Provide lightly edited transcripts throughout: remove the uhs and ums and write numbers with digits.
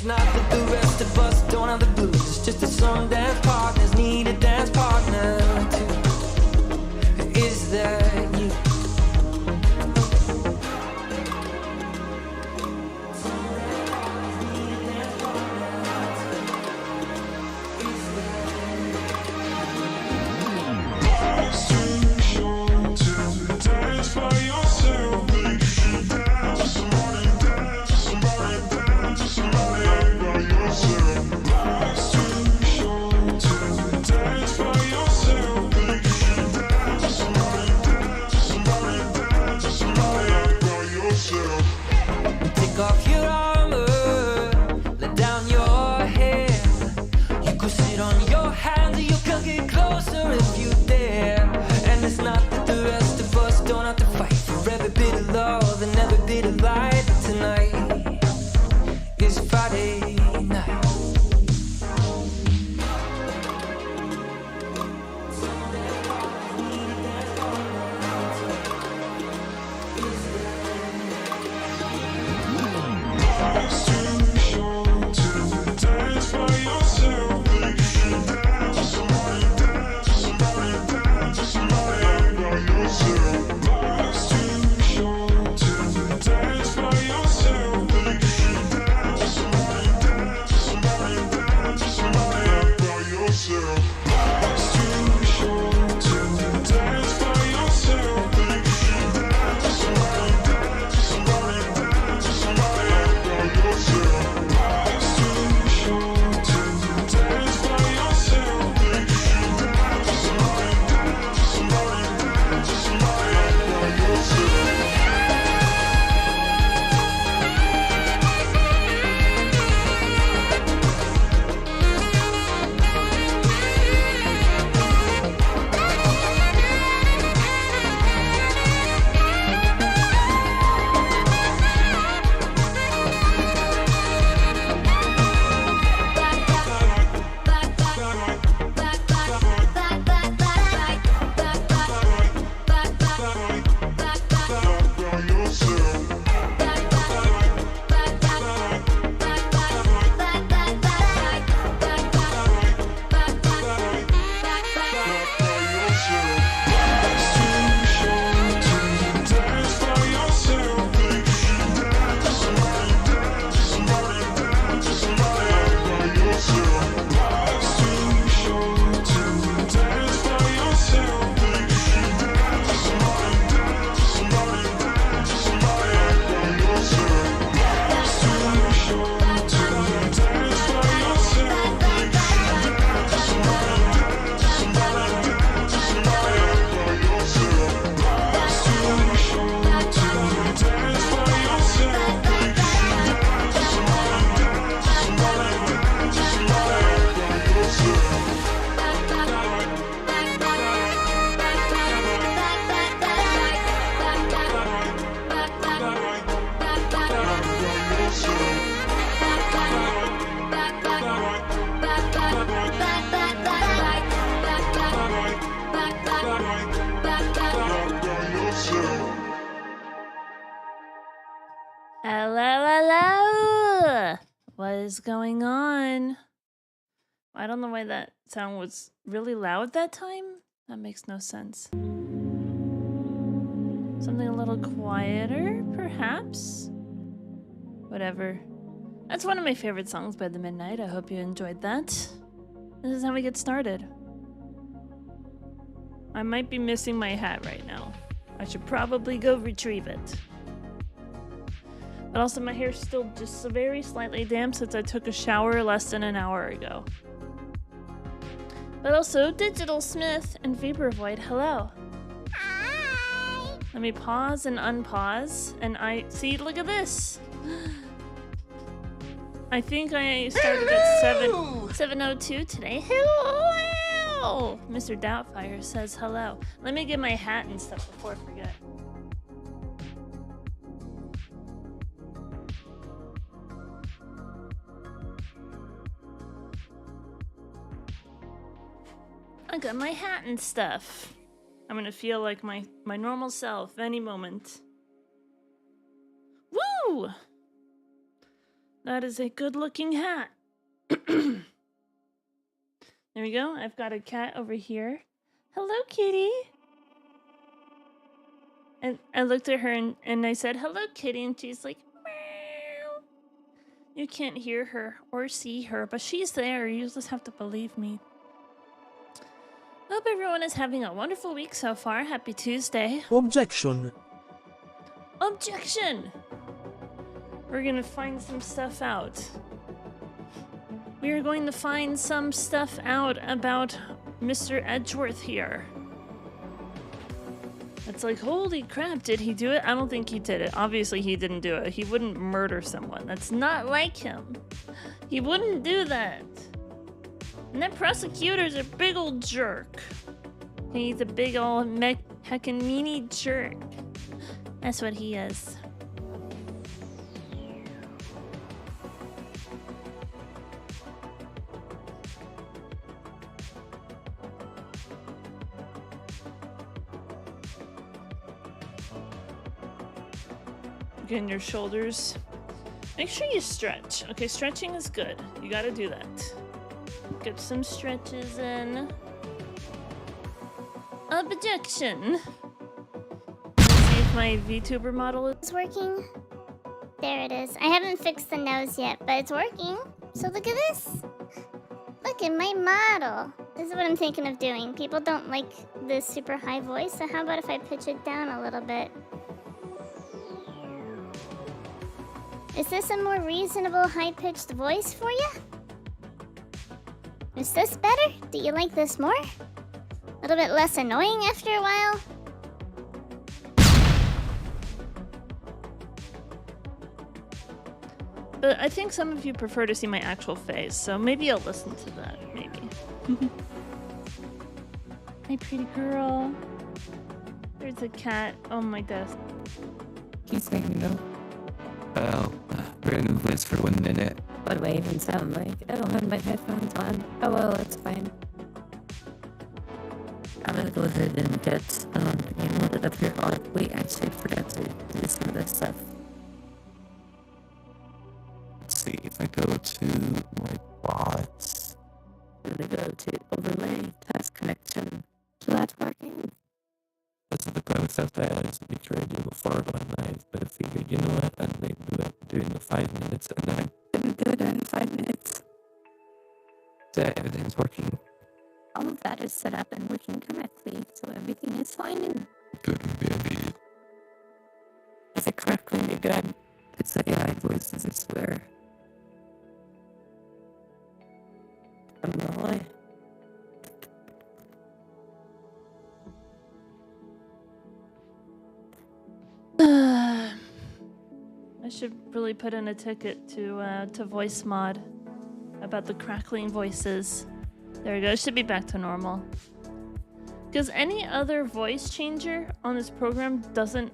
not that the rest of us don't have the blues. It's just that some dance partners need a dance partner too. Is that you? Take off your armor, let down your hair. You could sit on your hands or you could get closer if you dare. And it's not that the rest of us don't have to fight for every bit of love and every bit of light. But tonight is Friday night. Hello. What is going on? I don't know why that sound was really loud that time. That makes no sense. Something a little quieter, perhaps? Whatever. That's one of my favorite songs by The Midnight. I hope you enjoyed that. This is how we get started. I might be missing my hat right now. I should probably go retrieve it. But also my hair's still just very slightly damp since I took a shower less than an hour ago. But also, Digital Smith and Vapor Void, hello. Hi! Let me pause and unpause, and see, look at this! I think I started at 7:02 today. Hello! Mr. Doubtfire says hello. Let me get my hat and stuff before I forget. I got my hat and stuff. I'm gonna feel like my normal self any moment. Woo! That is a good-looking hat. There we go. I've got a cat over here. Hello, kitty. And I looked at her and I said, hello, kitty. And she's like, meow. You can't hear her or see her, but she's there. You just have to believe me. Hope everyone is having a wonderful week so far. Happy Tuesday. Objection. Objection! We're gonna find some stuff out. We are going to find some stuff out about Mr. Edgeworth here. It's like, holy crap, did he do it? I don't think he did it. Obviously, he didn't do it. He wouldn't murder someone. That's not like him. He wouldn't do that. And that prosecutor's a big old jerk. He's a big old heckin' meanie jerk. That's what he is. Getting your shoulders. Make sure you stretch. Okay, stretching is good. You gotta do that. Get some stretches in. Objection. Let's see if my VTuber model is working. There it is. I haven't fixed the nose yet, but it's working. So look at this. Look at my model. This is what I'm thinking of doing. People don't like this super high voice, so how about if I pitch it down a little bit? Is this a more reasonable high-pitched voice for you? Is this better? Do you like this more? A little bit less annoying after a while? But I think some of you prefer to see my actual face, so maybe I'll listen to that, maybe. Hey, pretty girl. There's a cat on my desk. He's saying no. Well, we're gonna voice for 1 minute. What do I even sound like? I don't have my headphones on. Oh well, it's fine. I'm gonna go ahead and get the game loaded up here. Oh, wait, actually I forgot to do some of this stuff. Let's see, if I go to my bots, I'm gonna go to overlay, task connection. So that's working. This is the kind of stuff that I was trying to do before one night, but I figured, you know what, I'm going to do it during the 5 minutes, and then I didn't do it during 5 minutes. So everything's working. All of that is set up and working correctly, so everything is fine and good and dandy. Is it correctly good? It's the AI voices, I swear. I'm gonna lie. I should really put in a ticket to voice mod about the crackling voices. There we go. It should be back to normal. Because any other voice changer on this program doesn't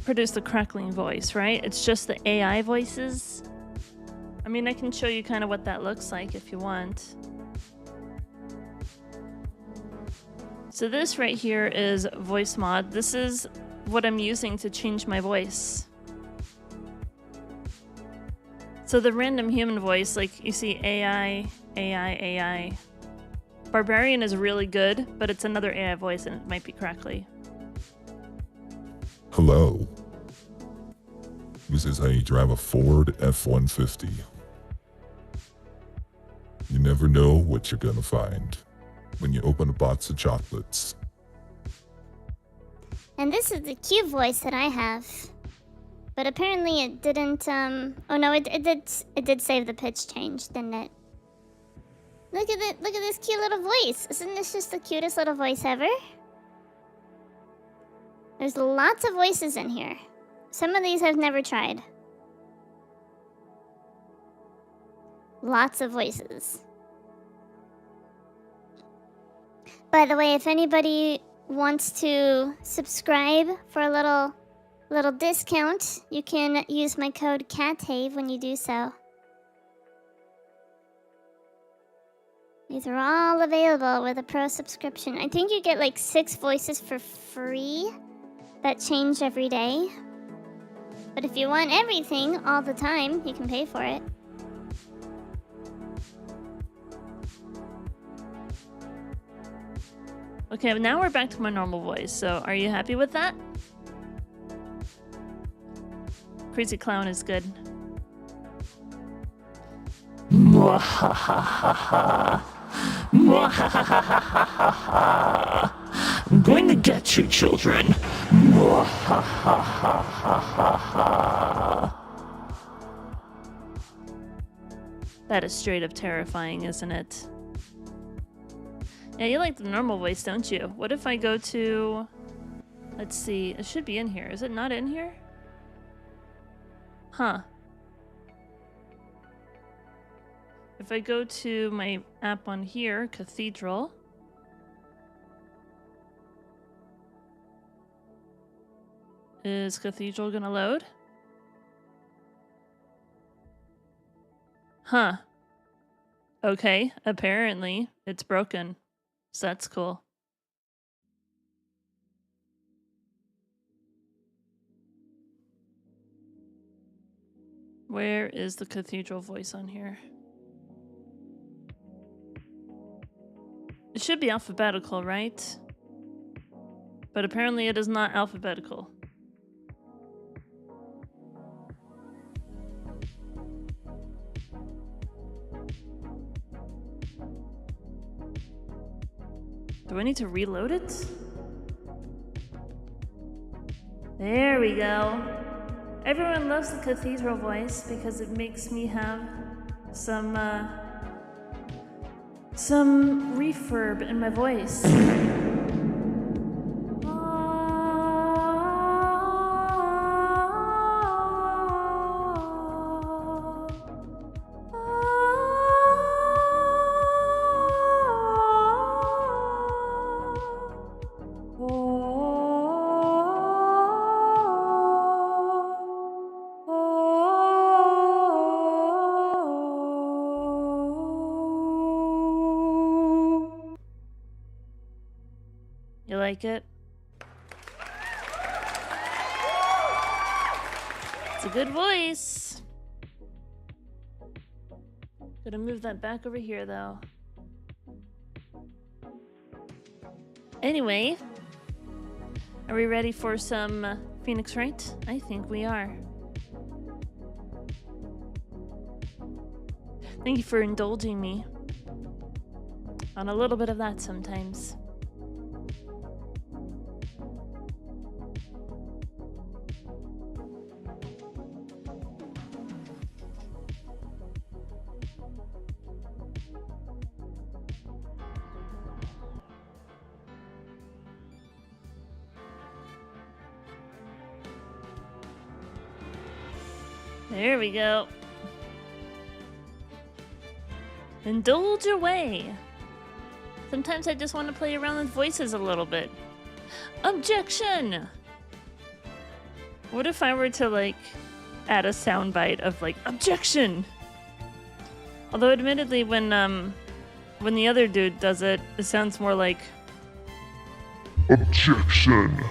produce the crackling voice, right? It's just the AI voices. I mean, I can show you kind of what that looks like if you want. So this right here is voice mod. This is what I'm using to change my voice. So the random human voice, like you see AI, AI, AI. Barbarian is really good, but it's another AI voice and it might be crackly. Hello. This is how you drive a Ford F-150. You never know what you're gonna find when you open a box of chocolates. And this is the cute voice that I have. But apparently it didn't, oh no, it did save the pitch change, didn't it? Look at this cute little voice. Isn't this just the cutest little voice ever? There's lots of voices in here. Some of these I've never tried. Lots of voices. By the way, if anybody wants to subscribe for a little discount, you can use my code CatAvery when you do so. These are all available with a pro subscription. I think you get like 6 voices for free that change every day. But if you want everything all the time, you can pay for it. Okay, now we're back to my normal voice. So, are you happy with that? Crazy Clown is good. I'm going to get you, children. That is straight up terrifying, isn't it? Yeah, you like the normal voice, don't you? What if I go to... Let's see. It should be in here. Is it not in here? Huh. If I go to my app on here, Cathedral... Is Cathedral gonna load? Huh. Okay, apparently it's broken. So that's cool. Where is the Cathedral voice on here? It should be alphabetical, right? But apparently it is not alphabetical. Do I need to reload it? There we go. Everyone loves the Cathedral voice because it makes me have some refurb in my voice. You like it? It's a good voice. Gotta move that back over here, though. Anyway, are we ready for some Phoenix Wright? I think we are. Thank you for indulging me on a little bit of that sometimes. There we go. Indulge away. Sometimes I just want to play around with voices a little bit. Objection! What if I were to, like, add a soundbite of, like, objection? Although, admittedly, when the other dude does it, it sounds more like... Objection!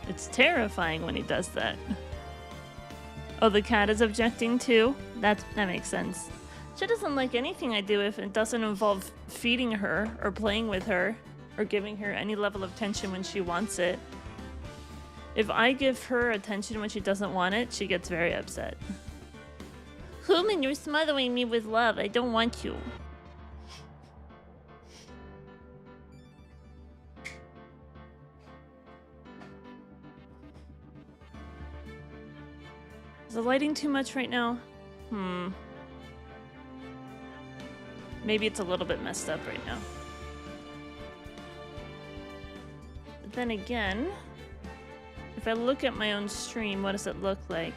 It's terrifying when he does that. Oh, the cat is objecting too? That makes sense. She doesn't like anything I do if it doesn't involve feeding her or playing with her or giving her any level of attention when she wants it. If I give her attention when she doesn't want it, she gets very upset. Human, you're smothering me with love. I don't want you. Is the lighting too much right now? Maybe it's a little bit messed up right now. But then again, if I look at my own stream, what does it look like?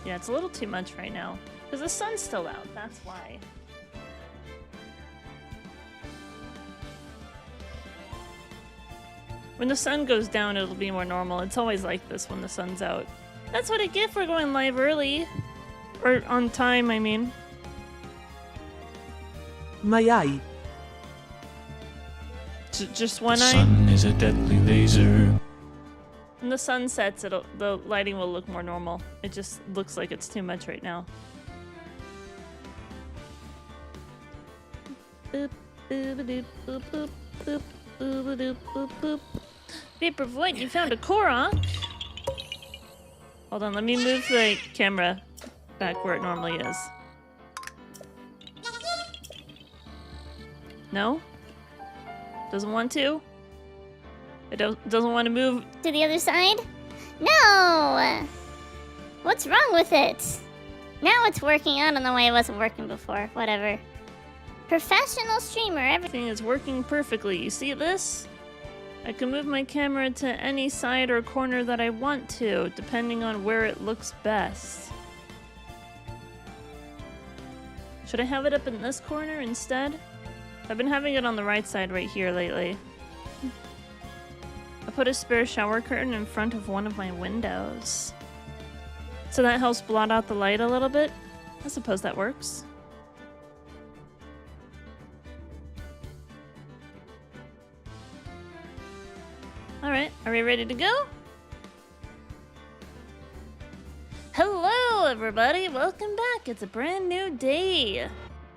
Yeah, it's a little too much right now. Because the sun's still out, that's why. When the sun goes down, it'll be more normal. It's always like this when the sun's out. That's what I get for going live early. Or on time, I mean. My eye. Just one The eye? sun is a deadly laser. When the sun sets, the lighting will look more normal. It just looks like it's too much right now. Boop, boop, boop, boop, boop, boop. Boop, boop, boop. Vapor Void, you found a Korok. Hold on, let me move the camera back where it normally is. No? Doesn't want to? It doesn't want to move. To the other side? No! What's wrong with it? Now it's working. I don't know why it wasn't working before. Whatever. Professional streamer. Everything is working perfectly. You see this? I can move my camera to any side or corner that I want to, depending on where it looks best. Should I have it up in this corner instead? I've been having it on the right side right here lately. I put a spare shower curtain in front of one of my windows. So that helps blot out the light a little bit. I suppose that works. Alright, are we ready to go? Hello everybody, welcome back. It's a brand new day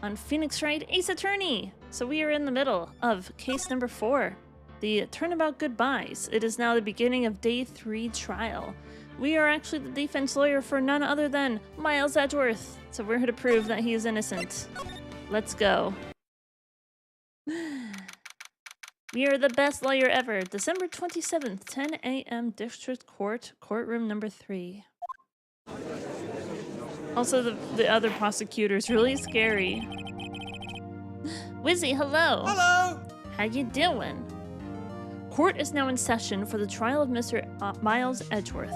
on Phoenix Wright Ace Attorney. So we are in the middle of case number 4, the Turnabout Goodbyes. It is now the beginning of day 3 trial. We are actually the defense lawyer for none other than Miles Edgeworth. So we're here to prove that he is innocent. Let's go. We are the best lawyer ever. December 27th, 10 a.m. District Court, courtroom number 3. Also, the other prosecutor is really scary. Wizzy, hello. Hello. How you doing? Court is now in session for the trial of Mr. Miles Edgeworth.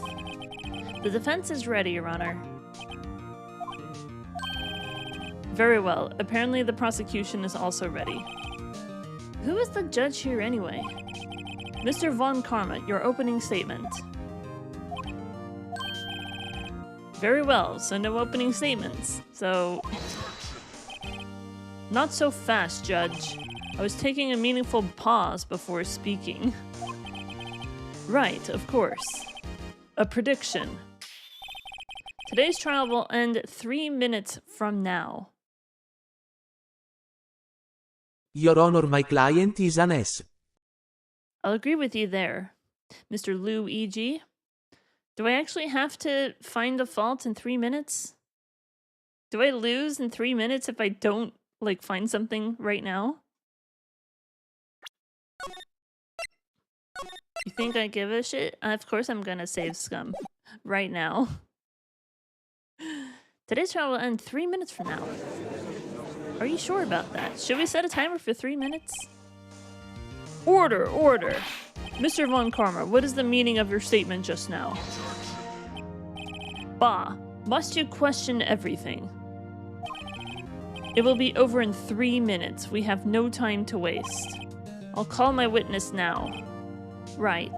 The defense is ready, Your Honor. Very well. Apparently the prosecution is also ready. Who is the judge here anyway? Mr. Von Karma, your opening statement. Very well, so no opening statements. So... Not so fast, Judge. I was taking a meaningful pause before speaking. Right, of course. A prediction. Today's trial will end 3 minutes from now. Your Honor, my client is an S. I'll agree with you there, Mr. Lou E.G. Do I actually have to find a fault in 3 minutes? Do I lose in 3 minutes if I don't, like, find something right now? You think I give a shit? Of course I'm gonna save scum. Right now. Today's trial will end 3 minutes from now. Are you sure about that? Should we set a timer for 3 minutes? Order, order! Mr. Von Karma, what is the meaning of your statement just now? Bah, must you question everything? It will be over in 3 minutes. We have no time to waste. I'll call my witness now. Right.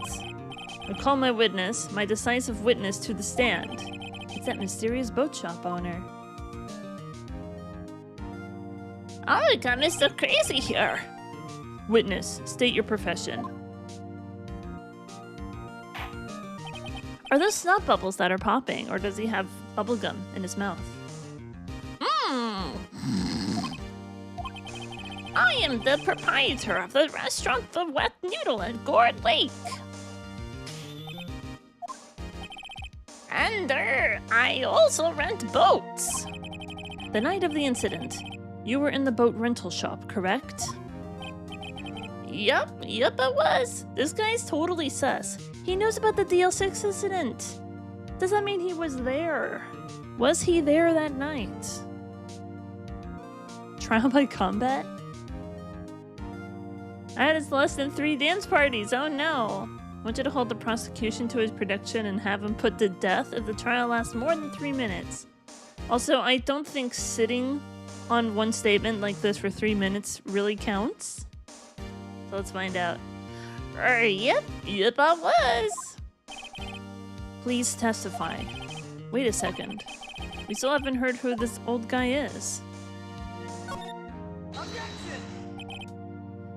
I'll call my witness, my decisive witness, to the stand. It's that mysterious boat shop owner. Oh, we got Mr. Crazy here. Witness, state your profession. Are those snot bubbles that are popping, or does he have bubblegum in his mouth? I am the proprietor of the restaurant The Wet Noodle at Gourd Lake. And I also rent boats. The night of the incident, you were in the boat rental shop, correct? Yup, I was. This guy's totally sus. He knows about the DL6 incident. Does that mean he was there? Was he there that night? Trial by combat? I had less than 3 dance parties, oh no. I want you to hold the prosecution to his prediction and have him put to death if the trial lasts more than 3 minutes. Also, I don't think sitting on one statement like this for 3 minutes really counts. So let's find out. Yep, I was. Please testify. Wait a second. We still haven't heard who this old guy is.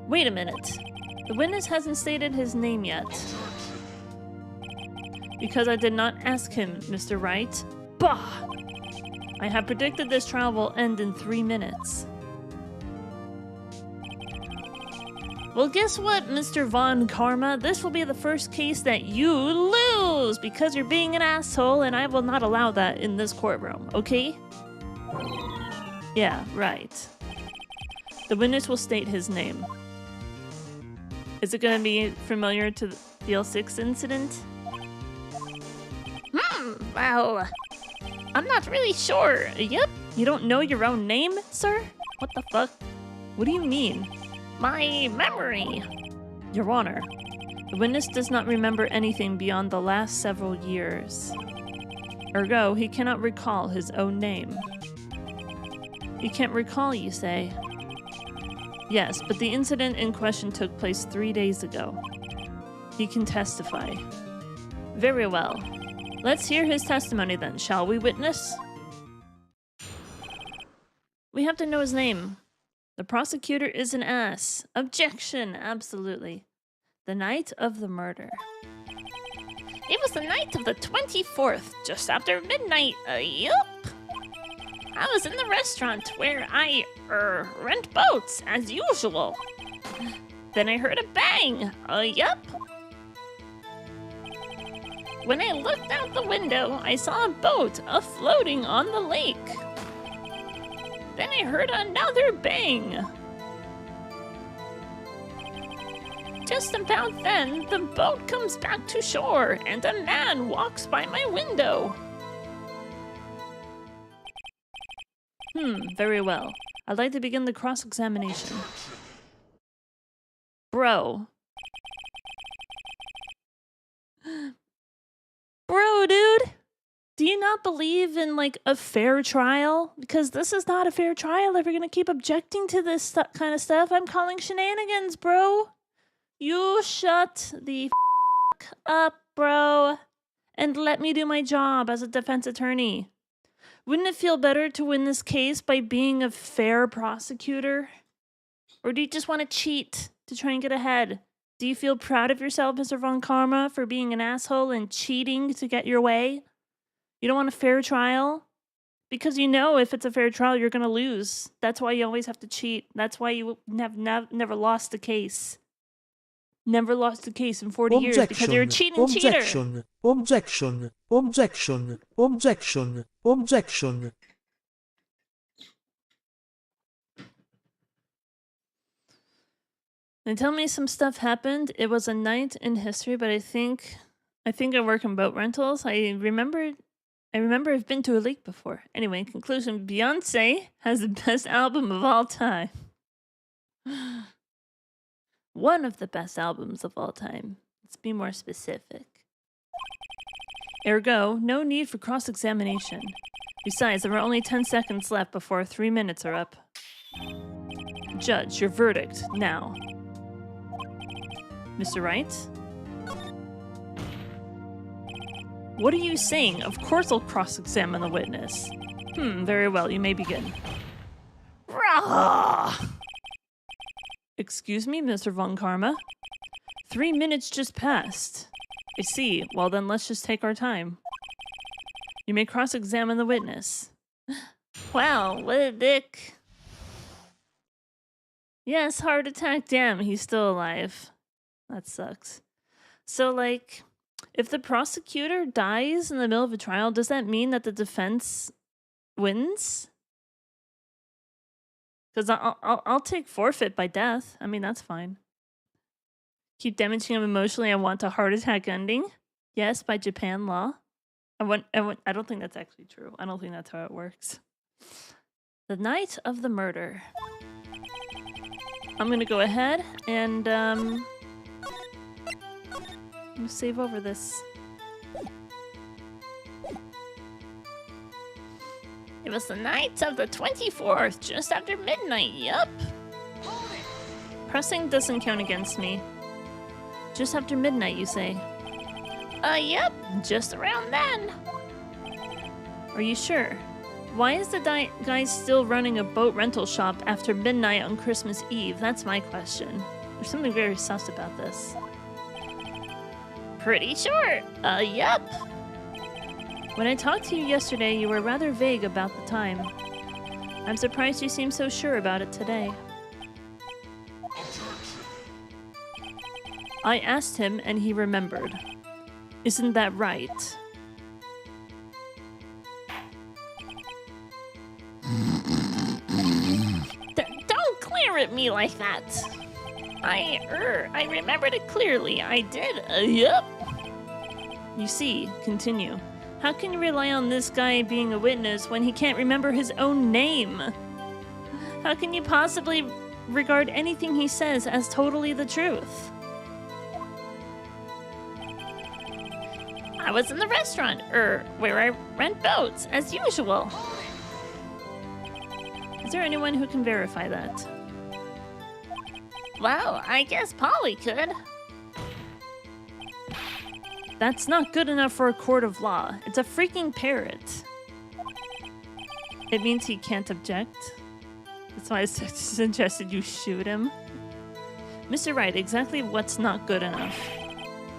Wait a minute. The witness hasn't stated his name yet. Because I did not ask him, Mr. Wright. Bah! I have predicted this trial will end in 3 minutes. Well, guess what, Mr. Von Karma? This will be the first case that you lose because you're being an asshole, and I will not allow that in this courtroom, okay? Yeah, right. The witness will state his name. Is it going to be familiar to the L6 incident? Well, I'm not really sure. Yep. You don't know your own name, sir? What the fuck? What do you mean? My memory. Your Honor, the witness does not remember anything beyond the last several years. Ergo, he cannot recall his own name. He can't recall, you say? Yes, but the incident in question took place 3 days ago. He can testify. Very well. Let's hear his testimony then, shall we, witness? We have to know his name. The prosecutor is an ass. Objection, absolutely. The night of the murder. It was the night of the 24th, just after midnight. Yup. I was in the restaurant where I, rent boats, as usual. Then I heard a bang. Yup. When I looked out the window, I saw a boat floating on the lake. Then I heard another bang. Just about then, the boat comes back to shore and a man walks by my window. Very well. I'd like to begin the cross-examination. Bro. Bro, dude. Do you not believe in, like, a fair trial? Because this is not a fair trial if you're gonna keep objecting to this kind of stuff. I'm calling shenanigans, bro. You shut the f*** up, bro, and let me do my job as a defense attorney. Wouldn't it feel better to win this case by being a fair prosecutor? Or do you just want to cheat to try and get ahead? Do you feel proud of yourself, Mr. Von Karma, for being an asshole and cheating to get your way? You don't want a fair trial? Because you know if it's a fair trial, you're going to lose. That's why you always have to cheat. That's why you have never lost a case. Never lost a case in 40 years because you're a cheating cheater. Objection. Objection. Objection. Objection. Objection. They tell me some stuff happened. It was a night in history, but I think I work in boat rentals. I remember I've been to a lake before. Anyway, in conclusion, Beyonce has the best album of all time. One of the best albums of all time. Let's be more specific. Ergo, no need for cross-examination. Besides, there are only 10 seconds left before 3 minutes are up. Judge, your verdict, now. Mr. Wright? What are you saying? Of course I'll cross-examine the witness. Very well, you may begin. Rah! Excuse me, Mr. Von Karma? 3 minutes just passed. I see. Well then, let's just take our time. You may cross-examine the witness. Wow, what a dick. Yes, heart attack. Damn, he's still alive. That sucks. So, like, if the prosecutor dies in the middle of a trial, does that mean that the defense wins? Because I'll take forfeit by death. I mean, that's fine. Keep damaging him emotionally. I want a heart attack ending. Yes, by Japan law. I don't think that's actually true. I don't think that's how it works. The night of the murder. I'm gonna go ahead and I'm gonna save over this. It was the night of the 24th, just after midnight, yup. Pressing doesn't count against me. Just after midnight, you say? Yep, just around then. Are you sure? Why is the guy still running a boat rental shop after midnight on Christmas Eve? That's my question. There's something very sus about this. Pretty sure. Yep. When I talked to you yesterday, you were rather vague about the time. I'm surprised you seem so sure about it today. I asked him and he remembered. Isn't that right? Don't glare at me like that. I remembered it clearly. I did. Yup. You see, continue. How can you rely on this guy being a witness when he can't remember his own name? How can you possibly regard anything he says as totally the truth? I was in the restaurant, where I rent boats, as usual. Is there anyone who can verify that? Well, I guess Polly could. That's not good enough for a court of law. It's a freaking parrot. It means he can't object. That's why I suggested you shoot him. Mr. Wright, exactly what's not good enough?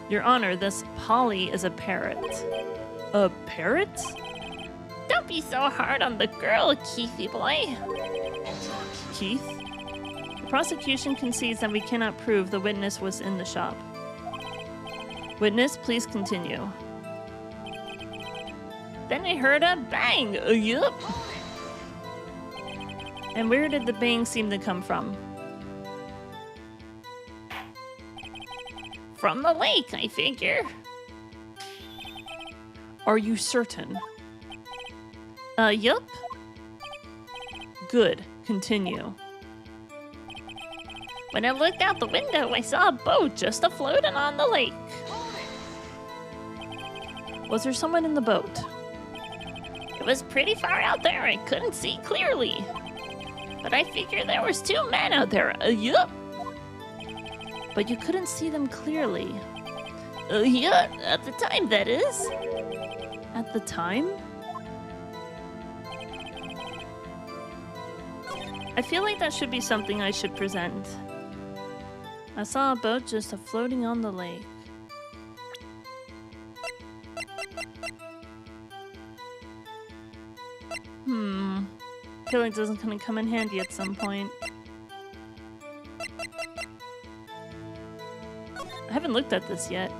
Your Honor, this Polly is a parrot. A parrot? Don't be so hard on the girl, Keithy boy. Keith? The prosecution concedes that we cannot prove the witness was in the shop. Witness, please continue. Then I heard a bang. Yup. And where did the bang seem to come from? From the lake, I figure. Are you certain? Yup. Good. Continue. When I looked out the window, I saw a boat just a-floating on the lake. Was there someone in the boat? It was pretty far out there. I couldn't see clearly. But I figure there was 2 men out there. Yup. But you couldn't see them clearly. Yeah, at the time, that is. At the time? I feel like that should be something I should present. I saw a boat just floating on the lake. I feel like this is gonna come in handy at some point. I haven't looked at this yet.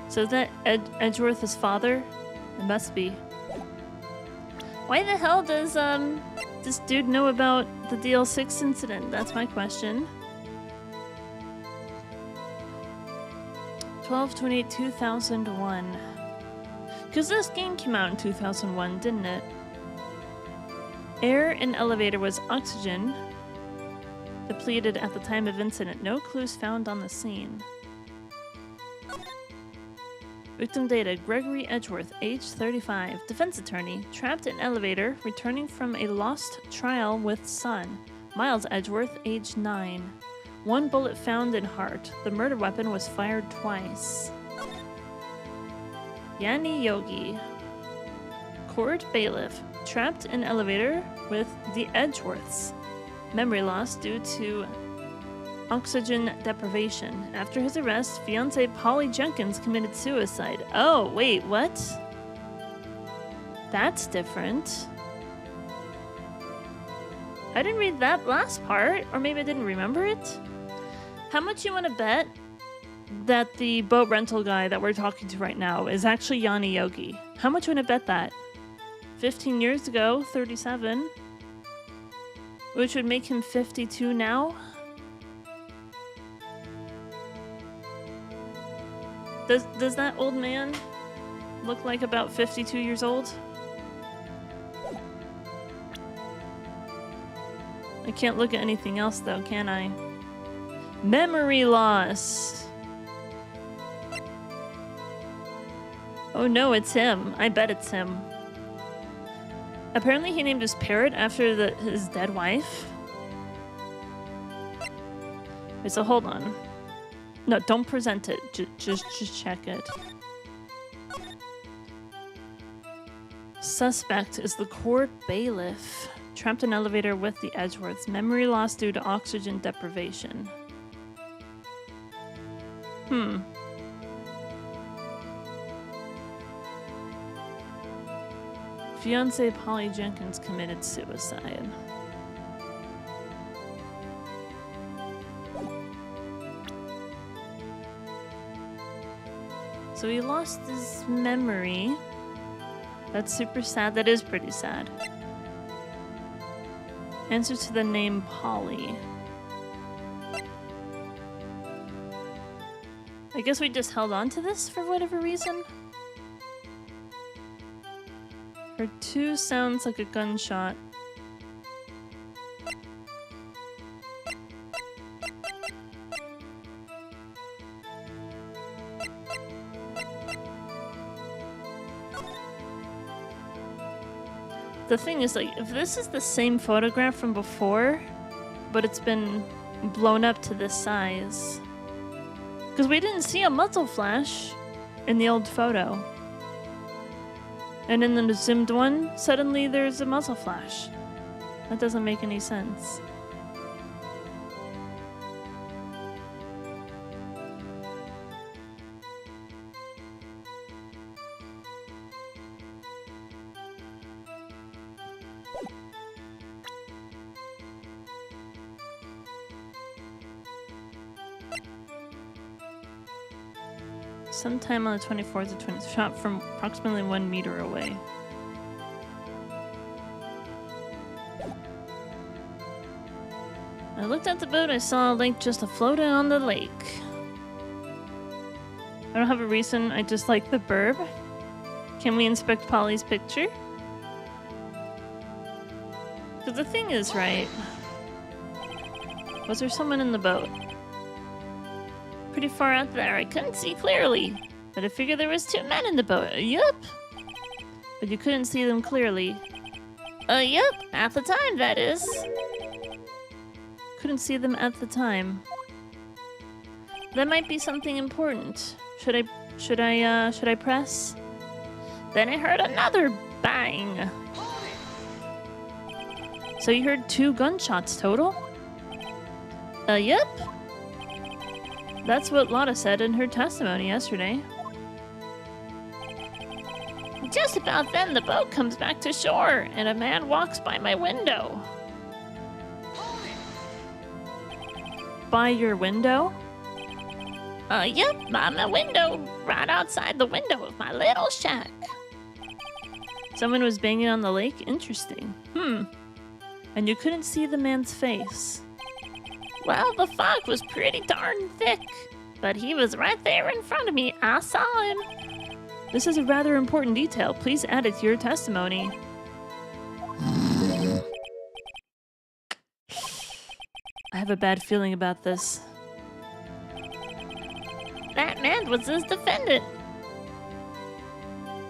So is that Edgeworth's father? It must be. Why the hell does, this dude know about the DL6 incident? That's my question. 12/28/2001. Because this game came out in 2001, didn't it? Air in elevator was oxygen. Depleted at the time of incident. No clues found on the scene. Victim data, Gregory Edgeworth, age 35, defense attorney, trapped in elevator, returning from a lost trial with son. Miles Edgeworth, age 9. 1 bullet found in heart. The murder weapon was fired twice. Yanni Yogi, court bailiff, trapped in elevator with the Edgeworths. Memory loss due to oxygen deprivation. After his arrest, fiancée Polly Jenkins committed suicide. Oh, wait, what? That's different. I didn't read that last part, or maybe I didn't remember it. How much you want to bet that the boat rental guy that we're talking to right now is actually Yanni Yogi? How much you want to bet that? 15 years ago, 37. Which would make him 52 now? Does that old man look like about 52 years old? I can't look at anything else though, can I? Memory loss! Oh no, it's him. I bet it's him. Apparently he named his parrot after his dead wife. Wait, so hold on. No, don't present it. Just check it. Suspect is the court bailiff. Trapped in elevator with the Edgeworths. Memory loss due to oxygen deprivation. Fiancée Polly Jenkins committed suicide. So he lost his memory. That's super sad. That is pretty sad. Answer to the name Polly. I guess we just held on to this for whatever reason. Her 2 sounds like a gunshot. The thing is, like, if this is the same photograph from before, but it's been blown up to this size. Because we didn't see a muzzle flash in the old photo. And in the zoomed one, suddenly there's a muzzle flash. That doesn't make any sense. Sometime on the 24th or 20th, shot from approximately 1 meter away. I looked at the boat, I saw a lake just floating on the lake. I don't have a reason, I just like the burb. Can we inspect Polly's picture? Because the thing is, right? Was there someone in the boat? Pretty far out there, I couldn't see clearly. But I figured there was 2 men in the boat. Yup. But you couldn't see them clearly. Yup. At the time, that is. Couldn't see them at the time. That might be something important. Should I press? Then I heard another bang. So you heard 2 gunshots total? Yup. That's what Lotta said in her testimony yesterday. Just about then, the boat comes back to shore, and a man walks by my window. By your window? Yep, by my window, right outside the window of my little shack. Someone was banging on the lake? Interesting. And you couldn't see the man's face. Well, the fog was pretty darn thick, but he was right there in front of me. I saw him. This is a rather important detail. Please add it to your testimony. I have a bad feeling about this. That man was his defendant.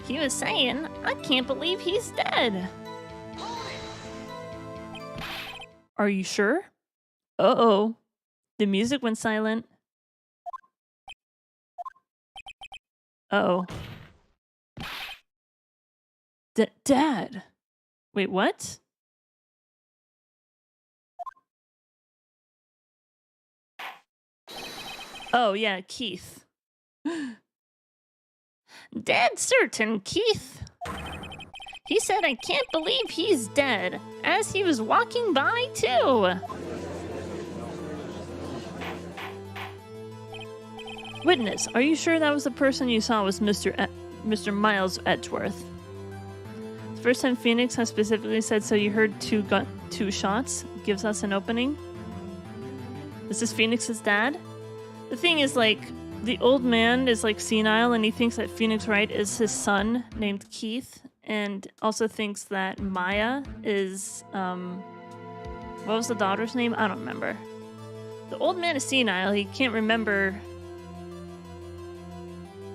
He was saying, I can't believe he's dead. Are you sure? Uh-oh. The music went silent. Uh-oh. Dad! Wait, what? Oh, yeah, Keith. Dead certain, Keith. He said I can't believe he's dead, as he was walking by, too. Witness, are you sure that was the person you saw was Mr. Miles Edgeworth? The first time Phoenix has specifically said so you heard 2 shots gives us an opening. This is Phoenix's dad? The thing is, like, the old man is, like, senile, and he thinks that Phoenix Wright is his son named Keith, and also thinks that Maya is, what was the daughter's name? I don't remember. The old man is senile. He can't remember.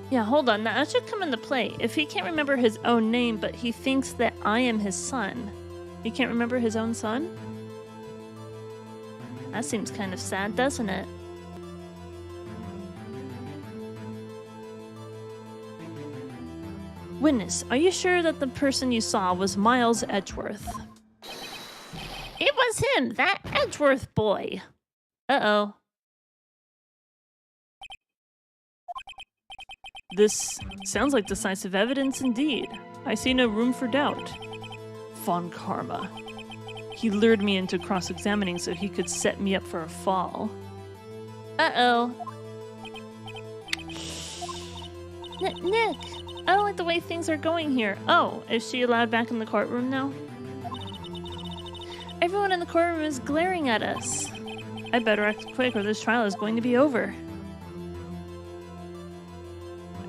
Yeah, hold on. That should come into play. If he can't remember his own name, but he thinks that I am his son, he can't remember his own son? That seems kind of sad, doesn't it? Witness, are you sure that the person you saw was Miles Edgeworth? It was him, that Edgeworth boy. Uh-oh. This sounds like decisive evidence indeed. I see no room for doubt. Von Karma. He lured me into cross-examining so he could set me up for a fall. Uh-oh. Nick! I don't like the way things are going here. Oh, is she allowed back in the courtroom now? Everyone in the courtroom is glaring at us. I better act quick or this trial is going to be over.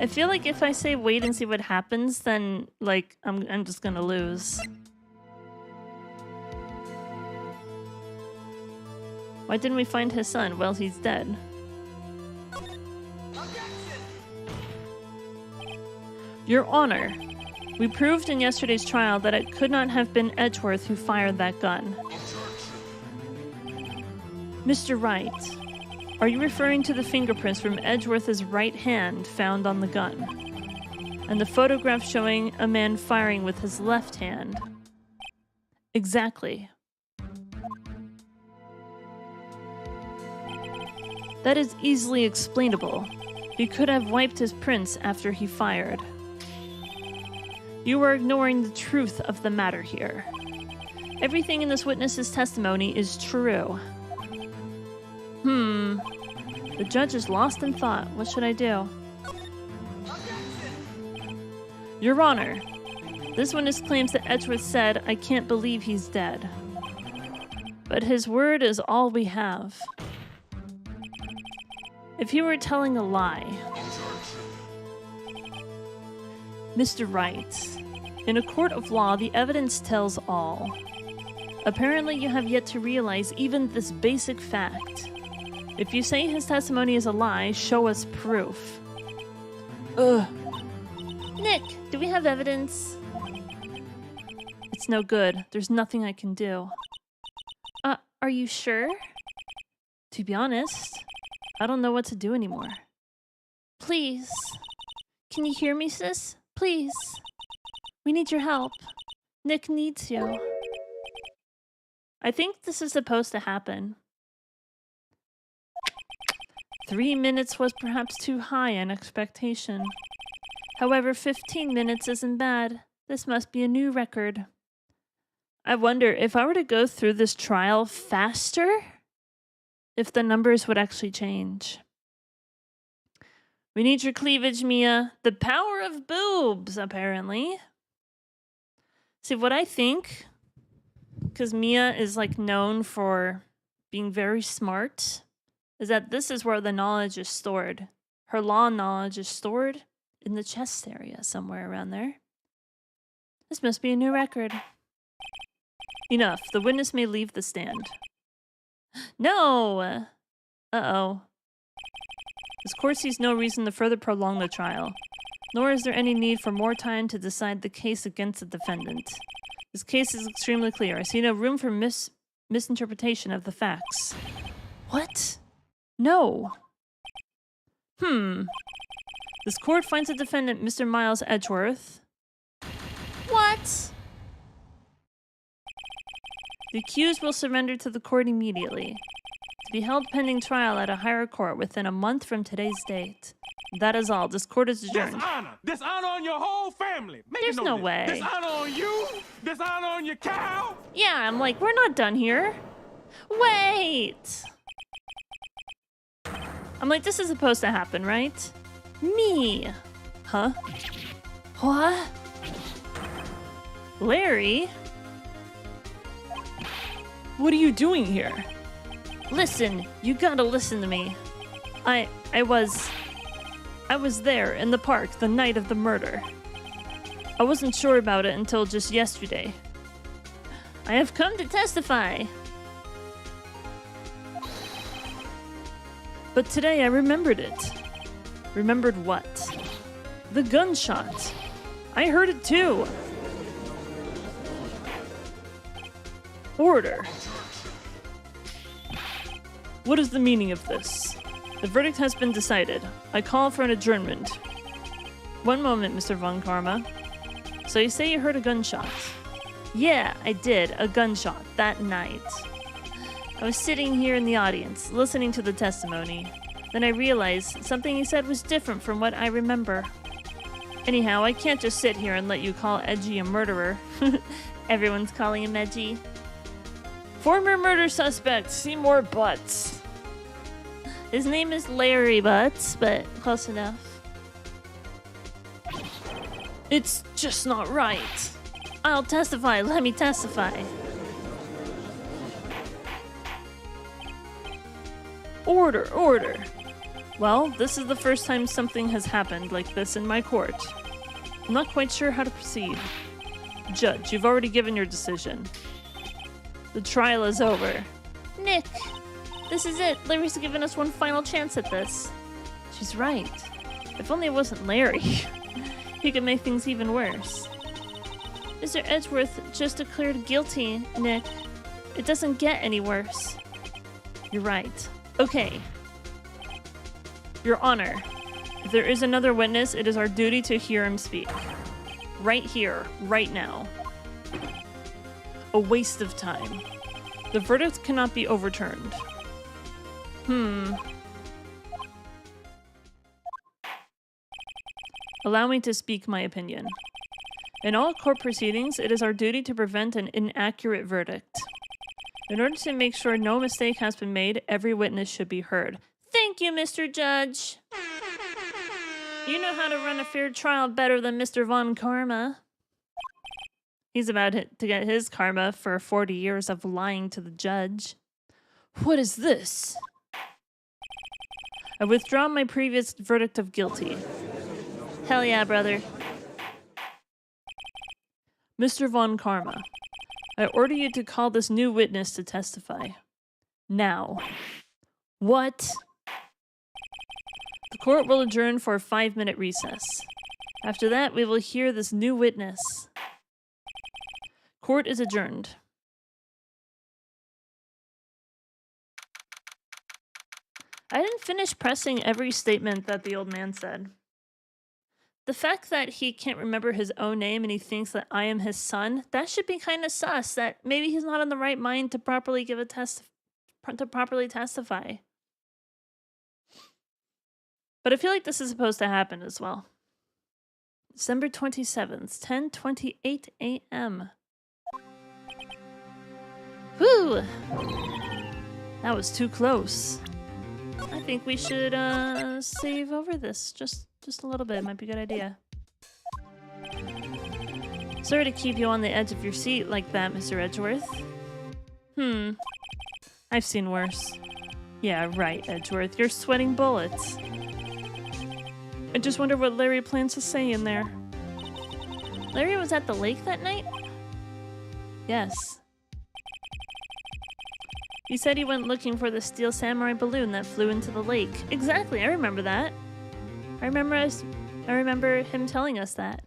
I feel like if I say wait and see what happens, then, like, I'm just gonna lose. Why didn't we find his son? Well, he's dead. Your Honor, we proved in yesterday's trial that it could not have been Edgeworth who fired that gun. Mr. Wright, are you referring to the fingerprints from Edgeworth's right hand found on the gun? And the photograph showing a man firing with his left hand? Exactly. That is easily explainable. He could have wiped his prints after he fired. You are ignoring the truth of the matter here. Everything in this witness's testimony is true. The judge is lost in thought. What should I do? Your Honor, this witness claims that Edgeworth said, "I can't believe he's dead." But his word is all we have. If he were telling a lie... Mr. Wright, in a court of law, the evidence tells all. Apparently, you have yet to realize even this basic fact. If you say his testimony is a lie, show us proof. Ugh. Nick, do we have evidence? It's no good. There's nothing I can do. Are you sure? To be honest, I don't know what to do anymore. Please. Can you hear me, sis? Please. We need your help. Nick needs you. I think this is supposed to happen. 3 minutes was perhaps too high an expectation. However, 15 minutes isn't bad. This must be a new record. I wonder if I were to go through this trial faster, if the numbers would actually change. We need your cleavage, Mia. The power of boobs, apparently. See, what I think, because Mia is like known for being very smart, is that this is where the knowledge is stored. Her law knowledge is stored in the chest area, somewhere around there. This must be a new record. Enough. The witness may leave the stand. No! Uh-oh. This court sees no reason to further prolong the trial, nor is there any need for more time to decide the case against the defendant. This case is extremely clear. I see no room for misinterpretation of the facts. What? No. This court finds the defendant, Mr. Miles Edgeworth. What? The accused will surrender to the court immediately, to be held pending trial at a higher court within a month from today's date. That is all. This court is adjourned. Dishonor! Dishonor on your whole family! There's no way. Dishonor on you! Dishonor on your cow! Yeah, I'm like, we're not done here. Wait! I'm like, this is supposed to happen, right? Me! Huh? What? Larry? What are you doing here? Listen, you gotta listen to me. I was there in the park the night of the murder. I wasn't sure about it until just yesterday. I have come to testify. But today I remembered it. Remembered what? The gunshot. I heard it too. Order. What is the meaning of this? The verdict has been decided. I call for an adjournment. One moment, Mr. Von Karma. So you say you heard a gunshot? Yeah, I did. A gunshot that night. I was sitting here in the audience, listening to the testimony. Then I realized something he said was different from what I remember. Anyhow, I can't just sit here and let you call Edgy a murderer. Everyone's calling him Edgy. Former murder suspect, Seymour Butts. His name is Larry Butts, but close enough. It's just not right. I'll testify. Let me testify. Order, order. Well, this is the first time something has happened like this in my court. I'm not quite sure how to proceed. Judge, you've already given your decision. The trial is over. Nick, this is it. Larry's given us one final chance at this. She's right. If only it wasn't Larry. He could make things even worse. Mr. Edgeworth just declared guilty, Nick. It doesn't get any worse. You're right. Okay. Your Honor, if there is another witness, it is our duty to hear him speak. Right here, right now. A waste of time. The verdict cannot be overturned. Allow me to speak my opinion. In all court proceedings, it is our duty to prevent an inaccurate verdict. In order to make sure no mistake has been made, every witness should be heard. Thank you, Mr. Judge. You know how to run a fair trial better than Mr. Von Karma. He's about to get his karma for 40 years of lying to the judge. What is this? I withdraw my previous verdict of guilty. Hell yeah, brother. Mr. Von Karma, I order you to call this new witness to testify. Now. What? The court will adjourn for a 5-minute recess. After that, we will hear this new witness. Court is adjourned. I didn't finish pressing every statement that the old man said. The fact that he can't remember his own name and he thinks that I am his son, that should be kind of sus, that maybe he's not in the right mind to properly give a to properly testify. But I feel like this is supposed to happen as well. December 27th, 10:28 a.m. Whew! That was too close. I think we should save over this just a little bit. Might be a good idea. Sorry to keep you on the edge of your seat like that, Mr. Edgeworth. I've seen worse. Yeah, right, Edgeworth. You're sweating bullets. I just wonder what Larry plans to say in there. Larry was at the lake that night? Yes. He said he went looking for the steel samurai balloon that flew into the lake. Exactly, I remember that. I remember him telling us that.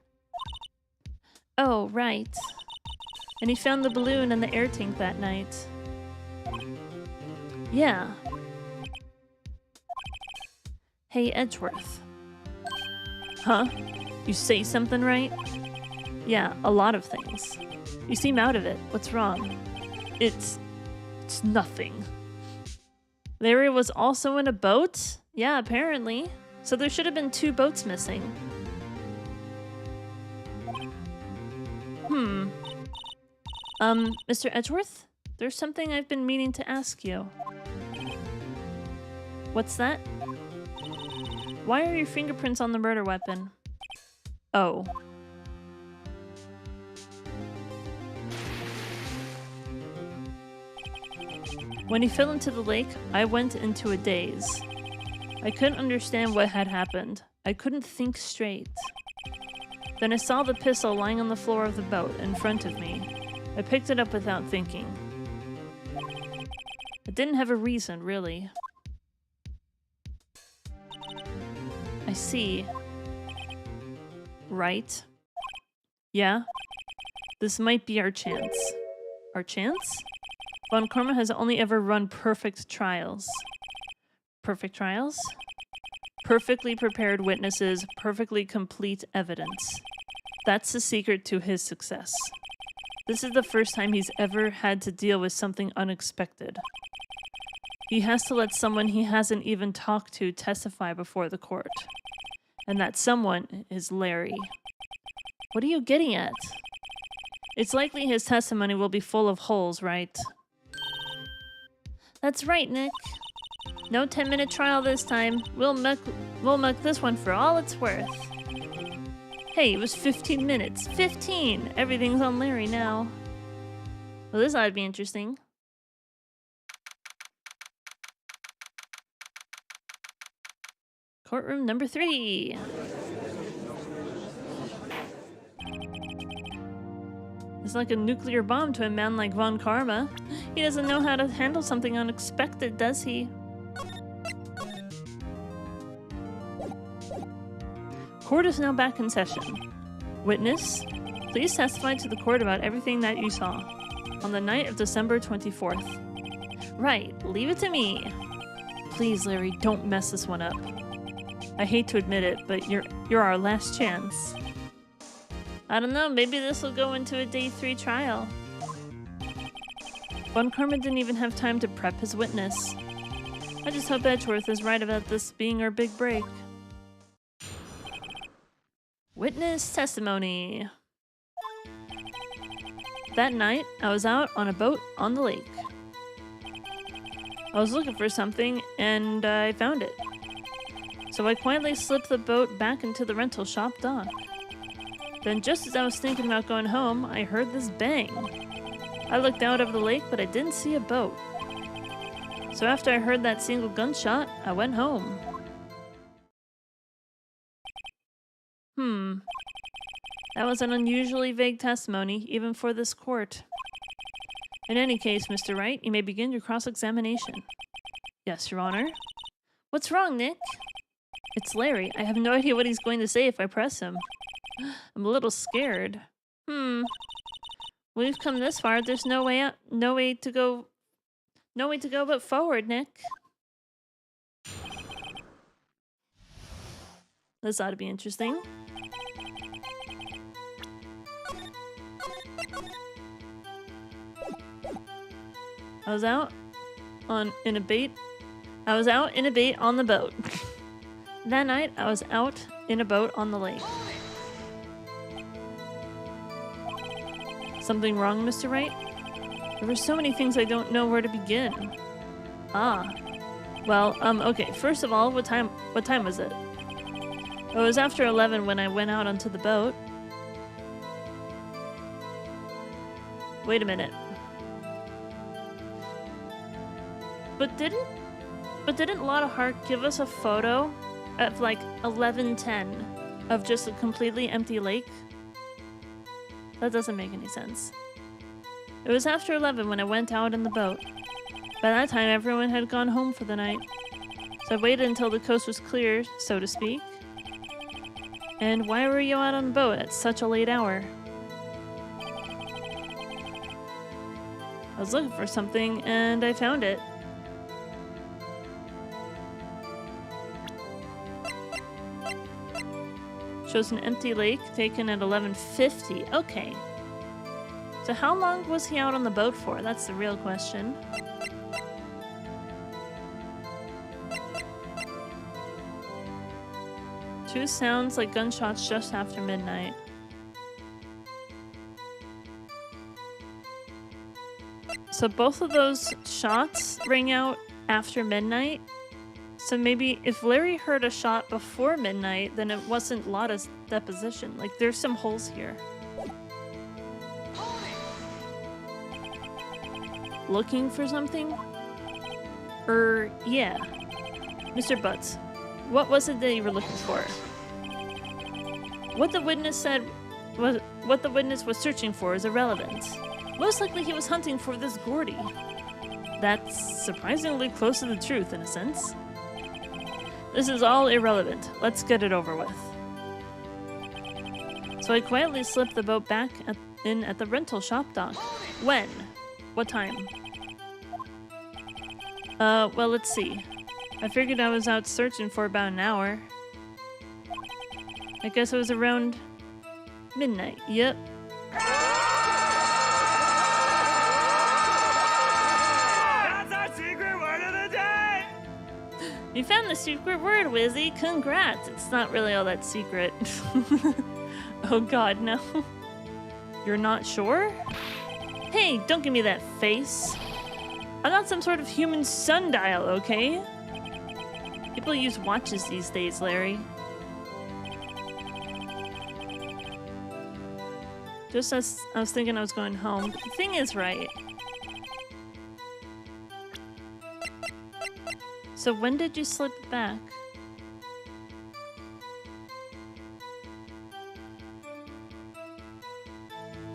Oh, right. And he found the balloon in the air tank that night. Yeah. Hey, Edgeworth. Huh? You say something right? Yeah, a lot of things. You seem out of it. What's wrong? It's nothing. Larry was also in a boat? Yeah, apparently. So there should have been 2 boats missing. Mr. Edgeworth? There's something I've been meaning to ask you. What's that? Why are your fingerprints on the murder weapon? Oh. When he fell into the lake, I went into a daze. I couldn't understand what had happened. I couldn't think straight. Then I saw the pistol lying on the floor of the boat in front of me. I picked it up without thinking. I didn't have a reason, really. I see. Right? Yeah? This might be our chance. Our chance? Von Karma has only ever run perfect trials. Perfect trials? Perfectly prepared witnesses, perfectly complete evidence. That's the secret to his success. This is the first time he's ever had to deal with something unexpected. He has to let someone he hasn't even talked to testify before the court. And that someone is Larry. What are you getting at? It's likely his testimony will be full of holes, right? That's right, Nick. No 10-minute trial this time. We'll muck this one for all it's worth. Hey, it was 15 minutes. 15! Everything's on Larry now. Well, this ought to be interesting. Courtroom number 3. It's like a nuclear bomb to a man like Von Karma. He doesn't know how to handle something unexpected, does he? Court is now back in session. Witness, please testify to the court about everything that you saw on the night of December 24th. Right, leave it to me. Please, Larry, don't mess this one up. I hate to admit it, but you're our last chance. I don't know, maybe this will go into a day 3 trial. Von Karma didn't even have time to prep his witness. I just hope Edgeworth is right about this being our big break. Witness testimony. That night, I was out on a boat on the lake. I was looking for something, and I found it. So I quietly slipped the boat back into the rental shop dock. Then just as I was thinking about going home, I heard this bang. I looked out over the lake, but I didn't see a boat. So after I heard that single gunshot, I went home. That was an unusually vague testimony, even for this court. In any case, Mr. Wright, you may begin your cross-examination. Yes, Your Honor. What's wrong, Nick? It's Larry. I have no idea what he's going to say if I press him. I'm a little scared. We've come this far. There's no way out, no way to go but forward, Nick. This ought to be interesting. I was out in a bait on the boat. That night, I was out in a boat on the lake. Something wrong, Mr. Wright? There were so many things I don't know where to begin. Well, okay, first of all, what time was it? It was after 11 when I went out onto the boat. Wait a minute. But didn't Lotta Hart give us a photo at like 11:10 of just a completely empty lake? That doesn't make any sense. It was after 11 when I went out in the boat. By that time, everyone had gone home for the night. So I waited until the coast was clear, so to speak. And why were you out on the boat at such a late hour? I was looking for something, and I found it. Shows an empty lake taken at 11:50. Okay. So how long was he out on the boat for? That's the real question. Two sounds like gunshots just after midnight. So both of those shots ring out after midnight. So maybe if Larry heard a shot before midnight, then it wasn't Lotta's deposition. Like, there's some holes here. Looking for something? Yeah. Mr. Butts, what was it that you were looking for? What the witness was searching for is irrelevant. Most likely he was hunting for this Gordy. That's surprisingly close to the truth, in a sense. This is all irrelevant. Let's get it over with. So I quietly slipped the boat back in at the rental shop dock. When? What time? Well, let's see. I figured I was out searching for about an hour. I guess it was around midnight. Yep. That's our secret word of the day! You found the secret word, Wizzy. Congrats. It's not really all that secret. Oh god, no. You're not sure? Hey, don't give me that face. I'm not some sort of human sundial, okay? People use watches these days, Larry. Just as I was thinking I was going home, but the thing is right. So when did you slip back?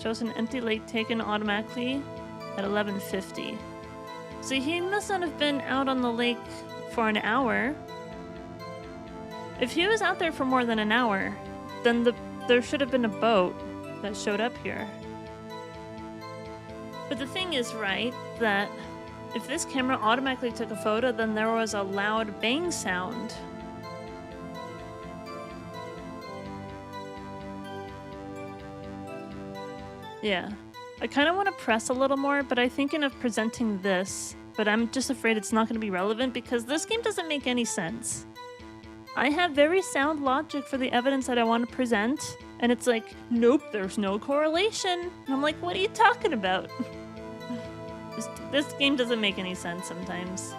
Shows an empty lake taken automatically at 11:50. So he must not have been out on the lake for an hour. If he was out there for more than an hour, then there should have been a boat that showed up here. But the thing is, right, that if this camera automatically took a photo, then there was a loud bang sound. Yeah. I kind of want to press a little more, but I'm thinking of presenting this, but I'm just afraid it's not going to be relevant because this game doesn't make any sense. I have very sound logic for the evidence that I want to present, and it's like, nope, there's no correlation. And I'm like, what are you talking about? This game doesn't make any sense sometimes.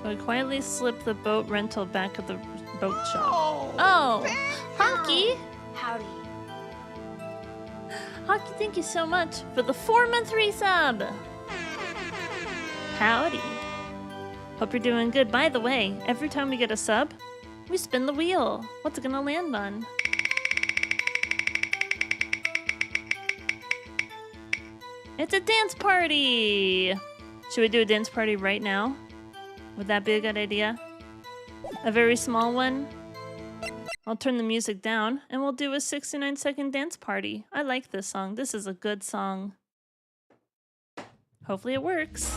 So I quietly slipped the boat rental back at the boat shop. Oh, Honky! Howdy. Honky, thank you so much for the 4-month resub! Howdy. Hope you're doing good. By the way, every time we get a sub, we spin the wheel. What's it gonna land on? It's a dance party! Should we do a dance party right now? Would that be a good idea? A very small one? I'll turn the music down and we'll do a 69-second dance party. I like this song. This is a good song. Hopefully it works.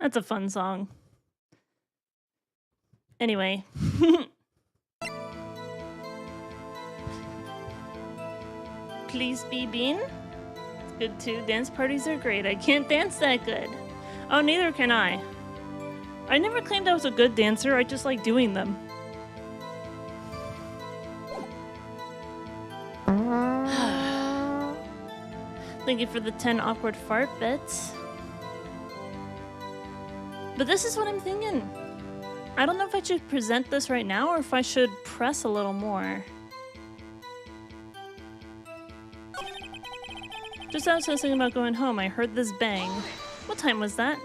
That's a fun song. Anyway. Please be Bean. It's good too. Dance parties are great. I can't dance that good. Oh, neither can I. I never claimed I was a good dancer. I just like doing them. Thank you for the 10 awkward fart bits. But this is what I'm thinking. I don't know if I should present this right now or if I should press a little more. Just as I was thinking about going home, I heard this bang. What time was that?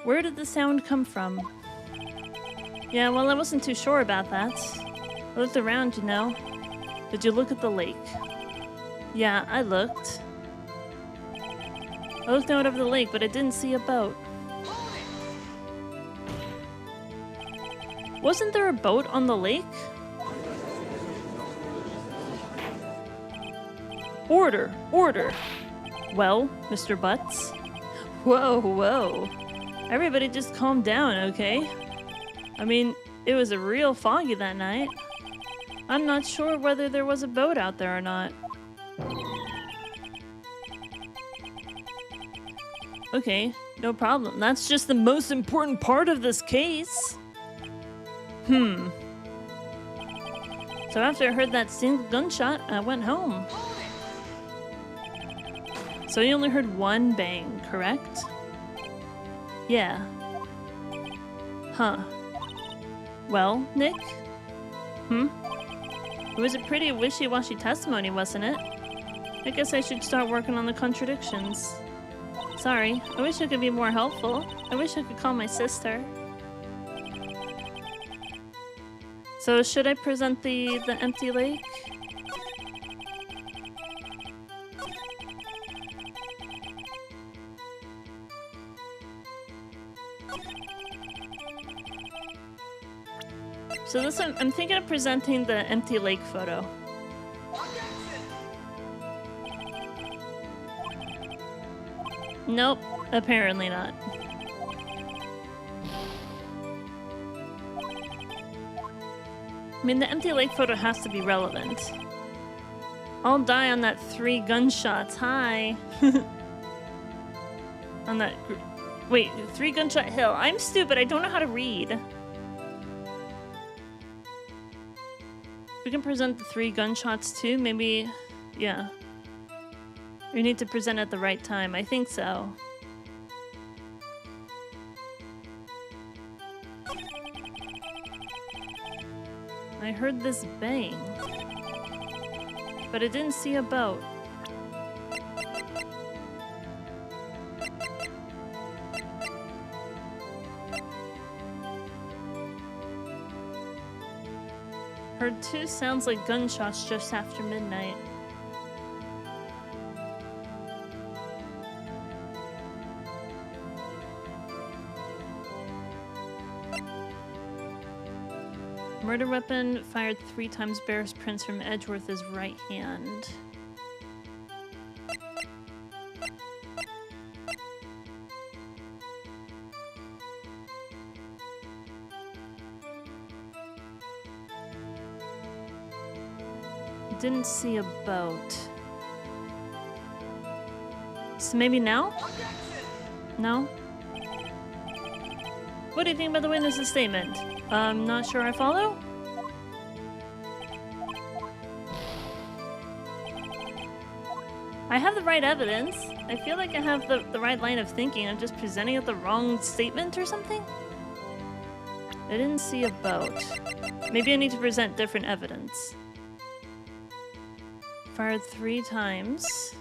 Where did the sound come from? Yeah, well, I wasn't too sure about that. I looked around, you know. Did you look at the lake? Yeah, I looked. I looked out over the lake, but I didn't see a boat. Wasn't there a boat on the lake? Order! Order! Well, Mr. Butts? Whoa, whoa. Everybody just calm down, okay? I mean, it was a real foggy that night. I'm not sure whether there was a boat out there or not. Okay, no problem. That's just the most important part of this case. So after I heard that single gunshot, I went home. So you only heard one bang, correct? Yeah. Huh. Well, Nick? It was a pretty wishy-washy testimony, wasn't it? I guess I should start working on the contradictions. Sorry, I wish I could be more helpful. I wish I could call my sister. So should I present the empty lake? So this one, I'm thinking of presenting the empty lake photo. Nope, apparently not. I mean, the empty lake photo has to be relevant. I'll die on that 3 gunshots. Hi. On that... Wait, 3 gunshot hill. I'm stupid. I don't know how to read. We can present the 3 gunshots too. Maybe... Yeah. We need to present at the right time. I think so. I heard this bang, but I didn't see a boat. Heard 2 sounds like gunshots just after midnight. Murder weapon fired 3 times bears prints from Edgeworth's right hand. Didn't see a boat. So maybe now? No? What do you think about the witness's statement? Not sure I follow? I have the right evidence. I feel like I have the right line of thinking. I'm just presenting it the wrong statement or something? I didn't see a boat. Maybe I need to present different evidence. Fired 3 times.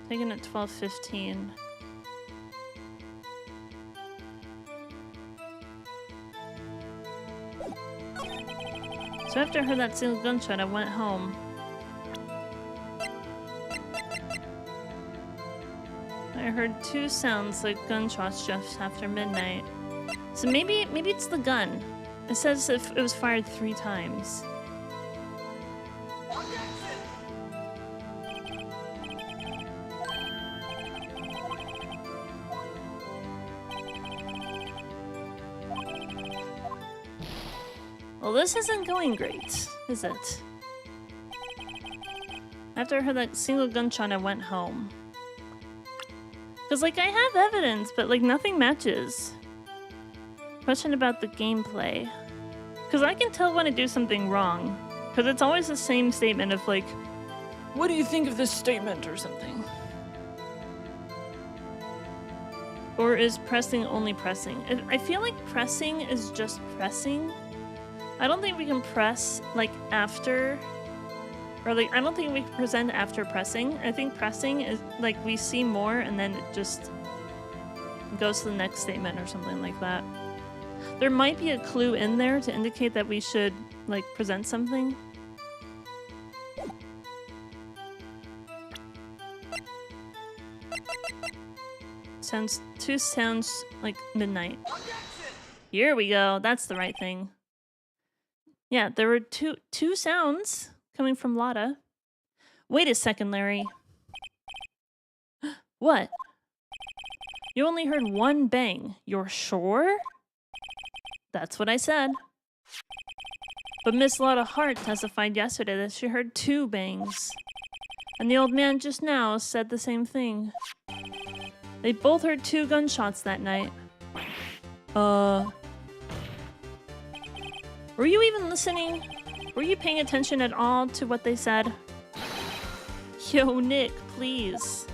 Taken at 12:15. So after I heard that single gunshot, I went home. I heard 2 sounds like gunshots just after midnight. So maybe it's the gun. It says if it was fired 3 times. Well, this isn't going great, is it? After I heard that single gunshot, I went home. Because, like, I have evidence, but, like, nothing matches. Question about the gameplay. Because I can tell when I do something wrong. Because it's always the same statement of, like, what do you think of this statement or something? Or is pressing only pressing? I feel like pressing is just pressing. I don't think we can press, like, after... Or, like, I don't think we can present after pressing. I think pressing is, like, we see more and then it just goes to the next statement or something like that. There might be a clue in there to indicate that we should, like, present something. Sounds... 2 sounds like midnight. Here we go. That's the right thing. Yeah, there were two sounds coming from Lotta. Wait a second, Larry. What? You only heard 1 bang. You're sure? That's what I said. But Miss Lotta Hart testified yesterday that she heard 2 bangs. And the old man just now said the same thing. They both heard 2 gunshots that night. Were you even listening? Were you paying attention at all to what they said? Yo, Nick, please.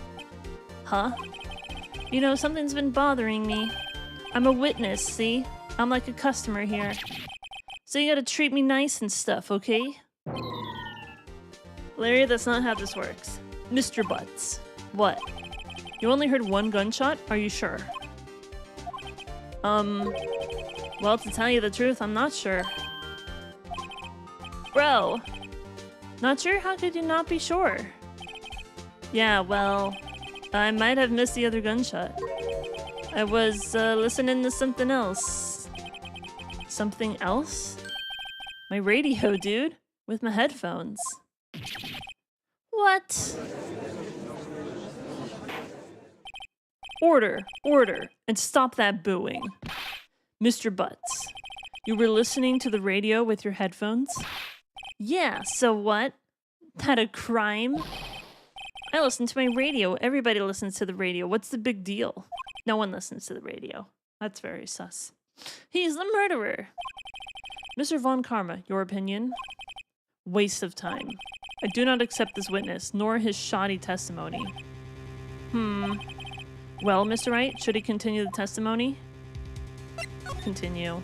Huh? You know, something's been bothering me. I'm a witness, see? I'm like a customer here. So you gotta treat me nice and stuff, okay? Larry, that's not how this works. Mr. Butts. What? You only heard one gunshot? Are you sure? Well, to tell you the truth, I'm not sure. Bro! Not sure? How could you not be sure? Yeah, well, I might have missed the other gunshot. I was listening to something else. Something else? My radio, dude. With my headphones. What? Order, order, and stop that booing. Mr. Butts, you were listening to the radio with your headphones? Yeah, so what? That a crime? I listen to my radio. Everybody listens to the radio. What's the big deal? No one listens to the radio. That's very sus. He's the murderer. Mr. Von Karma, your opinion? Waste of time. I do not accept this witness, nor his shoddy testimony. Well, Mr. Wright, should he continue the testimony? Continue.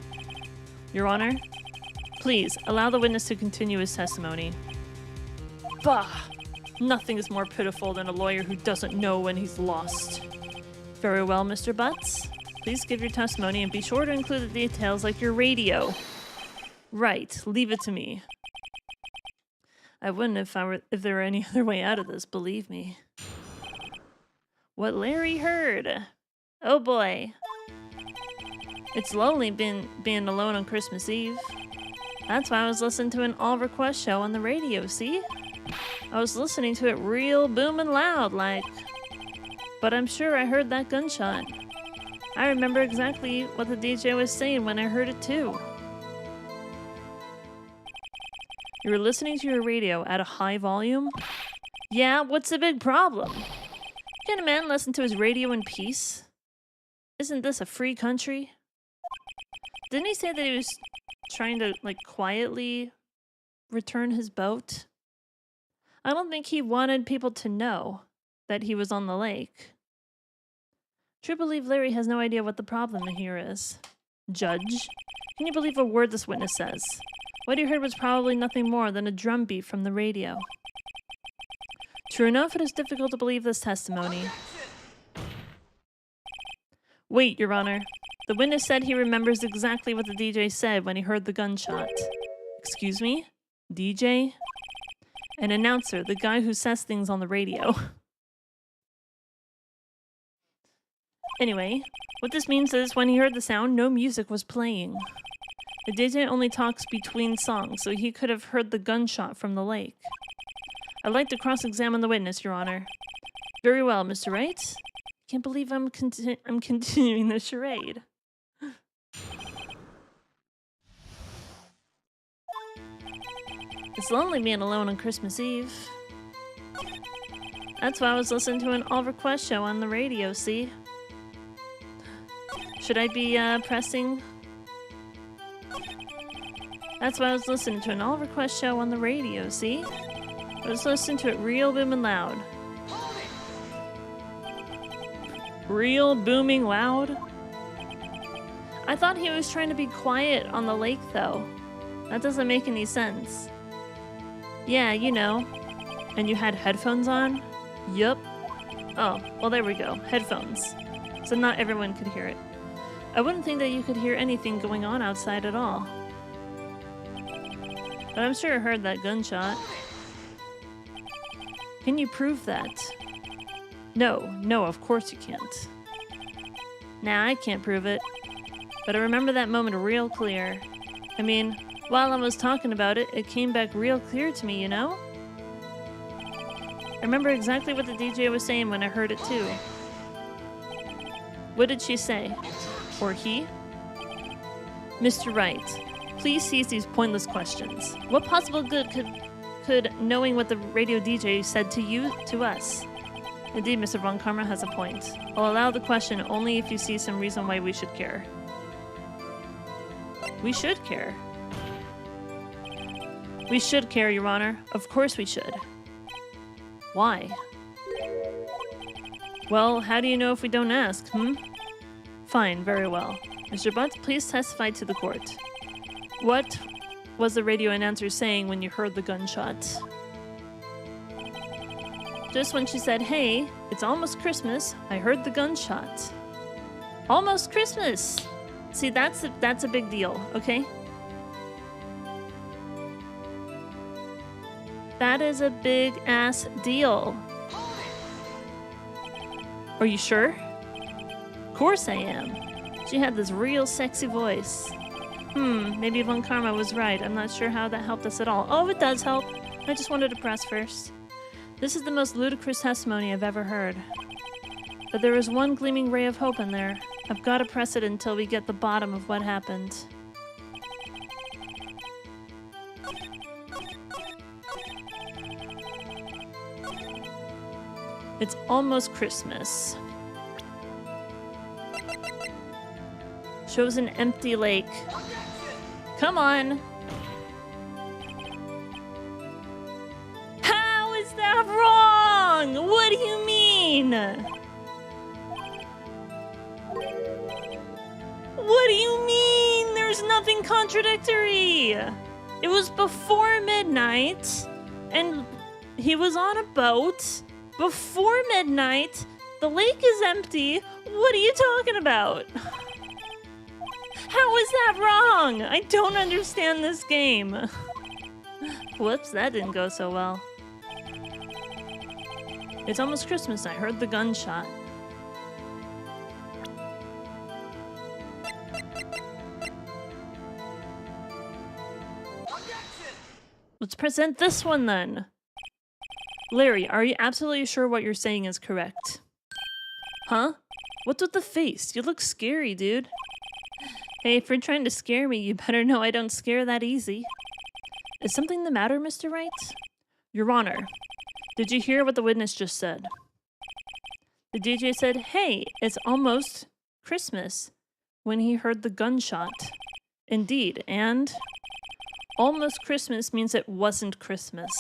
Your Honor, please allow the witness to continue his testimony. Bah! Nothing is more pitiful than a lawyer who doesn't know when he's lost. Very well, Mr. Butts. Please give your testimony and be sure to include the details like your radio. Right, leave it to me. I wouldn't if there were any other way out of this, believe me. What Larry heard. Oh boy. It's lonely being alone on Christmas Eve. That's why I was listening to an all request show on the radio, see? I was listening to it real booming loud, like. But I'm sure I heard that gunshot. I remember exactly what the DJ was saying when I heard it too. You were listening to your radio at a high volume? Yeah, what's the big problem? Can a man listen to his radio in peace? Isn't this a free country? Didn't he say that he was trying to, like, quietly return his boat? I don't think he wanted people to know that he was on the lake. True believe Larry has no idea what the problem here is. Judge, can you believe a word this witness says? What he heard was probably nothing more than a drum beat from the radio. True enough, it is difficult to believe this testimony. Wait, Your Honor. The witness said he remembers exactly what the DJ said when he heard the gunshot. Excuse me? DJ? An announcer, the guy who says things on the radio. Anyway, what this means is when he heard the sound, no music was playing. The DJ only talks between songs, so he could have heard the gunshot from the lake. I'd like to cross-examine the witness, Your Honor. Very well, Mr. Wright. Can't believe I'm continuing the charade. It's lonely being alone on Christmas Eve. That's why I was listening to an all-request show on the radio, see? Should I be, pressing? That's why I was listening to an all-request show on the radio, see? I was listening to it real booming loud. Real booming loud? I thought he was trying to be quiet on the lake, though. That doesn't make any sense. Yeah, you know. And you had headphones on? Yup. Oh, well there we go. Headphones. So not everyone could hear it. I wouldn't think that you could hear anything going on outside at all. But I'm sure I heard that gunshot. Can you prove that? No, of course you can't. Nah, I can't prove it. But I remember that moment real clear. I mean, while I was talking about it, it came back real clear to me, you know? I remember exactly what the DJ was saying when I heard it too. What did she say? Or he? Mr. Wright, please cease these pointless questions. What possible good could knowing what the radio DJ said to us? Indeed, Mr. Von Karma has a point. I'll allow the question only if you see some reason why we should care. We should care. We should care, Your Honor. Of course we should. Why? Well, how do you know if we don't ask, Fine, very well. Mr. Butts, please testify to the court. What was the radio announcer saying when you heard the gunshot? Just when she said, hey, it's almost Christmas, I heard the gunshot. Almost Christmas! See, that's a big deal, okay? That is a big-ass deal. Are you sure? Of course I am. She had this real sexy voice. Maybe Von Karma was right. I'm not sure how that helped us at all. Oh, it does help. I just wanted to press first. This is the most ludicrous testimony I've ever heard. But there is one gleaming ray of hope in there. I've got to press it until we get the bottom of what happened. It's almost Christmas. Shows an empty lake. Come on! How is that wrong? What do you mean? What do you mean? There's nothing contradictory! It was before midnight, and he was on a boat. Before midnight, the lake is empty. What are you talking about? How is that wrong? I don't understand this game. Whoops, that didn't go so well. It's almost Christmas. I heard the gunshot. Let's present this one then. Larry, are you absolutely sure what you're saying is correct? Huh? What's with the face? You look scary, dude. Hey, if you're trying to scare me, you better know I don't scare that easy. Is something the matter, Mr. Wright? Your Honor, did you hear what the witness just said? The DJ said, hey, it's almost Christmas, when he heard the gunshot. Indeed, and almost Christmas means it wasn't Christmas.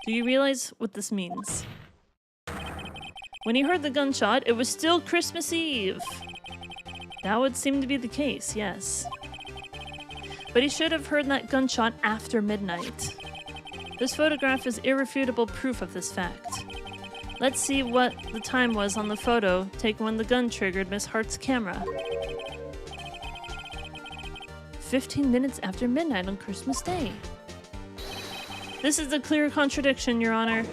Do you realize what this means? When he heard the gunshot, it was still Christmas Eve. That would seem to be the case, yes. But he should have heard that gunshot after midnight. This photograph is irrefutable proof of this fact. Let's see what the time was on the photo taken when the gun triggered Miss Hart's camera. 15 minutes after midnight on Christmas Day. This is a clear contradiction, Your Honor.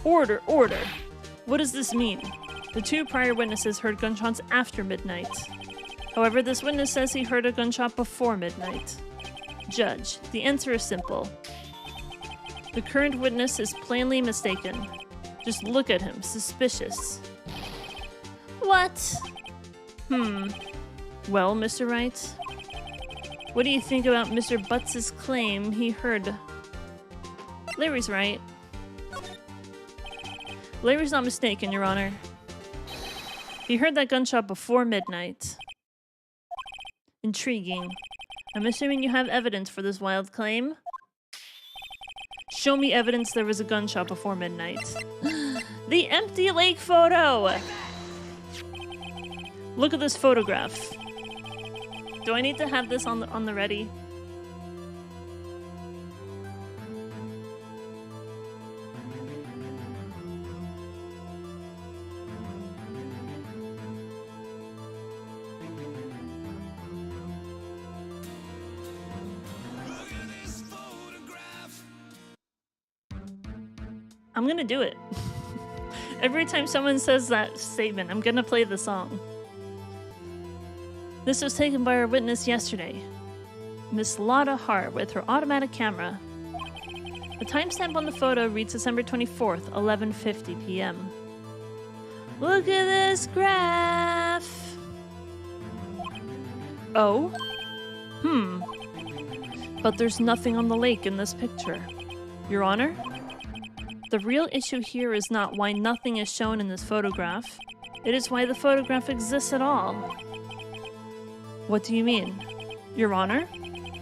Order, order. What does this mean? The two prior witnesses heard gunshots after midnight. However, this witness says he heard a gunshot before midnight. Judge, the answer is simple. The current witness is plainly mistaken. Just look at him, suspicious. What? Well, Mr. Wright? What do you think about Mr. Butts' claim he heard? Larry's right. Larry's not mistaken, Your Honor. He heard that gunshot before midnight. Intriguing. I'm assuming you have evidence for this wild claim? Show me evidence there was a gunshot before midnight. The empty lake photo! Look at this photograph. Do I need to have this on the ready? I'm gonna do it. Every time someone says that statement, I'm gonna play the song. This was taken by our witness yesterday, Miss Lotta Hart, with her automatic camera. The timestamp on the photo reads December 24th, 11:50 p.m. Look at this graph! Oh? But there's nothing on the lake in this picture. Your Honor? The real issue here is not why nothing is shown in this photograph. It is why the photograph exists at all. What do you mean? Your Honor?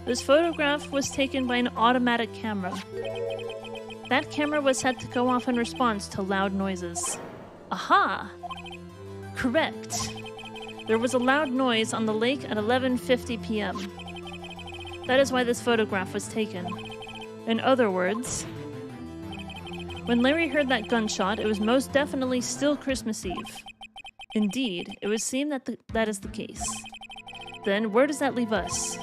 This photograph was taken by an automatic camera. That camera was set to go off in response to loud noises. Aha! Correct. There was a loud noise on the lake at 11:50 p.m. That is why this photograph was taken. In other words, when Larry heard that gunshot, it was most definitely still Christmas Eve. Indeed, it would seem that that is the case. Then, where does that leave us?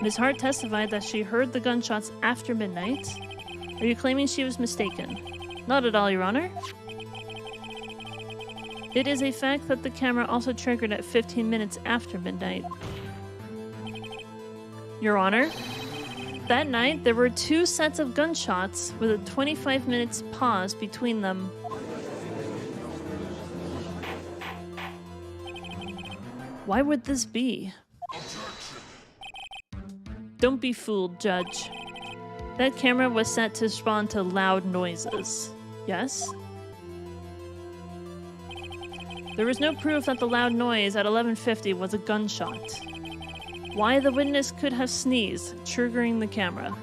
Ms. Hart testified that she heard the gunshots after midnight. Are you claiming she was mistaken? Not at all, Your Honor. It is a fact that the camera also triggered at 15 minutes after midnight. Your Honor, that night there were 2 sets of gunshots with a 25 minutes pause between them. Why would this be? Don't be fooled, Judge. That camera was set to respond to loud noises. Yes? There was no proof that the loud noise at 11:50 was a gunshot. Why the witness could have sneezed, triggering the camera.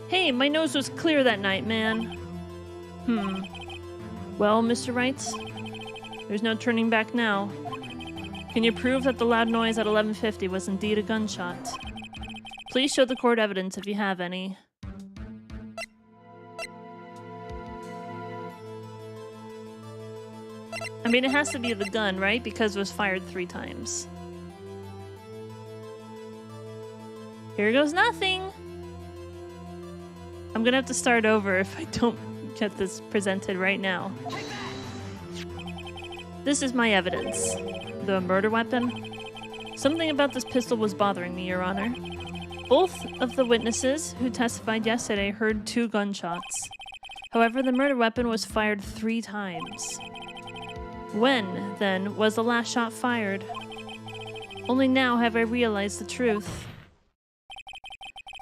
Hey, my nose was clear that night, man. Well, Mr. Wright, there's no turning back now. Can you prove that the loud noise at 11:50 was indeed a gunshot? Please show the court evidence if you have any. I mean, it has to be the gun, right? Because it was fired 3 times. Here goes nothing! I'm gonna have to start over if I don't get this presented right now. This is my evidence. The murder weapon. Something about this pistol was bothering me, Your Honor. Both of the witnesses who testified yesterday heard 2 gunshots. However, the murder weapon was fired 3 times. When, then, was the last shot fired? Only now have I realized the truth.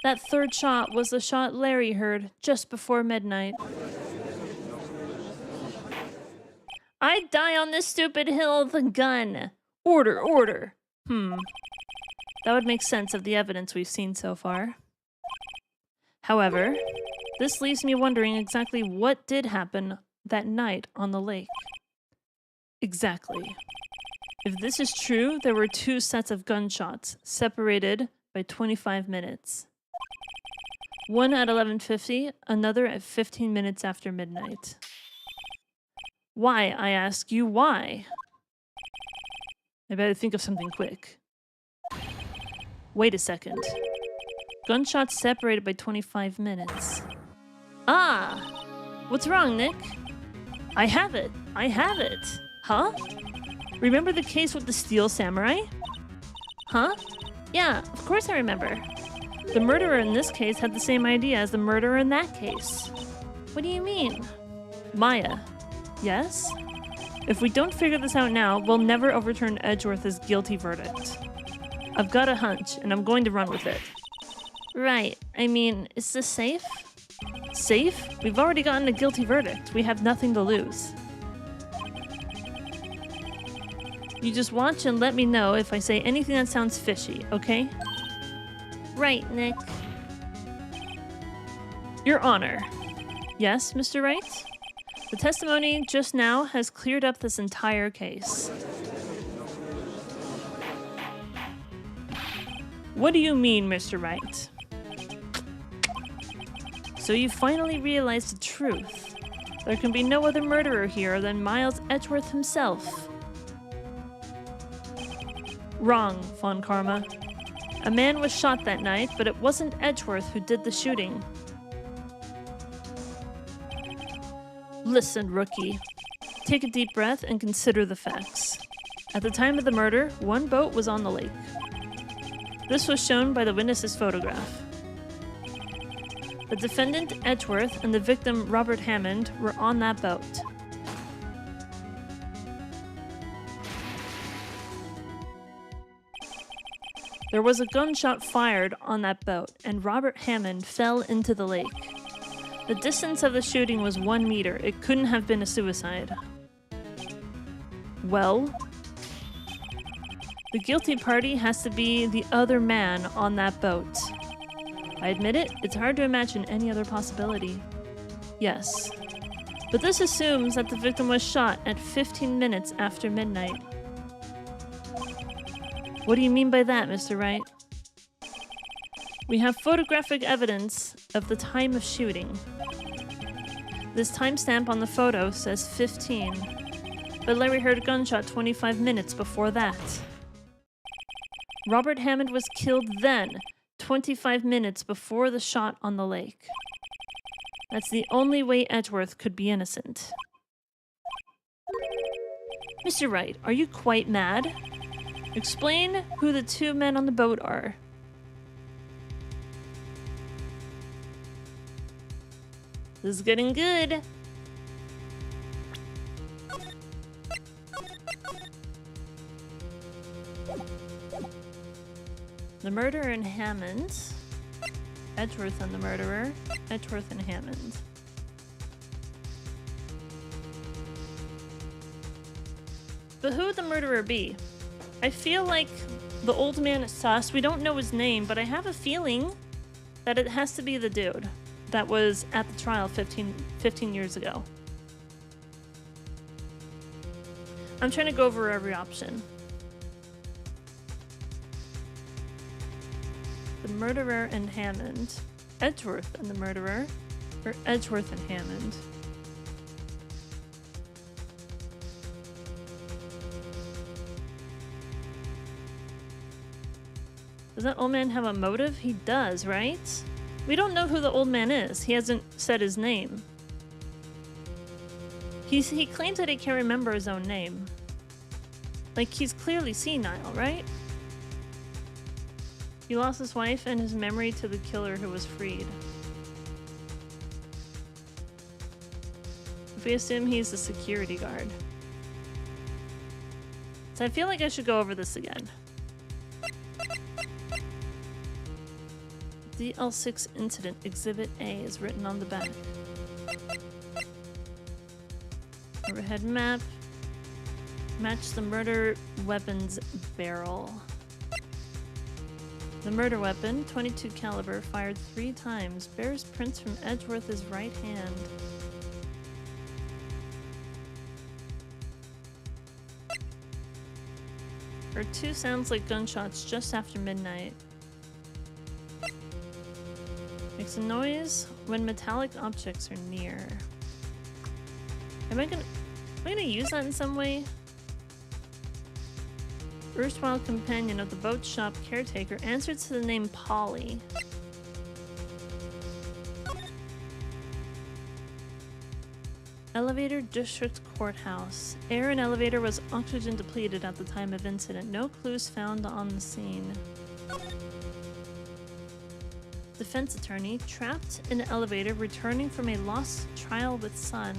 That 3rd shot was the shot Larry heard just before midnight. I'd die on this stupid hill with a gun. Order, order. That would make sense of the evidence we've seen so far. However, this leaves me wondering exactly what did happen that night on the lake. Exactly. If this is true, there were 2 sets of gunshots, separated by 25 minutes. One at 11:50, another at 15 minutes after midnight. Why, I ask you, why? I better think of something quick. Wait a second. Gunshots separated by 25 minutes. Ah! What's wrong, Nick? I have it! I have it! Huh? Remember the case with the steel samurai? Huh? Yeah, of course I remember. The murderer in this case had the same idea as the murderer in that case. What do you mean? Maya. Yes? If we don't figure this out now, we'll never overturn Edgeworth's guilty verdict. I've got a hunch, and I'm going to run with it. Right. I mean, is this safe? Safe? We've already gotten a guilty verdict. We have nothing to lose. You just watch and let me know if I say anything that sounds fishy, okay? Right, Nick. Your Honor. Yes, Mr. Wright? The testimony just now has cleared up this entire case. What do you mean, Mr. Wright? So you finally realized the truth. There can be no other murderer here than Miles Edgeworth himself. Wrong, Von Karma. A man was shot that night, but it wasn't Edgeworth who did the shooting. Listen, rookie. Take a deep breath and consider the facts. At the time of the murder, 1 boat was on the lake. This was shown by the witness's photograph. The defendant, Edgeworth, and the victim, Robert Hammond, were on that boat. There was a gunshot fired on that boat, and Robert Hammond fell into the lake. The distance of the shooting was 1 meter. It couldn't have been a suicide. Well, The guilty party has to be the other man on that boat. I admit it, it's hard to imagine any other possibility. Yes. But this assumes that the victim was shot at 15 minutes after midnight. What do you mean by that, Mr. Wright? We have photographic evidence of the time of shooting. This timestamp on the photo says 15, but Larry heard a gunshot 25 minutes before that. Robert Hammond was killed then, 25 minutes before the shot on the lake. That's the only way Edgeworth could be innocent. Mr. Wright, are you quite mad? Explain who the two men on the boat are. This is getting good. The murderer and Hammond. Edgeworth and the murderer. Edgeworth and Hammond. But who would the murderer be? I feel like the old man is sus. We don't know his name, but I have a feeling that it has to be the dude that was at the trial 15 years ago. I'm trying to go over every option. The murderer and Hammond. Edgeworth and the murderer. Or Edgeworth and Hammond. Does that old man have a motive? He does, right? We don't know who the old man is. He hasn't said his name. He claims that he can't remember his own name. Like, he's clearly senile, right? He lost his wife and his memory to the killer who was freed. If we assume he's a security guard. So I feel like I should go over this again. DL6 Incident Exhibit A is written on the back. Overhead map. Match the murder weapon's barrel. The murder weapon, 22 caliber, fired 3 times, bears prints from Edgeworth's right hand. Or 2 sounds like gunshots just after midnight. Makes a noise when metallic objects are near. Am I gonna use that in some way? Erstwhile companion of the boat shop caretaker answered to the name Polly. Elevator District Courthouse. Air in elevator was oxygen depleted at the time of incident. No clues found on the scene. Defense attorney trapped in elevator returning from a lost trial with son.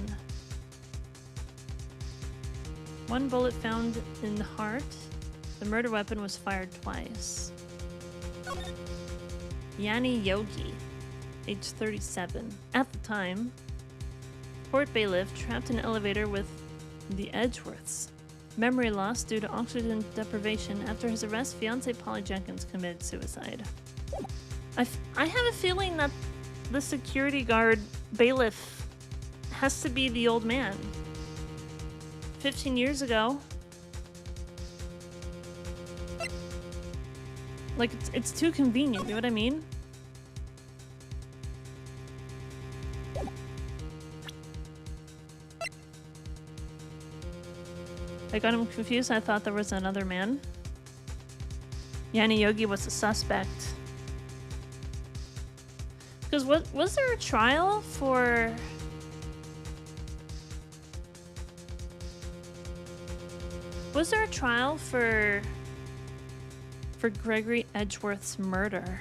1 bullet found in the heart. The murder weapon was fired twice. Yanni Yogi, age 37. At the time, court bailiff trapped in elevator with the Edgeworths. Memory loss due to oxygen deprivation. After his arrest, fiancée Polly Jenkins committed suicide. I have a feeling that the security guard bailiff has to be the old man. 15 years ago. Like, it's too convenient, you know what I mean? I got him confused. I thought there was another man. Yanni Yogi was a suspect. Because was there a trial for... Was there a trial for Gregory Edgeworth's murder?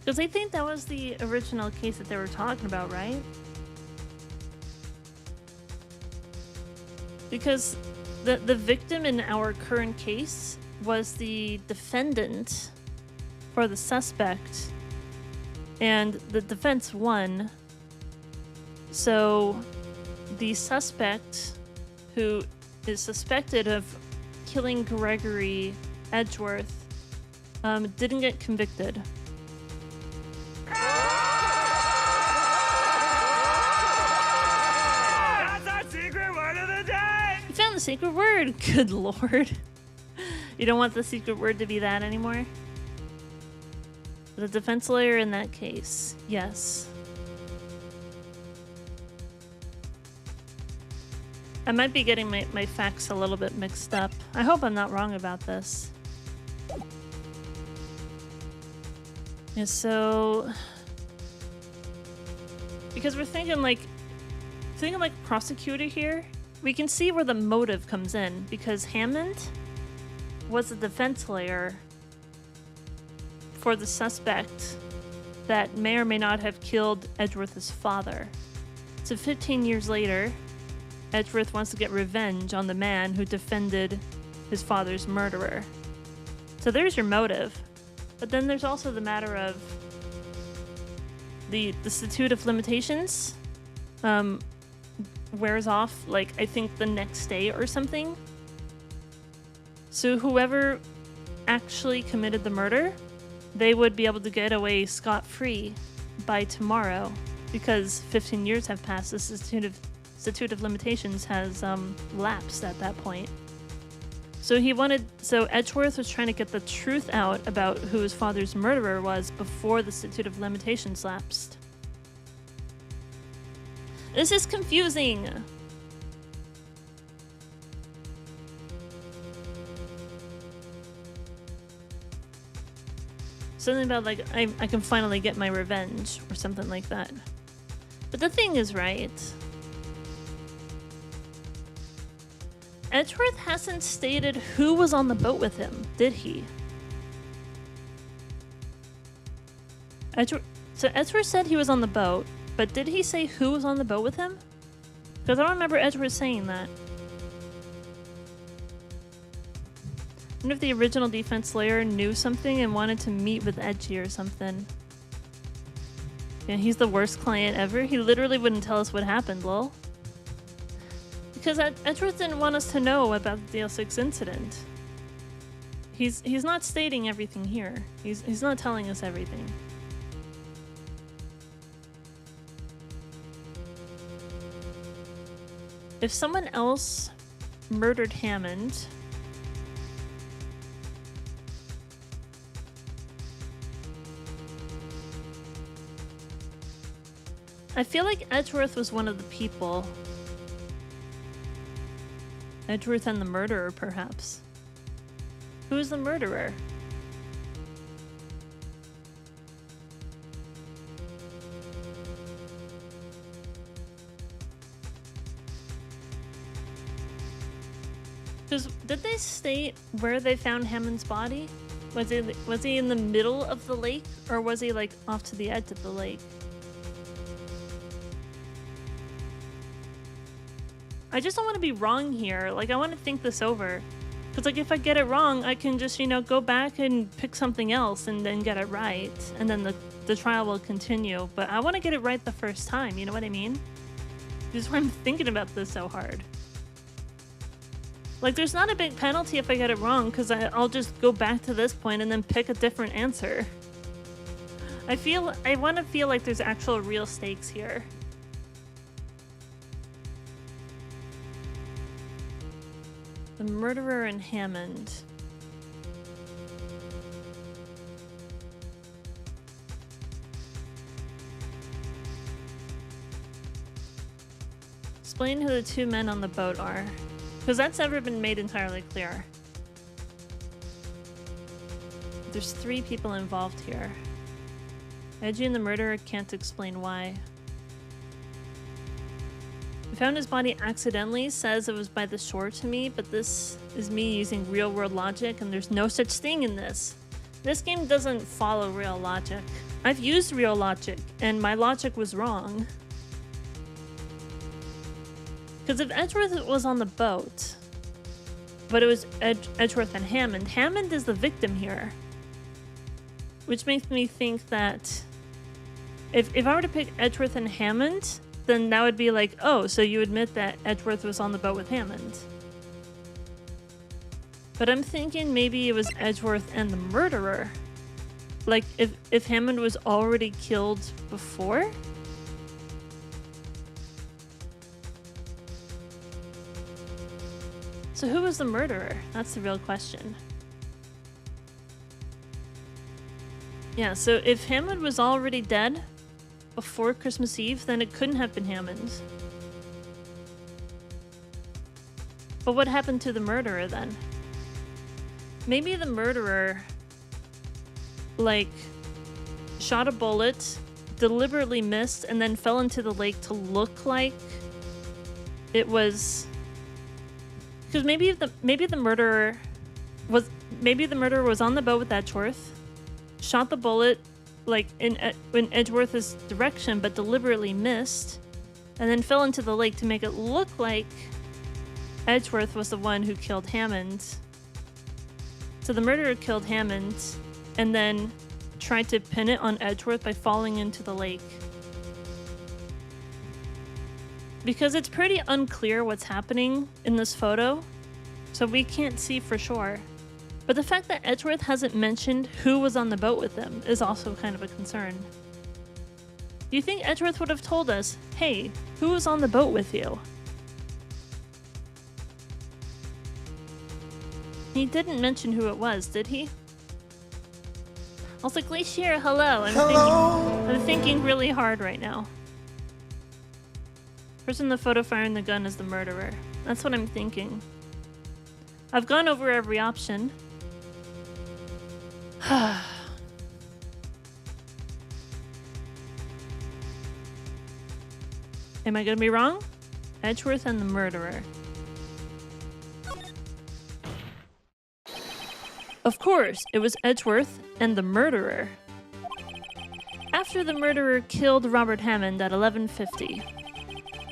Because I think that was the original case that they were talking about, right? Because the victim in our current case was the defendant for the suspect, and the defense won. So the suspect, who is suspected of killing Gregory Edgeworth, didn't get convicted. That's our secret word of the day! You found the secret word! Good lord. You don't want the secret word to be that anymore? The defense lawyer in that case, yes. I might be getting my facts a little bit mixed up. I hope I'm not wrong about this. Yeah, so... Because we're thinking like prosecutor here, we can see where the motive comes in, because Hammond was a defense lawyer for the suspect that may or may not have killed Edgeworth's father. So 15 years later, Edgeworth wants to get revenge on the man who defended his father's murderer. So there's your motive. But then there's also the matter of the statute of limitations wears off, like, I think the next day or something. So whoever actually committed the murder, they would be able to get away scot-free by tomorrow, because 15 years have passed. The statute of limitations has lapsed at that point. So Edgeworth was trying to get the truth out about who his father's murderer was before the statute of limitations lapsed. This is confusing. Something about like I can finally get my revenge or something like that. But the thing is, right? Edgeworth hasn't stated who was on the boat with him, did he? So Edgeworth said he was on the boat, but did he say who was on the boat with him? Because I don't remember Edgeworth saying that. I wonder if the original defense lawyer knew something and wanted to meet with Edgy or something. Yeah, he's the worst client ever. He literally wouldn't tell us what happened, lol. Because Edgeworth didn't want us to know about the DL6 incident. He's not stating everything here. He's not telling us everything. If someone else murdered Hammond, I feel like Edgeworth was one of the people. Edgeworth and the murderer, perhaps. Who is the murderer? Did they state where they found Hammond's body? Was he in the middle of the lake, or was he like off to the edge of the lake? I just don't want to be wrong here. Like, I want to think this over. Because, like, if I get it wrong, I can just, go back and pick something else and then get it right. And then the trial will continue. But I want to get it right the first time, you know what I mean? This is why I'm thinking about this so hard. Like, there's not a big penalty if I get it wrong, because I'll just go back to this point and then pick a different answer. I want to feel like there's actual real stakes here. The murderer and Hammond. Explain who the two men on the boat are, because that's never been made entirely clear. There's 3 people involved here. Edgy and the murderer can't explain why. I found his body accidentally, says it was by the shore to me, but this is me using real-world logic, and there's no such thing in this. This game doesn't follow real logic. I've used real logic, and my logic was wrong. Because if Edgeworth was on the boat, but it was Edgeworth and Hammond is the victim here. Which makes me think that if I were to pick Edgeworth and Hammond, then that would be like, oh, so you admit that Edgeworth was on the boat with Hammond. But I'm thinking maybe it was Edgeworth and the murderer. Like, if Hammond was already killed before? So who was the murderer? That's the real question. Yeah, so if Hammond was already dead before Christmas Eve, then it couldn't have been Hammond. But what happened to the murderer then? Maybe the murderer, like, shot a bullet, deliberately missed, and then fell into the lake to look like it was... Because maybe the murderer was on the boat with Edgeworth, shot the bullet like in Edgeworth's direction, but deliberately missed, and then fell into the lake to make it look like Edgeworth was the one who killed Hammond. So the murderer killed Hammond, and then tried to pin it on Edgeworth by falling into the lake. Because it's pretty unclear what's happening in this photo, so we can't see for sure. But the fact that Edgeworth hasn't mentioned who was on the boat with them is also kind of a concern. Do you think Edgeworth would have told us, hey, who was on the boat with you? He didn't mention who it was, did he? Also, Glacier, hello. I'm thinking really hard right now. Person in the photo firing the gun is the murderer. That's what I'm thinking. I've gone over every option. Am I gonna be wrong? Edgeworth and the murderer. Of course, it was Edgeworth and the murderer. After the murderer killed Robert Hammond at 11:50,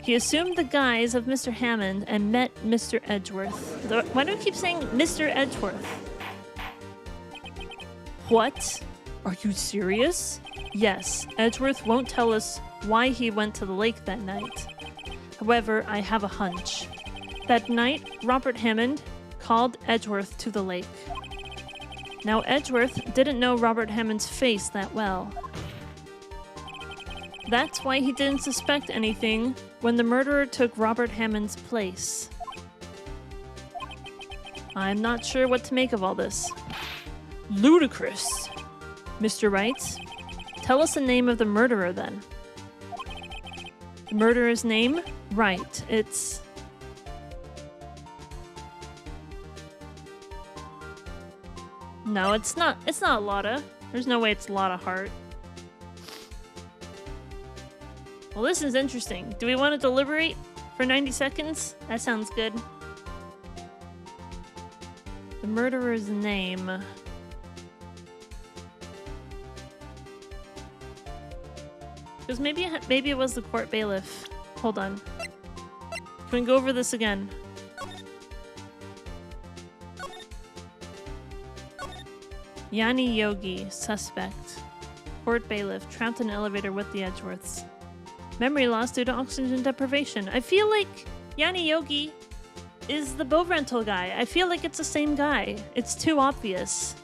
he assumed the guise of Mr. Hammond and met Mr. Edgeworth. Why do I keep saying Mr. Edgeworth? What? Are you serious? Yes, Edgeworth won't tell us why he went to the lake that night. However, I have a hunch. That night, Robert Hammond called Edgeworth to the lake. Now, Edgeworth didn't know Robert Hammond's face that well. That's why he didn't suspect anything when the murderer took Robert Hammond's place. I'm not sure what to make of all this. Ludicrous! Mr. Wright, tell us the name of the murderer then. The murderer's name? Right, it's... No, it's not Lotta. There's no way it's Lotta Hart. Well, this is interesting. Do we want to deliberate for 90 seconds? That sounds good. The murderer's name. Because maybe it was the court bailiff. Hold on. Can we go over this again? Yanni Yogi, suspect. Court bailiff, trapped in an elevator with the Edgeworths. Memory loss due to oxygen deprivation. I feel like Yanni Yogi is the boat rental guy. I feel like it's the same guy. It's too obvious.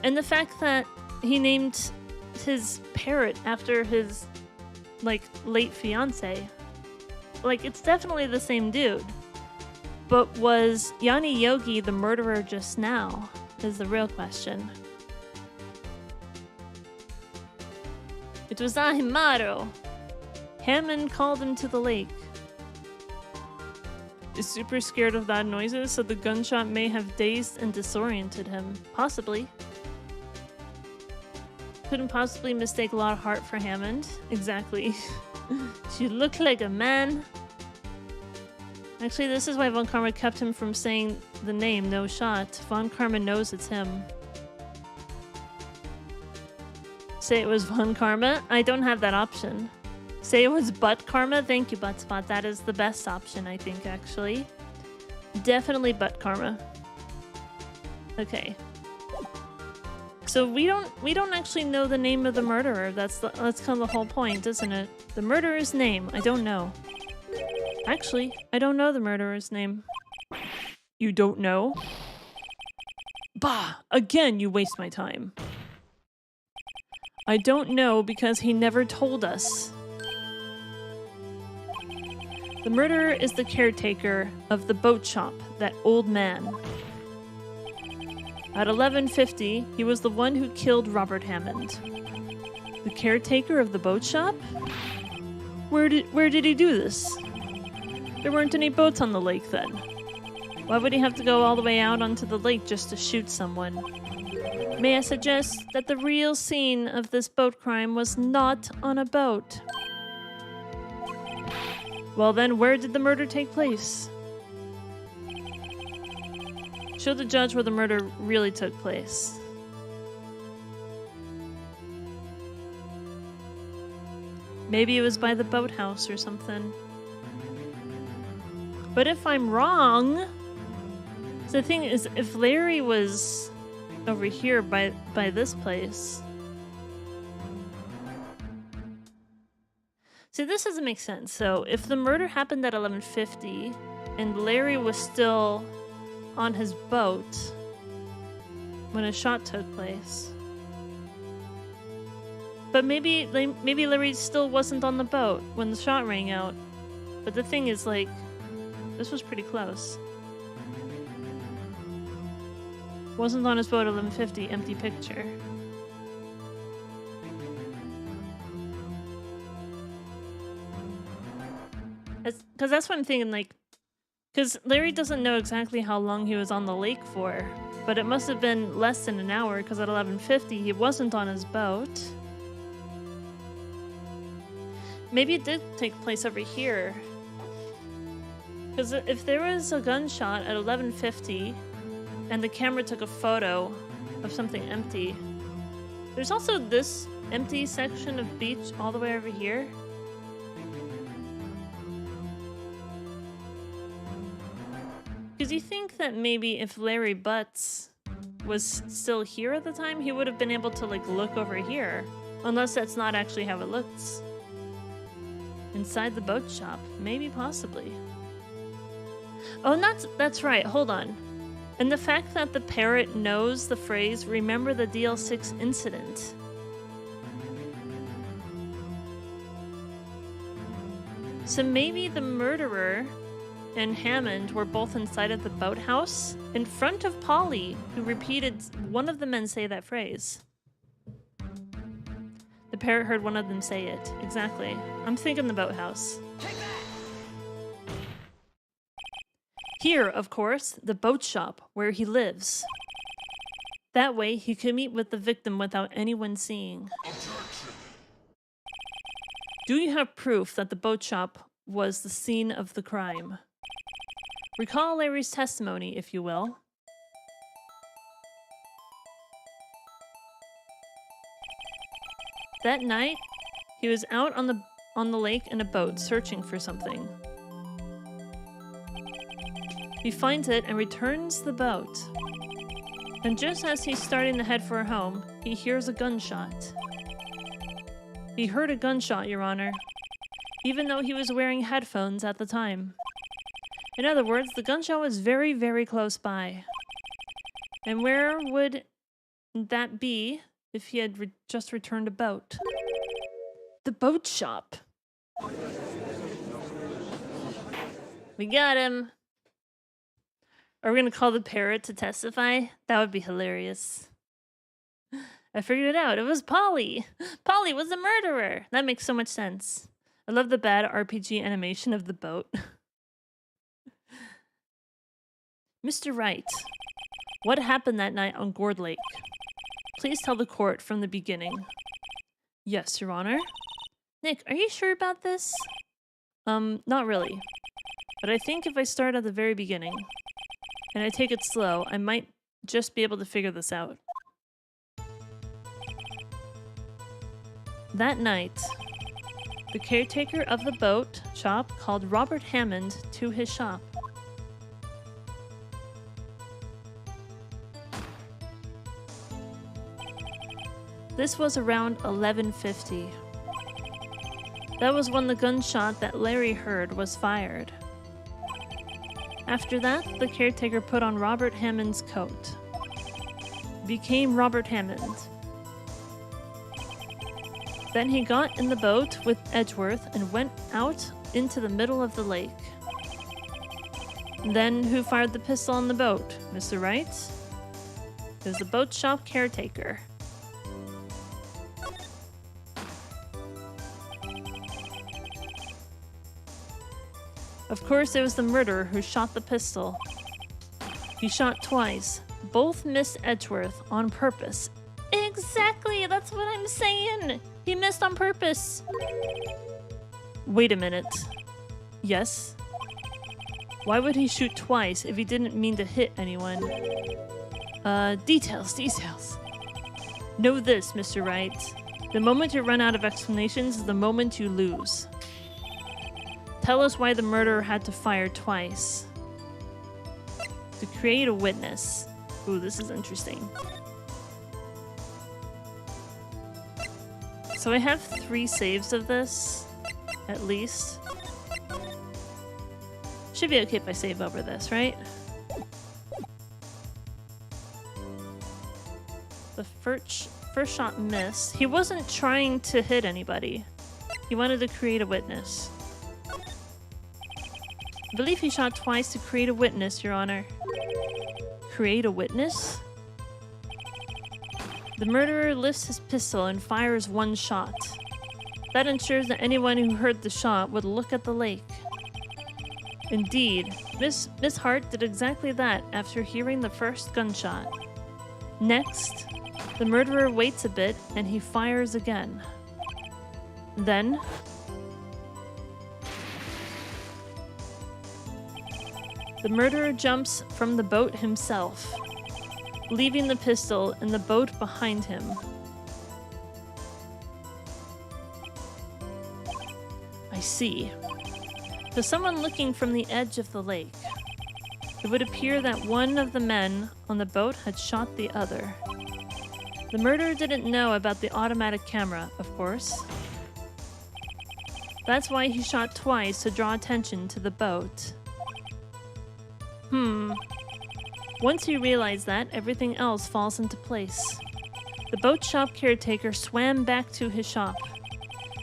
And the fact that he named his parrot after his, like, late fiance. Like, it's definitely the same dude. But was Yanni Yogi the murderer just now? Is the real question. It was Ahimaro. Hammond called him to the lake. Is super scared of loud noises, so the gunshot may have dazed and disoriented him. Possibly. Couldn't possibly mistake Lotta Hart for Hammond. Exactly. She looked like a man. Actually, this is why Von Karma kept him from saying the name, No Shot. Von Karma knows it's him. Say it was Von Karma? I don't have that option. Say it was Butt Karma? Thank you, Buttspot. That is the best option, I think, actually. Definitely Butt Karma. Okay. So we don't actually know the name of the murderer. That's kind of the whole point, isn't it? The murderer's name, I don't know. Actually, I don't know the murderer's name. You don't know? Bah! Again, you waste my time. I don't know because he never told us. The murderer is the caretaker of the boat shop, that old man. At 11:50, he was the one who killed Robert Hammond. The caretaker of the boat shop? Where did he do this? There weren't any boats on the lake then. Why would he have to go all the way out onto the lake just to shoot someone? May I suggest that the real scene of this boat crime was not on a boat? Well then, where did the murder take place? Show the judge where the murder really took place. Maybe it was by the boathouse or something. But if I'm wrong... The thing is, if Larry was over here by this place... See, this doesn't make sense. So, if the murder happened at 11:50 and Larry was still on his boat when a shot took place... But maybe Larry still wasn't on the boat when the shot rang out. But the thing is, like, this was pretty close. Wasn't on his boat at 11:50, empty picture. Because that's what I'm thinking, like, because Larry doesn't know exactly how long he was on the lake for, but it must have been less than an hour, because at 11:50 he wasn't on his boat. Maybe it did take place over here. Because if there was a gunshot at 11:50 and the camera took a photo of something empty, there's also this empty section of beach all the way over here. Because you think that maybe if Larry Butts was still here at the time, he would have been able to, like, look over here. Unless that's not actually how it looks. Inside the boat shop. Maybe, possibly. Oh, and that's right. Hold on. And the fact that the parrot knows the phrase, remember the DL6 incident. So maybe the murderer and Hammond were both inside of the boathouse in front of Polly, who repeated one of the men say that phrase. The parrot heard one of them say it. Exactly. I'm thinking the boathouse. Here, of course, the boat shop, where he lives. That way, he could meet with the victim without anyone seeing. Do you have proof that the boat shop was the scene of the crime? Recall Larry's testimony, if you will. That night, he was out on the lake in a boat searching for something. He finds it and returns the boat. And just as he's starting to head for home, he hears a gunshot. He heard a gunshot, Your Honor, even though he was wearing headphones at the time. In other words, the gunshot was very, very close by. And where would that be if he had just returned a boat? The boat shop. We got him. Are we gonna call the parrot to testify? That would be hilarious. I figured it out. It was Polly. Polly was the murderer. That makes so much sense. I love the bad RPG animation of the boat. Mr. Wright, what happened that night on Gourd Lake? Please tell the court from the beginning. Yes, Your Honor. Nick, are you sure about this? Not really. But I think if I start at the very beginning, and I take it slow, I might just be able to figure this out. That night, the caretaker of the boat shop called Robert Hammond to his shop. This was around 11:50. That was when the gunshot that Larry heard was fired. After that, the caretaker put on Robert Hammond's coat. Became Robert Hammond. Then he got in the boat with Edgeworth and went out into the middle of the lake. Then who fired the pistol on the boat? Mr. Wright? It was the boat shop caretaker. Of course, it was the murderer who shot the pistol. He shot twice. Both missed Edgeworth on purpose. Exactly, that's what I'm saying. He missed on purpose. Wait a minute. Yes? Why would he shoot twice if he didn't mean to hit anyone? Details. Know this, Mr. Wright. The moment you run out of explanations is the moment you lose. Tell us why the murderer had to fire twice. To create a witness. Ooh, this is interesting. So I have 3 saves of this, at least. Should be okay if I save over this, right? The first shot missed. He wasn't trying to hit anybody. He wanted to create a witness. I believe he shot twice to create a witness, Your Honor. Create a witness? The murderer lifts his pistol and fires 1 shot. That ensures that anyone who heard the shot would look at the lake. Indeed, Miss Hart did exactly that after hearing the first gunshot. Next, the murderer waits a bit and he fires again. Then, the murderer jumps from the boat himself, leaving the pistol in the boat behind him. I see. To someone looking from the edge of the lake, it would appear that one of the men on the boat had shot the other. The murderer didn't know about the automatic camera, of course. That's why he shot twice to draw attention to the boat. Once you realize that, everything else falls into place. The boat shop caretaker swam back to his shop.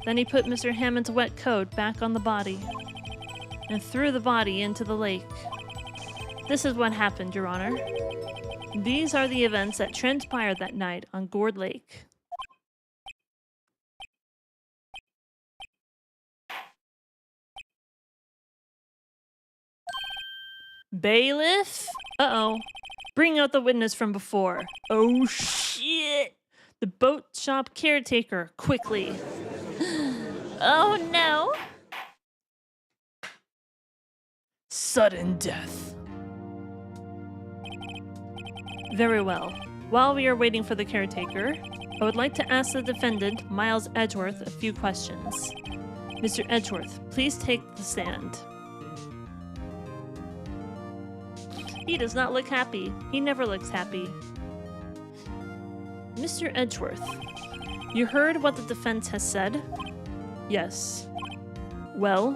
Then he put Mr. Hammond's wet coat back on the body and threw the body into the lake. This is what happened, Your Honor. These are the events that transpired that night on Gourd Lake. Bailiff? Uh-oh. Bring out the witness from before. Oh, shit! The boat shop caretaker, quickly. Oh no! Sudden death. Very well. While we are waiting for the caretaker, I would like to ask the defendant, Miles Edgeworth, a few questions. Mr. Edgeworth, please take the stand. He does not look happy. He never looks happy. Mr. Edgeworth, you heard what the defense has said? Yes. Well,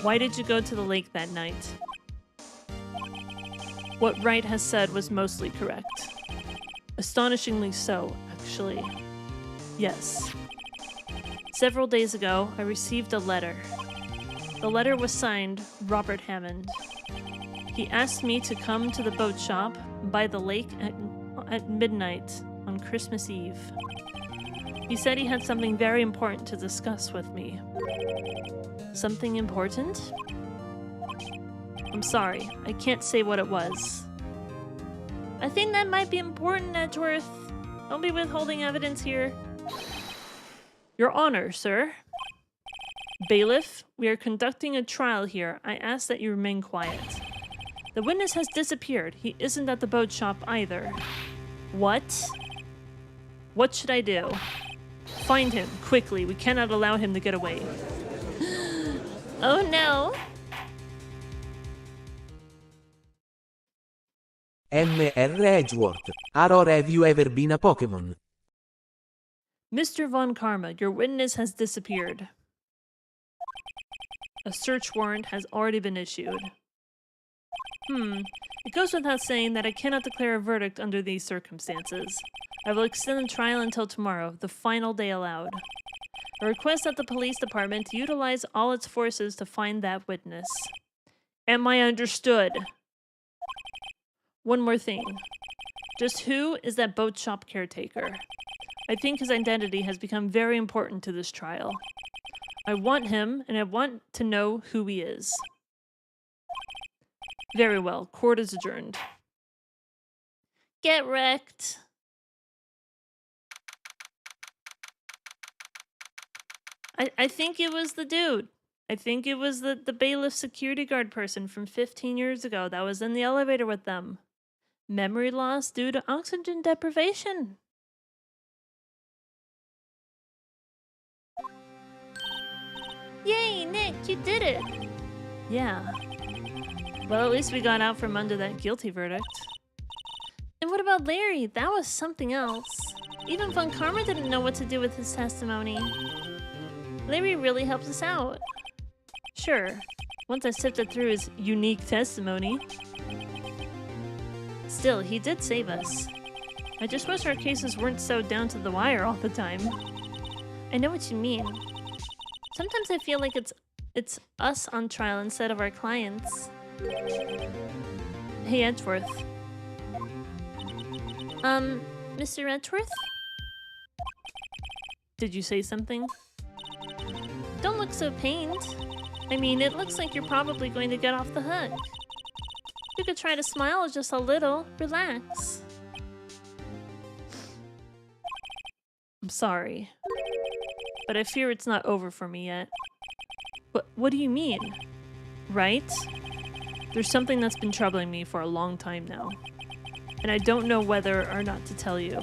why did you go to the lake that night? What Wright has said was mostly correct. Astonishingly so, actually. Yes. Several days ago, I received a letter. The letter was signed Robert Hammond. He asked me to come to the boat shop by the lake at midnight on Christmas Eve. He said he had something very important to discuss with me. Something important? I'm sorry, I can't say what it was. I think that might be important, Edgeworth. Don't be withholding evidence here. Your Honor, sir. Bailiff, we are conducting a trial here. I ask that you remain quiet. The witness has disappeared. He isn't at the boat shop either. What? What should I do? Find him, quickly. We cannot allow him to get away. Oh no! Mr. Edgeworth, have you ever been a Pokémon? Mr. Von Karma, your witness has disappeared. A search warrant has already been issued. It goes without saying that I cannot declare a verdict under these circumstances. I will extend the trial until tomorrow, the final day allowed. I request that the police department utilize all its forces to find that witness. Am I understood? One more thing. Just who is that boat shop caretaker? I think his identity has become very important to this trial. I want him, and I want to know who he is. Very well. Court is adjourned. Get wrecked. I think it was the dude. I think it was the bailiff security guard person from 15 years ago that was in the elevator with them. Memory loss due to oxygen deprivation. Yay, Nick, you did it! Yeah. Well, at least we got out from under that guilty verdict. And what about Larry? That was something else. Even Von Karma didn't know what to do with his testimony. Larry really helps us out. Sure, once I sifted through his unique testimony. Still, he did save us. I just wish our cases weren't so down to the wire all the time. I know what you mean. Sometimes I feel like it's us on trial instead of our clients. Hey, Edgeworth. Mr. Edgeworth? Did you say something? Don't look so pained. I mean, it looks like you're probably going to get off the hook. You could try to smile just a little. Relax. I'm sorry. But I fear it's not over for me yet. What do you mean? Right? There's something that's been troubling me for a long time now. And I don't know whether or not to tell you.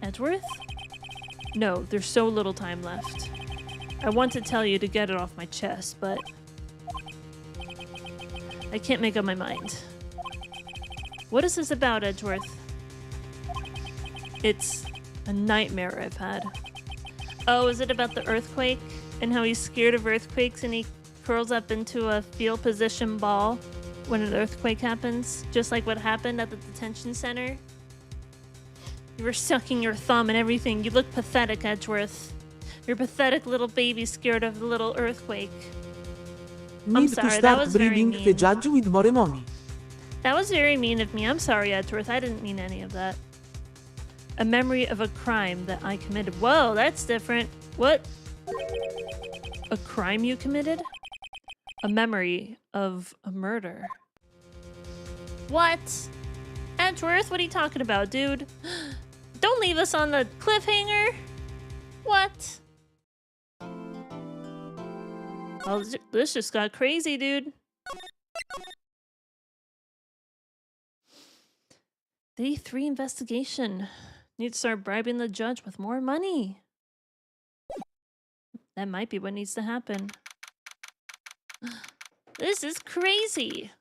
Edgeworth? No, there's so little time left. I want to tell you to get it off my chest, but I can't make up my mind. What is this about, Edgeworth? It's a nightmare I've had. Oh, is it about the earthquake? And how he's scared of earthquakes and he curls up into a fetal position ball when an earthquake happens? Just like what happened at the detention center? You were sucking your thumb and everything. You look pathetic, Edgeworth. You're a pathetic little baby scared of the little earthquake. Need sorry, to that start was very breeding mean. the judge with more money. That was very mean of me. I'm sorry, Edgeworth. I didn't mean any of that. A memory of a crime that I committed. Whoa, that's different. What? A crime you committed? A memory of a murder. What? Edgeworth, what are you talking about, dude? Don't leave us on the cliffhanger. What? Well, this just got crazy, dude. Day 3 investigation. Need to start bribing the judge with more money. That might be what needs to happen. This is crazy.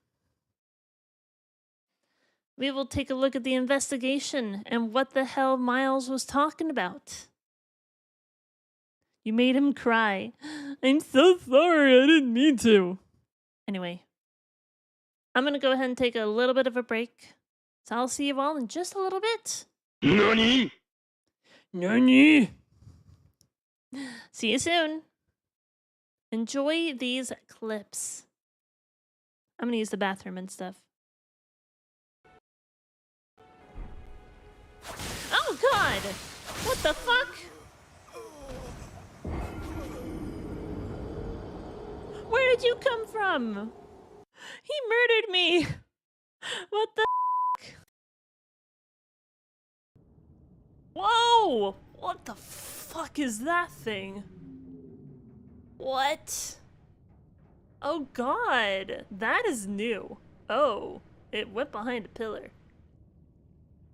We will take a look at the investigation and what the hell Miles was talking about. You made him cry. I'm so sorry, I didn't mean to. Anyway, I'm gonna go ahead and take a little bit of a break. So I'll see you all in just a little bit. NANI? Nani? See you soon. Enjoy these clips. I'm gonna use the bathroom and stuff. Oh god! What the fuck? Where did you come from? He murdered me! What the f***? Whoa! What the fuck is that thing? What? Oh god, that is new. Oh, it went behind a pillar.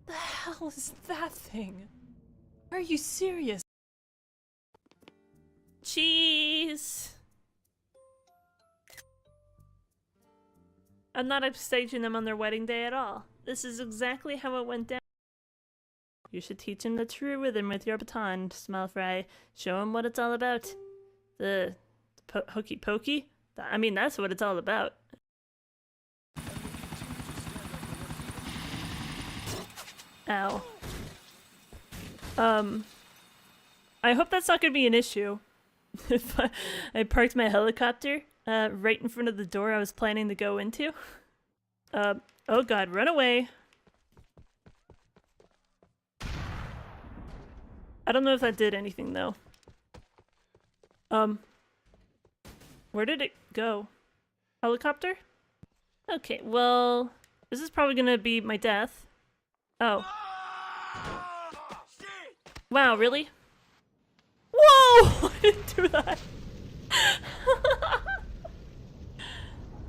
The hell is that thing? Are you serious? Cheese! I'm not upstaging them on their wedding day at all. This is exactly how it went down. You should teach him the true rhythm with your baton, Smile Fry. Show him what it's all about. The hokey pokey? I mean, that's what it's all about. Ow. I hope that's not gonna be an issue. If I parked my helicopter right in front of the door I was planning to go into. Oh god, run away. I don't know if that did anything though. Where did it go? Helicopter? Okay, well, this is probably gonna be my death. Oh. Wow, really? Whoa! I didn't do that.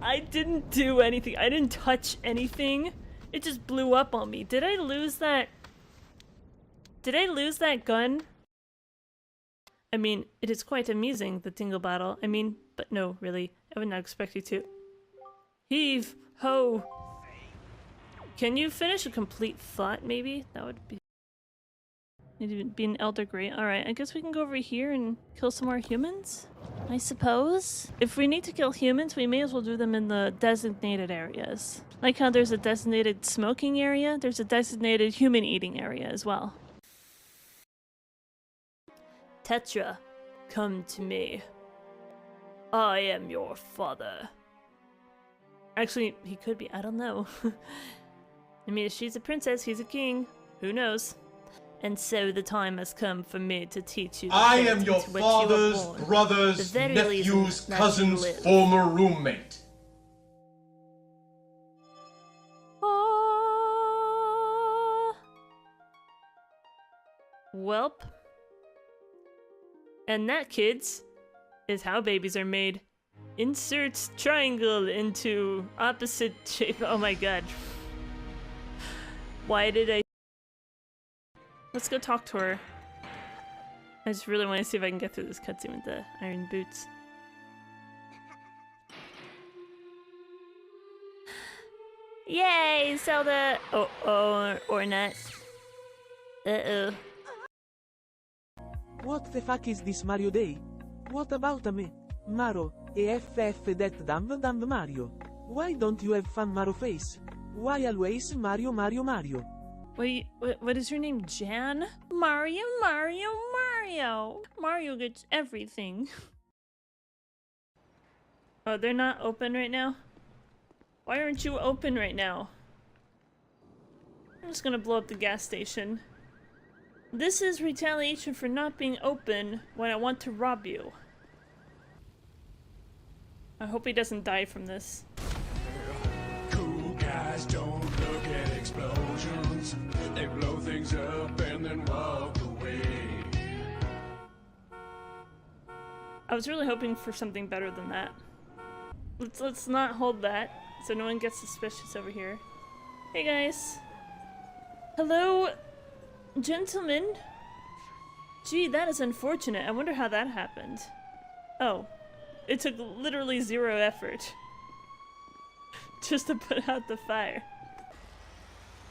I didn't do anything. I didn't touch anything. It just blew up on me. Did I lose that? Did I lose that gun? I mean, it is quite amusing, the tingle battle. I mean, but no, really. I would not expect you to. Heave! Ho! Can you finish a complete thought, maybe? That would be... Need to be an elder great. Alright, I guess we can go over here and kill some more humans? I suppose? If we need to kill humans, we may as well do them in the designated areas. Like how there's a designated smoking area, there's a designated human eating area as well. Tetra, come to me. I am your father. Actually, he could be. I don't know. I mean, if she's a princess, he's a king. Who knows? And so the time has come for me to teach you. I am your father's brother's nephew's cousin's former roommate. Welp. And that, kids, is how babies are made. Insert triangle into opposite shape. Oh my god. Why did I... Let's go talk to her. I just really want to see if I can get through this cutscene with the iron boots. Yay! Zelda! Or not. Uh-oh. What the fuck is this Mario Day? What about me? Maro, EFF that damn Mario. Why don't you have fun Maro face? Why always Mario Mario Mario? Wait, what is your name? Jan? Mario, Mario, Mario! Mario gets everything. Oh, they're not open right now? Why aren't you open right now? I'm just gonna blow up the gas station. This is retaliation for not being open when I want to rob you. I hope he doesn't die from this. Cool guys don't look at explosions. They blow things up and then walk away. I was really hoping for something better than that. Let's not hold that so no one gets suspicious over here. Hey guys. Hello, gentlemen. Gee, that is unfortunate. I wonder how that happened. Oh. It took literally 0 effort just to put out the fire.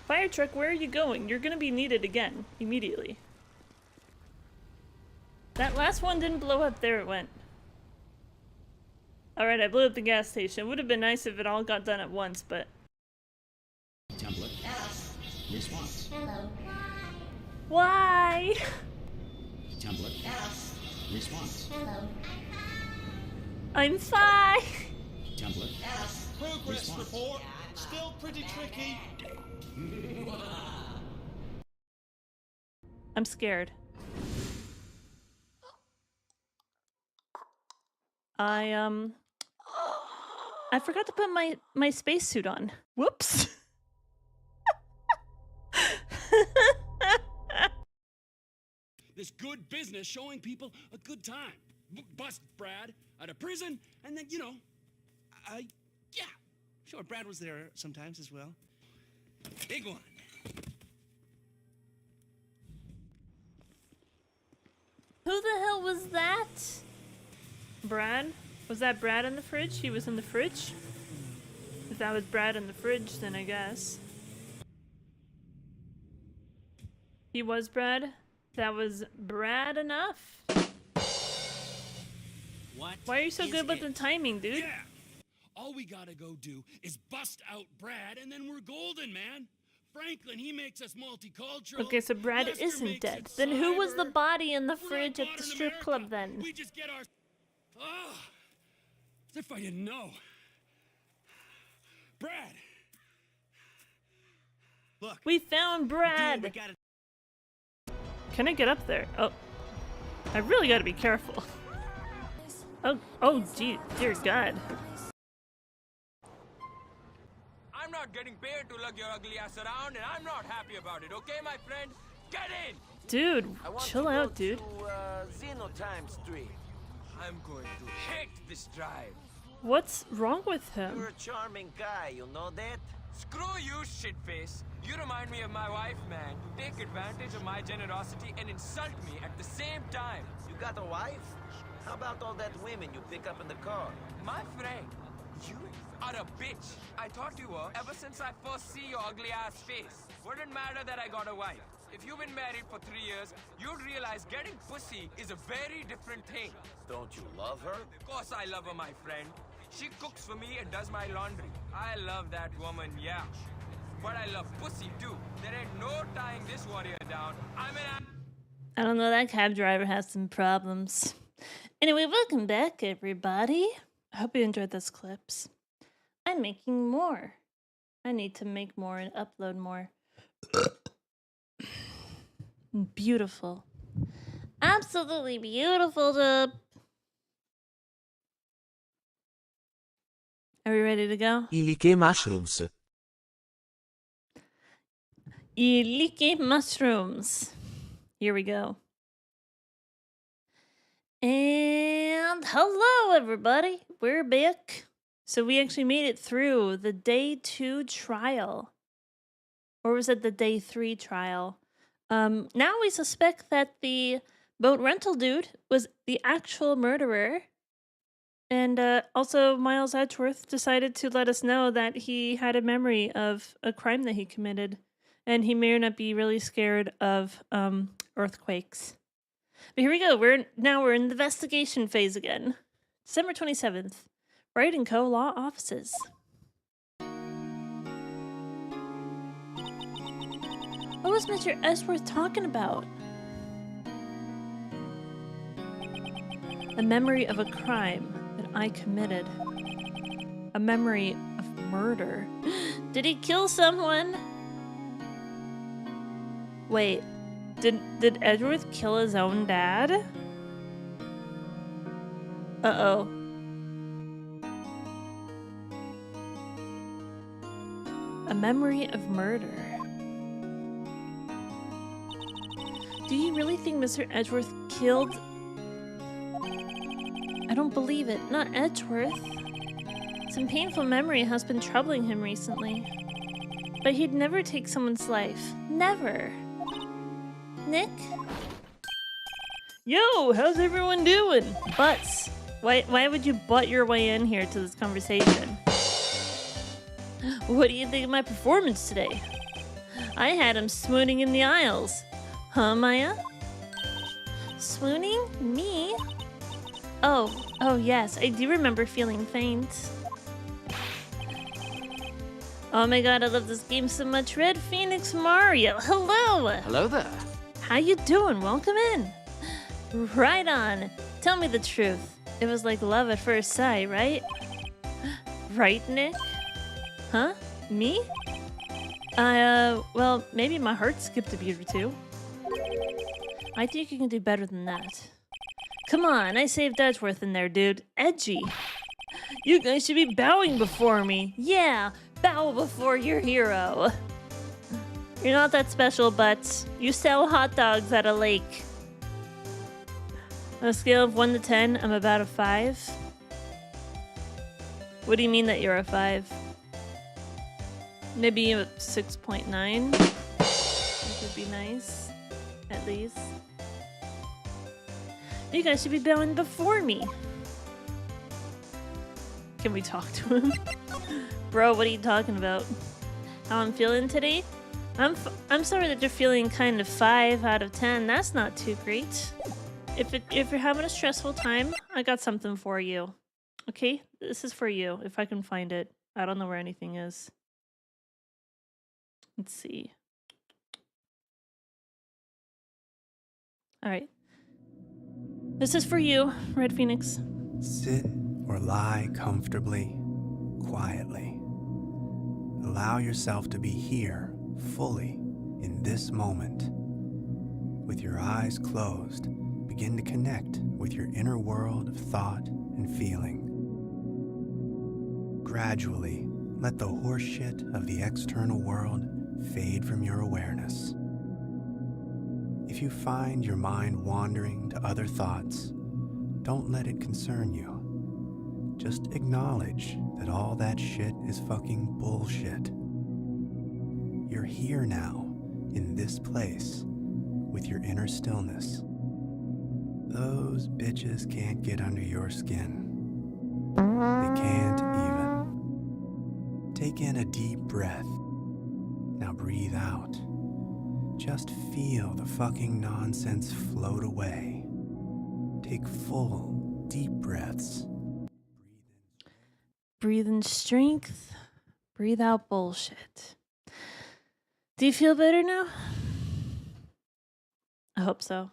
Fire truck, where are you going? You're gonna be needed again, immediately. That last one didn't blow up. There it went. Alright, I blew up the gas station. It would have been nice if it all got done at once, but... Template. Response. Hello. Why? Template. Response. Hello. I'm fine. Template. Progress Response. report. Still pretty tricky. I'm scared. I forgot to put my spacesuit on. Whoops. This good business showing people a good time. Bust Brad out of prison, and then, yeah. Sure, Brad was there sometimes as well. Big one. Who the hell was that? Brad? Was that Brad in the fridge? He was in the fridge? If that was Brad in the fridge, then I guess. He was Brad? That was Brad enough? What? Why are you so good with the timing, dude? Yeah! All we gotta go do is bust out Brad, and then we're golden, man. Franklin, he makes us multicultural. Okay, so Brad Lester isn't makes dead. it Then who was the cyber. body in the We're fridge like at the modern strip America. club then? We just get our... Oh, as if I didn't know. Brad! Look. We found Brad! We gotta... Can I get up there? Oh. I really gotta be careful. Oh, dear God. I'm not getting paid to lug your ugly ass around, and I'm not happy about it, okay, my friend? Get in! Dude, I want chill to go out, dude. To, Xenotime Street. I'm going to hate this drive. What's wrong with him? You're a charming guy, you know that? Screw you, shitface. You remind me of my wife, man. You take advantage of my generosity and insult me at the same time. You got a wife? How about all that women you pick up in the car? My friend, you are a bitch. I thought you were ever since I first see your ugly ass face. Wouldn't matter that I got a wife. If you've been married for 3 years, you'd realize getting pussy is a very different thing. Don't you love her? Of course I love her, my friend. She cooks for me and does my laundry. I love that woman, yeah. But I love pussy too. There ain't no tying this warrior down. I don't know, that cab driver has some problems. Anyway, welcome back, everybody. I hope you enjoyed those clips. I'm making more. I need to make more and upload more. Beautiful. Absolutely beautiful, Dub. Are we ready to go? Ilike mushrooms. Ilike mushrooms. Here we go. And hello, everybody. We're back. So we actually made it through the day 2 trial. Or was it the day 3 trial? Now we suspect that the boat rental dude was the actual murderer. And also, Miles Edgeworth decided to let us know that he had a memory of a crime that he committed. And he may or not be really scared of earthquakes. But here we go. We're in the investigation phase again. December 27th. Wright & Co. Law Offices. What was Mr. Edgeworth talking about? A memory of a crime that I committed. A memory of murder. Did he kill someone? Wait, did Edgeworth kill his own dad? Uh-oh. A memory of murder. Do you really think Mr. Edgeworth killed... I don't believe it. Not Edgeworth. Some painful memory has been troubling him recently. But he'd never take someone's life. Never. Nick? Yo, how's everyone doing? Butts. Why would you butt your way in here to this conversation? What do you think of my performance today? I had him swooning in the aisles. Huh, Maya? Swooning? Me? Oh yes, I do remember feeling faint. Oh my god, I love this game so much. Red Phoenix Mario, hello! Hello there. How you doing? Welcome in. Right on. Tell me the truth. It was like love at first sight, right? Right, Nick? Huh? Me? Well, maybe my heart skipped a beat or two. I think you can do better than that. Come on, I saved Edgeworth in there, dude. Edgy. You guys should be bowing before me. Yeah, bow before your hero. You're not that special, but you sell hot dogs at a lake. On a scale of 1 to 10, I'm about a 5. What do you mean that you're a 5? Maybe a 6.9. That would be nice, at least. You guys should be bowing before me. Can we talk to him? Bro, what are you talking about? How I'm feeling today? I'm sorry that you're feeling kind of 5 out of 10. That's not too great. If you're having a stressful time, I got something for you. Okay? This is for you, if I can find it. I don't know where anything is. Let's see. Alright. This is for you, Red Phoenix. Sit or lie comfortably, quietly. Allow yourself to be here, fully, in this moment. With your eyes closed, begin to connect with your inner world of thought and feeling. Gradually, let the horseshit of the external world fade from your awareness. If you find your mind wandering to other thoughts, don't let it concern you. Just acknowledge that all that shit is fucking bullshit. You're here now, in this place, with your inner stillness. Those bitches can't get under your skin. They can't even. Take in a deep breath. Now breathe out. Just feel the fucking nonsense float away. Take full, deep breaths. Breathe in strength. Breathe out bullshit. Do you feel better now? I hope so.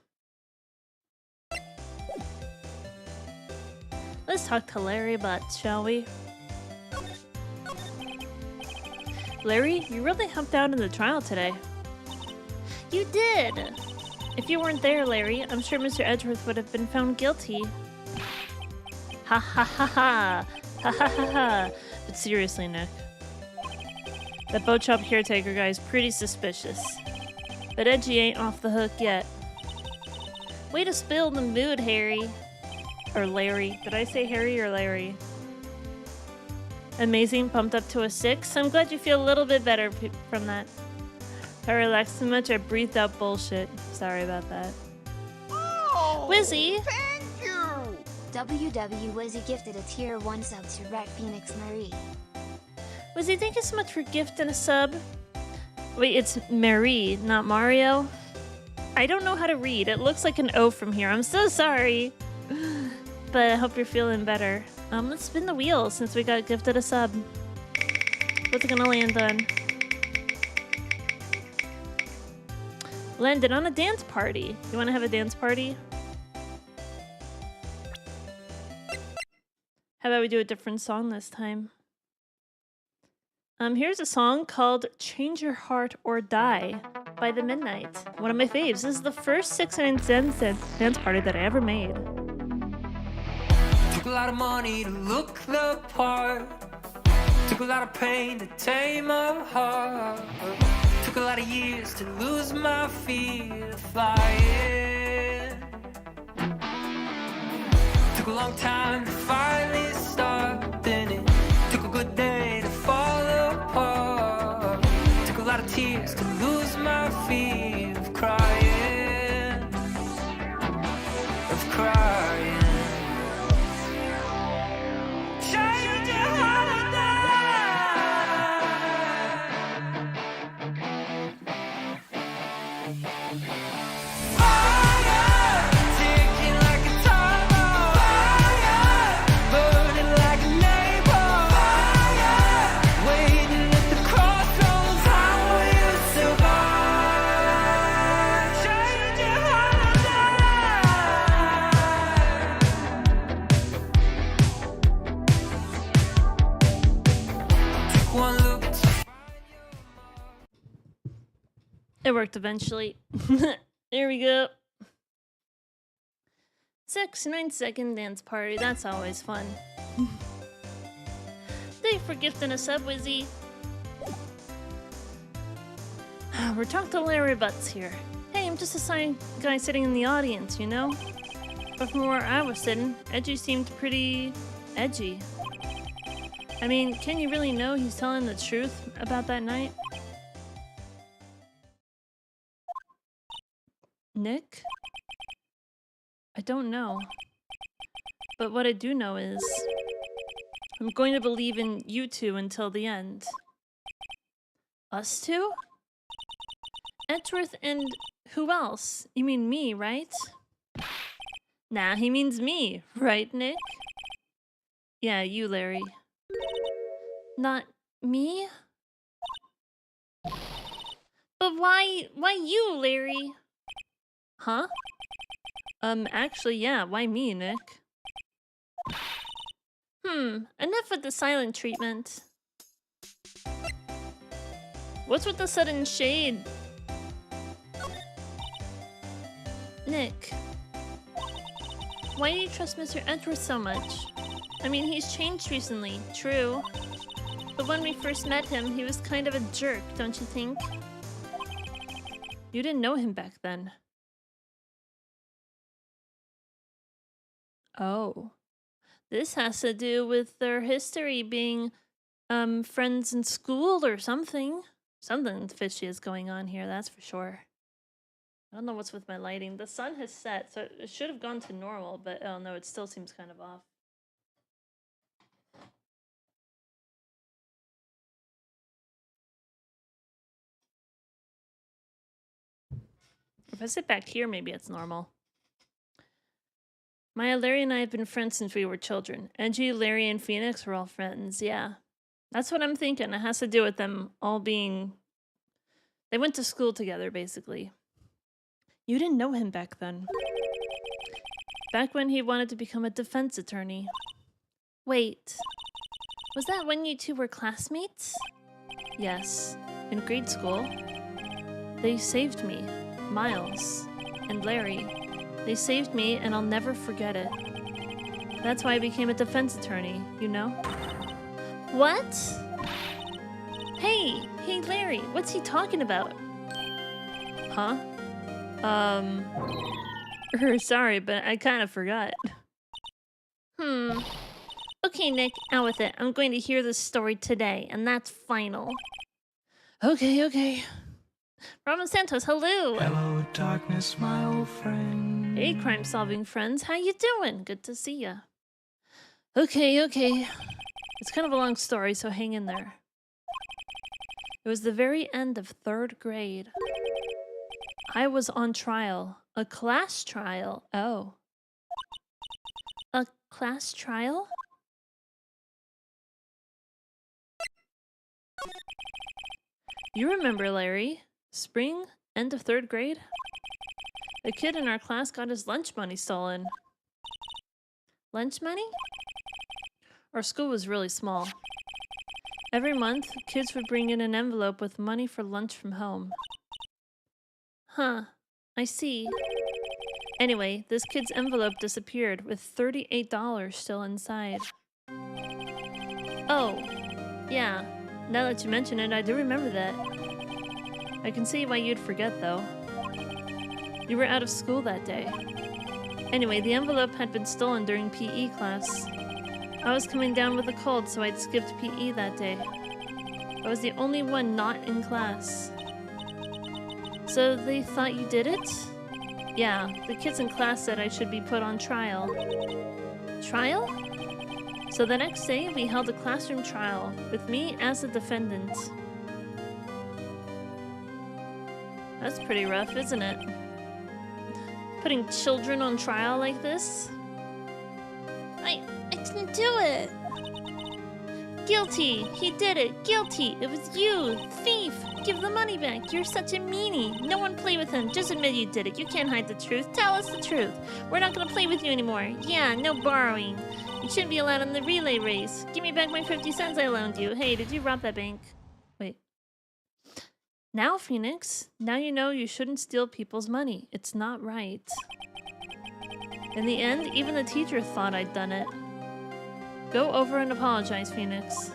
Let's talk to Larry Butts, shall we? Larry, you really helped out in the trial today. You did! If you weren't there, Larry, I'm sure Mr. Edgeworth would have been found guilty. Ha ha ha ha! Ha ha ha ha! But seriously, Nick. That boat shop caretaker guy is pretty suspicious. But Edgy ain't off the hook yet. Way to spill the mood, Harry. Or Larry. Did I say Harry or Larry? Amazing, pumped up to a 6. I'm glad you feel a little bit better from that. If I relaxed too much, I breathed out bullshit. Sorry about that. Oh, Wizzy! Thank you! WW Wizzy gifted a tier 1 sub to Red Phoenix Marie. Wizzy, thank you so much for gifting a sub. Wait, it's Marie, not Mario? I don't know how to read. It looks like an O from here. I'm so sorry. But I hope you're feeling better. Let's spin the wheel since we got gifted a sub. What's it gonna land on? Landed on a dance party. You wanna have a dance party? How about we do a different song this time? Here's a song called Change Your Heart or Die by The Midnight. One of my faves. This is the first 6 dance party that I ever made. Took a lot of money to look the part. Took a lot of pain to tame a heart. Took a lot of years to lose my fear of flying. Took a long time to finally start. Then it took a good day to fall apart. Took a lot of tears to lose my fear of crying. Of crying. Change your heart or It worked eventually. There we go. 6 9-second dance party. That's always fun. Thank you for gifting a sub, Wizzy. We're talking to Larry Butts here. Hey, I'm just a guy sitting in the audience, you know? But from where I was sitting, Edgy seemed pretty edgy. I mean, can you really know he's telling the truth about that night? Nick? I don't know. But what I do know is I'm going to believe in you two until the end. Us two? Edgeworth and who else? You mean me, right? Nah, he means me, right, Nick? Yeah, you, Larry. Not me? But why you, Larry? Huh? Actually, yeah, why me, Nick? Enough with the silent treatment. What's with the sudden shade? Nick. Why do you trust Mr. Edgeworth so much? I mean, he's changed recently, true. But when we first met him, he was kind of a jerk, don't you think? You didn't know him back then. Oh. This has to do with their history being, friends in school or something. Something fishy is going on here, that's for sure. I don't know what's with my lighting. The sun has set, so it should have gone to normal, but oh no, it still seems kind of off. If I sit back here, maybe it's normal. Maya, Larry, and I have been friends since we were children. Edgy, Larry, and Phoenix were all friends, yeah. That's what I'm thinking. It has to do with them all being... They went to school together, basically. You didn't know him back then. Back when he wanted to become a defense attorney. Wait. Was that when you two were classmates? Yes. In grade school. They saved me. Miles. And Larry. They saved me, and I'll never forget it. That's why I became a defense attorney, you know? What? Hey, Larry, what's he talking about? Huh? Sorry, but I kind of forgot. Okay, Nick, out with it. I'm going to hear this story today, and that's final. Okay. Robin Santos, hello! Hello, darkness, my old friend. Hey, crime-solving friends, how you doing? Good to see ya. Okay. It's kind of a long story, so hang in there. It was the very end of 3rd grade. I was on trial. A class trial. Oh. A class trial? You remember, Larry. Spring, end of 3rd grade? A kid in our class got his lunch money stolen. Lunch money? Our school was really small. Every month, kids would bring in an envelope with money for lunch from home. Huh, I see. Anyway, this kid's envelope disappeared with $38 still inside. Oh, yeah. Now that you mention it, I do remember that. I can see why you'd forget, though. You were out of school that day. Anyway, the envelope had been stolen during PE class. I was coming down with a cold, so I'd skipped PE that day. I was the only one not in class. So they thought you did it? Yeah, the kids in class said I should be put on trial. Trial? So the next day, we held a classroom trial, with me as the defendant. That's pretty rough, isn't it? Putting children on trial like this? I didn't do it! Guilty! He did it! Guilty! It was you! Thief! Give the money back! You're such a meanie! No one play with him! Just admit you did it! You can't hide the truth! Tell us the truth! We're not gonna play with you anymore! Yeah, no borrowing! You shouldn't be allowed in the relay race! Give me back my 50 cents I loaned you! Hey, did you rob that bank? Wait. Now, Phoenix, now you know you shouldn't steal people's money. It's not right. In the end, even the teacher thought I'd done it. Go over and apologize, Phoenix.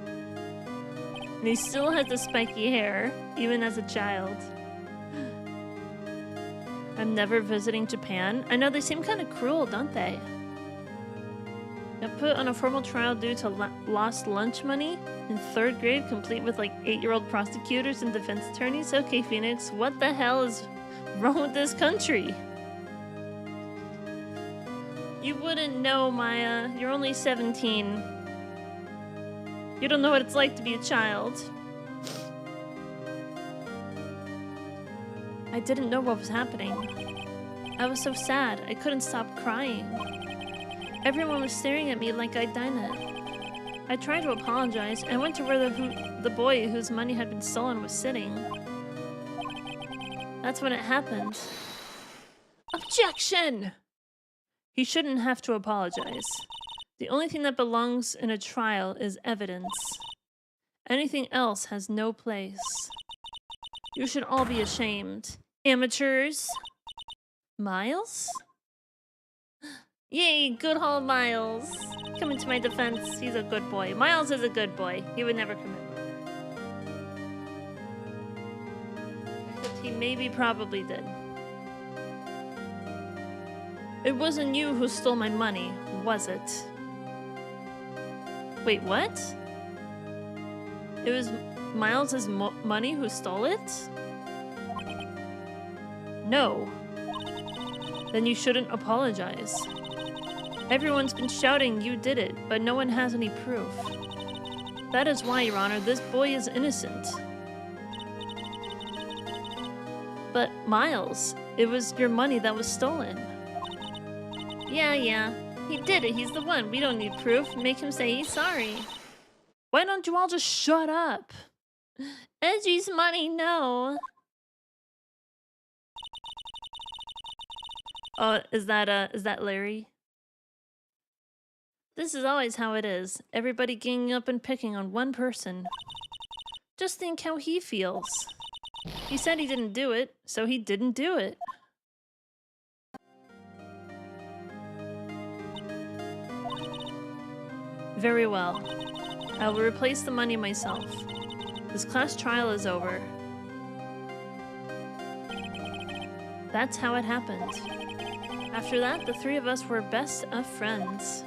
And he still has the spiky hair, even as a child. I'm never visiting Japan. I know they seem kind of cruel, don't they? Now put on a formal trial due to lost lunch money in 3rd grade, complete with like 8-year-old prosecutors and defense attorneys. Okay, Phoenix, what the hell is wrong with this country? You wouldn't know, Maya. You're only 17. You don't know what it's like to be a child. I didn't know what was happening. I was so sad, I couldn't stop crying. Everyone was staring at me like I'd done it. I tried to apologize and went to where the boy whose money had been stolen was sitting. That's when it happened. Objection! He shouldn't have to apologize. The only thing that belongs in a trial is evidence. Anything else has no place. You should all be ashamed. Amateurs! Miles? Yay, good old Miles. Coming to my defense, he's a good boy. Miles is a good boy. He would never commit murder. Except he maybe probably did. It wasn't you who stole my money, was it? Wait, what? It was Miles's money who stole it? No. Then you shouldn't apologize. Everyone's been shouting you did it, but no one has any proof. That is why, Your Honor, this boy is innocent. But Miles, it was your money that was stolen. Yeah, he did it. He's the one. We don't need proof. Make him say he's sorry. Why don't you all just shut up? Edgy's money, no. Oh, is that Larry? This is always how it is. Everybody ganging up and picking on one person. Just think how he feels. He said he didn't do it, so he didn't do it. Very well. I will replace the money myself. This class trial is over. That's how it happened. After that, the three of us were best of friends.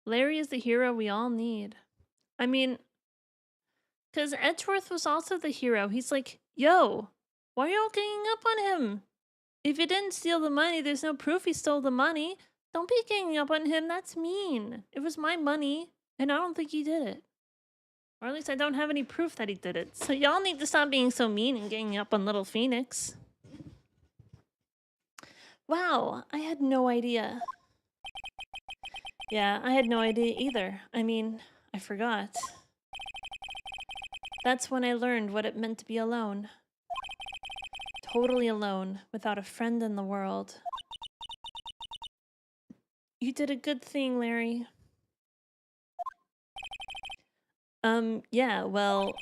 Larry is the hero we all need. I mean, because Edgeworth was also the hero. He's like, yo, why are you all ganging up on him? If you didn't steal the money, there's no proof he stole the money. Don't be ganging up on him. That's mean. It was my money, and I don't think he did it. Or at least I don't have any proof that he did it. So y'all need to stop being so mean and ganging up on Little Phoenix. Wow, I had no idea. Yeah, I had no idea either. I mean, I forgot. That's when I learned what it meant to be alone. Totally alone, without a friend in the world. You did a good thing, Larry. Yeah, well,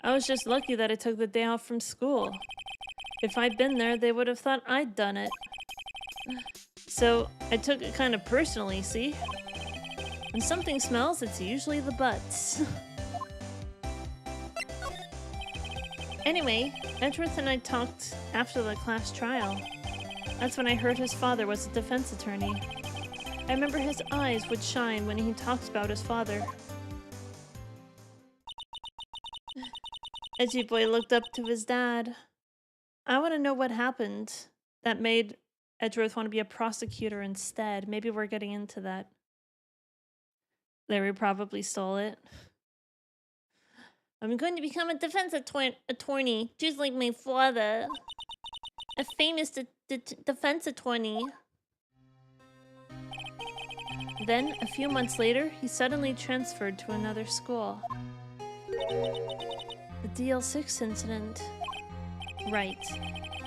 I was just lucky that I took the day off from school. If I'd been there, they would have thought I'd done it. So, I took it kind of personally, see? When something smells, it's usually the butts. Anyway, Edgeworth and I talked after the class trial. That's when I heard his father was a defense attorney. I remember his eyes would shine when he talked about his father. Edgy boy looked up to his dad. I want to know what happened that made Edgeworth want to be a prosecutor instead. Maybe we're getting into that. Larry probably stole it. I'm going to become a defense attorney, just like my father. A famous defense attorney. Then, a few months later, he suddenly transferred to another school. The DL6 incident. Right.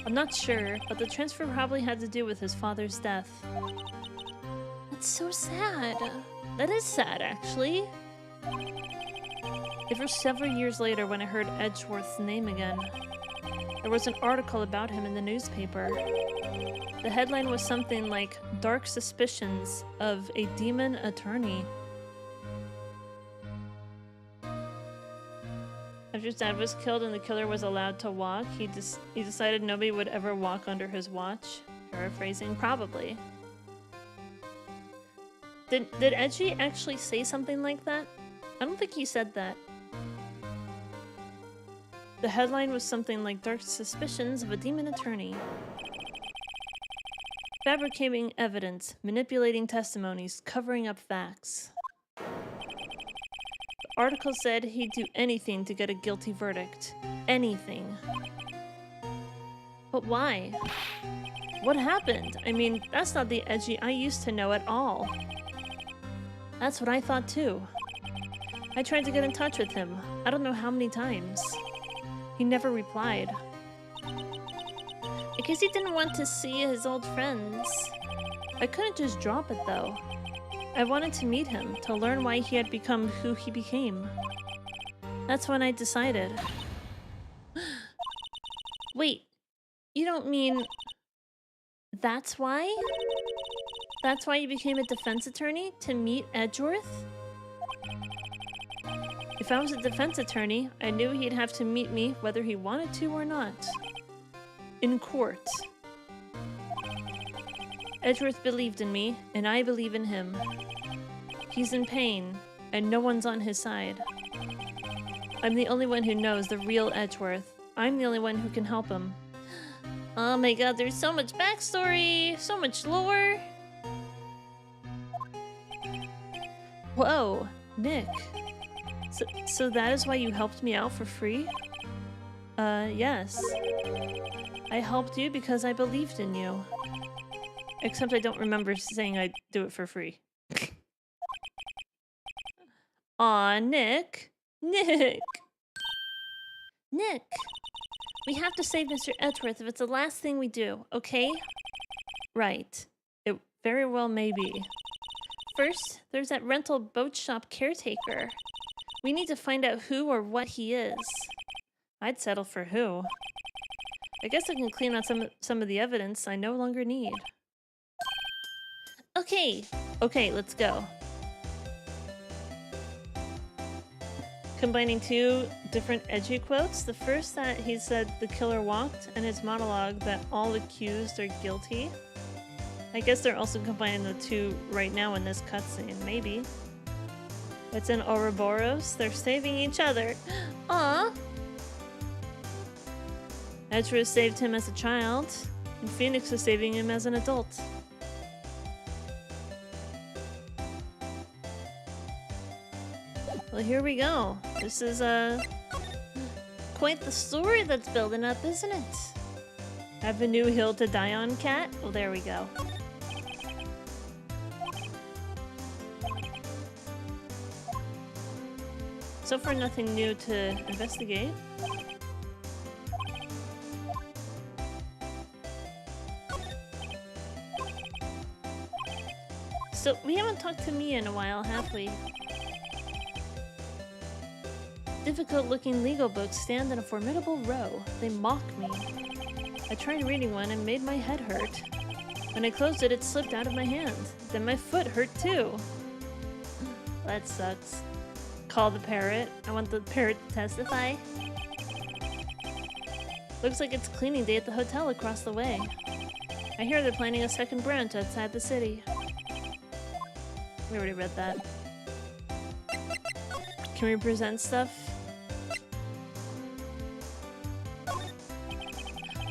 I'm not sure, but the transfer probably had to do with his father's death. That's so sad. That is sad, actually. It was several years later when I heard Edgeworth's name again. There was an article about him in the newspaper. The headline was something like, "Dark Suspicions of a Demon Attorney." After his dad was killed and the killer was allowed to walk, he decided nobody would ever walk under his watch. Paraphrasing, probably. Did Edgy actually say something like that? I don't think he said that. The headline was something like "Dark Suspicions of a Demon Attorney." Fabricating evidence, manipulating testimonies, covering up facts. article said he'd do anything to get a guilty verdict. Anything. But why? What happened? I mean, that's not the Edgy I used to know at all. That's what I thought too. I tried to get in touch with him. I don't know how many times. He never replied. I guess he didn't want to see his old friends. I couldn't just drop it though. I wanted to meet him, to learn why he had become who he became. That's when I decided. Wait, you don't mean... That's why? That's why you became a defense attorney? To meet Edgeworth? If I was a defense attorney, I knew he'd have to meet me whether he wanted to or not. In court. Edgeworth believed in me, and I believe in him. He's in pain, and no one's on his side. I'm the only one who knows the real Edgeworth. I'm the only one who can help him. Oh my god, there's so much backstory, so much lore. Whoa, Nick. So that is why you helped me out for free? Yes. I helped you because I believed in you. Except I don't remember saying I'd do it for free. Aw, Nick. Nick! Nick! We have to save Mr. Edgeworth if it's the last thing we do, okay? Right. It very well may be. First, there's that rental boat shop caretaker. We need to find out who or what he is. I'd settle for who. I guess I can clean out some of the evidence I no longer need. Okay, let's go. Combining two different edgy quotes. The first that he said the killer walked, and his monologue that all accused are guilty. I guess they're also combining the two right now in this cutscene, maybe. It's in Ouroboros. They're saving each other. Aww! Edgeworth saved him as a child, and Phoenix is saving him as an adult. Well, here we go. This is quite the story that's building up, isn't it? Have a new hill to die on, Cat? Well, there we go. So far, nothing new to investigate. So, we haven't talked to Mia in a while, have we? Difficult-looking legal books stand in a formidable row. They mock me. I tried reading one and made my head hurt. When I closed it, it slipped out of my hand. Then my foot hurt too. That sucks. Call the parrot. I want the parrot to testify. Looks like it's cleaning day at the hotel across the way. I hear they're planning a second branch outside the city. We already read that. Can we present stuff?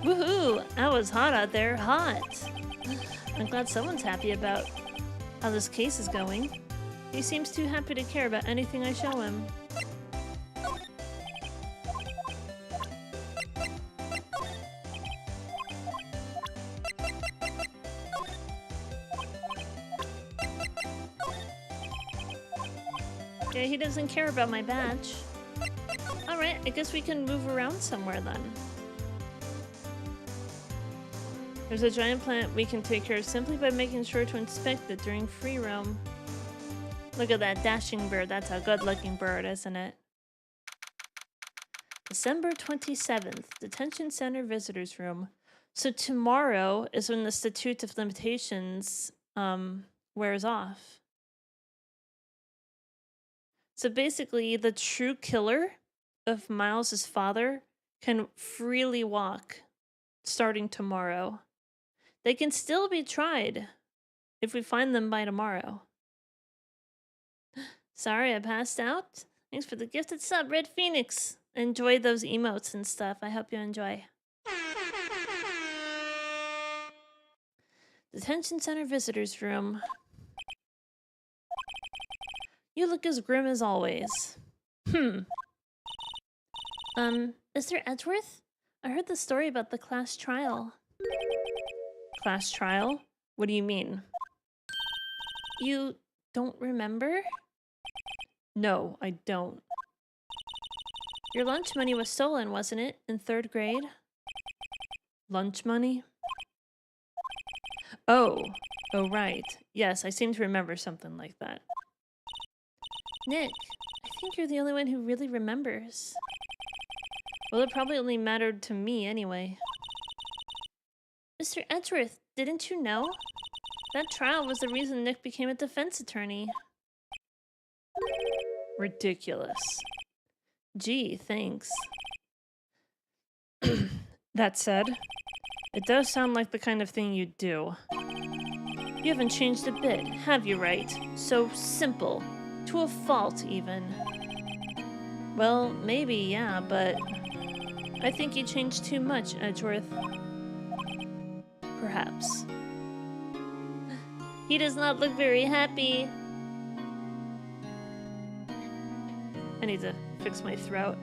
Woohoo! That was hot out there. Hot! I'm glad someone's happy about how this case is going. He seems too happy to care about anything I show him. Yeah, he doesn't care about my badge. Alright, I guess we can move around somewhere then. There's a giant plant we can take care of simply by making sure to inspect it during free roam. Look at that dashing bird. That's a good-looking bird, isn't it? December 27th, Detention Center Visitors Room. So tomorrow is when the Statute of Limitations wears off. So basically, the true killer of Miles's father can freely walk starting tomorrow. They can still be tried if we find them by tomorrow. Sorry, I passed out. Thanks for the gifted sub, Red Phoenix. Enjoy those emotes and stuff. I hope you enjoy. Detention Center Visitors Room. You look as grim as always. Mr. Edgeworth? I heard the story about the class trial. Class trial? What do you mean? You don't remember? No, I don't. Your lunch money was stolen, wasn't it, in 3rd grade? Lunch money? Oh, right. Yes, I seem to remember something like that. Nick, I think you're the only one who really remembers. Well, it probably only mattered to me anyway. Mr. Edgeworth, didn't you know? That trial was the reason Nick became a defense attorney. Ridiculous. Gee, thanks. That said, it does sound like the kind of thing you'd do. You haven't changed a bit, have you, right? So simple. To a fault, even. Well, maybe, yeah, but I think you changed too much, Edgeworth. Perhaps. He does not look very happy. I need to fix my throat.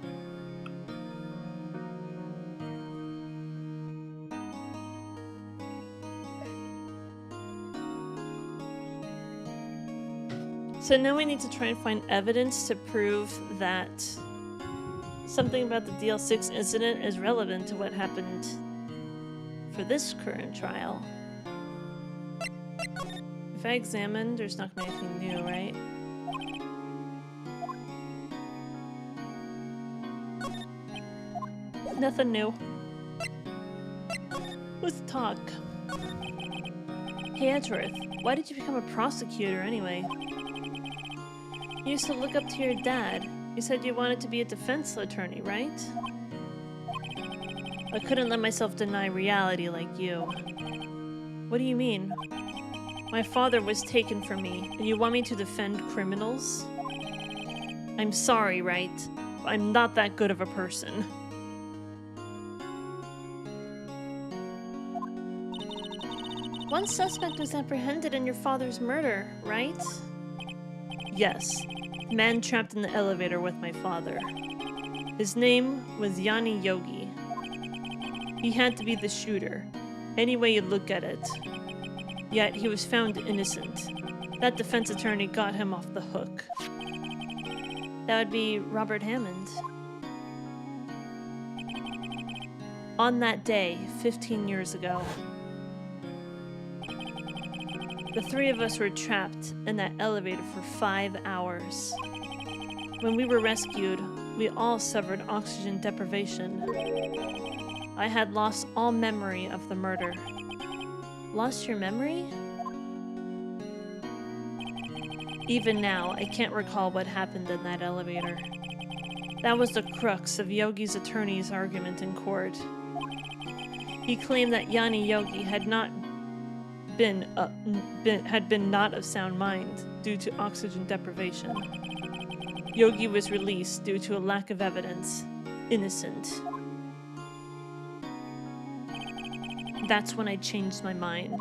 So now we need to try and find evidence to prove that something about the DL6 incident is relevant to what happened for this current trial. If I examine, there's not gonna be anything new, right? Nothing new. Let's talk. Hey Edgeworth, why did you become a prosecutor anyway? You used to look up to your dad. You said you wanted to be a defense attorney, right? I couldn't let myself deny reality like you. What do you mean? My father was taken from me, and you want me to defend criminals? I'm sorry, right? I'm not that good of a person. One suspect was apprehended in your father's murder, right? Yes. Man trapped in the elevator with my father. His name was Yanni Yogi. He had to be the shooter, any way you look at it. Yet he was found innocent. That defense attorney got him off the hook. That would be Robert Hammond. On that day, 15 years ago, the 3 of us were trapped in that elevator for 5 hours. When we were rescued, we all suffered oxygen deprivation. I had lost all memory of the murder. Lost your memory? Even now, I can't recall what happened in that elevator. That was the crux of Yogi's attorney's argument in court. He claimed that Yanni Yogi had been not of sound mind due to oxygen deprivation. Yogi was released due to a lack of evidence. Innocent. That's when I changed my mind.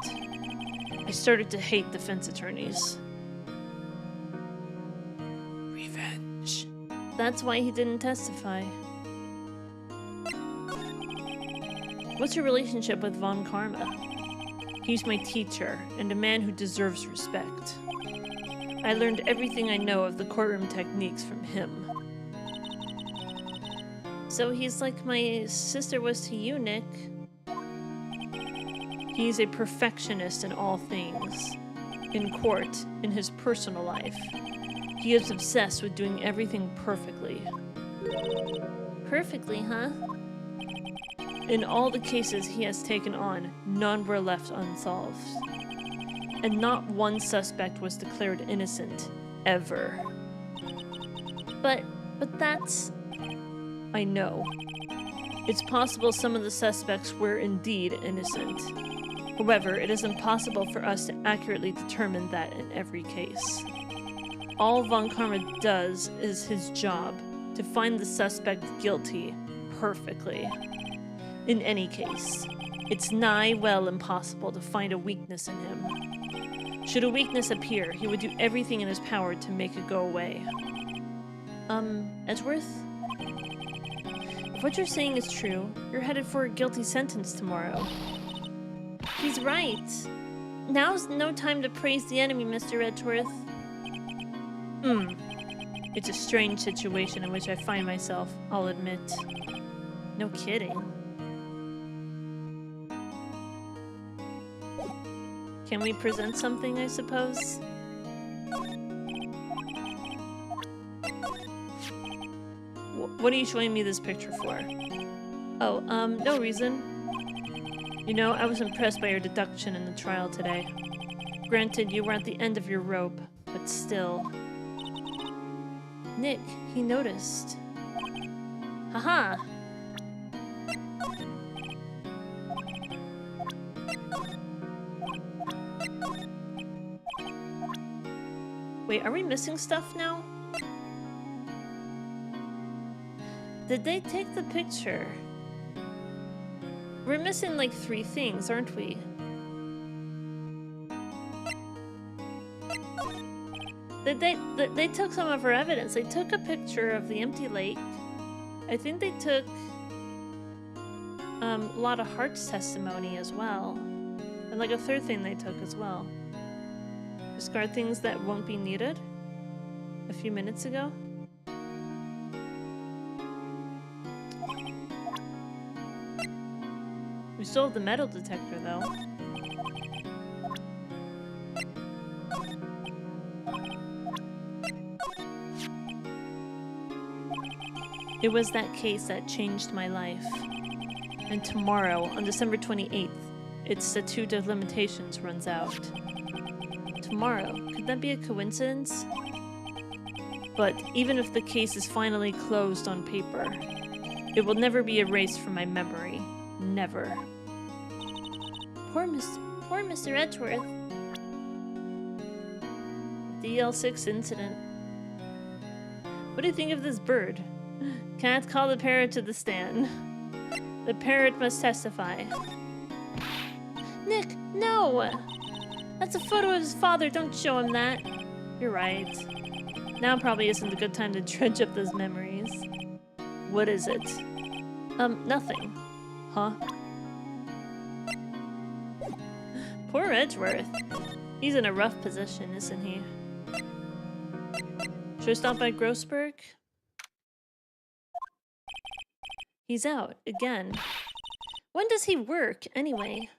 I started to hate defense attorneys. Revenge. That's why he didn't testify. What's your relationship with Von Karma? He's my teacher, and a man who deserves respect. I learned everything I know of the courtroom techniques from him. So he's like my sister was to you, Nick. He's a perfectionist in all things. In court, in his personal life. He is obsessed with doing everything perfectly. Perfectly, huh? In all the cases he has taken on, none were left unsolved. And not one suspect was declared innocent, ever. But that's... I know. It's possible some of the suspects were indeed innocent. However, it is impossible for us to accurately determine that in every case. All Von Karma does is his job, to find the suspect guilty, perfectly. In any case, it's nigh well impossible to find a weakness in him. Should a weakness appear, he would do everything in his power to make it go away. Edgeworth? If what you're saying is true, you're headed for a guilty sentence tomorrow. He's right. Now's no time to praise the enemy, Mr. Edgeworth. It's a strange situation in which I find myself, I'll admit. No kidding. Can we present something, I suppose? What are you showing me this picture for? Oh, no reason. You know, I was impressed by your deduction in the trial today. Granted, you were at the end of your rope, but still. Nick, he noticed. Haha! Wait, are we missing stuff now? Did they take the picture? We're missing like 3 things, aren't we? They took some of our evidence. They took a picture of the empty lake. I think they took a lot of Hart's testimony as well. And like a 3rd thing they took as well. Discard things that won't be needed a few minutes ago. We still have the metal detector though. It was that case that changed my life. And tomorrow, on December 28th, its statute of limitations runs out. Tomorrow, could that be a coincidence? But even if the case is finally closed on paper, it will never be erased from my memory. Never. Poor Mr. Edgeworth. DL6 incident. What do you think of this bird? Can't call the parrot to the stand. The parrot must testify. Nick, no! That's a photo of his father, don't show him that. You're right. Now probably isn't a good time to dredge up those memories. What is it? Nothing. Huh? Poor Edgeworth. He's in a rough position, isn't he? Should I stop by Grossberg? He's out, again. When does he work, anyway?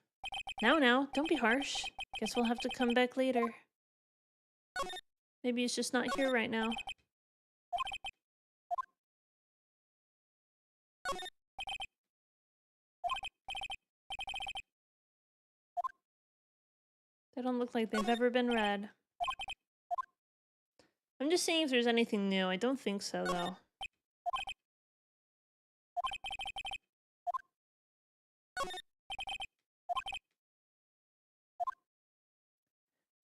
Now, don't be harsh. Guess we'll have to come back later. Maybe he's just not here right now. They don't look like they've ever been read. I'm just seeing if there's anything new. I don't think so, though.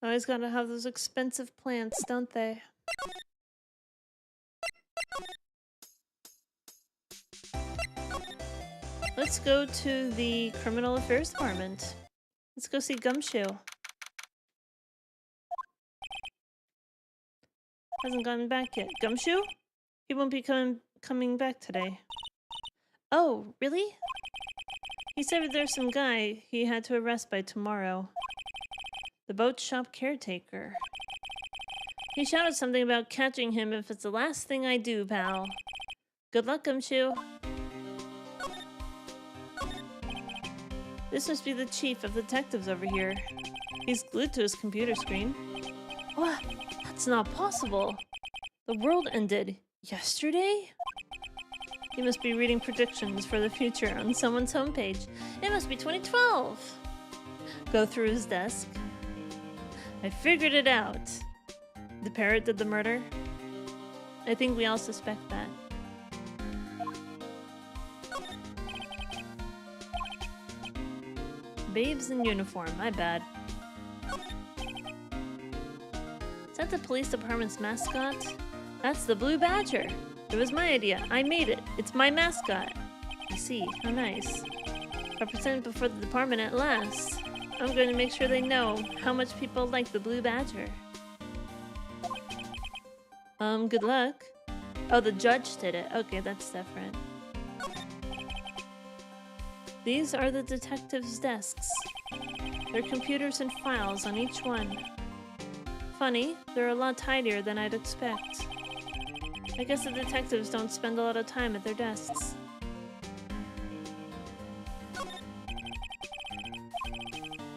Always gotta have those expensive plants, don't they? Let's go to the Criminal Affairs Department. Let's go see Gumshoe. Hasn't gotten back yet. Gumshoe? He won't be coming back today. Oh, really? He said there's some guy he had to arrest by tomorrow. The boat shop caretaker. He shouted something about catching him if it's the last thing I do, pal. Good luck, Gumshoe. This must be the chief of detectives over here. He's glued to his computer screen. What? That's not possible. The world ended yesterday? He must be reading predictions for the future on someone's homepage. It must be 2012. Go through his desk. I figured it out. The parrot did the murder. I think we all suspect that. Babes in uniform, my bad. Is that the police department's mascot? That's the Blue Badger. It was my idea. I made it. It's my mascot. I see. How nice. I present before the department at last. I'm going to make sure they know how much people like the Blue Badger. Good luck. Oh, the judge did it. Okay, that's different. These are the detectives' desks. There are computers and files on each one. Funny, they're a lot tidier than I'd expect. I guess the detectives don't spend a lot of time at their desks.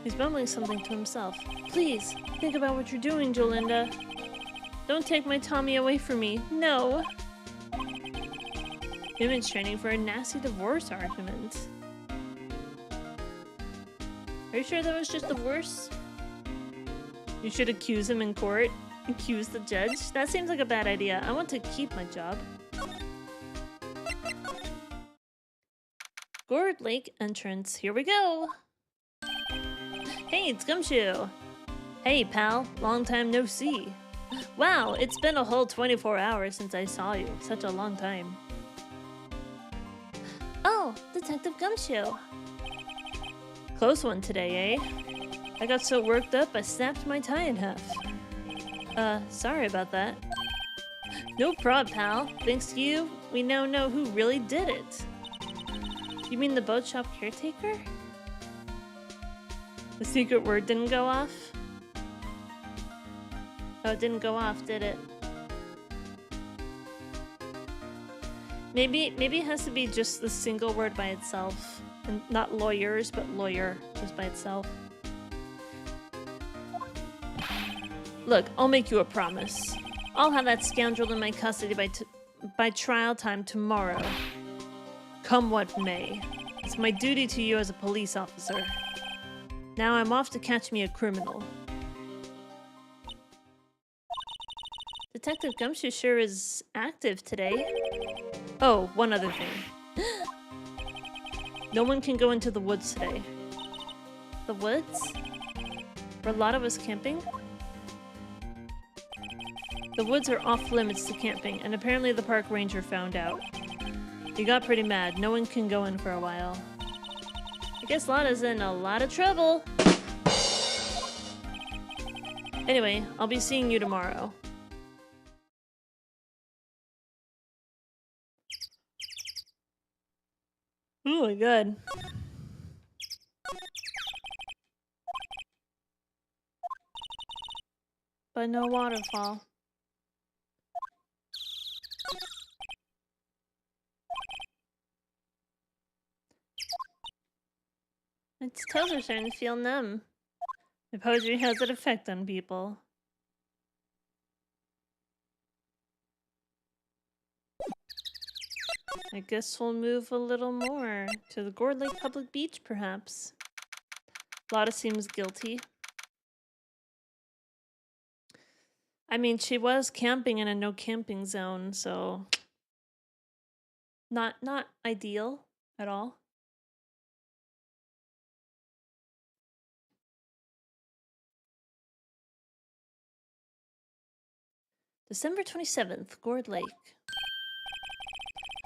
He's mumbling something to himself. Please, think about what you're doing, Jolinda. Don't take my Tommy away from me. No! Image training for a nasty divorce argument. Are you sure that was just divorce? You should accuse him in court. Accuse the judge? That seems like a bad idea. I want to keep my job. Gourd Lake entrance. Here we go. Hey, it's Gumshoe. Hey, pal. Long time no see. Wow, it's been a whole 24 hours since I saw you. Such a long time. Oh, Detective Gumshoe. Close one today, eh? I got so worked up I snapped my tie in half. Sorry about that. No prob, pal. Thanks to you, we now know who really did it. You mean the boat shop caretaker? The secret word didn't go off? Oh, it didn't go off, did it? Maybe it has to be just the single word by itself. And not lawyers, but lawyer just by itself. Look, I'll make you a promise. I'll have that scoundrel in my custody by trial time tomorrow. Come what may. It's my duty to you as a police officer. Now I'm off to catch me a criminal. Detective Gumshoe sure is active today. Oh, one other thing. No one can go into the woods today. The woods? Were a lot of us camping? The woods are off limits to camping, and apparently the park ranger found out. He got pretty mad. No one can go in for a while. I guess Lana's in a lot of trouble. Anyway, I'll be seeing you tomorrow. Oh my god. But no waterfall. Its toes are starting to feel numb. The poetry has an effect on people. I guess we'll move a little more to the Gourd Lake Public Beach, perhaps. Lotta seems guilty. I mean, she was camping in a no camping zone, so not ideal at all. December 27th, Gourd Lake.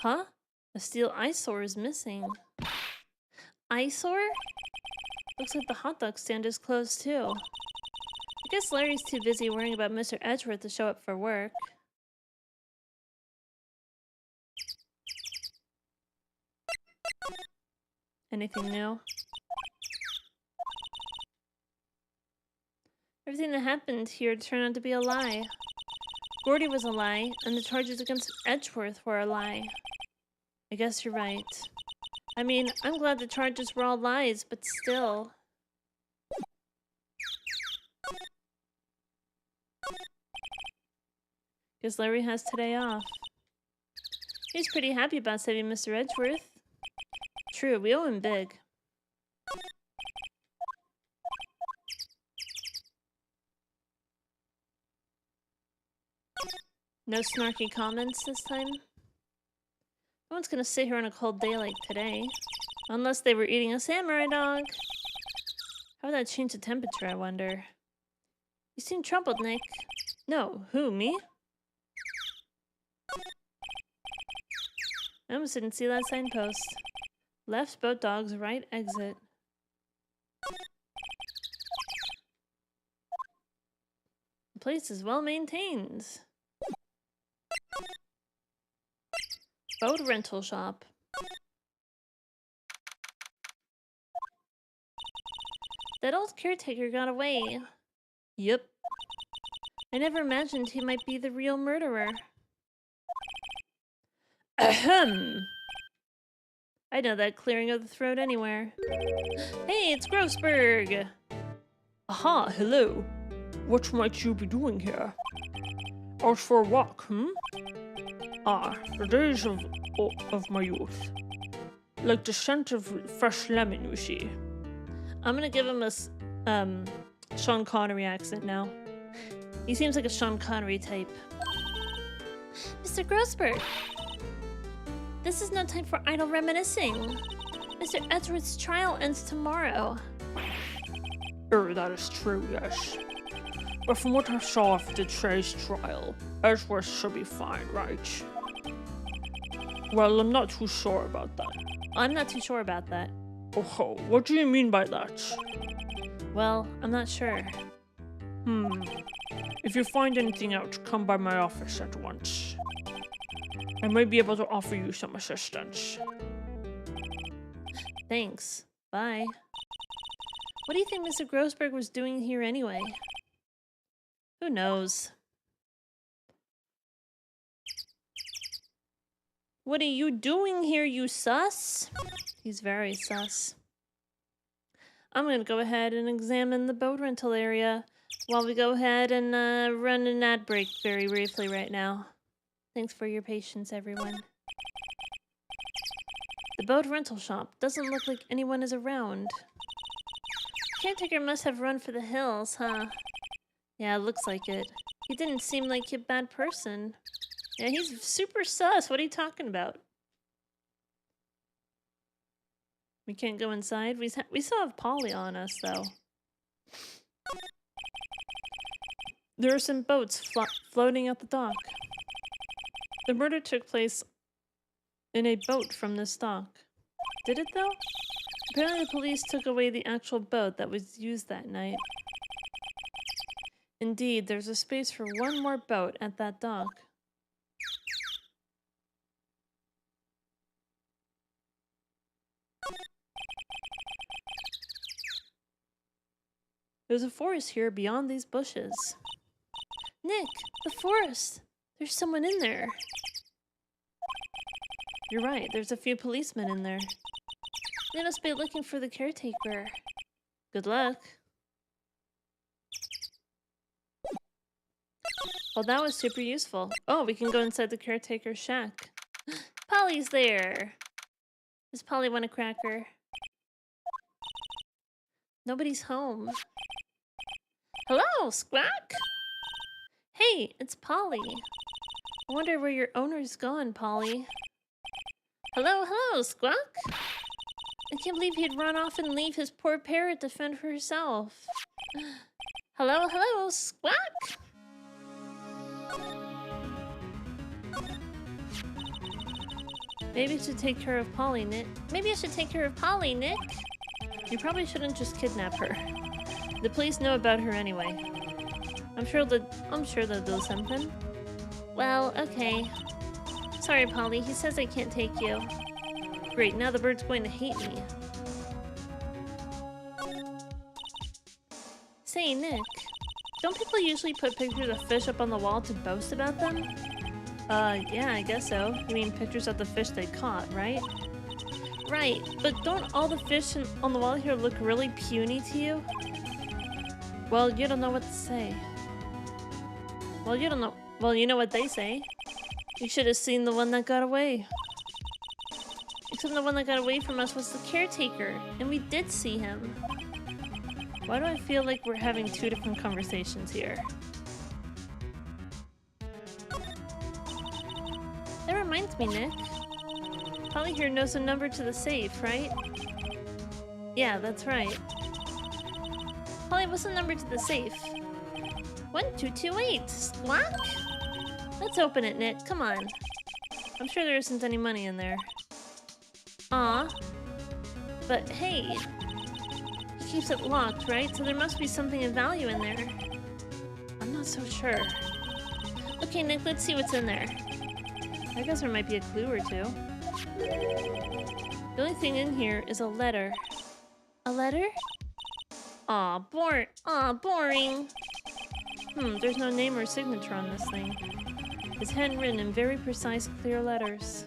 Huh? A steel eyesore is missing. Eyesore? Looks like the hot dog stand is closed too. I guess Larry's too busy worrying about Mr. Edgeworth to show up for work. Anything new? Everything that happened here turned out to be a lie. Gordy was a lie, and the charges against Edgeworth were a lie. I guess you're right. I mean, I'm glad the charges were all lies, but still. Guess Larry has today off. He's pretty happy about saving Mr. Edgeworth. True, we owe him big. No snarky comments this time? No one's gonna sit here on a cold day like today. Unless they were eating a samurai dog. How would that change the temperature, I wonder? You seem troubled, Nick. No, who, me? I almost didn't see that signpost. Left boat dogs, right exit. The place is well maintained. Boat rental shop. That old caretaker got away. Yep. I never imagined he might be the real murderer. Ahem. I know that clearing of the throat anywhere. Hey, it's Grossberg! Aha, hello. What might you be doing here? Out for a walk, Ah, the days of my youth. Like the scent of fresh lemon, you see. I'm gonna give him a Sean Connery accent now. He seems like a Sean Connery type. Mr. Grossberg! This is no time for idle reminiscing. Mr. Edgeworth's trial ends tomorrow. That is true, yes. But from what I saw of today's trial, Edgeworth should be fine, right? Well, I'm not too sure about that. I'm not too sure about that. Oh, what do you mean by that? Well, I'm not sure. If you find anything out, come by my office at once. I might be able to offer you some assistance. Thanks. Bye. What do you think Mr. Grossberg was doing here anyway? Who knows? What are you doing here, you sus? He's very sus. I'm gonna go ahead and examine the boat rental area while we go ahead and run an ad break very briefly right now. Thanks for your patience, everyone. The boat rental shop doesn't look like anyone is around. Caretaker must have run for the hills, huh? Yeah, it looks like it. He didn't seem like a bad person. Yeah, he's super sus. What are you talking about? We can't go inside. We still have Polly on us, though. There are some boats floating at the dock. The murder took place in a boat from this dock. Did it, though? Apparently the police took away the actual boat that was used that night. Indeed, there's a space for one more boat at that dock. There's a forest here beyond these bushes. Nick, the forest! There's someone in there. You're right, there's a few policemen in there. They must be looking for the caretaker. Good luck. Well, that was super useful. Oh, we can go inside the caretaker's shack. Polly's there! Does Polly want a cracker? Nobody's home. Hello, Squawk! Hey, it's Polly. I wonder where your owner's gone, Polly. Hello, Squawk! I can't believe he'd run off and leave his poor parrot to fend for herself. Hello, Squawk! Maybe I should take care of Polly, Nick. You probably shouldn't just kidnap her. The police know about her anyway. I'm sure they'll do something. Well, okay. Sorry, Polly. He says I can't take you. Great, now the bird's going to hate me. Say, Nick, don't people usually put pictures of fish up on the wall to boast about them? Yeah, I guess so. You mean pictures of the fish they caught, right? Right, but don't all the fish on the wall here look really puny to you? Well, you don't know what to say. Well, you don't know. Well, you know what they say. You should have seen the one that got away. Except the one that got away from us was the caretaker, and we did see him. Why do I feel like we're having two different conversations here? That reminds me, Nick. Polly here knows a number to the safe, right? Yeah, that's right. Polly, what's the number to the safe? 1228. Squawk? Let's open it, Nick. Come on. I'm sure there isn't any money in there. Aw. But hey, he keeps it locked, right? So there must be something of value in there. I'm not so sure. Okay, Nick, let's see what's in there. I guess there might be a clue or two. The only thing in here is a letter. A letter? Aw, boring. There's no name or signature on this thing. It's handwritten in very precise, clear letters.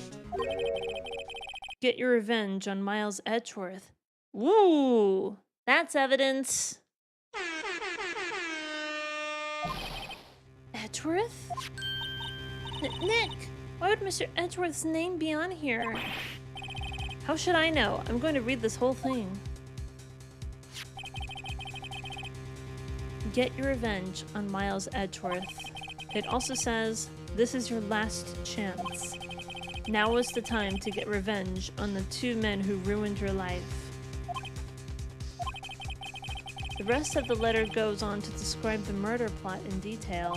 Get your revenge on Miles Edgeworth. Woo! That's evidence. Edgeworth? Nick! Why would Mr. Edgeworth's name be on here? How should I know? I'm going to read this whole thing. Get your revenge on Miles Edgeworth. It also says, this is your last chance. Now is the time to get revenge on the 2 men who ruined your life. The rest of the letter goes on to describe the murder plot in detail.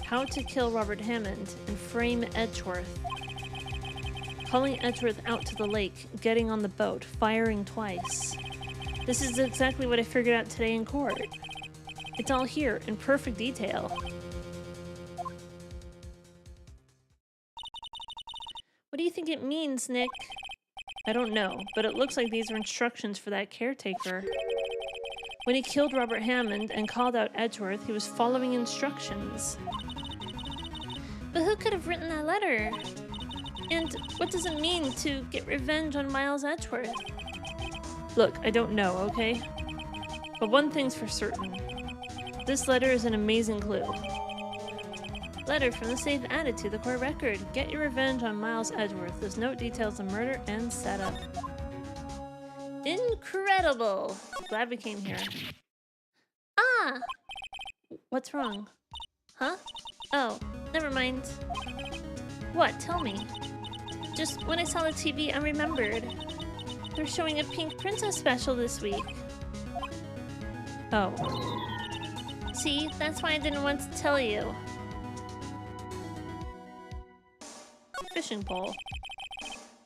How to kill Robert Hammond and frame Edgeworth. Calling Edgeworth out to the lake, getting on the boat, firing twice. This is exactly what I figured out today in court. It's all here in perfect detail. What do you think it means, Nick? I don't know, but it looks like these are instructions for that caretaker. When he killed Robert Hammond and called out Edgeworth, he was following instructions. But who could have written that letter? And what does it mean to get revenge on Miles Edgeworth? Look, I don't know, okay? But one thing's for certain. This letter is an amazing clue. Letter from the safe added to the court record. Get your revenge on Miles Edgeworth. This note details the murder and setup. Incredible! Glad we came here. Ah! What's wrong? Huh? Oh, never mind. What? Tell me. Just when I saw the TV, I remembered. They're showing a Pink Princess special this week. Oh. See, that's why I didn't want to tell you. Fishing pole.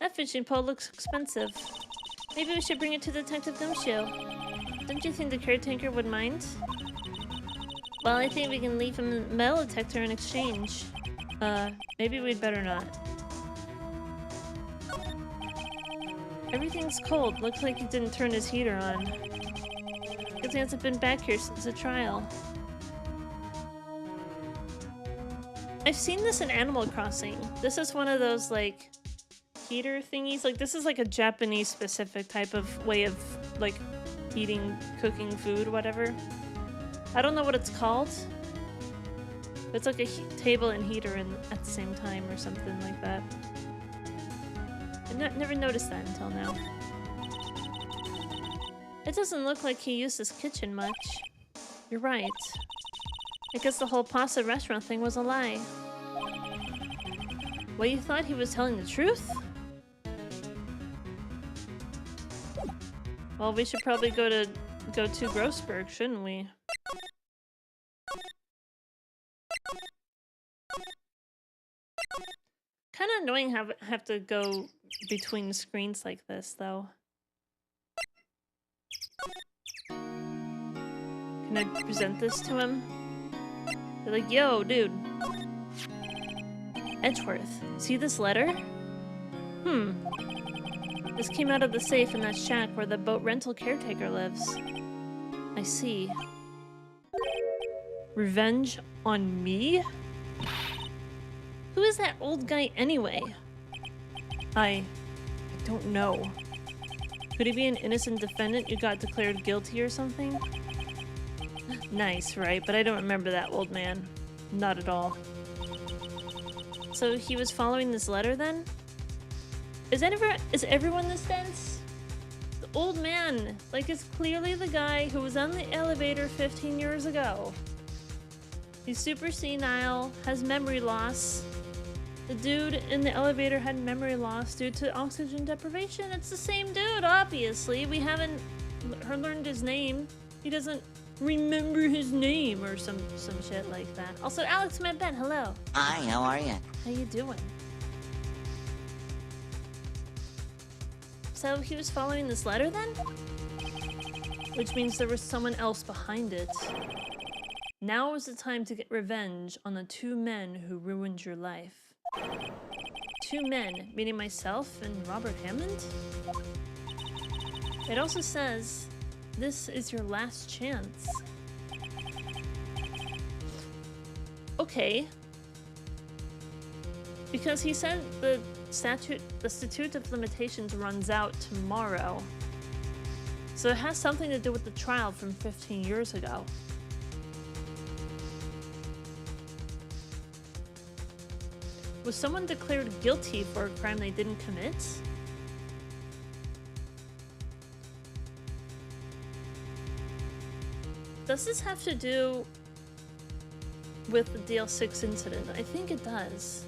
That fishing pole looks expensive. Maybe we should bring it to Detective Gumshoe. Don't you think the caretaker would mind? Well, I think we can leave him a metal detector in exchange. Maybe we'd better not. Everything's cold. Looks like he didn't turn his heater on. Guess he hasn't been back here since the trial. I've seen this in Animal Crossing. This is one of those, like, heater thingies. Like, this is like a Japanese specific type of way of, like, eating, cooking food, whatever. I don't know what it's called. But it's like a table and heater at the same time or something like that. I never noticed that until now. It doesn't look like he used his kitchen much. You're right. I guess the whole pasta restaurant thing was a lie. Well, you thought he was telling the truth? Well, we should probably go to Grossberg, shouldn't we? Kind of annoying have to go between screens like this, though. Can I present this to him? They're like, yo, dude. Edgeworth, see this letter? This came out of the safe in that shack where the boat rental caretaker lives. I see. Revenge on me? Who is that old guy anyway? I don't know. Could he be an innocent defendant who got declared guilty or something? Nice, right? But I don't remember that old man. Not at all. So he was following this letter then? Is everyone this dense? The old man, like, it's clearly the guy who was on the elevator 15 years ago. He's super senile, has memory loss. The dude in the elevator had memory loss due to oxygen deprivation. It's the same dude, obviously. We haven't learned his name. He doesn't remember his name or some shit like that. Also, Alex met Ben, hello. Hi, how are you? How you doing? So he was following this letter then? Which means there was someone else behind it. Now is the time to get revenge on the 2 men who ruined your life. 2 men, meaning myself and Robert Hammond? It also says, this is your last chance. Okay. Because he said the statute of limitations runs out tomorrow. So it has something to do with the trial from 15 years ago. Was someone declared guilty for a crime they didn't commit? Does this have to do with the DL6 incident? I think it does.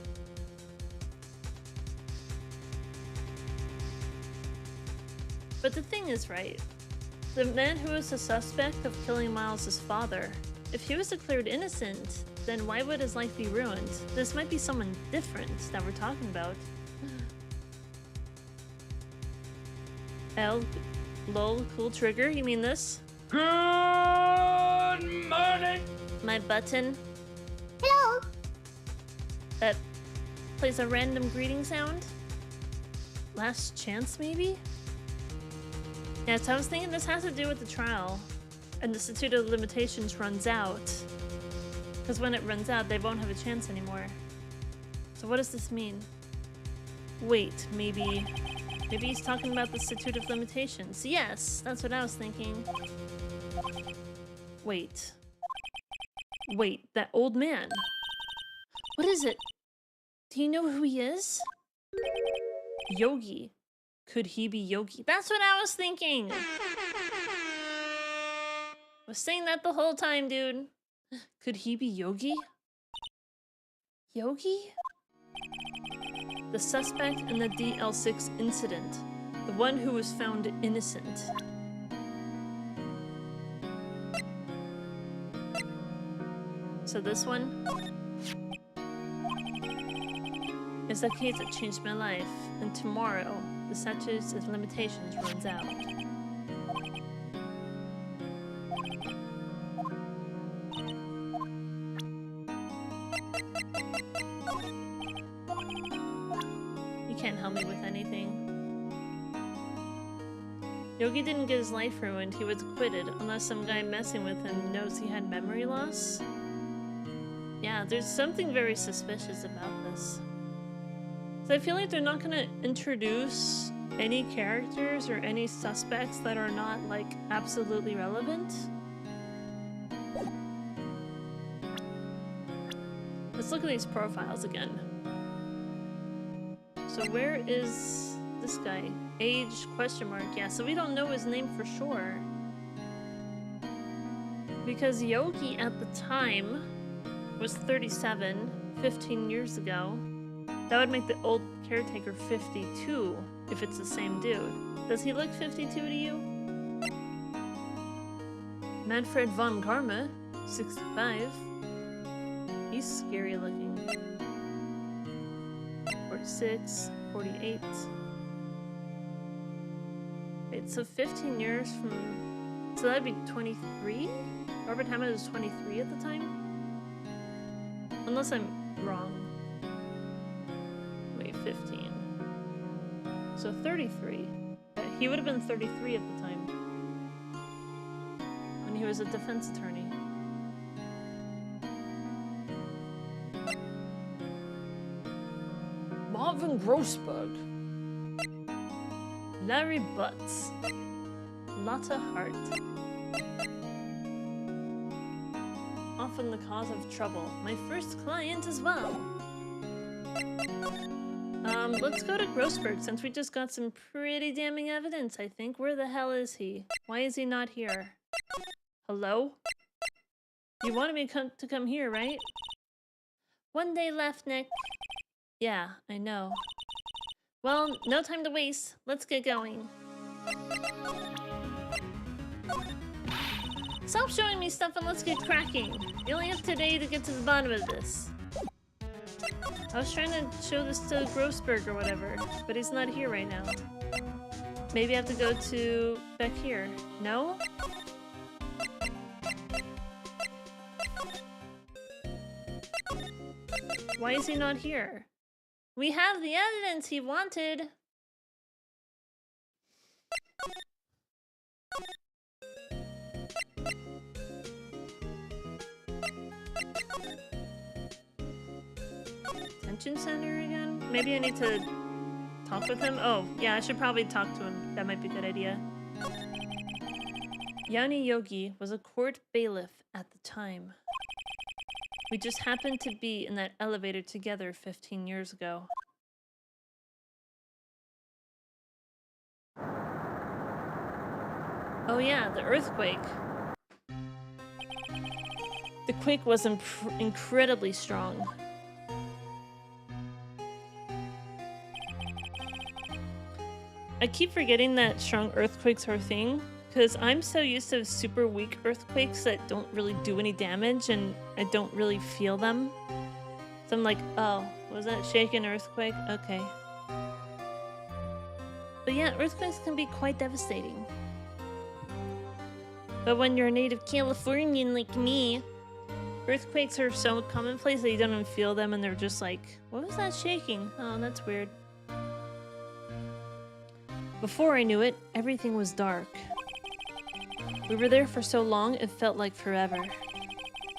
But the thing is, right, the man who was the suspect of killing Miles' father, if he was declared innocent, then why would his life be ruined? This might be someone different that we're talking about. Lol, cool trigger, you mean this? Good morning! My button Hello! that plays a random greeting sound? Last chance, maybe? Yeah, so I was thinking this has to do with the trial, and the statute of limitations runs out. Because when it runs out, they won't have a chance anymore. So what does this mean? Wait, maybe he's talking about the statute of limitations. Yes, that's what I was thinking. Wait, that old man. What is it? Do you know who he is? Yogi. Could he be Yogi? That's what I was thinking. I was saying that the whole time, dude. Could he be Yogi? Yogi? The suspect in the DL6 incident. The one who was found innocent. So this one is the case that changed my life. And tomorrow, the statute of limitations runs out. You can't help me with anything. Yogi didn't get his life ruined, he was acquitted, unless some guy messing with him knows he had memory loss. Yeah, there's something very suspicious about this. So I feel like they're not gonna introduce any characters or any suspects that are not, like, absolutely relevant. Let's look at these profiles again. So where is this guy? Age, question mark. Yeah, so we don't know his name for sure. Because Yogi at the time was 37, 15 years ago. That would make the old caretaker 52, if it's the same dude. Does he look 52 to you? Manfred von Karma, 65. He's scary looking. 46, 48. Wait, so 15 years from... So that'd be 23? Robert Hammond was 23 at the time? Unless I'm wrong. Wait, 15. So 33. He would have been 33 at the time. When he was a defense attorney. Marvin Grossberg. Larry Butts. Lotta Hart. Often the cause of trouble. My first client as well. Let's go to Grossberg since we just got some pretty damning evidence, I think. Where the hell is he? Why is he not here? Hello? You wanted me to come here, right? One day left, Nick. Yeah, I know. Well, no time to waste. Let's get going. Stop showing me stuff and let's get cracking. You only have today to get to the bottom of this. I was trying to show this to Grossberg or whatever, but he's not here right now. Maybe I have to go to back here. No? Why is he not here? We have the evidence he wanted. Detention center again? Maybe I need to talk with him? Oh, yeah, I should probably talk to him. That might be a good idea. Yanni Yogi was a court bailiff at the time. We just happened to be in that elevator together 15 years ago. Oh yeah, the earthquake. The quake was incredibly strong. I keep forgetting that strong earthquakes are a thing, because I'm so used to super weak earthquakes that don't really do any damage and I don't really feel them. So I'm like, oh, was that shaken earthquake? Okay. But yeah, earthquakes can be quite devastating. But when you're a native Californian like me, earthquakes are so commonplace that you don't even feel them and they're just like, what was that shaking? Oh, that's weird. Before I knew it, everything was dark. We were there for so long, it felt like forever.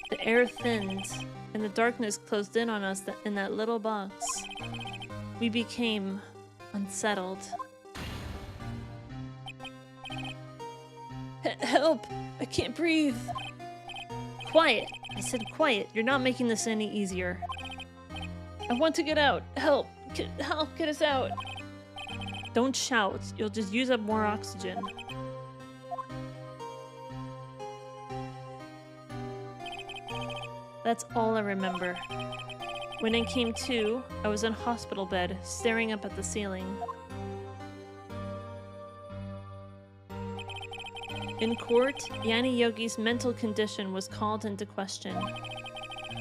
The air thinned, and the darkness closed in on us in that little box. We became unsettled. Help! I can't breathe! Quiet! I said quiet. You're not making this any easier. I want to get out. Help! Help! Get us out! Don't shout. You'll just use up more oxygen. That's all I remember. When I came to, I was in a hospital bed, staring up at the ceiling. In court, Yanni Yogi's mental condition was called into question.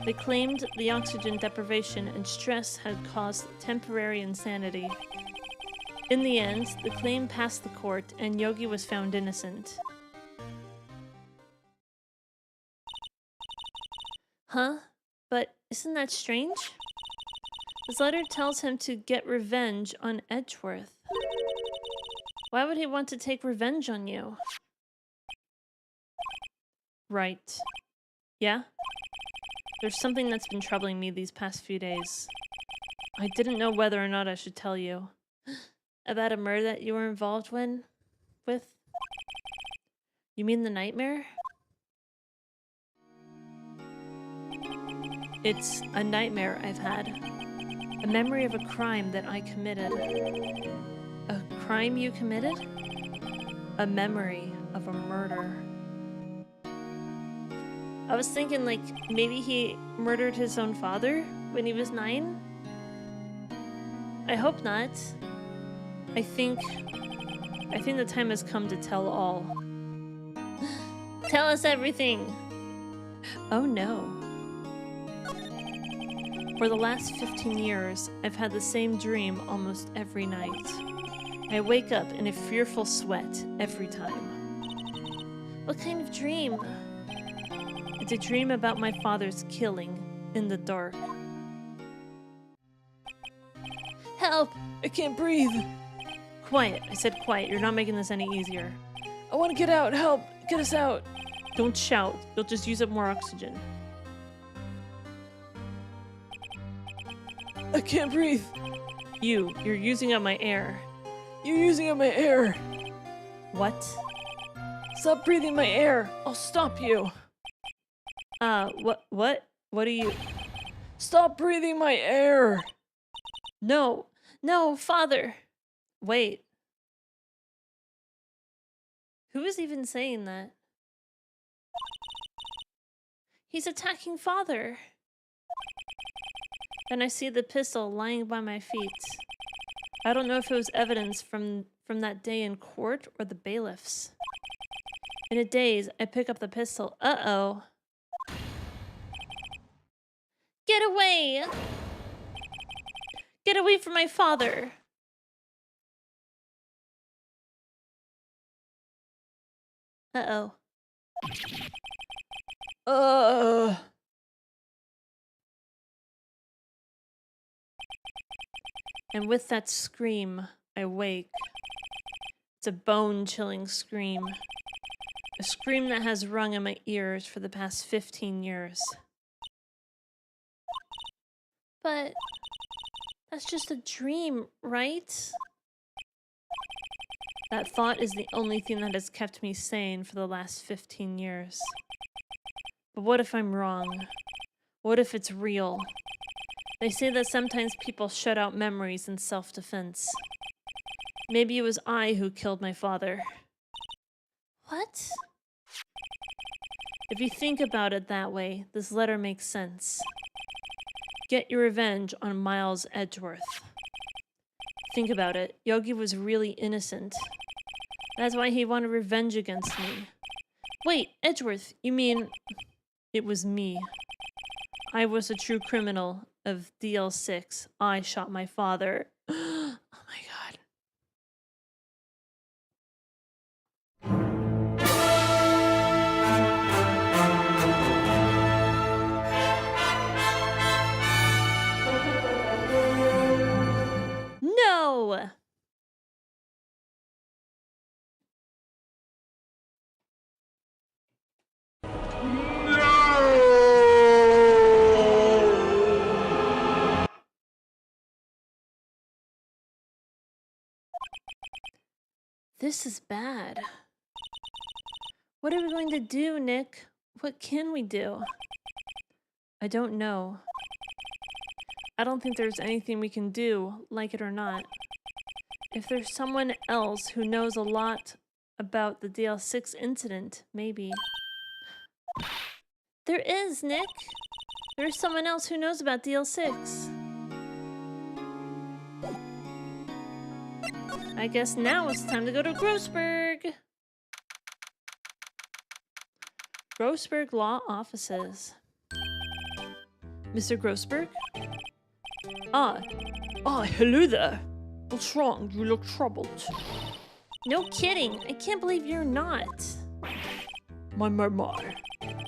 They claimed the oxygen deprivation and stress had caused temporary insanity. In the end, the claim passed the court and Yogi was found innocent. Huh? But isn't that strange? His letter tells him to get revenge on Edgeworth. Why would he want to take revenge on you? Right. Yeah? There's something that's been troubling me these past few days. I didn't know whether or not I should tell you. About a murder that you were involved with? You mean the nightmare? It's a nightmare I've had. A memory of a crime that I committed. A crime you committed? A memory of a murder. I was thinking, like, maybe he murdered his own father when he was 9? I hope not. I think the time has come to tell all. Tell us everything! Oh no. For the last 15 years, I've had the same dream almost every night. I wake up in a fearful sweat every time. What kind of dream? It's a dream about my father's killing in the dark. Help! I can't breathe! Quiet. I said quiet. You're not making this any easier. I want to get out. Help! Get us out! Don't shout. You'll just use up more oxygen. I can't breathe. You're using up my air. You're using up my air. What? Stop breathing my air. I'll stop you. What? What are you? Stop breathing my air. No, father. Wait. Who is even saying that? He's attacking father. Then I see the pistol lying by my feet. I don't know if it was evidence from that day in court or the bailiffs. In a daze, I pick up the pistol. Uh-oh. Get away! Get away from my father! Uh-oh. And with that scream, I wake. It's a bone-chilling scream. A scream that has rung in my ears for the past 15 years. But that's just a dream, right? That thought is the only thing that has kept me sane for the last 15 years. But what if I'm wrong? What if it's real? They say that sometimes people shut out memories in self-defense. Maybe it was I who killed my father. What? If you think about it that way, this letter makes sense. Get your revenge on Miles Edgeworth. Think about it. Yogi was really innocent. That's why he wanted revenge against me. Wait, Edgeworth, you mean... It was me. I was a true criminal of DL6. I shot my father. Oh my god. No! This is bad. What are we going to do, Nick? What can we do? I don't know. I don't think there's anything we can do, like it or not. If there's someone else who knows a lot about the DL6 incident, maybe. There is, Nick! There's someone else who knows about DL6. I guess now it's time to go to Grossberg. Grossberg Law Offices. Mr. Grossberg? Hello there. What's wrong? You look troubled. No kidding. I can't believe you're not. My.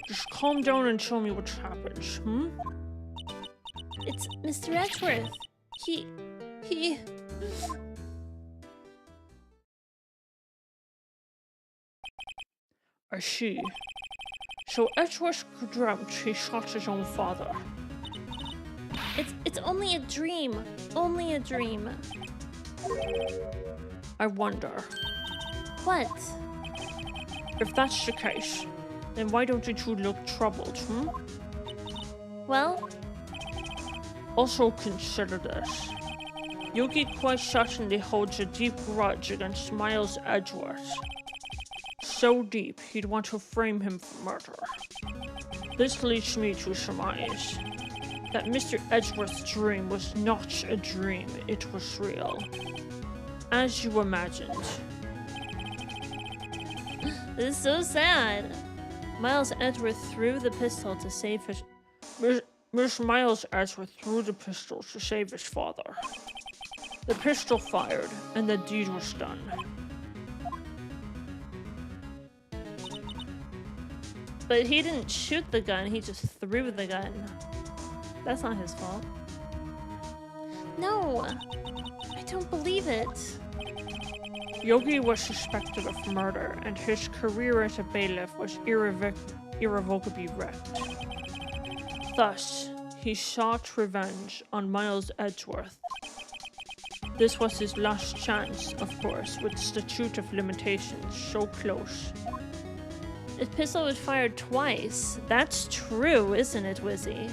Just calm down and show me what happens, It's Mr. Edgeworth. He... I see. So Edgeworth dreamt he shot his own father. It's only a dream. Only a dream. I wonder. What? If that's the case, then why don't you two look troubled, Well? Also consider this. Yogi quite certainly holds a deep grudge against Miles Edgeworth. So deep, he'd want to frame him for murder. This leads me to surmise that Mr. Edgeworth's dream was not a dream, it was real. As you imagined. This is so sad. Miles Edgeworth threw the pistol to save his... Miss Miles Edgeworth threw the pistol to save his father. The pistol fired, and the deed was done. But he didn't shoot the gun, he just threw the gun. That's not his fault. No! I don't believe it. Yogi was suspected of murder, and his career as a bailiff was irrevocably wrecked. Thus, he sought revenge on Miles Edgeworth. This was his last chance, of course, with statute of limitations so close. The pistol was fired twice. That's true, isn't it, Wizzy?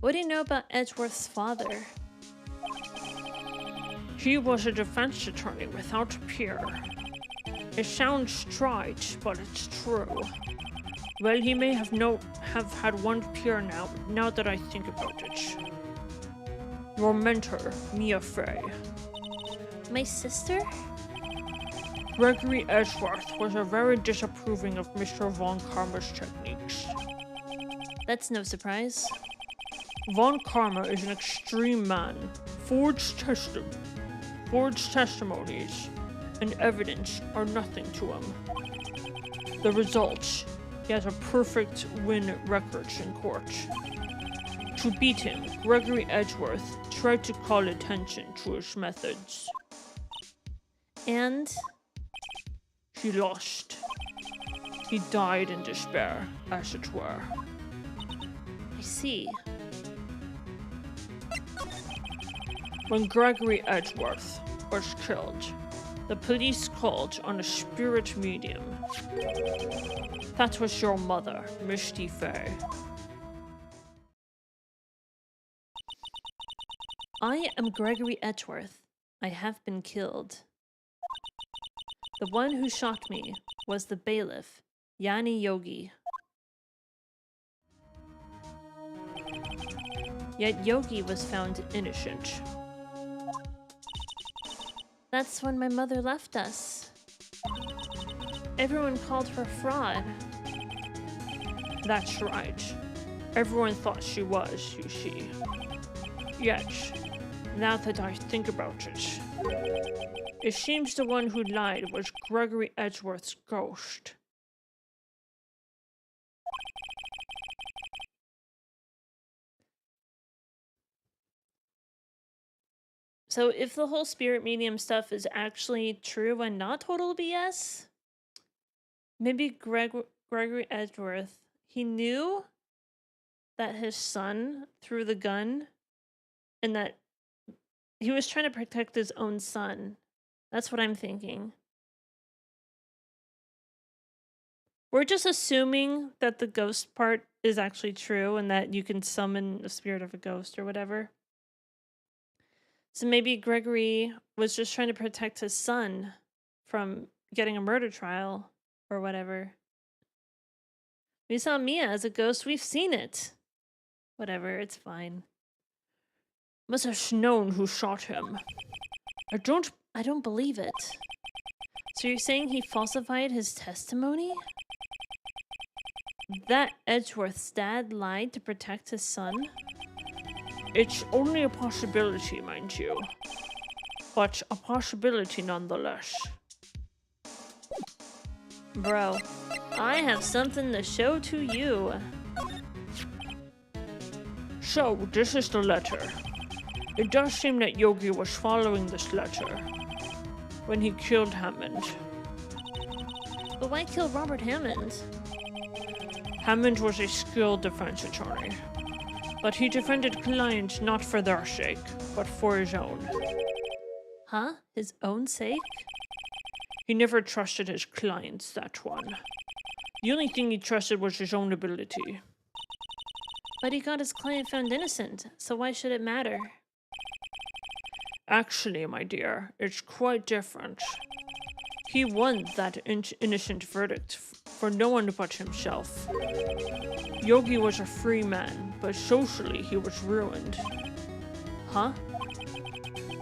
What do you know about Edgeworth's father? He was a defense attorney without a peer. It sounds trite, but it's true. Well, he may have had one peer now that I think about it. Your mentor, Mia Fey. My sister? Gregory Edgeworth was very disapproving of Mr. Von Karma's techniques. That's no surprise. Von Karma is an extreme man. Forged testimonies and evidence are nothing to him. The results. He has a perfect win record in court. To beat him, Gregory Edgeworth tried to call attention to his methods. And he lost. He died in despair, as it were. I see. When Gregory Edgeworth was killed, the police called on a spirit medium. That was your mother, Misty Fay. I am Gregory Edgeworth. I have been killed. The one who shot me was the bailiff, Yani Yogi. Yet Yogi was found innocent. That's when my mother left us. Everyone called her fraud. That's right. Everyone thought she was, you see. Yet, now that I think about it, it seems the one who lied was Gregory Edgeworth's ghost. So if the whole spirit medium stuff is actually true and not total BS, maybe Gregory Edgeworth, he knew that his son threw the gun and that he was trying to protect his own son. That's what I'm thinking. We're just assuming that the ghost part is actually true and that you can summon the spirit of a ghost or whatever. So maybe Gregory was just trying to protect his son from getting a murder trial or whatever. We saw Mia as a ghost. We've seen it. Whatever, it's fine. Must have known who shot him. I don't believe it. So you're saying he falsified his testimony? That Edgeworth's dad lied to protect his son? It's only a possibility, mind you. But a possibility nonetheless. Bro, I have something to show to you. So, this is the letter. It does seem that Yogi was following this letter when he killed Hammond. But why kill Robert Hammond? Hammond was a skilled defense attorney. But he defended clients not for their sake, but for his own. Huh? His own sake? He never trusted his clients, that one. The only thing he trusted was his own ability. But he got his client found innocent, so why should it matter? Actually, my dear, it's quite different. He won that innocent verdict for no one but himself. Yogi was a free man, but socially he was ruined. Huh?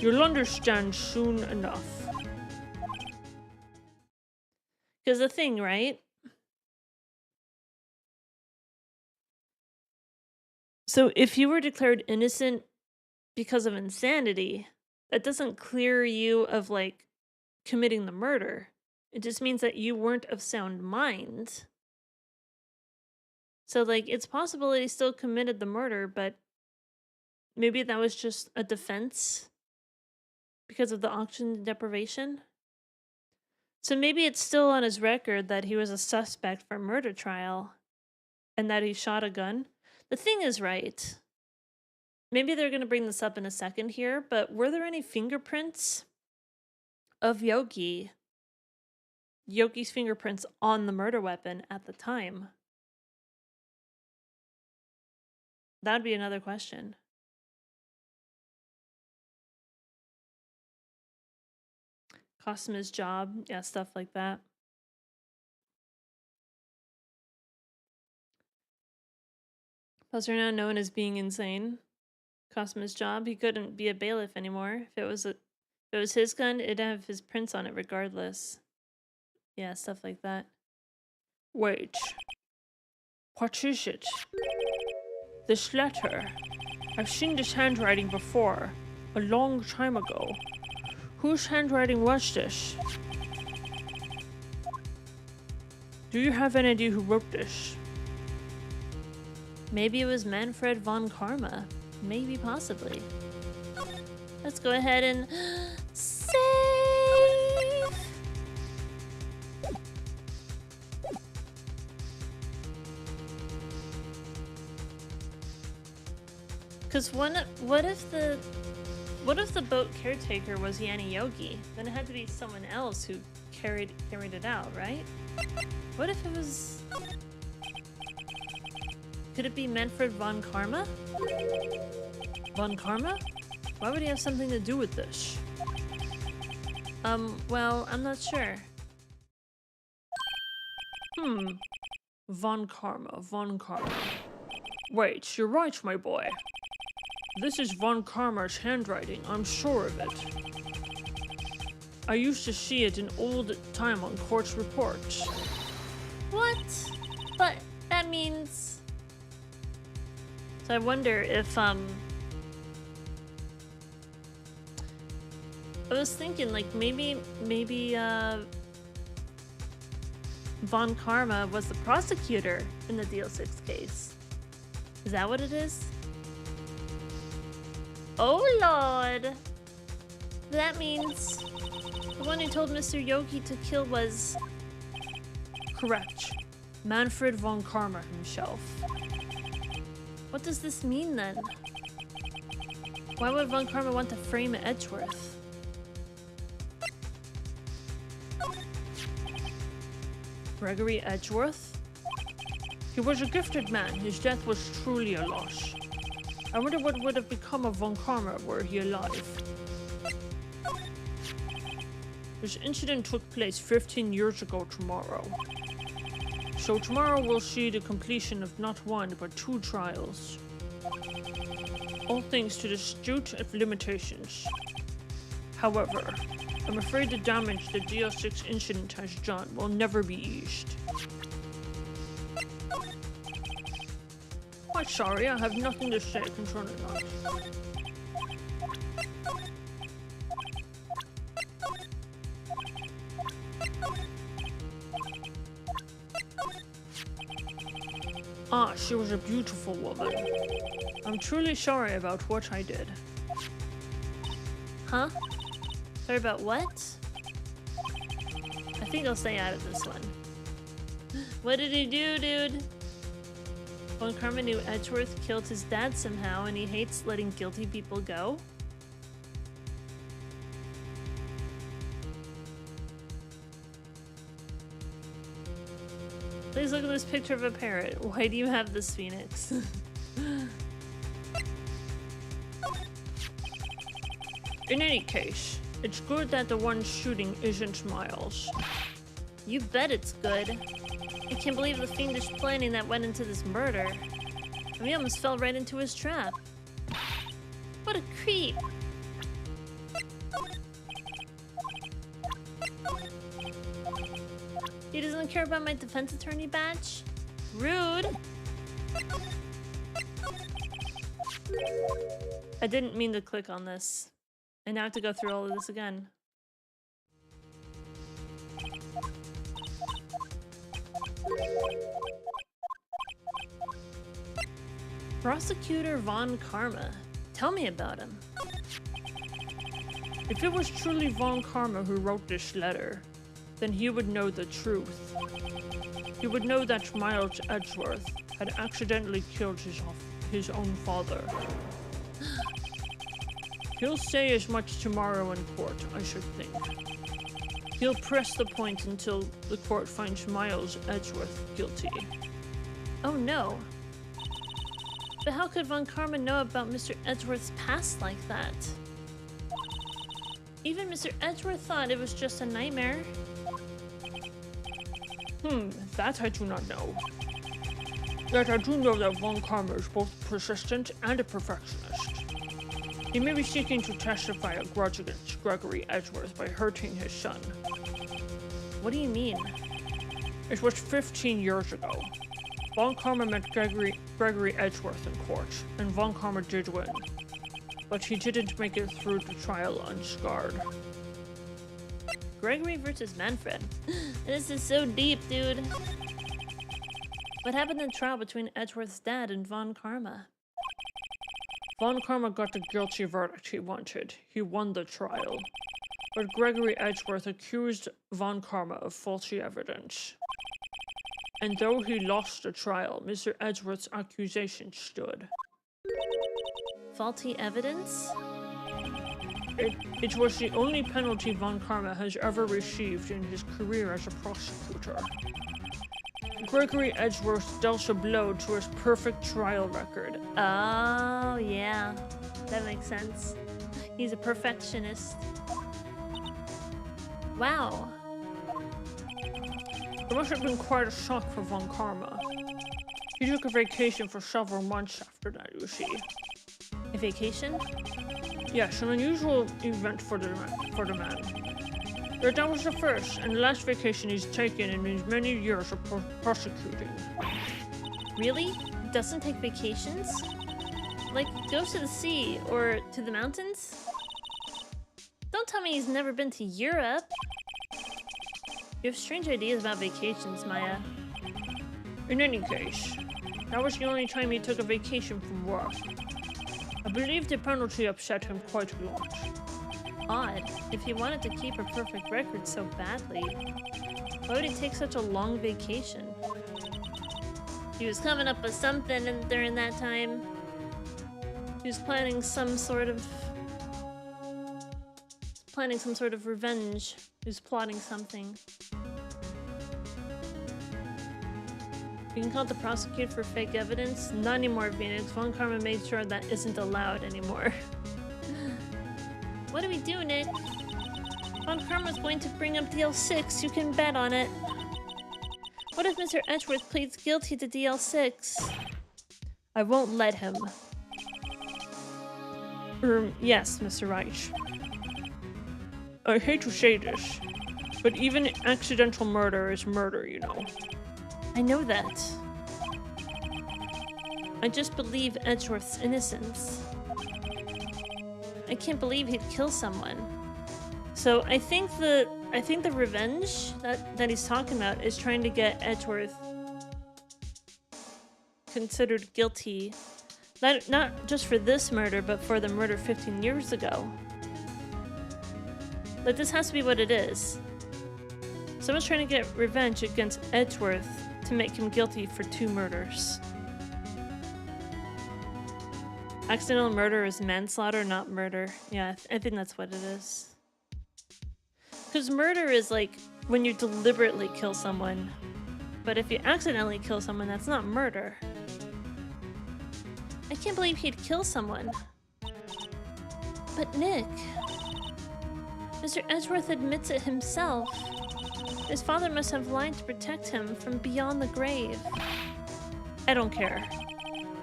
You'll understand soon enough. Because the thing, right? So if you were declared innocent because of insanity, that doesn't clear you of, like, committing the murder. It just means that you weren't of sound mind. So, like, it's possible that he still committed the murder, but maybe that was just a defense because of the oxygen deprivation. So maybe it's still on his record that he was a suspect for a murder trial and that he shot a gun. The thing is, right, maybe they're going to bring this up in a second here, but were there any fingerprints of Yogi's fingerprints on the murder weapon at the time? That'd be another question. Cost him his job, yeah, stuff like that. Plus, are now known as being insane. Cost him his job. He couldn't be a bailiff anymore. If it was his gun, it'd have his prints on it regardless. Yeah, stuff like that. Wait. What is it? This letter. I've seen this handwriting before. A long time ago. Whose handwriting was this? Do you have any idea who wrote this? Maybe it was Manfred von Karma. Maybe, possibly. Let's go ahead and save. Because what if the boat caretaker was Yanni Yogi? Then it had to be someone else who carried it out, right? What if it was? Could it be Manfred von Karma? Von Karma? Why would he have something to do with this? Well, I'm not sure. Von Karma. Wait, you're right, my boy. This is Von Karma's handwriting, I'm sure of it. I used to see it in old time on court's reports. What? But that means... So I wonder if, I was thinking, like, maybe, Von Karma was the prosecutor in the DL6 case. Is that what it is? Oh lord! That means the one who told Mr. Yogi to kill was... Correct. Manfred von Karma himself. What does this mean then? Why would von Karma want to frame Edgeworth? Gregory Edgeworth? He was a gifted man. His death was truly a loss. I wonder what would have become of von Karma were he alive. This incident took place 15 years ago tomorrow. So tomorrow we'll see the completion of not one but 2 trials. All thanks to the statute of limitations. However, I'm afraid the damage the DL6 incident has done will never be eased. Quite sorry, I have nothing to say concerning that. Ah, she was a beautiful woman. I'm truly sorry about what I did. Huh? Sorry about what? I think I'll stay out of this one. What did he do, dude? Von Karma knew Edgeworth killed his dad somehow, and he hates letting guilty people go. Please look at this picture of a parrot. Why do you have this, Phoenix? In any case, it's good that the one shooting isn't Miles. You bet it's good. I can't believe the fiendish planning that went into this murder. We almost fell right into his trap. What a creep! He doesn't care about my defense attorney badge? Rude! I didn't mean to click on this. I now have to go through all of this again. Prosecutor von Karma. Tell me about him. If it was truly von Karma who wrote this letter, then he would know the truth. He would know that Miles Edgeworth had accidentally killed his own father. He'll say as much tomorrow in court, I should think. He'll press the point until the court finds Miles Edgeworth guilty. Oh no. But how could von Karma know about Mr. Edgeworth's past like that? Even Mr. Edgeworth thought it was just a nightmare. That I do not know. Yet I do know that von Karma is both persistent and a perfectionist. He may be seeking to testify a grudge against Gregory Edgeworth by hurting his son. What do you mean? It was 15 years ago. Von Karma met Gregory Edgeworth in court, and von Karma did win. But he didn't make it through the trial unscarred. Gregory versus Manfred. This is so deep, dude. What happened in the trial between Edgeworth's dad and Von Karma? Von Karma got the guilty verdict he wanted. He won the trial. But Gregory Edgeworth accused Von Karma of faulty evidence. And though he lost the trial, Mr. Edgeworth's accusation stood. Faulty evidence? It was the only penalty Von Karma has ever received in his career as a prosecutor. Gregory Edgeworth dealt a blow to his perfect trial record. Oh, yeah. That makes sense. He's a perfectionist. Wow. It must have been quite a shock for Von Karma. He took a vacation for several months after that, you see. A vacation? Yes, an unusual event for the man. But that was the first and last vacation he's taken in his many years of prosecuting. Really? He doesn't take vacations? Like, goes to the sea or to the mountains? Don't tell me he's never been to Europe. You have strange ideas about vacations, Maya. In any case, that was the only time he took a vacation from work. I believe the penalty upset him quite a lot. Odd. If he wanted to keep a perfect record so badly, why would he take such a long vacation? He was coming up with something during that time. He was planning some sort of revenge. He was plotting something. You can call the prosecutor for fake evidence. Not anymore, Phoenix. Von Karma made sure that isn't allowed anymore. What do we do, Nick? Von Karma's going to bring up DL6. You can bet on it. What if Mr. Edgeworth pleads guilty to DL6? I won't let him. Yes, Mr. Reich. I hate to say this, but even accidental murder is murder, you know. I know that. I just believe Edgeworth's innocence. I can't believe he'd kill someone. So I think the revenge that he's talking about is trying to get Edgeworth considered guilty. Not just for this murder, but for the murder 15 years ago. Like, this has to be what it is. Someone's trying to get revenge against Edgeworth to make him guilty for 2 murders. Accidental murder is manslaughter, not murder. Yeah, I think that's what it is. Because murder is like when you deliberately kill someone. But if you accidentally kill someone, that's not murder. I can't believe he'd kill someone. But Nick... Mr. Edgeworth admits it himself. His father must have lied to protect him from beyond the grave. I don't care.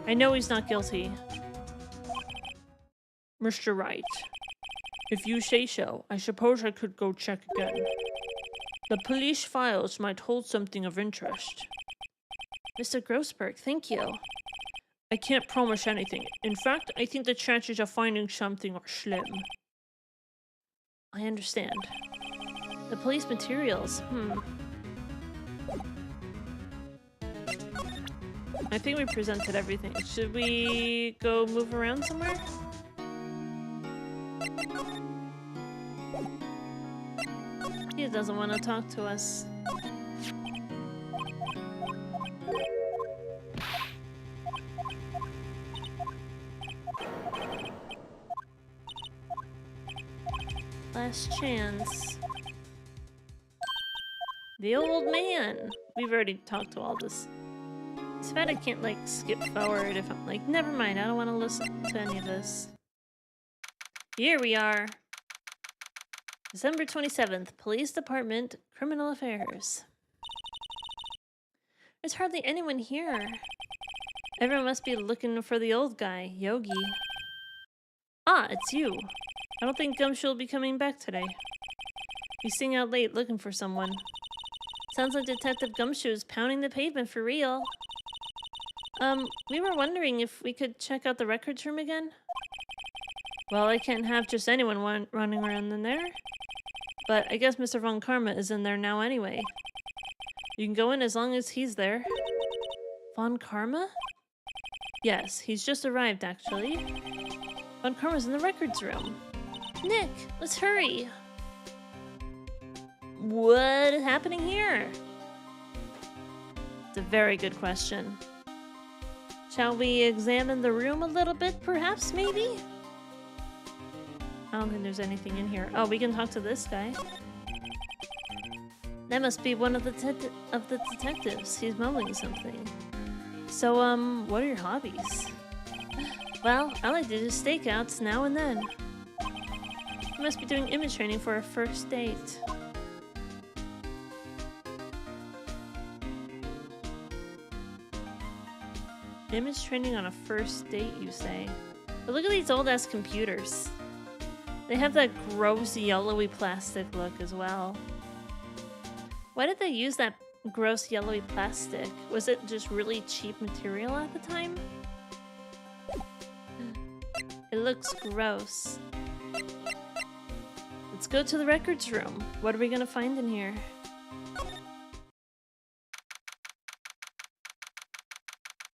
I know he's not guilty. Mr. Wright, if you say so, I suppose I could go check again. The police files might hold something of interest. Mr. Grossberg, thank you. I can't promise anything. In fact, I think the chances of finding something are slim. I understand. The police materials, I think we presented everything. Should we go move around somewhere? He doesn't want to talk to us. Last chance. The old man. We've already talked to all this. It's bad I can't, like, skip forward if I'm like, never mind, I don't want to listen to any of this. Here we are. December 27th, Police Department, Criminal Affairs. There's hardly anyone here. Everyone must be looking for the old guy, Yogi. Ah, it's you. I don't think Gumshoe will be coming back today. He's staying out late looking for someone. Sounds like Detective Gumshoe is pounding the pavement for real. We were wondering if we could check out the records room again? Well, I can't have just anyone running around in there. But I guess Mr. Von Karma is in there now anyway. You can go in as long as he's there. Von Karma? Yes, he's just arrived, actually. Von Karma's in the records room. Nick, let's hurry. What is happening here? It's a very good question. Shall we examine the room a little bit, perhaps, maybe? I don't think there's anything in here. Oh, we can talk to this guy. That must be one of the detectives. He's mumbling something. So, what are your hobbies? Well, I like to do stakeouts now and then. You must be doing image training for a first date. Image training on a first date, you say? But look at these old-ass computers. They have that gross yellowy plastic look as well. Why did they use that gross yellowy plastic? Was it just really cheap material at the time? It looks gross. Let's go to the records room. What are we gonna find in here?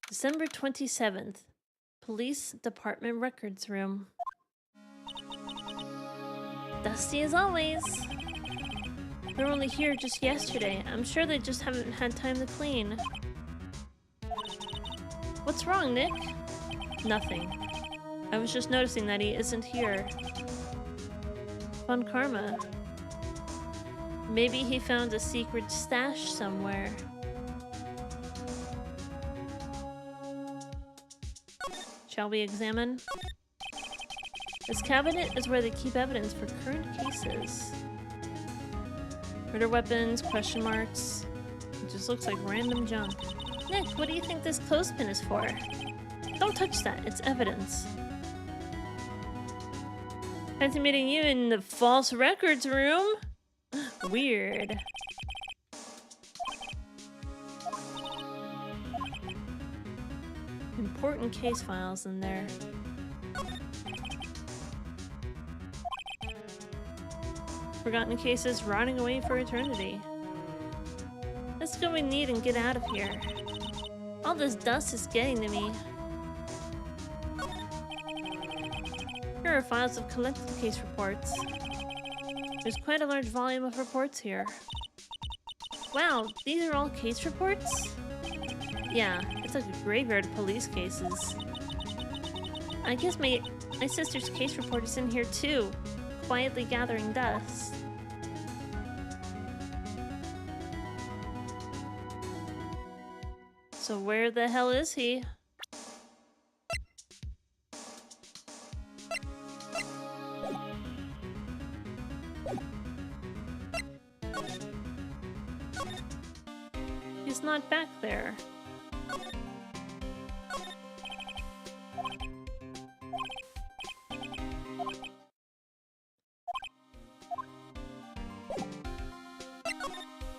December 27th. Police Department Records Room. Dusty as always. They were only here just yesterday. I'm sure they just haven't had time to clean. What's wrong, Nick? Nothing. I was just noticing that he isn't here. Von Karma. Maybe he found a secret stash somewhere. Shall we examine? This cabinet is where they keep evidence for current cases. Murder weapons, question marks. It just looks like random junk. Nick, what do you think this clothespin is for? Don't touch that, it's evidence. Fancy meeting you in the false records room? Weird. Important case files in there. Forgotten cases rotting away for eternity. Let's go we need and get out of here. All this dust is getting to me. Here are files of collected case reports. There's quite a large volume of reports here. Wow, these are all case reports? Yeah, it's like a graveyard of police cases. I guess my sister's case report is in here too, quietly gathering dust. So where the hell is he? He's not back there.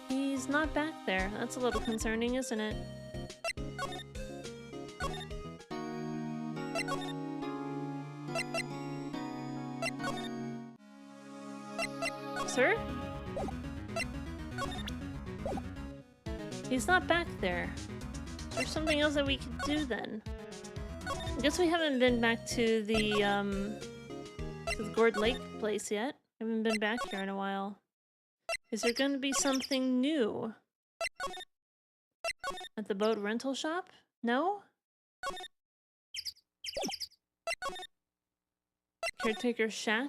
He's not back there. That's a little concerning, isn't it? Sir? He's not back there. Is there something else that we could do then? I guess we haven't been back to the Gourd Lake place yet. Haven't been back here in a while. Is there going to be something new? At the boat rental shop? No? Caretaker shack?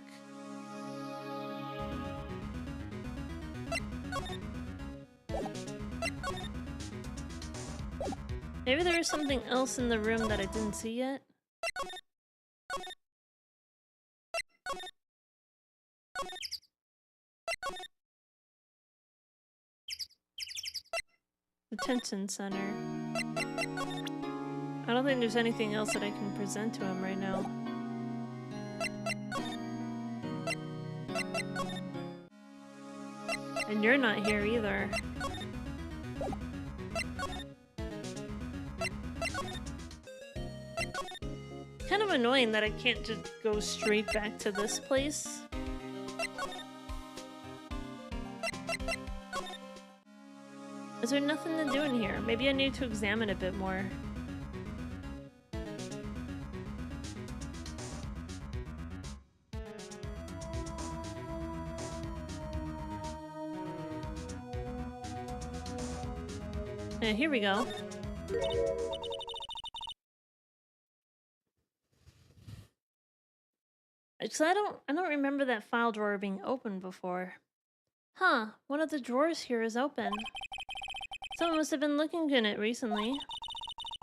Maybe there is something else in the room that I didn't see yet. Detention center. I don't think there's anything else that I can present to him right now. And you're not here either. Kind of annoying that I can't just go straight back to this place. Is there nothing to do in here? Maybe I need to examine a bit more. Yeah, here we go. Because I don't remember that file drawer being opened before. Huh, one of the drawers here is open. Someone must have been looking in it recently.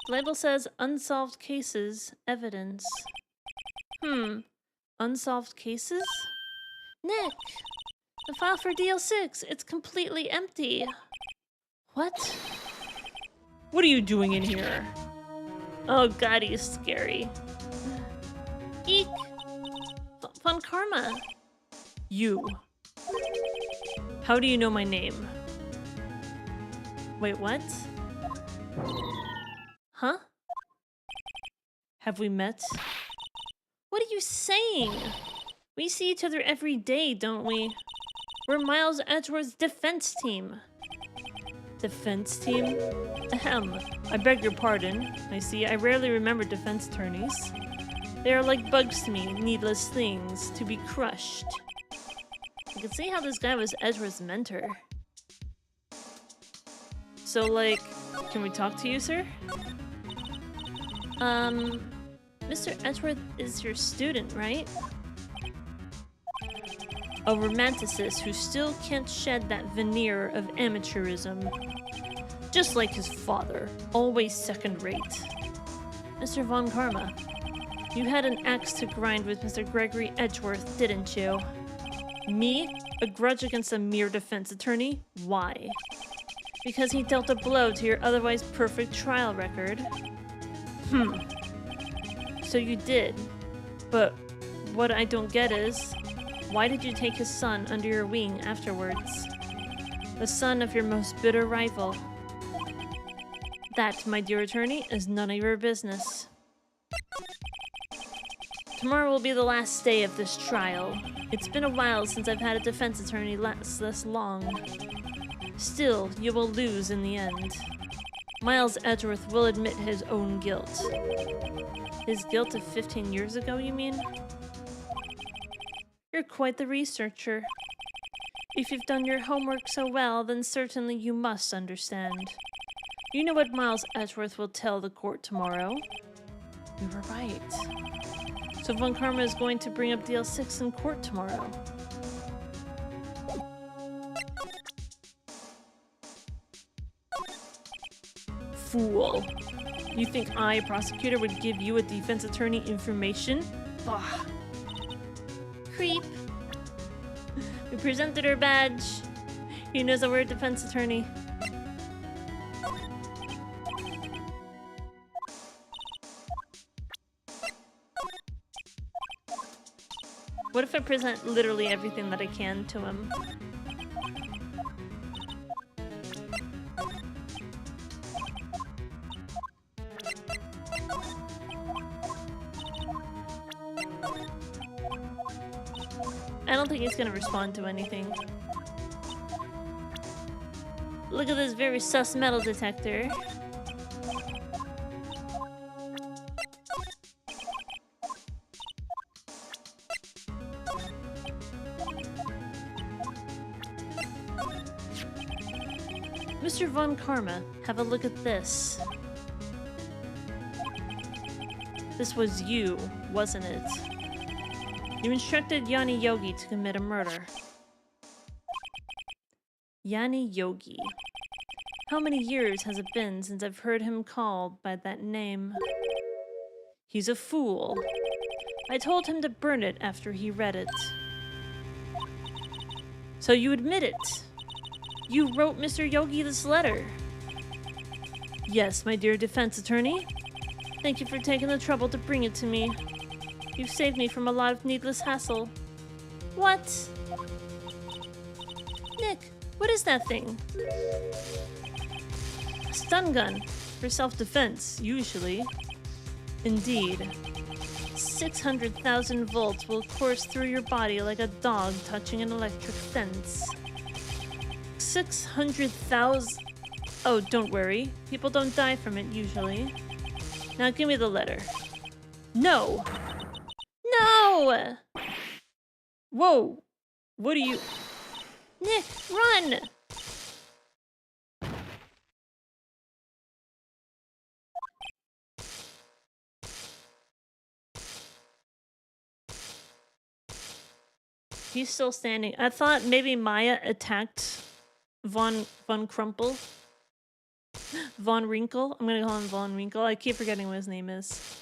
The label says unsolved cases, evidence. Unsolved cases? Nick! The file for DL6, it's completely empty. What? What are you doing in here? Oh god, he's scary. Eek! Von Karma! You. How do you know my name? Wait, what? Huh? Have we met? What are you saying? We see each other every day, don't we? We're Miles Edgeworth's defense team. Defense team? Ahem. I beg your pardon. I see, I rarely remember defense attorneys. They are like bugs to me, needless things, to be crushed. I can see how this guy was Edgeworth's mentor. So, like, can we talk to you, sir? Mr. Edgeworth is your student, right? A romanticist who still can't shed that veneer of amateurism. Just like his father, always second-rate. Mr. Von Karma, you had an axe to grind with Mr. Gregory Edgeworth, didn't you? Me? A grudge against a mere defense attorney? Why? Because he dealt a blow to your otherwise perfect trial record? So you did. But what I don't get is, why did you take his son under your wing afterwards? The son of your most bitter rival. That, my dear attorney, is none of your business. Tomorrow will be the last day of this trial. It's been a while since I've had a defense attorney last this long. Still, you will lose in the end. Miles Edgeworth will admit his own guilt. His guilt of 15 years ago, you mean? You're quite the researcher. If you've done your homework so well, then certainly you must understand. You know what Miles Edgeworth will tell the court tomorrow. You were right. So Von Karma is going to bring up DL6 in court tomorrow. Fool. You think I, prosecutor, would give you a defense attorney information? Bah. Creep. We presented her badge. He knows that we're a defense attorney. What if I present literally everything that I can to him? I don't think he's gonna respond to anything. Look at this very sus metal detector. Mr. Von Karma, have a look at this. This was you, wasn't it? You instructed Yanni Yogi to commit a murder. Yanni Yogi. How many years has it been since I've heard him called by that name? He's a fool. I told him to burn it after he read it. So you admit it? You wrote Mr. Yogi this letter? Yes, my dear defense attorney. Thank you for taking the trouble to bring it to me. You've saved me from a lot of needless hassle. What? Nick, what is that thing? A stun gun. For self-defense, usually. Indeed. 600,000 volts will course through your body like a dog touching an electric fence. 600,000... Oh, don't worry. People don't die from it usually. Now give me the letter. No! No! Whoa! What are you... Nick, run! He's still standing. I thought maybe Maya attacked Von Crumple. Von Wrinkle? I'm gonna call him Von Wrinkle. I keep forgetting what his name is.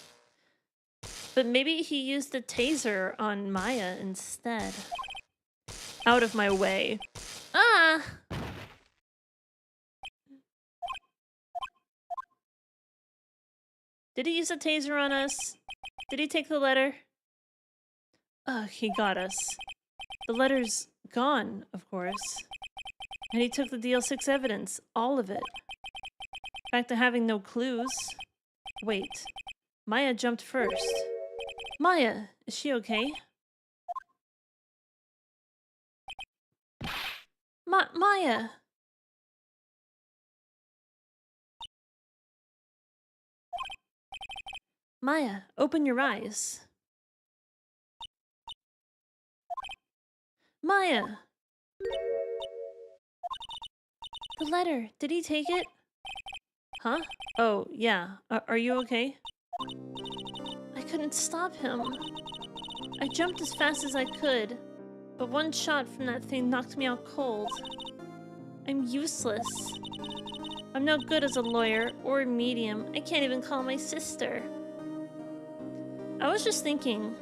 But maybe he used the taser on Maya instead. Out of my way. Ah! Did he use a taser on us? Did he take the letter? Ugh, he got us. The letter's gone, of course. And he took the DL6 evidence. All of it. Back to having no clues. Wait. Maya jumped first. Maya, is she okay? Maya! Maya, open your eyes. Maya! The letter, did he take it? Huh? Oh, yeah. Are you okay? I couldn't stop him. I jumped as fast as I could, but one shot from that thing knocked me out cold. I'm useless. I'm no good as a lawyer or a medium. I can't even call my sister. I was just thinking,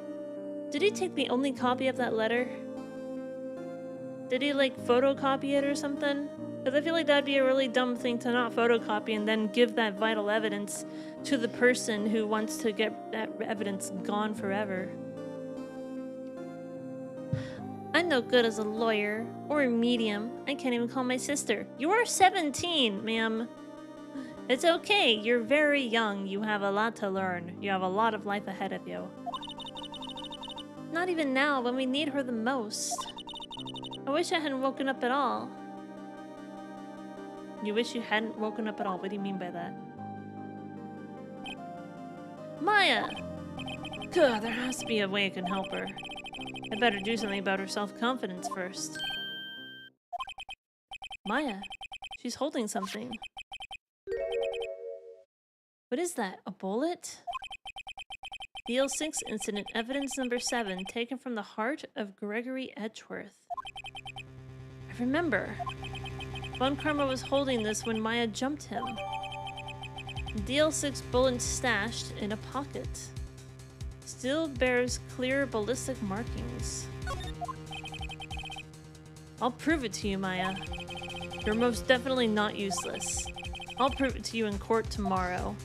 did he take the only copy of that letter? Did he, like, photocopy it or something? Because I feel like that'd be a really dumb thing to not photocopy and then give that vital evidence to the person who wants to get that evidence gone forever. I'm no good as a lawyer or a medium. I can't even call my sister. You are 17, ma'am. It's okay. You're very young. You have a lot to learn. You have a lot of life ahead of you. Not even now, when we need her the most. I wish I hadn't woken up at all. You wish you hadn't woken up at all? What do you mean by that? Maya! God, there has to be a way I can help her. I better do something about her self-confidence first. Maya, she's holding something. What is that? A bullet? DL6 incident evidence number 7, taken from the heart of Gregory Edgeworth. I remember. Von Karma was holding this when Maya jumped him. DL6 bullet stashed in a pocket. Still bears clear ballistic markings. I'll prove it to you, Maya. You're most definitely not useless. I'll prove it to you in court tomorrow.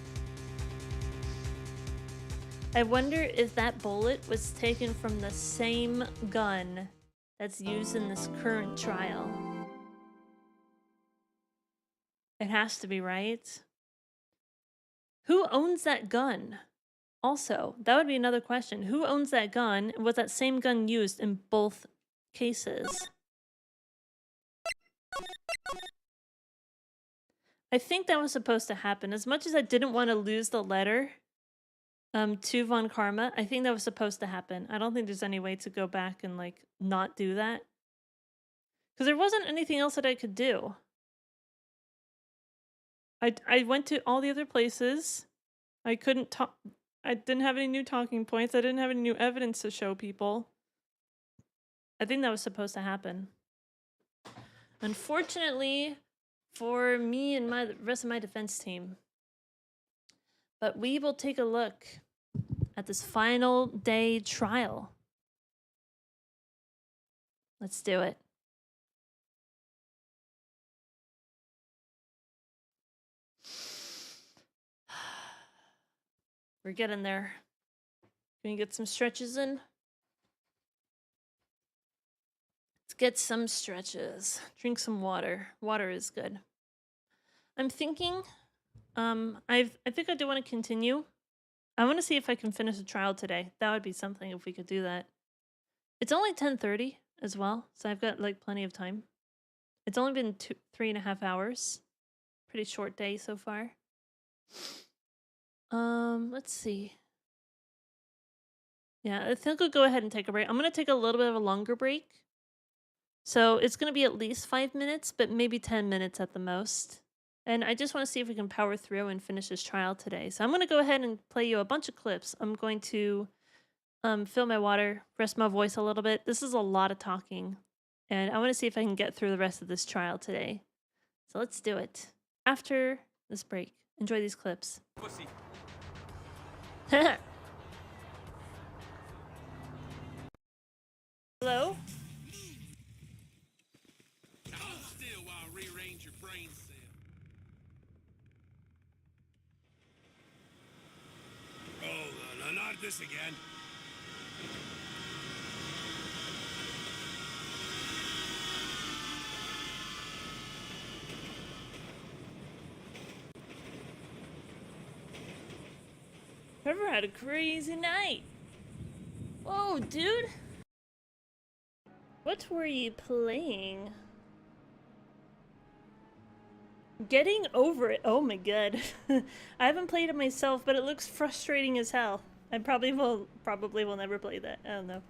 I wonder if that bullet was taken from the same gun that's used in this current trial. It has to be, right? Who owns that gun? Also, that would be another question. Who owns that gun? Was that same gun used in both cases? I think that was supposed to happen. As much as I didn't want to lose the letter to Von Karma, I think that was supposed to happen. I don't think there's any way to go back and, like, not do that. Because there wasn't anything else that I could do. I went to all the other places. I couldn't talk. I didn't have any new talking points. I didn't have any new evidence to show people. I think that was supposed to happen. Unfortunately for me and the rest of my defense team. But we will take a look at this final day trial. Let's do it. We're getting there. Can we get some stretches in? Let's get some stretches. Drink some water. Water is good. I'm thinking, I think I do want to continue. I want to see if I can finish the trial today. That would be something if we could do that. It's only 10:30 as well, so I've got like plenty of time. It's only been 3.5 hours. Pretty short day so far. Let's see. Yeah, I think we'll go ahead and take a break. I'm gonna take a little bit of a longer break. So it's gonna be at least 5 minutes, but maybe 10 minutes at the most. And I just want to see if we can power through and finish this trial today. So I'm gonna go ahead and play you a bunch of clips. I'm going to fill my water, rest my voice a little bit. This is a lot of talking. And I want to see if I can get through the rest of this trial today. So let's do it. After this break. Enjoy these clips. Pussy. Hello? Hold still while I rearrange your brain cell. Oh, no, not this again. Trevor had a crazy night. Whoa, dude. What were you playing? Getting over it. Oh my god. I haven't played it myself, but it looks frustrating as hell. I probably will never play that. I don't know.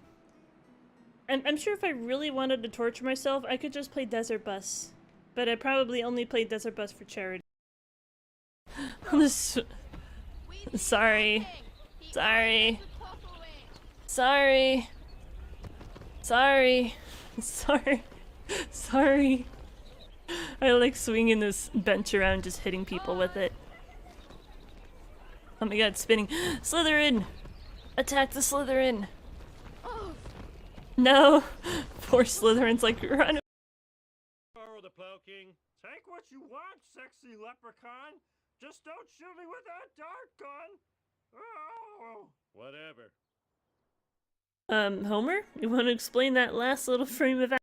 I'm sure if I really wanted to torture myself, I could just play Desert Bus. But I probably only played Desert Bus for charity. Sorry. Sorry. Sorry. Sorry. Sorry. Sorry. I like swinging this bench around, just hitting people with it. Oh my god, spinning. Slytherin! Attack the Slytherin! No! Poor Slytherin's like, run! Borrow the Plow King. Take what you want, sexy leprechaun. Just don't shoot me with that dart gun. Oh, whatever. Homer? You want to explain that last little frame of action?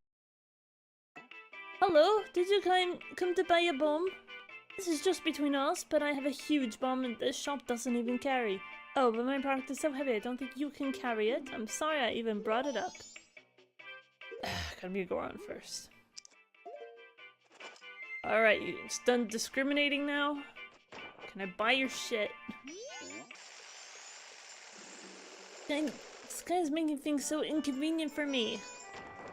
Hello? Did you come to buy a bomb? This is just between us, but I have a huge bomb and this shop doesn't even carry. Oh, but my product is so heavy I don't think you can carry it. I'm sorry I even brought it up. Gotta be go on first. Alright, you done discriminating now? Can I buy your shit? Dang, this guy's making things so inconvenient for me.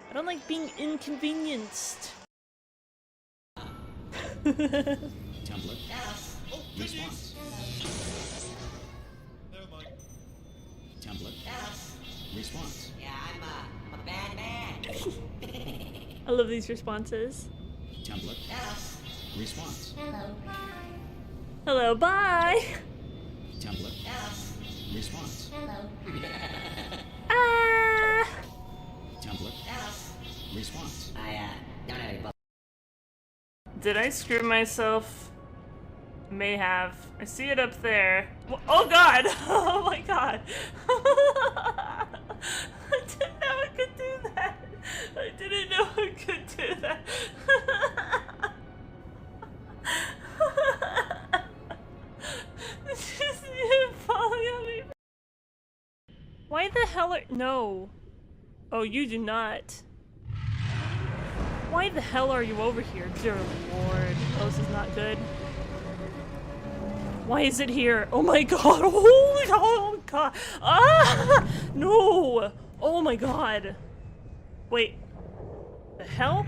I don't like being inconvenienced. Template. Response. Template. Response. Yeah, I'm a bad man. I love these responses. Template. Response. Hello. Hello, bye! Template. Response. Hello. Ah! Template. Response. I don't have any bubbles. Did I screw myself? May have. I see it up there. Oh god! Oh my god! I didn't know I could do that! I didn't know I could do that! It's just you falling on me. Why the hell are— No. Oh, you do not. Why the hell are you over here? Dear Lord. Oh, this is not good. Why is it here? Oh my god. Holy god. Oh my god. Ah! No. Oh my god. Wait. The hell?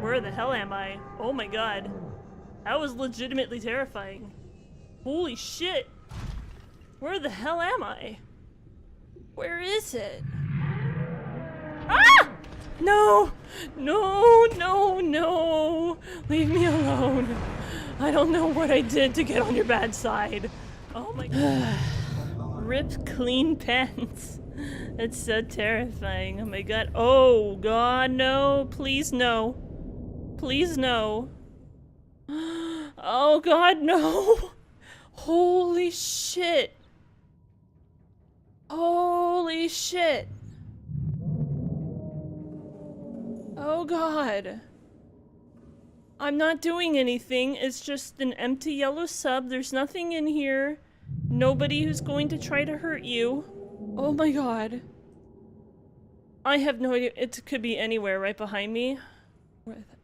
Where the hell am I? Oh my god. That was legitimately terrifying. Holy shit. Where the hell am I? Where is it? Ah! No! No, no, no! Leave me alone. I don't know what I did to get on your bad side. Oh my god. Rip clean pants. That's so terrifying. Oh my god. Oh god, no. Please no. Please no. Oh god, no. Holy shit. Holy shit. Oh god. I'm not doing anything. It's just an empty yellow sub. There's nothing in here. Nobody who's going to try to hurt you. Oh my god. I have no idea. It could be anywhere right behind me.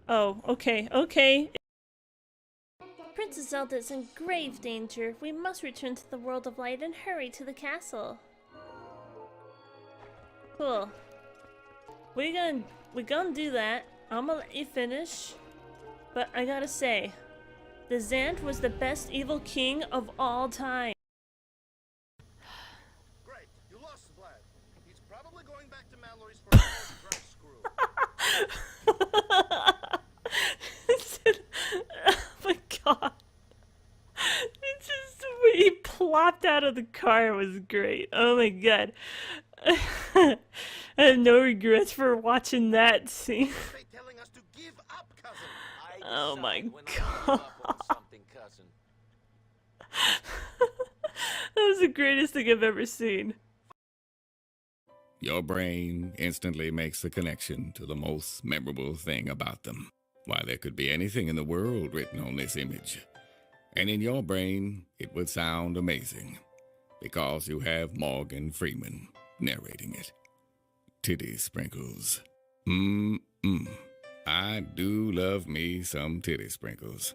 Oh, okay, okay. Princess Zelda is in grave danger. We must return to the world of light and hurry to the castle. Cool. We gonna do that. I'm gonna let you finish. But I gotta say, the Zant was the best evil king of all time. Great, you lost Vlad. He's probably going back to Mallory's for a dry screw. Oh my god. It's just the way he plopped out of the car was great. Oh my god. I have no regrets for watching that scene. Oh my god. That was the greatest thing I've ever seen. Your brain instantly makes the connection to the most memorable thing about them. Why, there could be anything in the world written on this image. And in your brain, it would sound amazing. Because you have Morgan Freeman narrating it. Titty sprinkles. I do love me some titty sprinkles.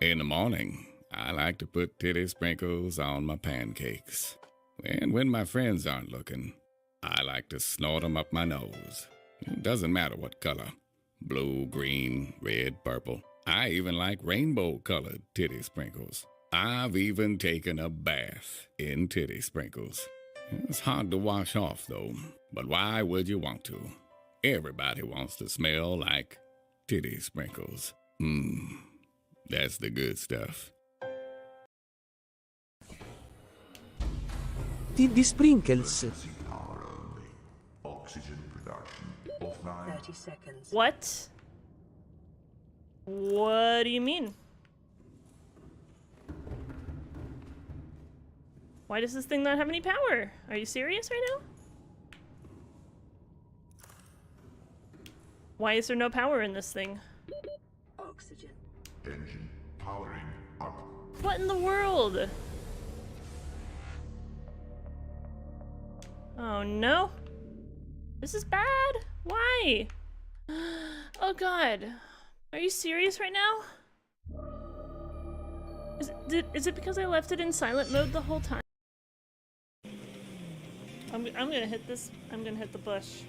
In the morning, I like to put titty sprinkles on my pancakes. And when my friends aren't looking, I like to snort them up my nose. It doesn't matter what color. Blue, green, red, purple. I even like rainbow-colored titty sprinkles. I've even taken a bath in titty sprinkles. It's hard to wash off, though. But why would you want to? Everybody wants to smell like titty sprinkles. That's the good stuff. Titty sprinkles. Oxygen production offline. 30 seconds. What? What do you mean? Why does this thing not have any power? Are you serious right now? Why is there no power in this thing? Oxygen. Engine powering up. What in the world? Oh no. This is bad. Why? Oh god. Are you serious right now? Is it because I left it in silent mode the whole time? I'm gonna hit this. I'm gonna hit the bush.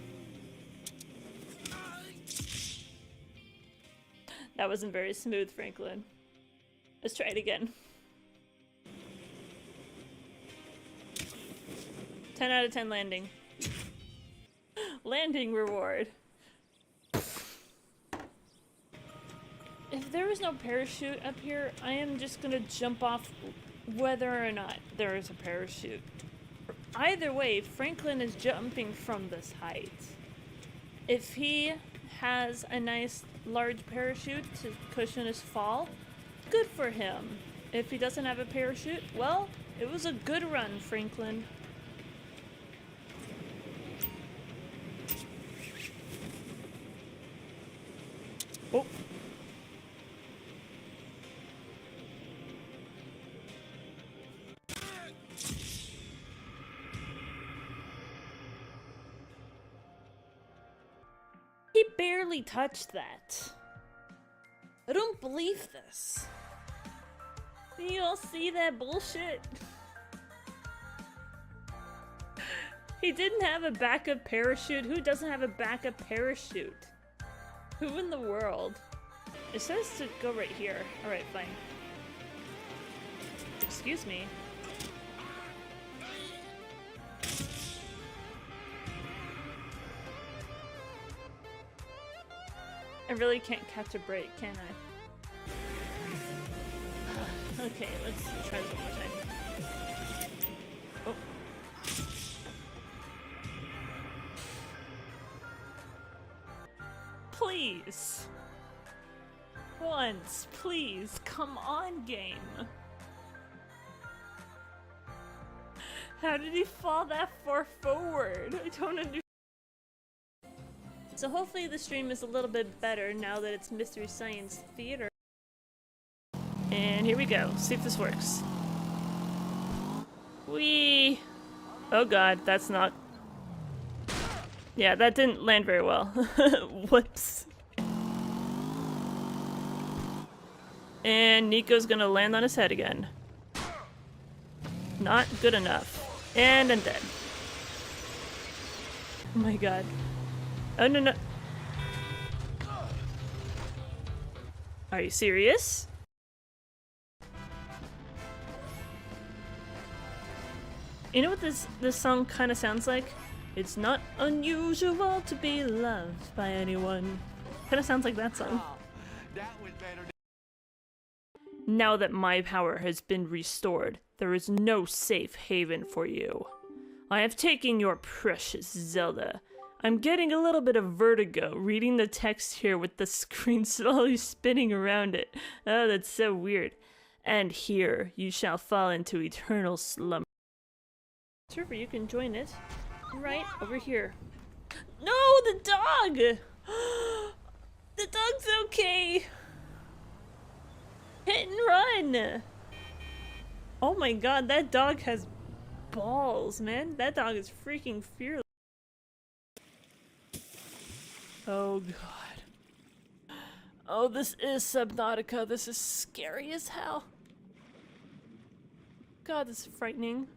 That wasn't very smooth, Franklin. Let's try it again. 10 out of 10 landing. Landing reward. If there was no parachute up here, I am just gonna jump off whether or not there is a parachute. Either way, Franklin is jumping from this height. If he has a nice large parachute to cushion his fall, good for him. If he doesn't have a parachute, well, it was a good run, Franklin. Oh. He barely touched that. I don't believe this. You all see that bullshit? He didn't have a backup parachute. Who doesn't have a backup parachute? Who in the world? It says to go right here. Alright, fine. Excuse me. I really can't catch a break, can I? Okay, let's try this one more time. Oh. Please. Once, please. Come on, game. How did he fall that far forward? I don't understand. So hopefully the stream is a little bit better now that it's Mystery Science Theater. And here we go. See if this works. Whee! Oh god, that's not... Yeah, that didn't land very well. Whoops. And Nico's gonna land on his head again. Not good enough. And I'm dead. Oh my god. Oh no no. Are you serious? You know what this song kind of sounds like? It's not unusual to be loved by anyone. Kind of sounds like that song. Now that my power has been restored, there is no safe haven for you. I have taken your precious Zelda. I'm getting a little bit of vertigo reading the text here with the screen slowly spinning around it. Oh, that's so weird. And here you shall fall into eternal slumber. Server, you can join it. Right over here. No, the dog! The dog's okay! Hit and run! Oh my god, that dog has balls, man. That dog is freaking fearless. Oh god. Oh, this is Subnautica. This is scary as hell. God, this is frightening.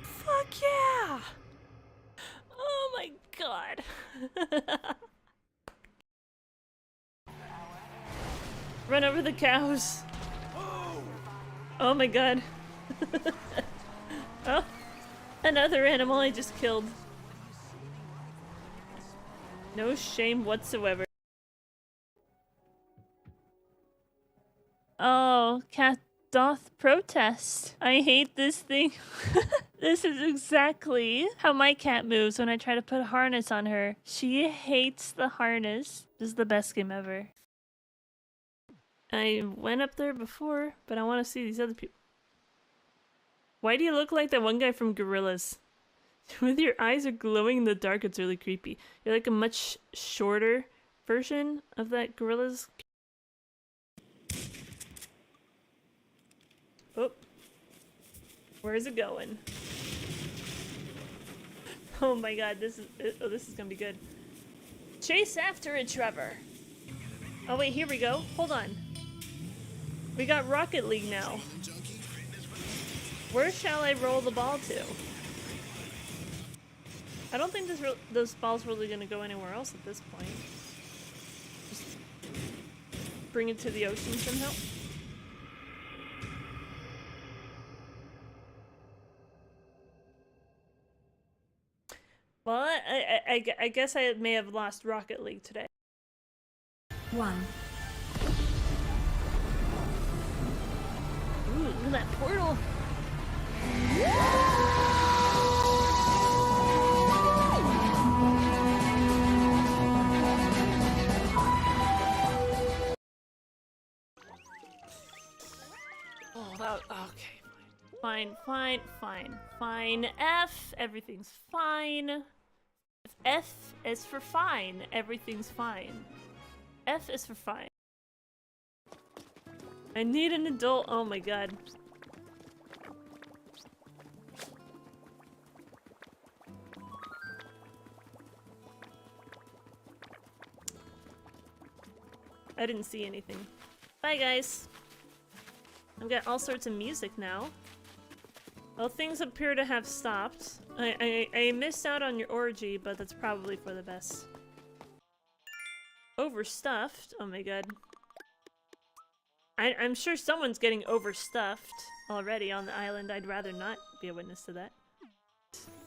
Fuck yeah! Oh my god. Run over the cows. Oh my god. Oh, another animal I just killed. No shame whatsoever. Oh, cat doth protest. I hate this thing. This is exactly how my cat moves when I try to put a harness on her. She hates the harness. This is the best game ever. I went up there before, but I want to see these other people. Why do you look like that one guy from Gorillas? With your eyes are glowing in the dark, it's really creepy. You're like a much shorter version of that Gorillas. Oh. Where is it going? Oh my god, this is gonna be good. Chase after it, Trevor. Oh wait, here we go. Hold on. We got Rocket League now. Where shall I roll the ball to? I don't think this ball's really gonna go anywhere else at this point. Just bring it to the ocean somehow. Well, I guess I may have lost Rocket League today. 1. Ooh, look at that portal. Oh, that, okay. Fine. F, everything's fine. F is for fine, everything's fine. F is for fine. I need an adult, oh my god. I didn't see anything. Bye guys. I've got all sorts of music now. Well, things appear to have stopped. I missed out on your orgy, but that's probably for the best. Overstuffed? Oh my god. I'm sure someone's getting overstuffed already on the island. I'd rather not be a witness to that.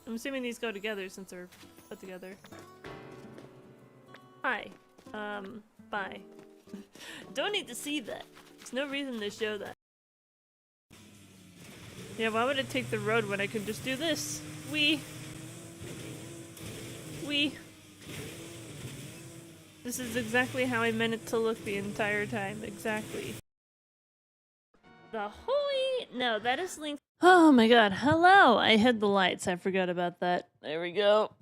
I'm assuming these go together since they're put together. Hi. Bye. Don't need to see that. There's no reason to show that. Yeah, why would I take the road when I could just do this? Wee. This is exactly how I meant it to look the entire time. Exactly. The holy... No, that is Link. Oh my god. Hello! I hid the lights. I forgot about that. There we go.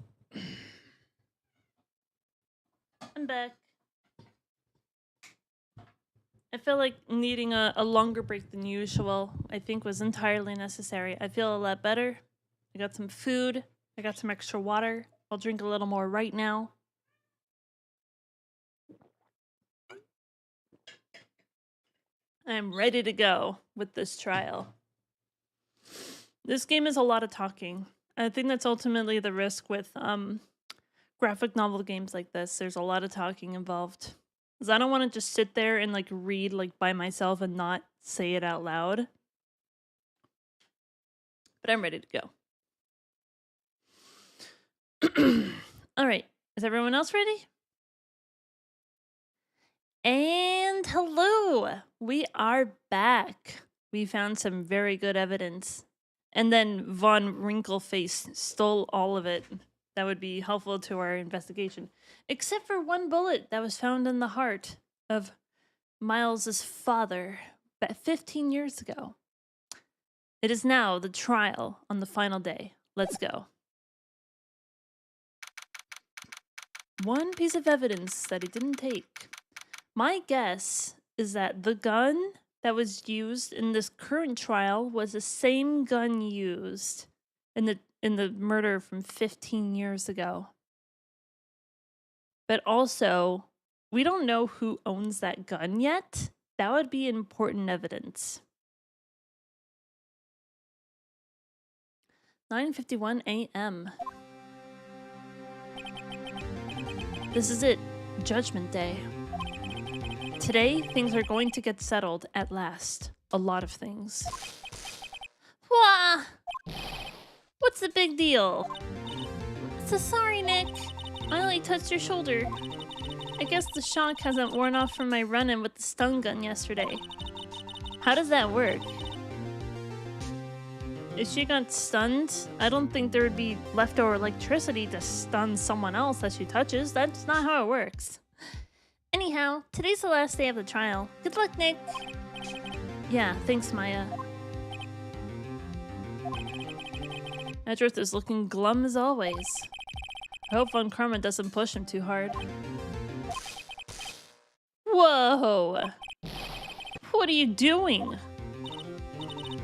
I'm back. I feel like needing a longer break than usual, I think, was entirely necessary. I feel a lot better. I got some food. I got some extra water. I'll drink a little more right now. I'm ready to go with this trial. This game is a lot of talking. I think that's ultimately the risk with graphic novel games like this. There's a lot of talking involved. Because I don't want to just sit there and like read like by myself and not say it out loud. But I'm ready to go. All right. Is everyone else ready? And hello. We are back. We found some very good evidence. And then Von Wrinkleface stole all of it. That would be helpful to our investigation. Except for one bullet that was found in the heart of Miles's father 15 years ago. It is now the trial on the final day. Let's go. One piece of evidence that he didn't take. My guess is that the gun that was used in this current trial was the same gun used in the murder from 15 years ago. But also, we don't know who owns that gun yet. That would be important evidence. 9:51 a.m. This is it. Judgment Day. Today, things are going to get settled at last. A lot of things. Wah! What's the big deal? So sorry, Nick. I only touched your shoulder. I guess the shock hasn't worn off from my run-in with the stun gun yesterday. How does that work? If she got stunned, I don't think there would be leftover electricity to stun someone else that she touches. That's not how it works. Anyhow, today's the last day of the trial. Good luck, Nick. Yeah, thanks, Maya. Edgeworth is looking glum as always. I hope Von Karma doesn't push him too hard. Whoa! What are you doing?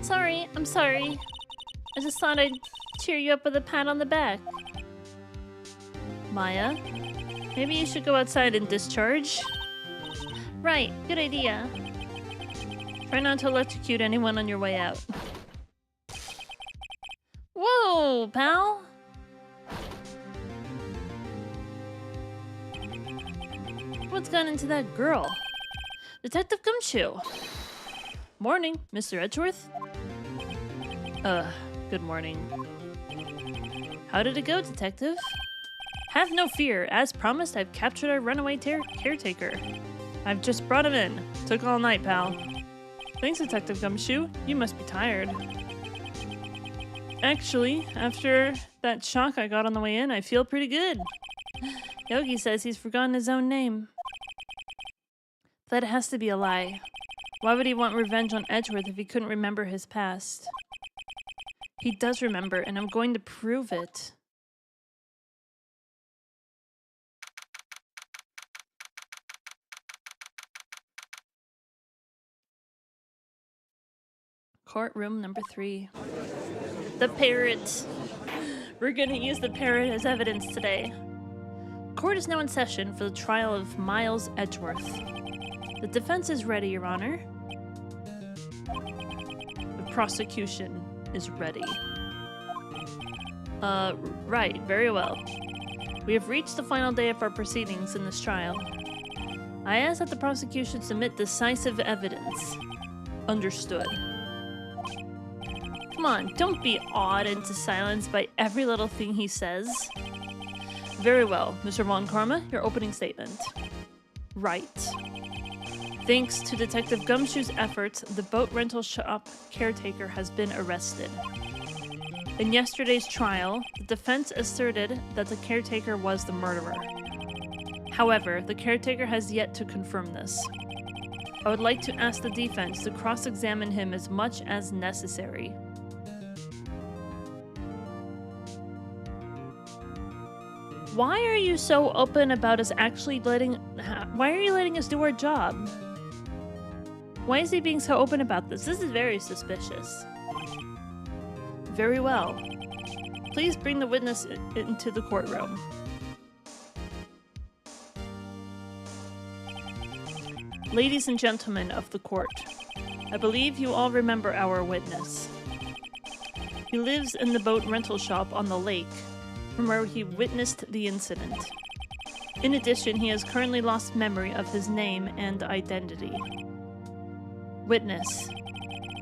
Sorry, I'm sorry. I just thought I'd cheer you up with a pat on the back. Maya? Maybe you should go outside and discharge? Right, good idea. Try not to electrocute anyone on your way out. Whoa, pal! What's gone into that girl? Detective Gumshoe! Morning, Mr. Edgeworth. Good morning. How did it go, Detective? Have no fear. As promised, I've captured our runaway caretaker. I've just brought him in. Took all night, pal. Thanks, Detective Gumshoe. You must be tired. Actually, after that shock I got on the way in, I feel pretty good. Yogi says he's forgotten his own name. That has to be a lie. Why would he want revenge on Edgeworth if he couldn't remember his past? He does remember, and I'm going to prove it. Courtroom number 3. The parrot. We're gonna use the parrot as evidence today. Court is now in session for the trial of Miles Edgeworth. The defense is ready, Your Honor. The prosecution is ready. Right, very well. We have reached the final day of our proceedings in this trial. I ask that the prosecution submit decisive evidence. Understood. Come on, don't be awed into silence by every little thing he says. Very well, Mr. Von Karma, your opening statement. Right. Thanks to Detective Gumshoe's efforts, the boat rental shop caretaker has been arrested. In yesterday's trial, the defense asserted that the caretaker was the murderer. However, the caretaker has yet to confirm this. I would like to ask the defense to cross-examine him as much as necessary. Why are you so open about us actually why are you letting us do our job? Why is he being so open about this? This is very suspicious. Very well. Please bring the witness into the courtroom. Ladies and gentlemen of the court, I believe you all remember our witness. He lives in the boat rental shop on the lake, from where he witnessed the incident. In addition, he has currently lost memory of his name and identity. Witness,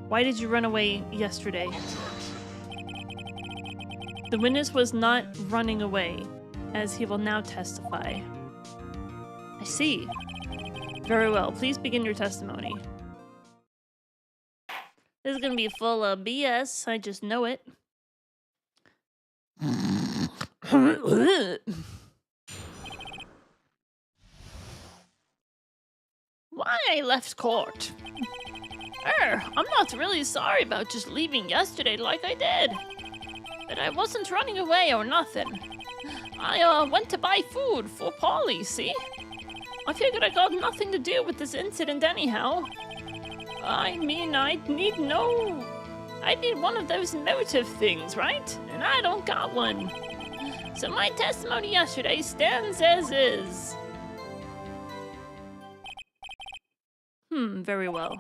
why did you run away yesterday? The witness was not running away, as he will now testify. I see. Very well, please begin your testimony. This is gonna be full of BS, I just know it. Why I left court? I'm not really sorry about just leaving yesterday like I did. But I wasn't running away or nothing. I went to buy food for Polly, see? I figured I got nothing to do with this incident anyhow. I mean, I need one of those motive things, right? And I don't got one. So my testimony yesterday stands as is. Very well.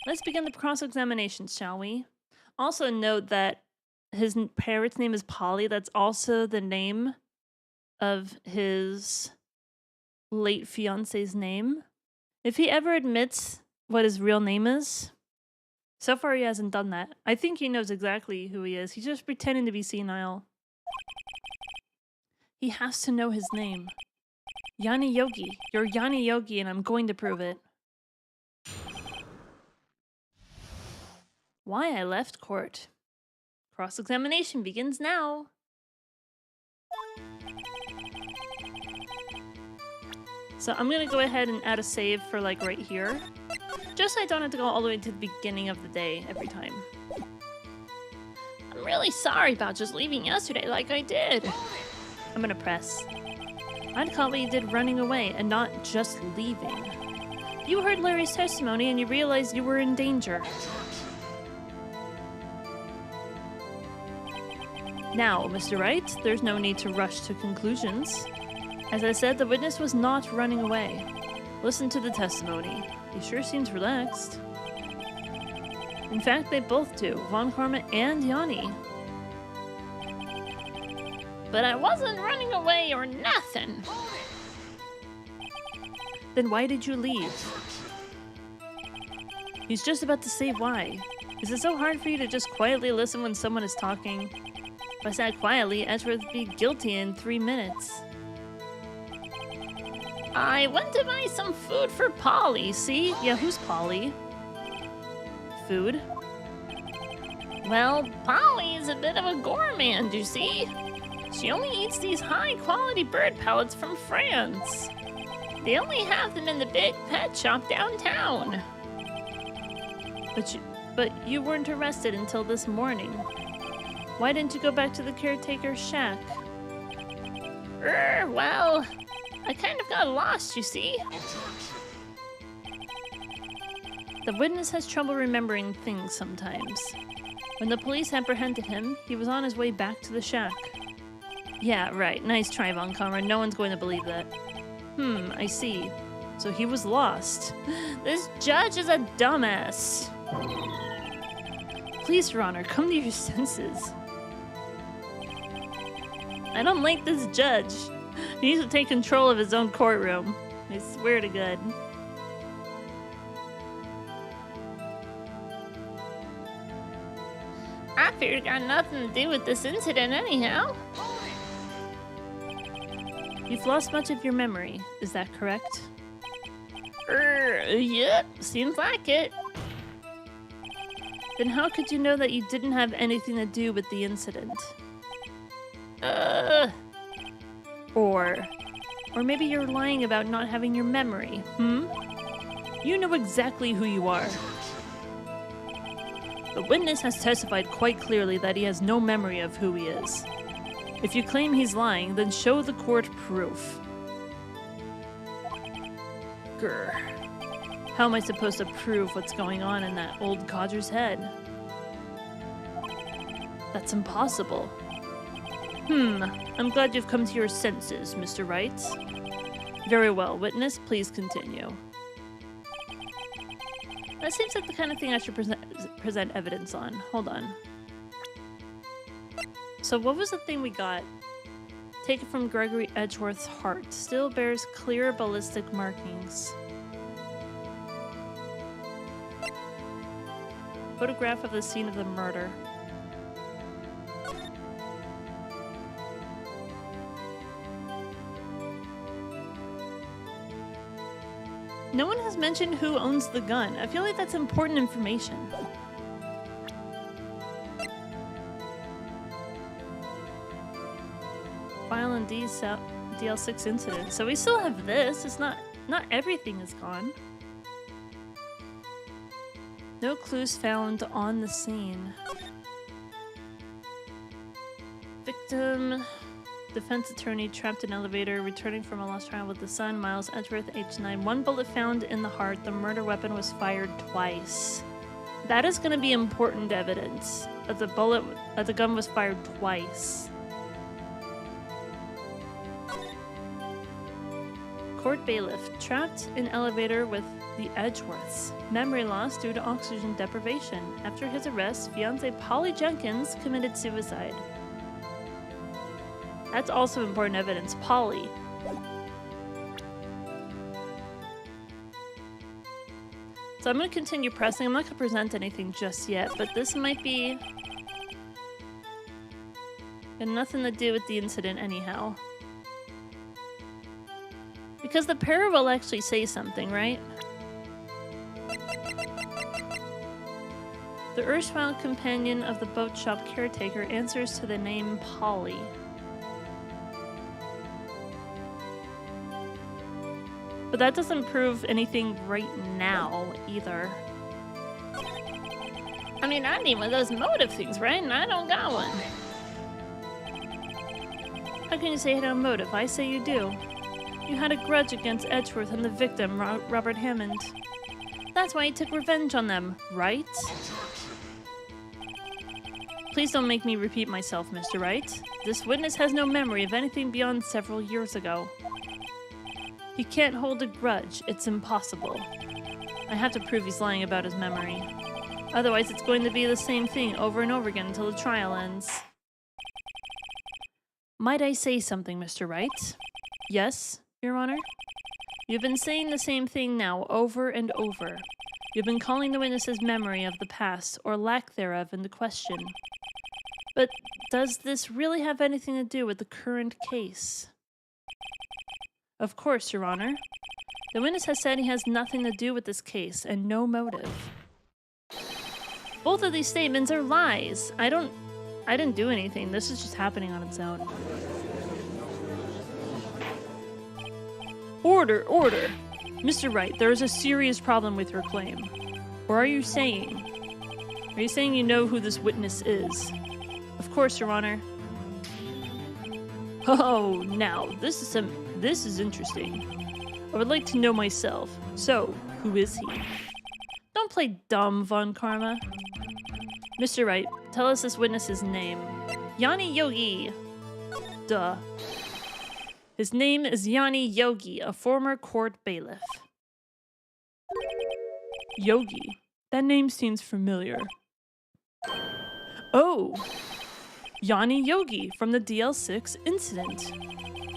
Let's begin the cross-examination, shall we? Also note that his parrot's name is Polly. That's also the name of his late fiance's name. If he ever admits what his real name is, so far he hasn't done that. I think he knows exactly who he is. He's just pretending to be senile. He has to know his name. Yanni Yogi. You're Yanni Yogi and I'm going to prove it. Why I left court. Cross-examination begins now. So I'm gonna go ahead and add a save for like right here. Just so I don't have to go all the way to the beginning of the day every time. I'm really sorry about just leaving yesterday like I did. I'm gonna press. I'd call what you did running away and not just leaving. You heard Larry's testimony and you realized you were in danger. Now, Mr. Wright, there's no need to rush to conclusions. As I said, the witness was not running away. Listen to the testimony. He sure seems relaxed. In fact, they both do, Von Karma and Yanni. But I wasn't running away or nothing. Then why did you leave? He's just about to say why. Is it so hard for you to just quietly listen when someone is talking? If I sat quietly, Edgeworth would be guilty in 3 minutes. I went to buy some food for Polly, see? Yeah, who's Polly? Food? Well, Polly is a bit of a gourmand, you see? She only eats these high-quality bird pellets from France. They only have them in the big pet shop downtown. But you weren't arrested until this morning. Why didn't you go back to the caretaker's shack? Well, I kind of got lost, you see? The witness has trouble remembering things sometimes. When the police apprehended him, he was on his way back to the shack. Yeah, right. Nice try, Von Karma. No one's going to believe that. I see. So he was lost. This judge is a dumbass. Please, Your Honor, come to your senses. I don't like this judge. He needs to take control of his own courtroom. I swear to God. I figured it got nothing to do with this incident anyhow. You've lost much of your memory, is that correct? Yep, seems like it. Then how could you know that you didn't have anything to do with the incident? Or maybe you're lying about not having your memory, You know exactly who you are. The witness has testified quite clearly that he has no memory of who he is. If you claim he's lying, then show the court proof. Grr. How am I supposed to prove what's going on in that old codger's head? That's impossible. I'm glad you've come to your senses, Mr. Wright. Very well, witness, please continue. That seems like the kind of thing I should present evidence on. Hold on. So what was the thing we got? Taken from Gregory Edgeworth's heart. Still bears clear ballistic markings. Photograph of the scene of the murder. No one has mentioned who owns the gun. I feel like that's important information. File and DL6 incident. So we still have this. It's not everything is gone. No clues found on the scene. Victim. Defense attorney trapped in elevator, returning from a lost trial with the son, Miles Edgeworth, age 9. One bullet found in the heart. The murder weapon was fired twice. That is going to be important evidence. That the gun was fired twice. Court bailiff trapped in elevator with the Edgeworths. Memory loss due to oxygen deprivation. After his arrest, fiancée Polly Jenkins committed suicide. That's also important evidence. Polly. So I'm going to continue pressing. I'm not going to present anything just yet, but this might be... got nothing to do with the incident anyhow. Because the pair will actually say something, right? The erstwhile companion of the boat shop caretaker answers to the name Polly. But that doesn't prove anything right now, either. I mean, I need one of those motive things, right? And I don't got one. How can you say you had a motive? I say you do. You had a grudge against Edgeworth and the victim, Robert Hammond. That's why you took revenge on them, right? Please don't make me repeat myself, Mr. Wright. This witness has no memory of anything beyond several years ago. He can't hold a grudge. It's impossible. I have to prove he's lying about his memory. Otherwise, it's going to be the same thing over and over again until the trial ends. Might I say something, Mr. Wright? Yes, Your Honor? You've been saying the same thing now over and over. You've been calling the witness's memory of the past, or lack thereof, into question. But does this really have anything to do with the current case? Of course, Your Honor. The witness has said he has nothing to do with this case, and no motive. Both of these statements are lies. I didn't do anything. This is just happening on its own. Order, order! Mr. Wright, there is a serious problem with your claim. Or are you saying you know who this witness is? Of course, Your Honor. Oh, now, this is interesting. I would like to know myself. So, who is he? Don't play dumb, Von Karma. Mr. Wright, tell us this witness's name. Yanni Yogi. Duh. His name is Yanni Yogi, a former court bailiff. Yogi. That name seems familiar. Oh! Yanni Yogi from the DL6 incident.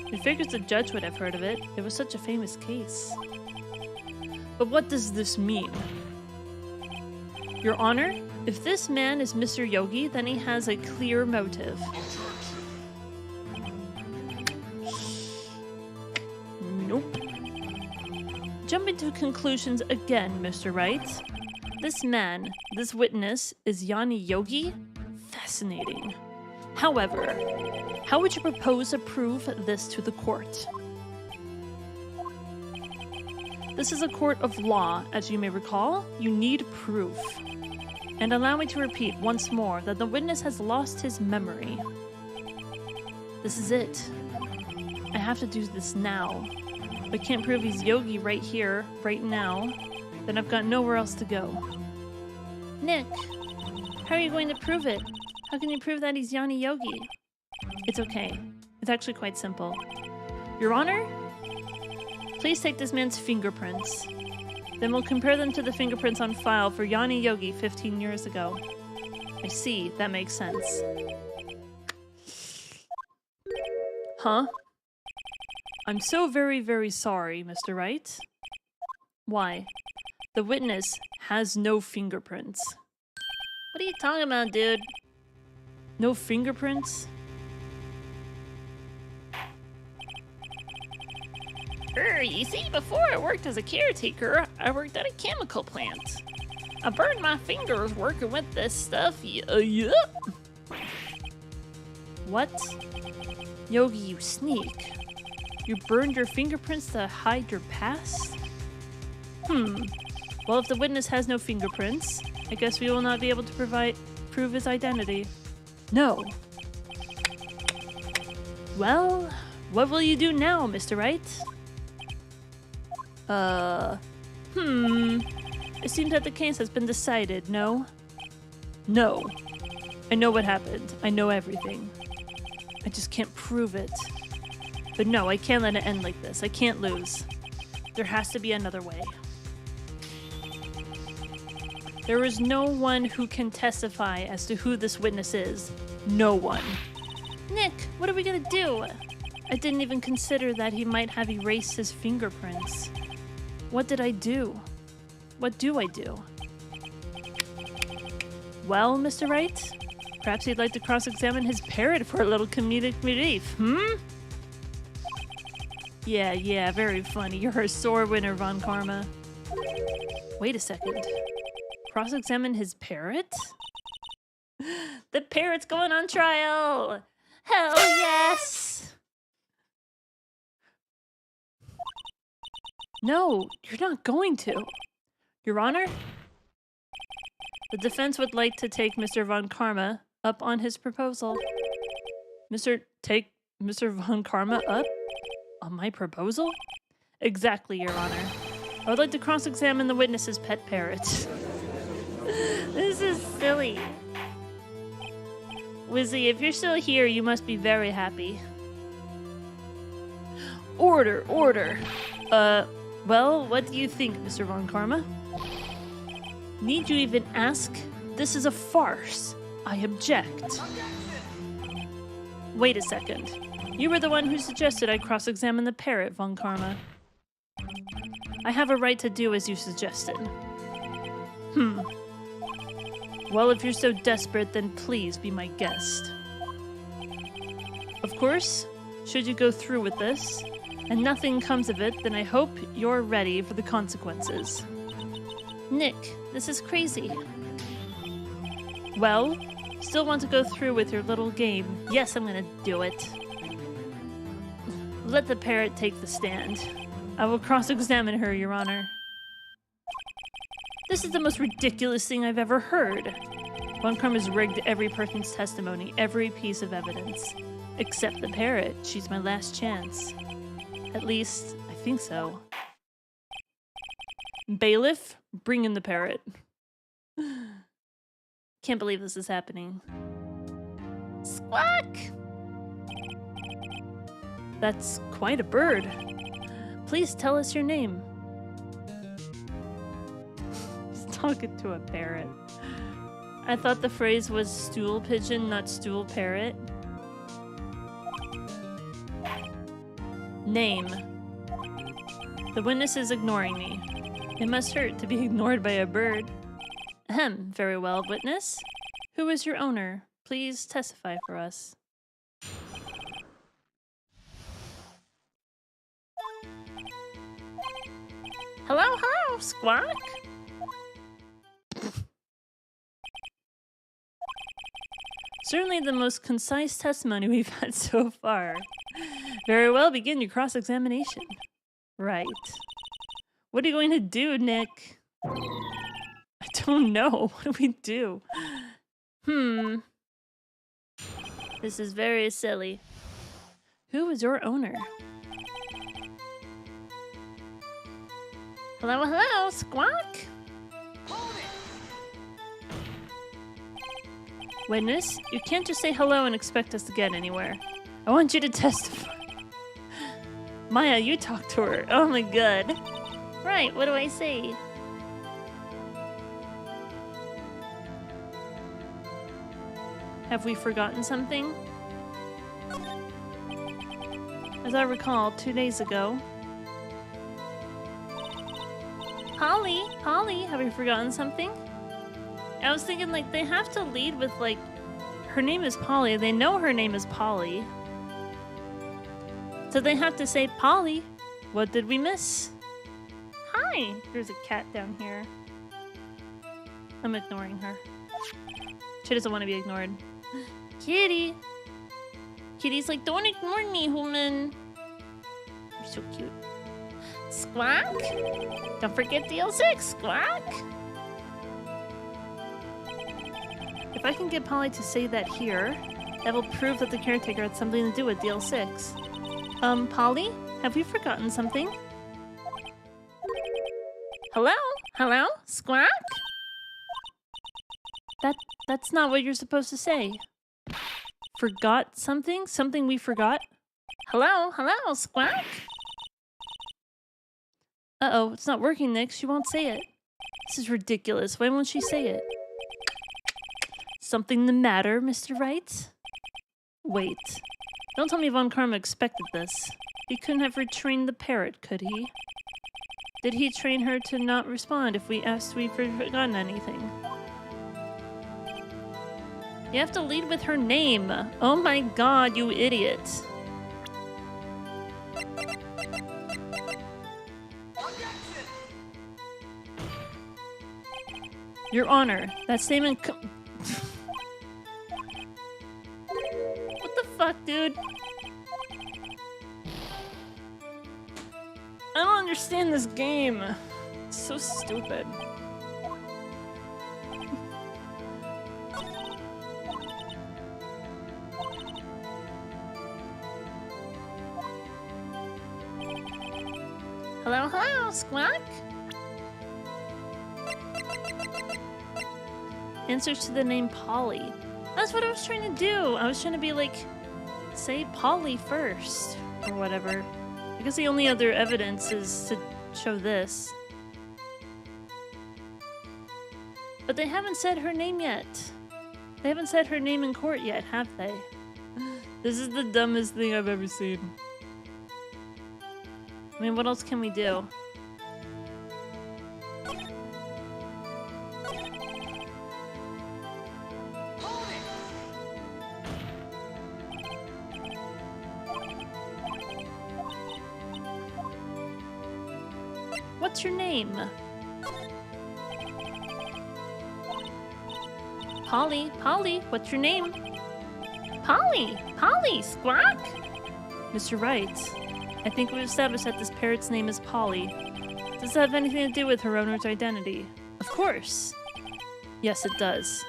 We figured the judge would have heard of it. It was such a famous case. But what does this mean? Your Honor, if this man is Mr. Yogi, then he has a clear motive. Nope. Jumping to conclusions again, Mr. Wright. This man, this witness, is Yanni Yogi? Fascinating. However, how would you propose to prove this to the court? This is a court of law, as you may recall. You need proof. And allow me to repeat once more that the witness has lost his memory. This is it. I have to do this now. I can't prove he's Yogi right here, right now. then I've got nowhere else to go. Nick, how are you going to prove it? How can you prove that he's Yanni Yogi? It's okay. It's actually quite simple. Your Honor? Please take this man's fingerprints. Then we'll compare them to the fingerprints on file for Yanni Yogi 15 years ago. I see, that makes sense. Huh? I'm so very, very sorry, Mr. Wright. Why? The witness has no fingerprints. What are you talking about, dude? No fingerprints? You see, before I worked as a caretaker, I worked at a chemical plant. I burned my fingers working with this stuff. Yup. What? Yogi, you sneak. You burned your fingerprints to hide your past? Well, if the witness has no fingerprints, I guess we will not be able to prove his identity. No. Well, what will you do now, Mr. Wright? It seems that the case has been decided, no? No. I know what happened. I know everything. I just can't prove it. But no, I can't let it end like this. I can't lose. There has to be another way. There is no one who can testify as to who this witness is. No one. Nick, what are we gonna do? I didn't even consider that he might have erased his fingerprints. What did I do? What do I do? Well, Mr. Wright, perhaps you'd like to cross-examine his parrot for a little comedic relief, Yeah, very funny. You're a sore winner, Von Karma. Wait a second. Cross-examine his parrot? The parrot's going on trial! Hell yes! No, you're not going to. Your Honor? The defense would like to take Mr. Von Karma up on his proposal. Take Mr. Von Karma up on my proposal? Exactly, Your Honor. I would like to cross-examine the witness's pet parrot. This is silly. Wizzy, if you're still here, you must be very happy. Order, order. Well, what do you think, Mr. Von Karma? Need you even ask? This is a farce. I object. Wait a second. You were the one who suggested I cross-examine the parrot, Von Karma. I have a right to do as you suggested. Well, if you're so desperate, then please be my guest. Of course, should you go through with this, and nothing comes of it, then I hope you're ready for the consequences. Nick, this is crazy. Well, still want to go through with your little game? Yes, I'm gonna do it. Let the parrot take the stand. I will cross-examine her, Your Honor. This is the most ridiculous thing I've ever heard. Von Karma's rigged every person's testimony, every piece of evidence. Except the parrot. She's my last chance. At least, I think so. Bailiff, bring in the parrot. Can't believe this is happening. Squawk! That's quite a bird. Please tell us your name. He's talking to a parrot. I thought the phrase was stool pigeon, not stool parrot. Name. The witness is ignoring me. It must hurt to be ignored by a bird. Ahem, very well, witness. Who is your owner? Please testify for us. Hello, hello, Squawk. Certainly the most concise testimony we've had so far. Very well, begin your cross-examination. Right. What are you going to do, Nick? I don't know. What do we do? This is very silly. Who is your owner? Hello, hello, Squawk. Witness, you can't just say hello and expect us to get anywhere. I want you to testify. Maya, you talk to her. Oh my god. Right, what do I say? Have we forgotten something? As I recall, 2 days ago... Polly, have we forgotten something? I was thinking, like, they have to lead with, like, her name is Polly. They know her name is Polly. So they have to say, Polly, what did we miss? Hi! There's a cat down here. I'm ignoring her. She doesn't want to be ignored. Kitty! Kitty's like, don't ignore me, human. You're so cute. Squawk! Don't forget DL6, squawk! If I can get Polly to say that here, that will prove that the caretaker had something to do with DL6. Polly? Have we forgotten something? Hello? Hello? Squawk? That's not what you're supposed to say. Forgot something? Something we forgot? Hello? Hello? Squawk? Uh-oh, it's not working, Nick. She won't say it. This is ridiculous. Why won't she say it? Something the matter, Mr. Wright? Wait. Don't tell me Von Karma expected this. He couldn't have retrained the parrot, could he? Did he train her to not respond if we asked we've forgotten anything? You have to lead with her name. Oh my god, you idiot. Your Honor, that statement What the fuck, dude? I don't understand this game. It's so stupid. Hello, hello, Squawk? Answers to the name Polly. That's what I was trying to do. I was trying to be like, say Polly first, or whatever. I guess the only other evidence is to show this. But they haven't said her name yet. They haven't said her name in court yet, have they? This is the dumbest thing I've ever seen. I mean, what else can we do? What's your name? Polly, what's your name? Polly, Squawk? Mr. Wright, I think we've established that this parrot's name is Polly. Does that have anything to do with her owner's identity? Of course. Yes, it does.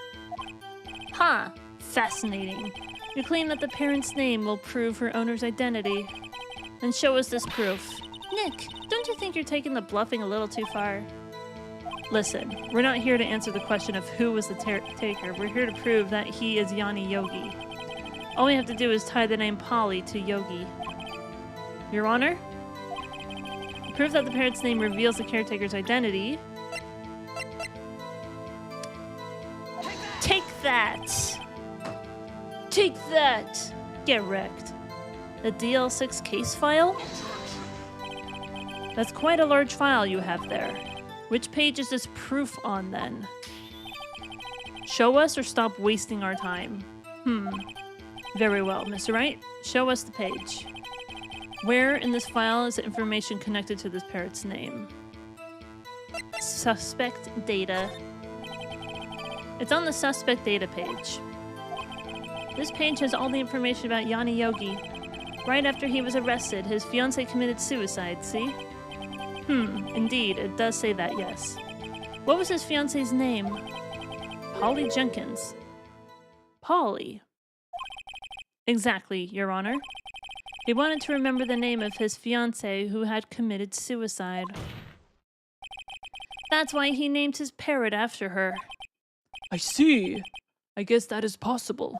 Ha! Fascinating. You claim that the parrot's name will prove her owner's identity. Then show us this proof. Nick, don't you think you're taking the bluffing a little too far? Listen, we're not here to answer the question of who was the taker. We're here to prove that he is Yanni Yogi. All we have to do is tie the name Polly to Yogi. Your Honor? Proof that the parrot's name reveals the caretaker's identity. Take that! Take that! Get wrecked. The DL6 case file? That's quite a large file you have there. Which page is this proof on, then? Show us or stop wasting our time? Very well, Mr. Wright. Show us the page. Where in this file is the information connected to this parrot's name? Suspect data. It's on the suspect data page. This page has all the information about Yanni Yogi. Right after he was arrested, his fiancée committed suicide, see? Indeed, it does say that, yes. What was his fiancée's name? Polly Jenkins. Polly. Exactly, Your Honor. He wanted to remember the name of his fiancée who had committed suicide. That's why he named his parrot after her. I see. I guess that is possible.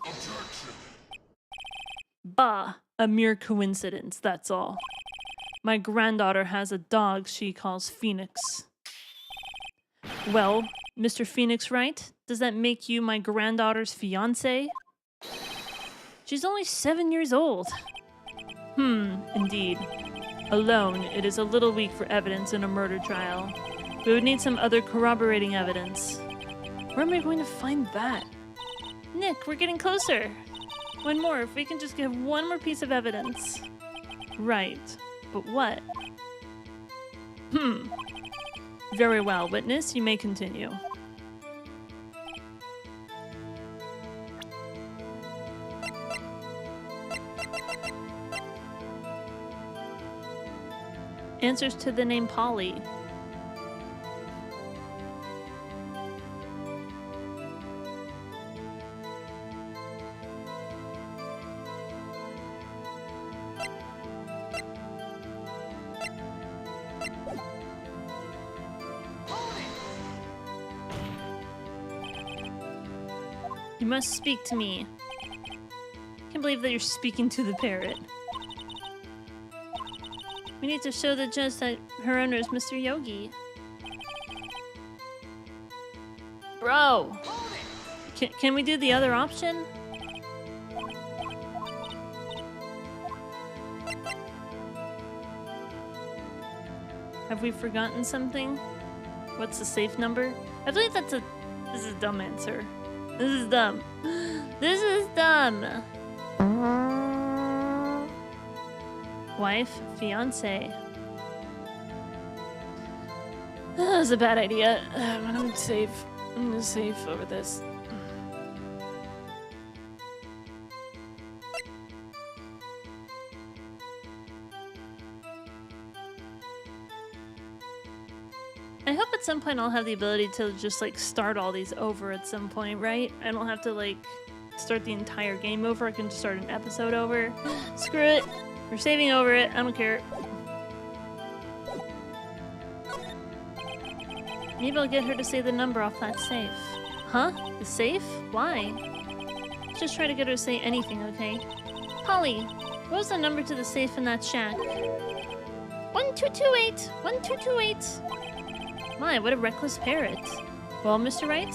Bah, a mere coincidence, that's all. My granddaughter has a dog she calls Phoenix. Well, Mr. Phoenix Wright, does that make you my granddaughter's fiancé? She's only 7 years old. Indeed. Alone, it is a little weak for evidence in a murder trial. We would need some other corroborating evidence. Where am I going to find that? Nick, we're getting closer. One more, if we can just get one more piece of evidence. Right, but what? Very well, witness, you may continue. Answers to the name Polly. You must speak to me. Can't believe that you're speaking to the parrot. We need to show the judge that her owner is Mr. Yogi. Bro! Can we do the other option? Have we forgotten something? What's the safe number? I believe that's a... This is a dumb answer. This is dumb. This is dumb. Wife, fiance. That was a bad idea. I'm gonna save over this. I hope at some point I'll have the ability to just like start all these over at some point, right? I don't have to like start the entire game over. I can just start an episode over. Screw it. We're saving over it. I don't care. Maybe I'll get her to say the number off that safe. Huh? The safe? Why? Just try to get her to say anything, okay? Polly, what was the number to the safe in that shack? 1228! 1228! My, what a reckless parrot. Well, Mr. Wright,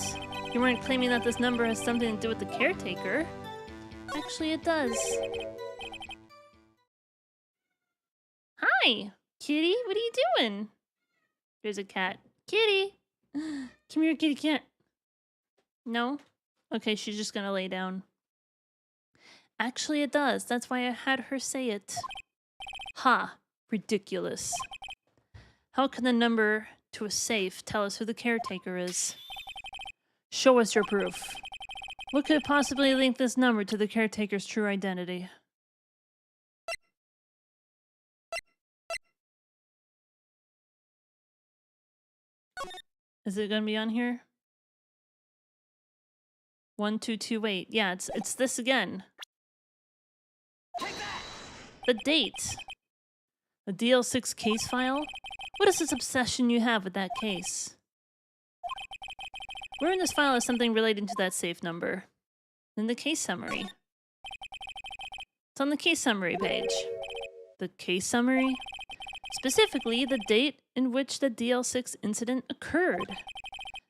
you weren't claiming that this number has something to do with the caretaker. Actually, it does. Hi, kitty. What are you doing? There's a cat. Kitty! Come here, kitty cat. No? Okay, she's just gonna lay down. Actually, it does. That's why I had her say it. Ha! Ridiculous. How can the number to a safe tell us who the caretaker is? Show us your proof. What could possibly link this number to the caretaker's true identity? Is it gonna be on here? 1228. Yeah, it's this again. The date. The DL6 case file? What is this obsession you have with that case? Where in this file is something relating to that safe number? In the case summary. It's on the case summary page. The case summary? Specifically, the date in which the DL6 incident occurred.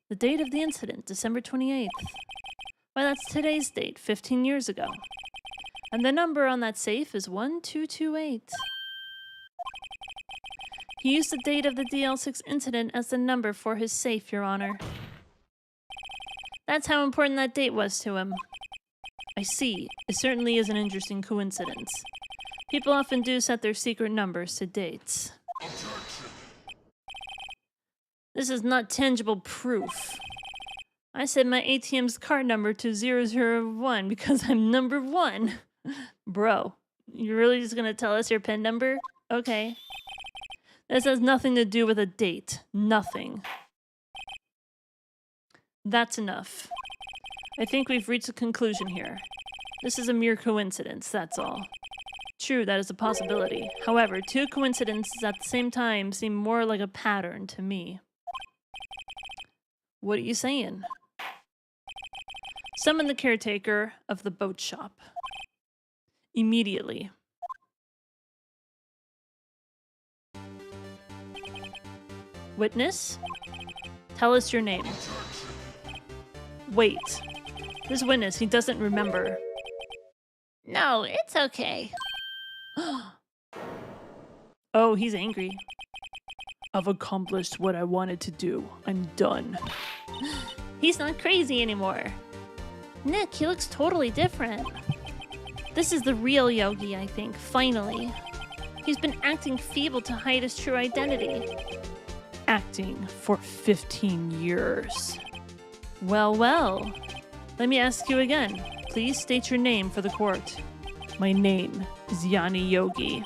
The date of the incident, December 28th. Why, that's today's date, 15 years ago. And the number on that safe is 1228. He used the date of the DL6 incident as the number for his safe, Your Honor. That's how important that date was to him. I see. It certainly is an interesting coincidence. People often do set their secret numbers to dates. This is not tangible proof. I set my ATM's card number to 001 because I'm number 1. Bro, you're really just gonna tell us your PIN number? Okay. This has nothing to do with a date. Nothing. That's enough. I think we've reached a conclusion here. This is a mere coincidence, that's all. True, that is a possibility. However, two coincidences at the same time seem more like a pattern to me. What are you saying? Summon the caretaker of the boat shop. Immediately. Witness? Tell us your name. Wait. This witness, he doesn't remember. No, it's okay. Oh, he's angry. I've accomplished what I wanted to do. I'm done. He's not crazy anymore. Nick, he looks totally different. This is the real Yogi, I think, finally. He's been acting feeble to hide his true identity. Acting for 15 years. Well, well. Let me ask you again. Please state your name for the court. My name is Yanni Yogi.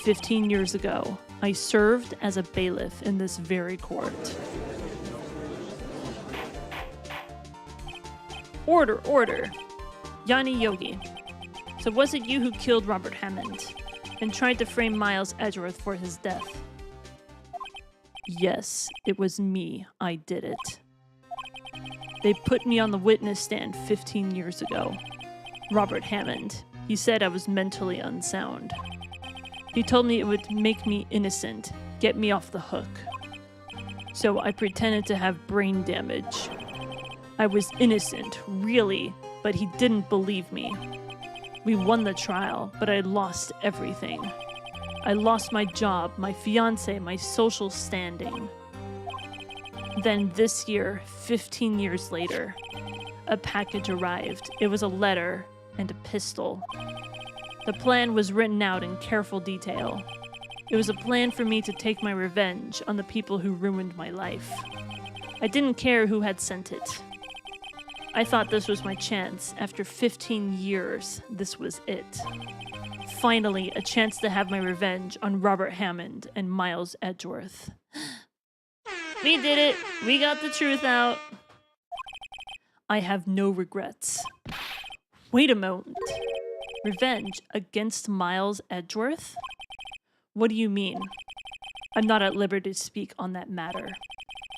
15 years ago, I served as a bailiff in this very court. Order, order. Yanni Yogi. So was it you who killed Robert Hammond and tried to frame Miles Edgeworth for his death? Yes, it was me. I did it. They put me on the witness stand 15 years ago. Robert Hammond. He said I was mentally unsound. He told me it would make me innocent, get me off the hook. So I pretended to have brain damage. I was innocent, really, but he didn't believe me. We won the trial, but I lost everything. I lost my job, my fiancé, my social standing. Then this year, 15 years later, a package arrived. It was a letter and a pistol. The plan was written out in careful detail. It was a plan for me to take my revenge on the people who ruined my life. I didn't care who had sent it. I thought this was my chance. After 15 years, this was it. Finally, a chance to have my revenge on Robert Hammond and Miles Edgeworth. We did it. We got the truth out. I have no regrets. Wait a moment. Revenge against Miles Edgeworth? What do you mean? I'm not at liberty to speak on that matter.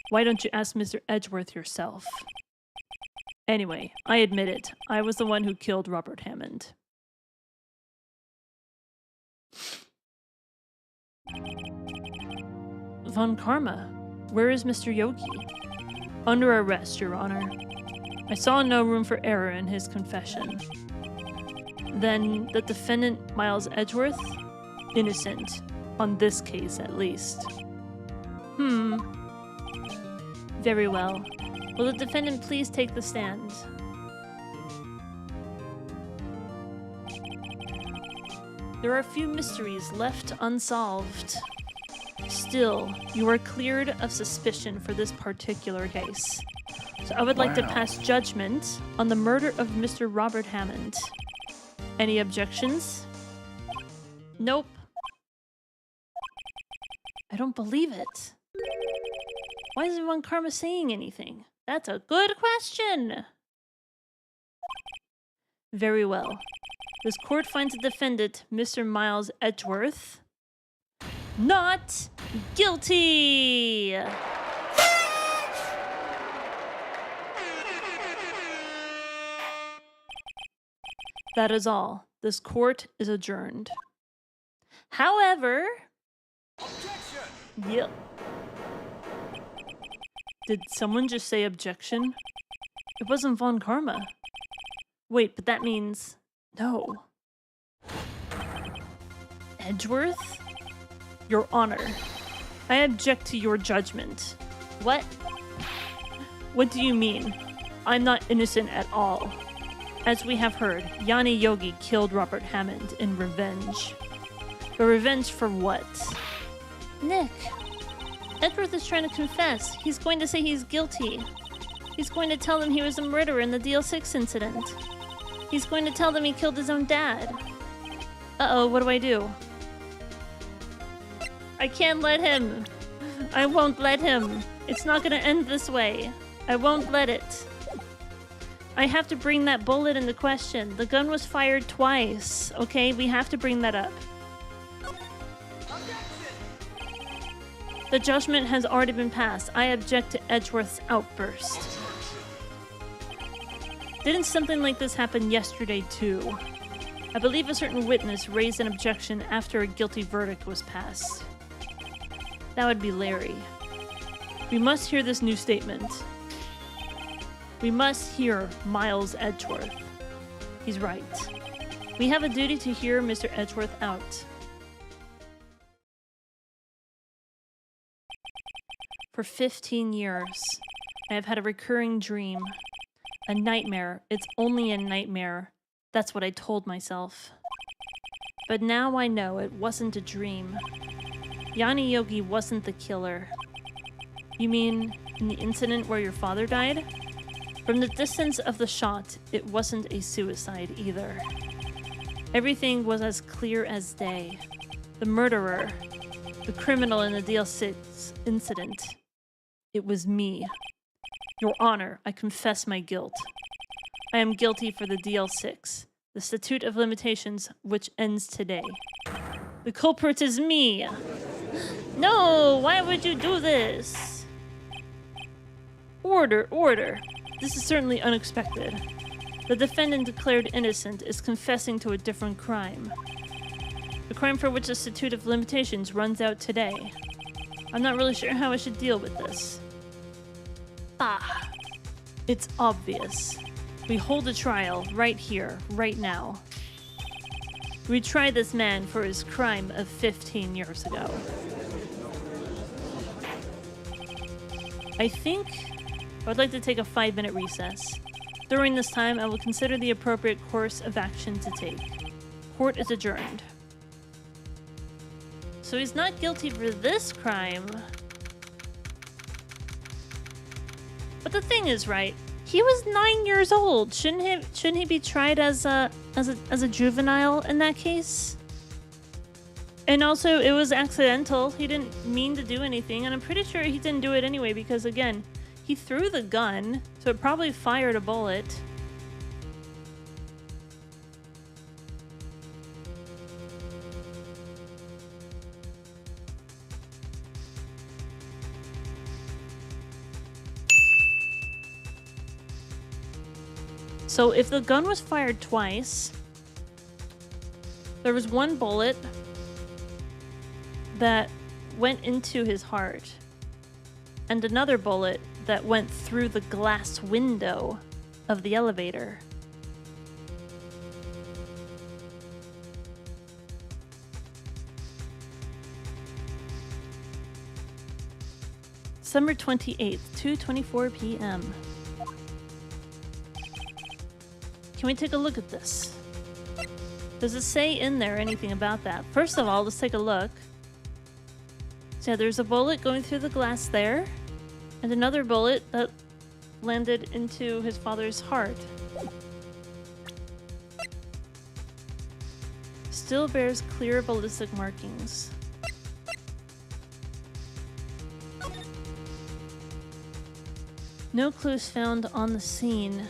Why don't you ask Mr. Edgeworth yourself? Anyway, I admit it. I was the one who killed Robert Hammond. Von Karma, where is Mr. Yogi? Under arrest, Your Honor. I saw no room for error in his confession. Then the defendant, Miles Edgeworth? Innocent. On this case, at least. Very well. Will the defendant please take the stand? There are a few mysteries left unsolved. Still, you are cleared of suspicion for this particular case. So I would like to pass judgment on the murder of Mr. Robert Hammond. Any objections? Nope. I don't believe it. Why isn't Von Karma saying anything? That's a good question. Very well. This court finds the defendant, Mr. Miles Edgeworth, not guilty. That is all. This court is adjourned. However... Objection! Yep. Did someone just say objection? It wasn't Von Karma. Wait, but that means... No. Edgeworth? Your Honor, I object to your judgment. What? What do you mean? I'm not innocent at all. As we have heard, Yanni Yogi killed Robert Hammond in revenge. But revenge for what? Nick, Edgeworth is trying to confess. He's going to say he's guilty. He's going to tell them he was the murderer in the DL6 incident. He's going to tell them he killed his own dad. Uh-oh, what do I do? I can't let him. I won't let him. It's not going to end this way. I won't let it. I have to bring that bullet into question. The gun was fired twice, okay? We have to bring that up. The judgment has already been passed. I object to Edgeworth's outburst. Didn't something like this happen yesterday, too? I believe a certain witness raised an objection after a guilty verdict was passed. That would be Larry. We must hear this new statement. We must hear Miles Edgeworth. He's right. We have a duty to hear Mr. Edgeworth out. For 15 years, I have had a recurring dream. A nightmare. It's only a nightmare. That's what I told myself. But now I know it wasn't a dream. Yanni Yogi wasn't the killer. You mean in the incident where your father died? From the distance of the shot, it wasn't a suicide either. Everything was as clear as day. The murderer, the criminal in the DL6 incident, it was me. Your Honor, I confess my guilt. I am guilty for the DL6, the Statute of Limitations, which ends today. The culprit is me! No! Why would you do this? Order, order. This is certainly unexpected. The defendant declared innocent is confessing to a different crime. The crime for which the Statute of Limitations runs out today. I'm not really sure how I should deal with this. Ah, it's obvious. We hold a trial right here, right now. We try this man for his crime of 15 years ago. I think I would like to take a 5-minute recess. During this time, I will consider the appropriate course of action to take. Court is adjourned. So he's not guilty for this crime. But the thing is, right? He was 9 years old. Shouldn't he be tried as a juvenile in that case? And also, it was accidental. He didn't mean to do anything, and I'm pretty sure he didn't do it anyway because, again, he threw the gun, so it probably fired a bullet. So if the gun was fired twice, there was one bullet that went into his heart and another bullet that went through the glass window of the elevator. December 28th, 2:24 p.m. Can we take a look at this? Does it say in there anything about that? First of all, let's take a look. So yeah, there's a bullet going through the glass there, and another bullet that landed into his father's heart. Still bears clear ballistic markings. No clues found on the scene.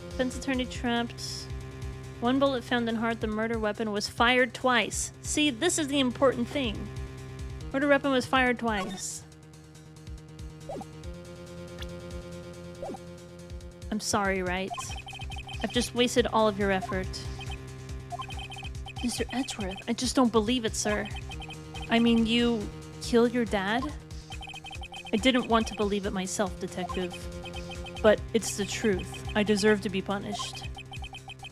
Defense attorney trapped. One bullet found in heart. The murder weapon was fired twice. See, this is the important thing. Murder weapon was fired twice. I'm sorry, right? I've just wasted all of your effort. Mr. Edgeworth, I just don't believe it, sir. I mean, you killed your dad? I didn't want to believe it myself, detective. But it's the truth. I deserve to be punished.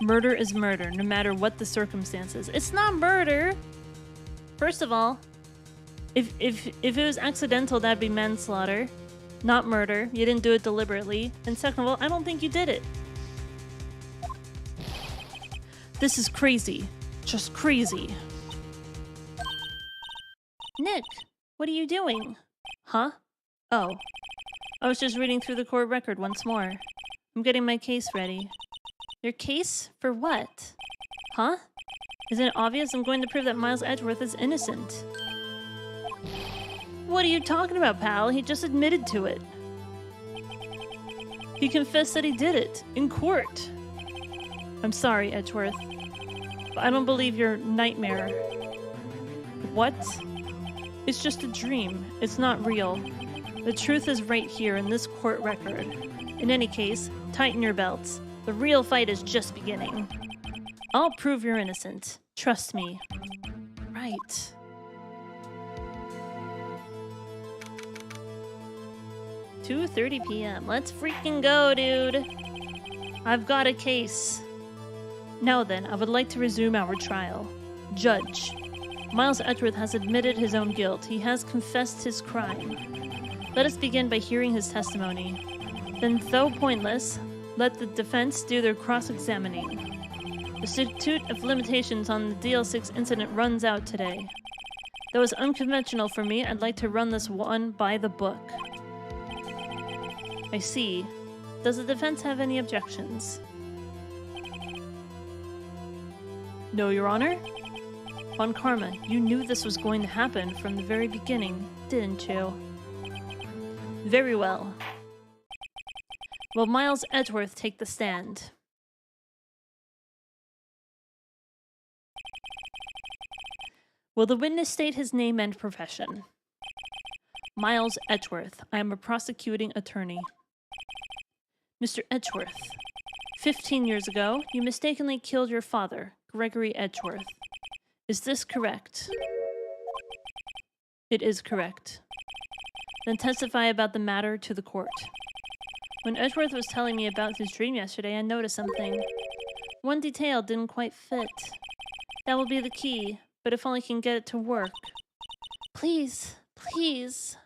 Murder is murder, no matter what the circumstances. It's not murder! First of all, if it was accidental, that'd be manslaughter. Not murder. You didn't do it deliberately. And second of all, I don't think you did it. This is crazy. Just crazy. Nick, what are you doing? Huh? Oh. I was just reading through the court record once more. I'm getting my case ready. Your case? For what? Huh? Isn't it obvious? I'm going to prove that Miles Edgeworth is innocent. What are you talking about, pal? He just admitted to it. He confessed that he did it. In court. I'm sorry, Edgeworth. But I don't believe your nightmare. What? It's just a dream. It's not real. The truth is right here in this court record. In any case, tighten your belts. The real fight is just beginning. I'll prove you're innocent. Trust me. Right. "2:30 p.m. Let's freaking go, dude. I've got a case. Now then, I would like to resume our trial. Judge. Miles Edgeworth has admitted his own guilt. He has confessed his crime. Let us begin by hearing his testimony. Then, though pointless, let the defense do their cross-examining. The statute of limitations on the DL6 incident runs out today. Though it's unconventional for me, I'd like to run this one by the book." I see. Does the defense have any objections? No, Your Honor. Von Karma, you knew this was going to happen from the very beginning, didn't you? Very well. Will Miles Edgeworth take the stand? Will the witness state his name and profession? Miles Edgeworth. I am a prosecuting attorney. Mr. Edgeworth, 15 years ago, you mistakenly killed your father, Gregory Edgeworth. Is this correct? It is correct. Then testify about the matter to the court. When Edgeworth was telling me about his dream yesterday, I noticed something. One detail didn't quite fit. That will be the key, but if only I can get it to work. Please, please.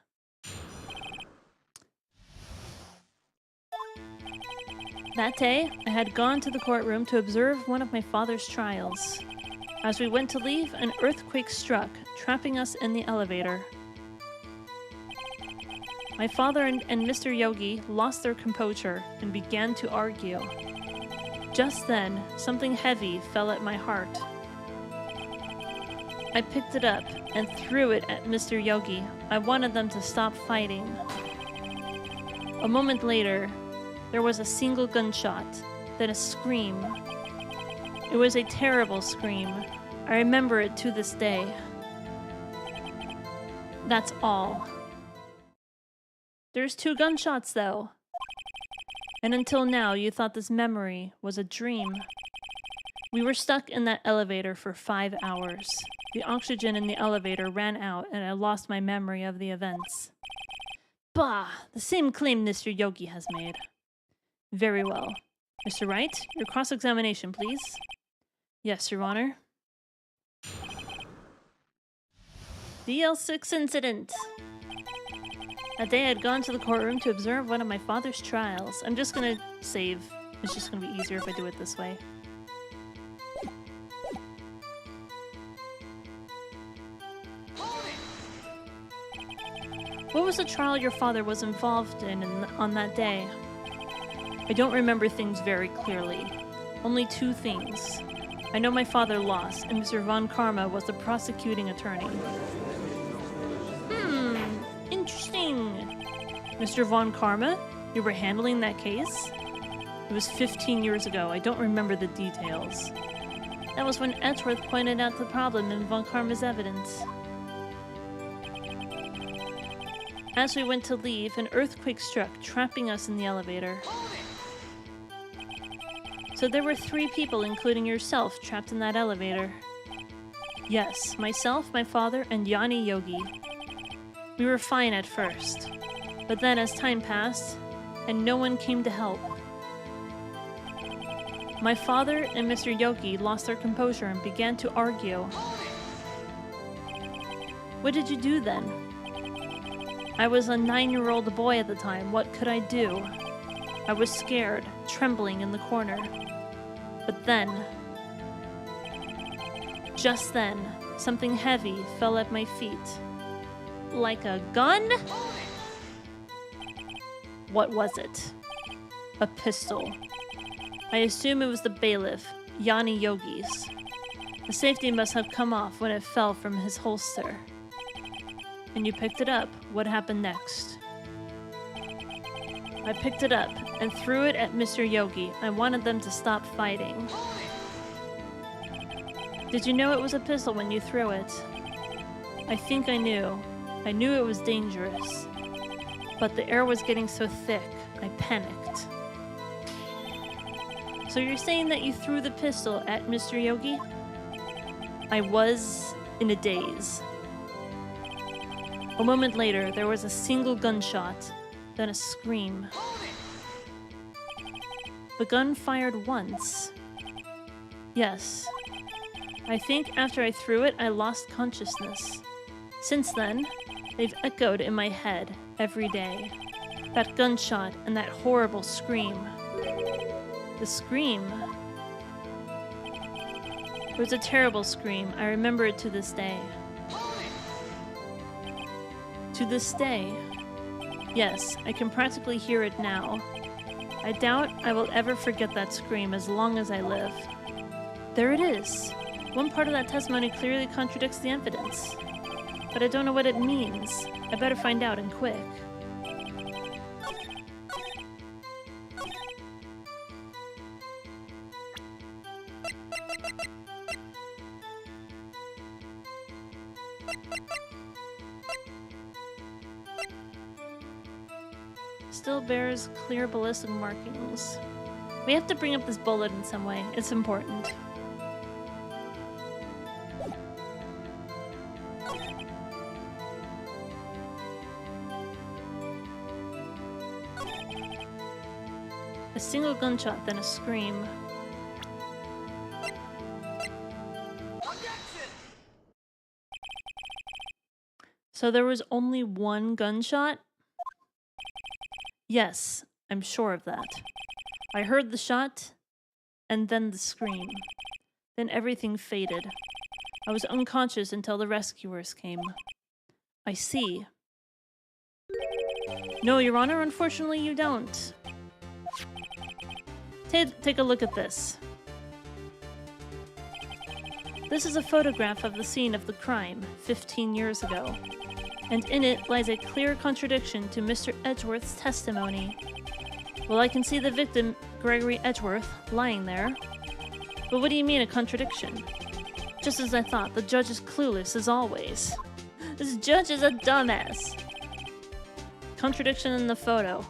That day, I had gone to the courtroom to observe one of my father's trials. As we went to leave, an earthquake struck, trapping us in the elevator. My father and Mr. Yogi lost their composure and began to argue. Just then, something heavy fell at my heart. I picked it up and threw it at Mr. Yogi. I wanted them to stop fighting. A moment later, there was a single gunshot, then a scream. It was a terrible scream. I remember it to this day. That's all. There's 2 gunshots, though. And until now, you thought this memory was a dream. We were stuck in that elevator for 5 hours. The oxygen in the elevator ran out, and I lost my memory of the events. Bah! The same claim Mr. Yogi has made. Very well. Mr. Wright, your cross-examination, please. Yes, Your Honor. DL6 incident. That day I had gone to the courtroom to observe one of my father's trials. I'm just gonna save. It's just gonna be easier if I do it this way. What was the trial your father was involved in on that day? I don't remember things very clearly. Only 2 things. I know my father lost, and Mr. Von Karma was the prosecuting attorney. Interesting. Mr. Von Karma, you were handling that case? It was 15 years ago. I don't remember the details. That was when Edgeworth pointed out the problem in Von Karma's evidence. As we went to leave, an earthquake struck, trapping us in the elevator. So there were 3 people, including yourself, trapped in that elevator. Yes, myself, my father, and Yanni Yogi. We were fine at first, but then as time passed, and no one came to help. My father and Mr. Yogi lost their composure and began to argue. What did you do then? I was a 9-year-old boy at the time. What could I do? I was scared, trembling in the corner. But then, just then, something heavy fell at my feet. Like a gun? What was it? A pistol. I assume it was the bailiff, Yanni Yogi's. The safety must have come off when it fell from his holster. And you picked it up. What happened next? I picked it up and threw it at Mr. Yogi. I wanted them to stop fighting. Did you know it was a pistol when you threw it? I think I knew. I knew it was dangerous. But the air was getting so thick, I panicked. So you're saying that you threw the pistol at Mr. Yogi? I was in a daze. A moment later, there was a single gunshot, then a scream. The gun fired once. Yes. I think after I threw it, I lost consciousness. Since then, they've echoed in my head every day. That gunshot and that horrible scream. The scream. It was a terrible scream. I remember it to this day. To this day. Yes, I can practically hear it now. I doubt I will ever forget that scream as long as I live. There it is. One part of that testimony clearly contradicts the evidence. But I don't know what it means. I better find out and quick. Still bears clear ballistic markings. We have to bring up this bullet in some way. It's important. A single gunshot, then a scream. So there was only one gunshot? Yes, I'm sure of that. I heard the shot, and then the scream. Then everything faded. I was unconscious until the rescuers came. I see. No, Your Honor, unfortunately you don't. Take a look at this. This is a photograph of the scene of the crime 15 years ago. And in it lies a clear contradiction to Mr. Edgeworth's testimony. Well, I can see the victim, Gregory Edgeworth, lying there. But what do you mean a contradiction? Just as I thought, the judge is clueless as always. This judge is a dumbass. Contradiction in the photo.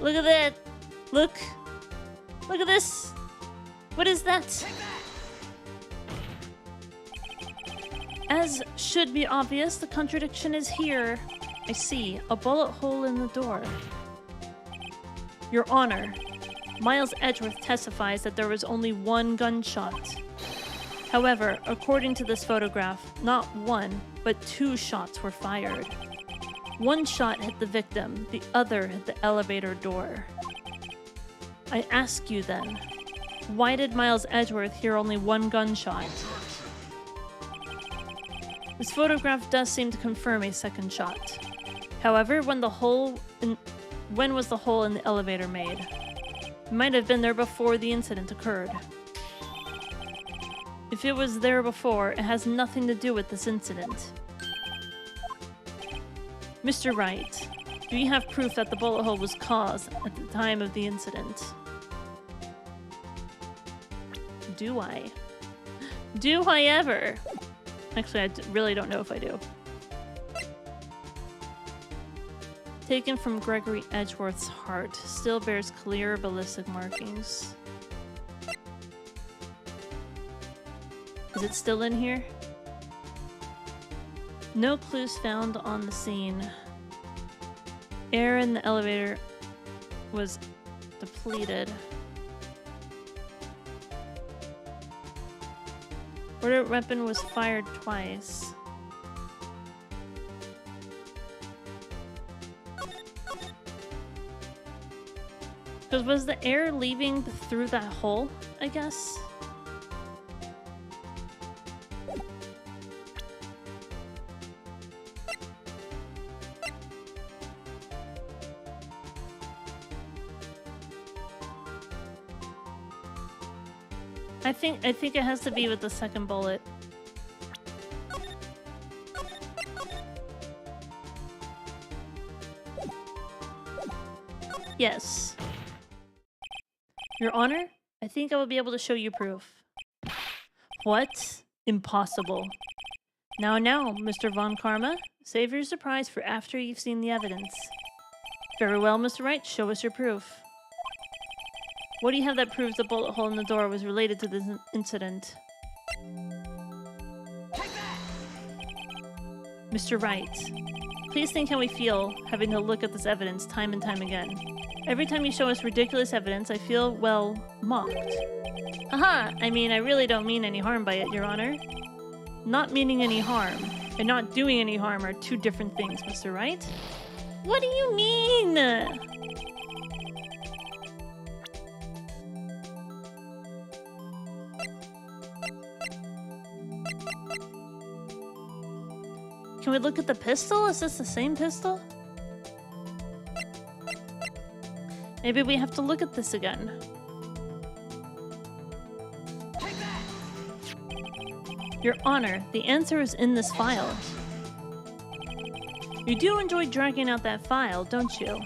Look at that! Look! Look at this! What is that? As should be obvious, the contradiction is here. I see a bullet hole in the door. Your Honor, Miles Edgeworth testifies that there was only one gunshot. However, according to this photograph, not one, but two shots were fired. One shot hit the victim, the other hit the elevator door. I ask you then, why did Miles Edgeworth hear only one gunshot? This photograph does seem to confirm a second shot. However, when was the hole in the elevator made? It might have been there before the incident occurred. If it was there before, it has nothing to do with this incident. Mr. Wright, do you have proof that the bullet hole was caused at the time of the incident? Do I? Do I ever? Actually, I really don't know if I do. Taken from Gregory Edgeworth's heart, still bears clear ballistic markings. Is it still in here? No clues found on the scene. Air in the elevator was depleted. Order weapon was fired twice. Because was the air leaving through that hole, I guess? I think it has to be with the second bullet. Yes. Your Honor, I think I will be able to show you proof. What? Impossible. Now, Mr. Von Karma, save your surprise for after you've seen the evidence. Very well, Mr. Wright, show us your proof. What do you have that proves the bullet hole in the door was related to this incident? Mr. Wright, please think how we feel having to look at this evidence time and time again. Every time you show us ridiculous evidence, I feel, well, mocked. Haha, I mean, I really don't mean any harm by it, Your Honor. Not meaning any harm and not doing any harm are two different things, Mr. Wright. What do you mean? Can we look at the pistol? Is this the same pistol? Maybe we have to look at this again. Your Honor, the answer is in this file. You do enjoy dragging out that file, don't you?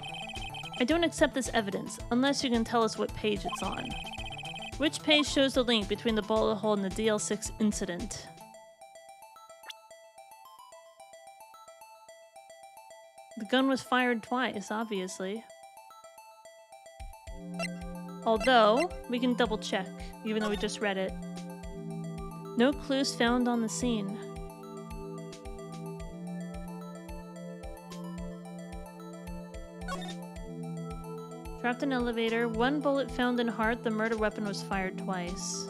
I don't accept this evidence, unless you can tell us what page it's on. Which page shows the link between the bullet hole and the DL6 incident? The gun was fired twice, obviously. Although, we can double check, even though we just read it. No clues found on the scene. Trapped in elevator, one bullet found in heart, the murder weapon was fired twice.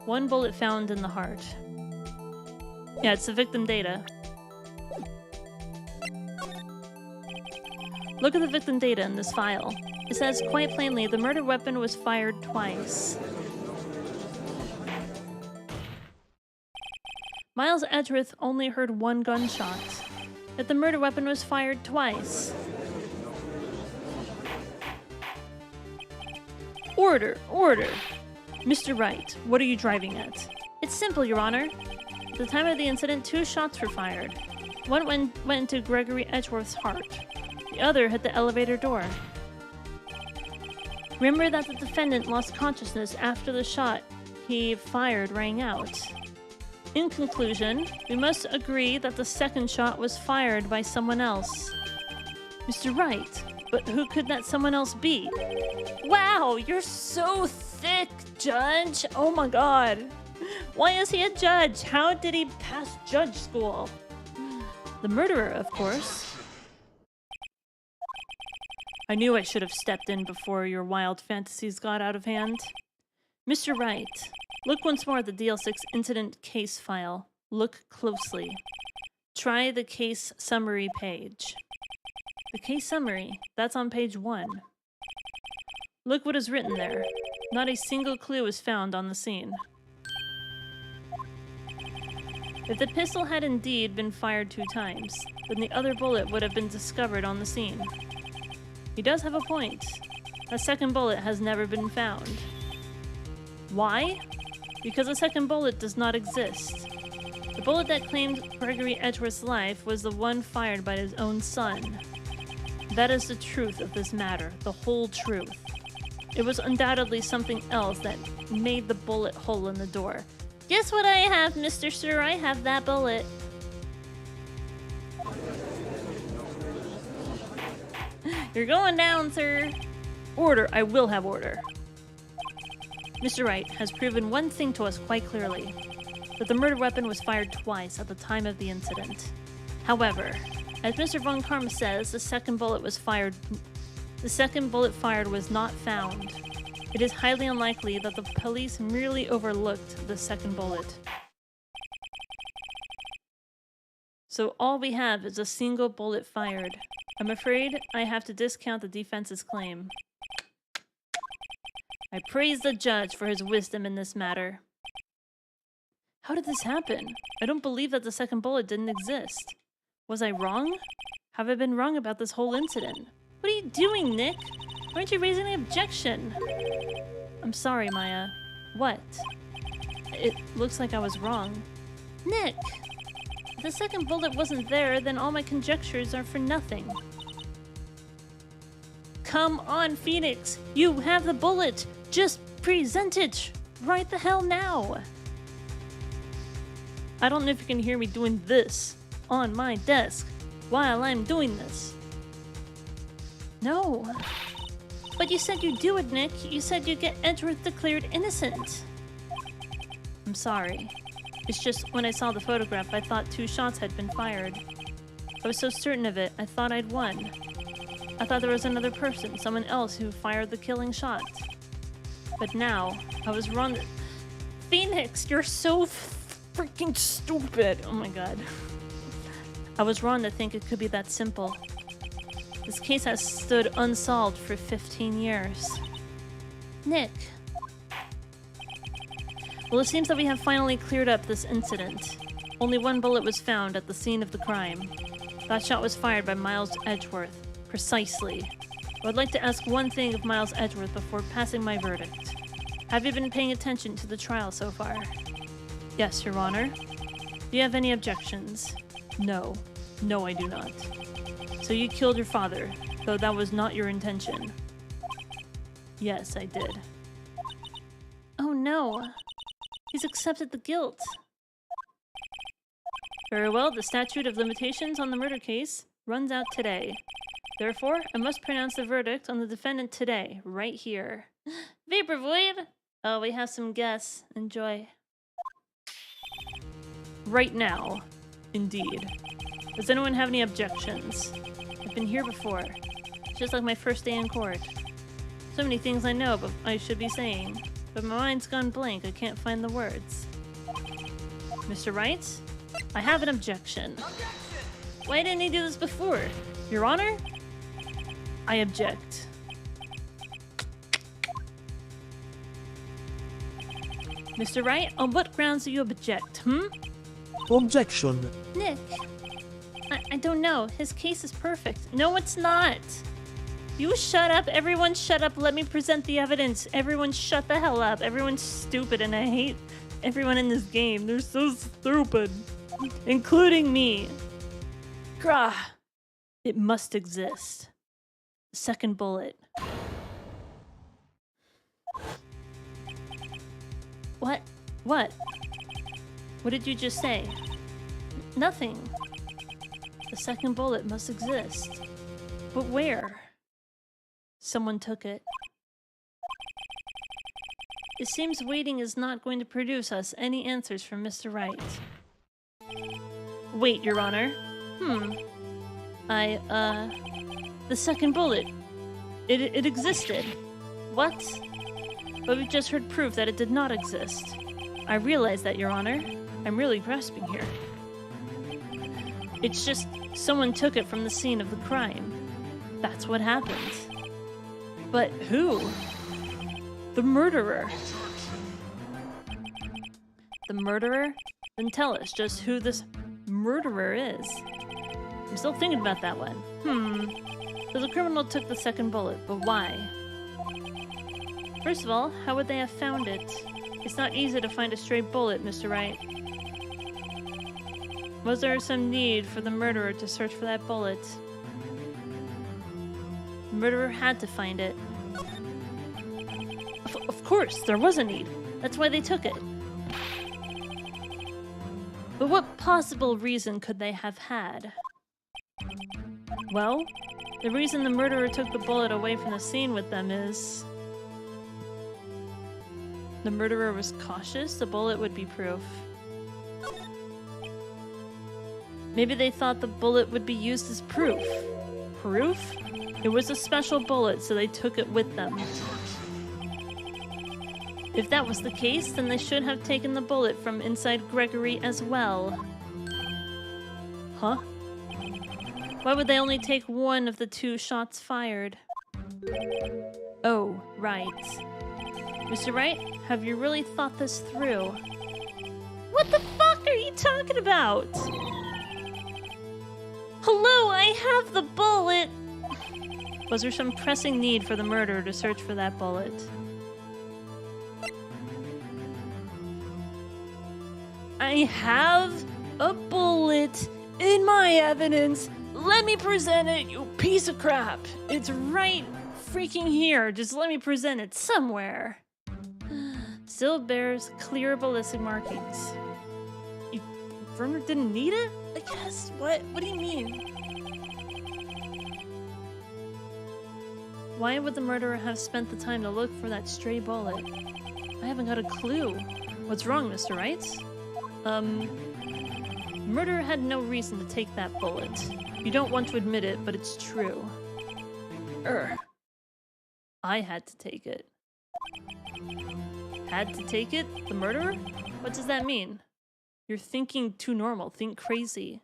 One bullet found in the heart. Yeah, it's the victim data. Look at the victim data in this file. It says quite plainly the murder weapon was fired twice. Miles Edgeworth only heard one gunshot, yet the murder weapon was fired twice. Order! Order! Mr. Wright, what are you driving at? It's simple, Your Honor. At the time of the incident, 2 shots were fired. One went into Gregory Edgeworth's heart. The other hit the elevator door. Remember that the defendant lost consciousness after the shot he fired rang out. In conclusion, we must agree that the second shot was fired by someone else. Mr. Wright, but who could that someone else be? Wow, you're so thick, Judge! Oh my god. Why is he a judge? How did he pass judge school? The murderer, of course. I knew I should have stepped in before your wild fantasies got out of hand. Mr. Wright, look once more at the DL6 incident case file. Look closely. Try the case summary page. The case summary, that's on page 1. Look what is written there. Not a single clue is found on the scene. If the pistol had indeed been fired 2 times, then the other bullet would have been discovered on the scene. He does have a point. A second bullet has never been found. Why? Because a second bullet does not exist. The bullet that claimed Gregory Edgeworth's life was the one fired by his own son. That is the truth of this matter, the whole truth. It was undoubtedly something else that made the bullet hole in the door. Guess what I have, Mr. Sir? I have that bullet. You're going down, sir. Order. I will have order. Mr. Wright has proven one thing to us quite clearly, that the murder weapon was fired twice at the time of the incident. However, as Mr. Von Karma says, the second bullet fired was not found. It is highly unlikely that the police merely overlooked the second bullet. So all we have is a single bullet fired. I'm afraid I have to discount the defense's claim. I praise the judge for his wisdom in this matter. How did this happen? I don't believe that the second bullet didn't exist. Was I wrong? Have I been wrong about this whole incident? What are you doing, Nick? Why aren't you raising an objection? I'm sorry, Maya. What? It looks like I was wrong. Nick! If the second bullet wasn't there, then all my conjectures are for nothing. Come on, Phoenix! You have the bullet! Just present it! Right the hell now! I don't know if you can hear me doing this on my desk while I'm doing this. No. But you said you'd do it, Nick. You said you'd get Edgeworth declared innocent. I'm sorry. It's just when I saw the photograph, I thought 2 shots had been fired. I was so certain of it, I thought I'd won. I thought there was another person, someone else who fired the killing shot. But now, I was wrong. Phoenix, you're so freaking stupid. Oh my god. I was wrong to think it could be that simple. This case has stood unsolved for 15 years. Nick. Well, it seems that we have finally cleared up this incident. Only 1 bullet was found at the scene of the crime. That shot was fired by Miles Edgeworth. Precisely. I would like to ask one thing of Miles Edgeworth before passing my verdict. Have you been paying attention to the trial so far? Yes, Your Honor. Do you have any objections? No. No, I do not. So you killed your father, though that was not your intention. Yes, I did. Oh no. He's accepted the guilt. Very well, the statute of limitations on the murder case runs out today. Therefore, I must pronounce the verdict on the defendant today, right here. Vaporwave! Oh, we have some guests. Enjoy. Right now. Indeed. Does anyone have any objections? I've been here before. It's just like my first day in court. So many things I know but I should be saying. But my mind's gone blank. I can't find the words. Mr. Wright? I have an objection. Why didn't he do this before? Your Honor? I object. Mr. Wright, on what grounds do you object, Objection. Nick, I don't know. His case is perfect. No, it's not. You shut up. Everyone shut up. Let me present the evidence. Everyone shut the hell up. Everyone's stupid and I hate everyone in this game. They're so stupid. Including me. Grah. It must exist. Second bullet. What? What? What did you just say? Nothing. The second bullet must exist. But where? Someone took it. It seems waiting is not going to produce us any answers from Mr. Wright. Wait, Your Honor. The second bullet. It existed. What? But we've just heard proof that it did not exist. I realize that, Your Honor. I'm really grasping here. It's just someone took it from the scene of the crime. That's what happened. But who? The murderer. The murderer? Then tell us just who this murderer is. I'm still thinking about that one. So the criminal took the second bullet, but why? First of all, how would they have found it? It's not easy to find a stray bullet, Mr. Wright. Was there some need for the murderer to search for that bullet? The murderer had to find it. Of course, there was a need. That's why they took it. But what possible reason could they have had? Well, the reason the murderer took the bullet away from the scene with them is... the murderer was cautious, the bullet would be proof. Maybe they thought the bullet would be used as proof. Proof? It was a special bullet, so they took it with them. If that was the case, then they should have taken the bullet from inside Gregory as well. Huh? Why would they only take one of the 2 shots fired? Oh, right. Mr. Wright, have you really thought this through? What the fuck are you talking about? Hello, I have the bullet! Was there some pressing need for the murderer to search for that bullet? I have a bullet in my evidence. Let me present it, you piece of crap. It's right freaking here. Just let me present it somewhere. Still bears clear ballistic markings. Werner didn't need it? I guess. What do you mean? Why would the murderer have spent the time to look for that stray bullet? I haven't got a clue. What's wrong, Mr. Wright? Murderer had no reason to take that bullet. You don't want to admit it, but it's true. I had to take it. Had to take it? The murderer? What does that mean? You're thinking too normal. Think crazy.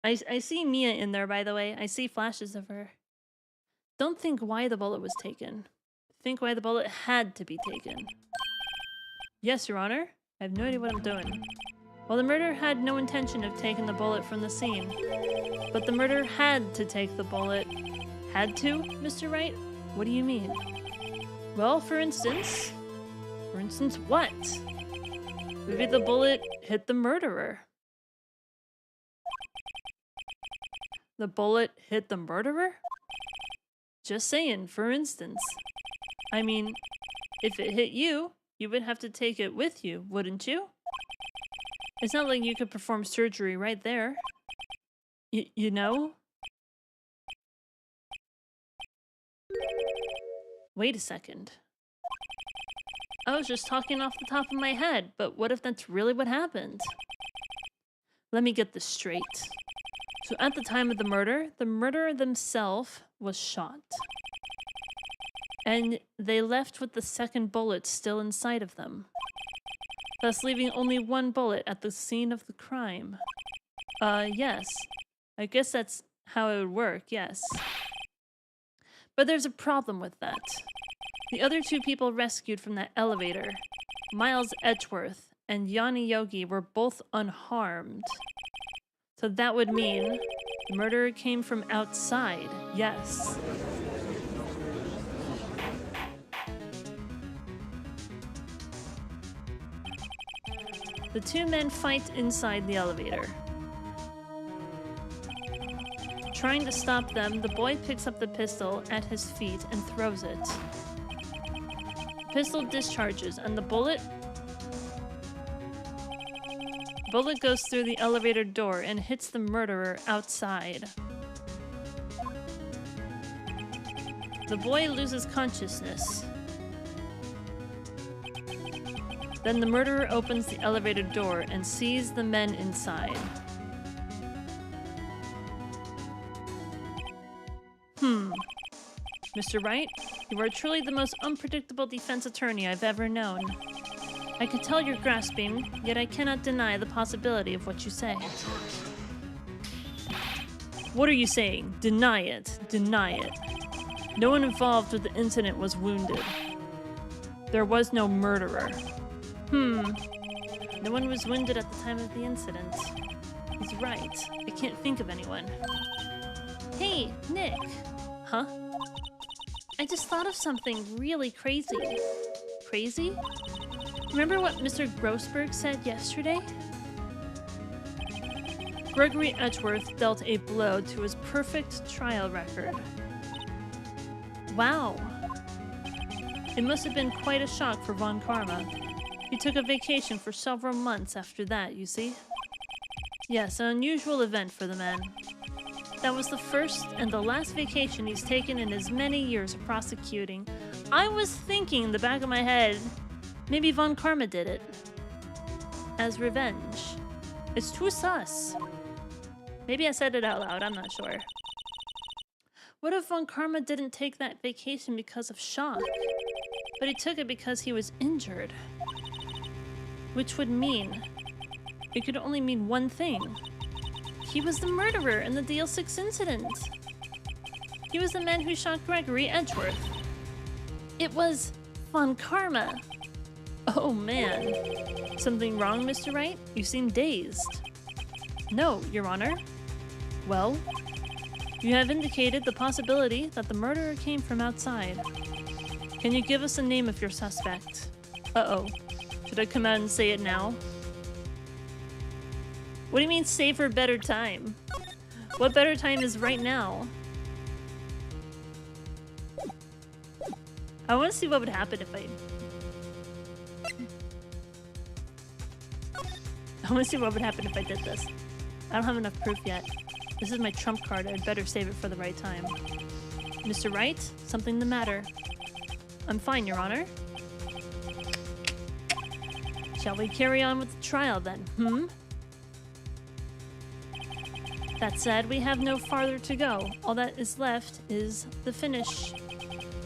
I see Mia in there, by the way. I see flashes of her. Don't think why the bullet was taken. Think why the bullet had to be taken. Yes, Your Honor. I have no idea what I'm doing. Well, the murderer had no intention of taking the bullet from the scene. But the murderer had to take the bullet. Had to, Mr. Wright? What do you mean? Well, for instance... For instance, what? Maybe the bullet hit the murderer. The bullet hit the murderer? Just saying, for instance. I mean, if it hit you, you would have to take it with you, wouldn't you? It's not like you could perform surgery right there. You know? Wait a second. I was just talking off the top of my head, but what if that's really what happened? Let me get this straight. So at the time of the murderer themselves was shot. And they left with the second bullet still inside of them. Thus leaving only one bullet at the scene of the crime. Yes. I guess that's how it would work, yes. But there's a problem with that. The other two people rescued from that elevator, Miles Edgeworth and Yanni Yogi, were both unharmed. So that would mean the murderer came from outside, yes. The two men fight inside the elevator. Trying to stop them, the boy picks up the pistol at his feet and throws it. The pistol discharges, and the bullet goes through the elevator door and hits the murderer outside. The boy loses consciousness. Then the murderer opens the elevator door and sees the men inside. Mr. Wright, you are truly the most unpredictable defense attorney I've ever known. I can tell you're grasping, yet I cannot deny the possibility of what you say. What are you saying? Deny it. Deny it. No one involved with the incident was wounded. There was no murderer. No one was wounded at the time of the incident. He's right. I can't think of anyone. Hey, Nick. Huh? I just thought of something really crazy. Crazy? Remember what Mr. Grossberg said yesterday? Gregory Edgeworth dealt a blow to his perfect trial record. Wow. It must have been quite a shock for Von Karma. He took a vacation for several months after that, you see? Yes, an unusual event for the man. That was the first and the last vacation he's taken in his many years of prosecuting. I was thinking in the back of my head, maybe Von Karma did it. As revenge. It's too sus. Maybe I said it out loud, I'm not sure. What if Von Karma didn't take that vacation because of shock, but he took it because he was injured? Which would mean, it could only mean one thing. He was the murderer in the DL6 incident. He was the man who shot Gregory Edgeworth. It was Von Karma. Oh man. Something wrong, Mr. Wright? You seem dazed. No, Your Honor. Well, you have indicated the possibility that the murderer came from outside. Can you give us the name of your suspect? Uh-oh. Should I come out and say it now? What do you mean save for a better time? What better time is right now? I want to see what would happen if I want to see what would happen if I did this. I don't have enough proof yet. This is my trump card. I'd better save it for the right time. Mr. Wright, something the matter? I'm fine, Your Honor. Shall we carry on with the trial then, That said, we have no farther to go. All that is left is the finish.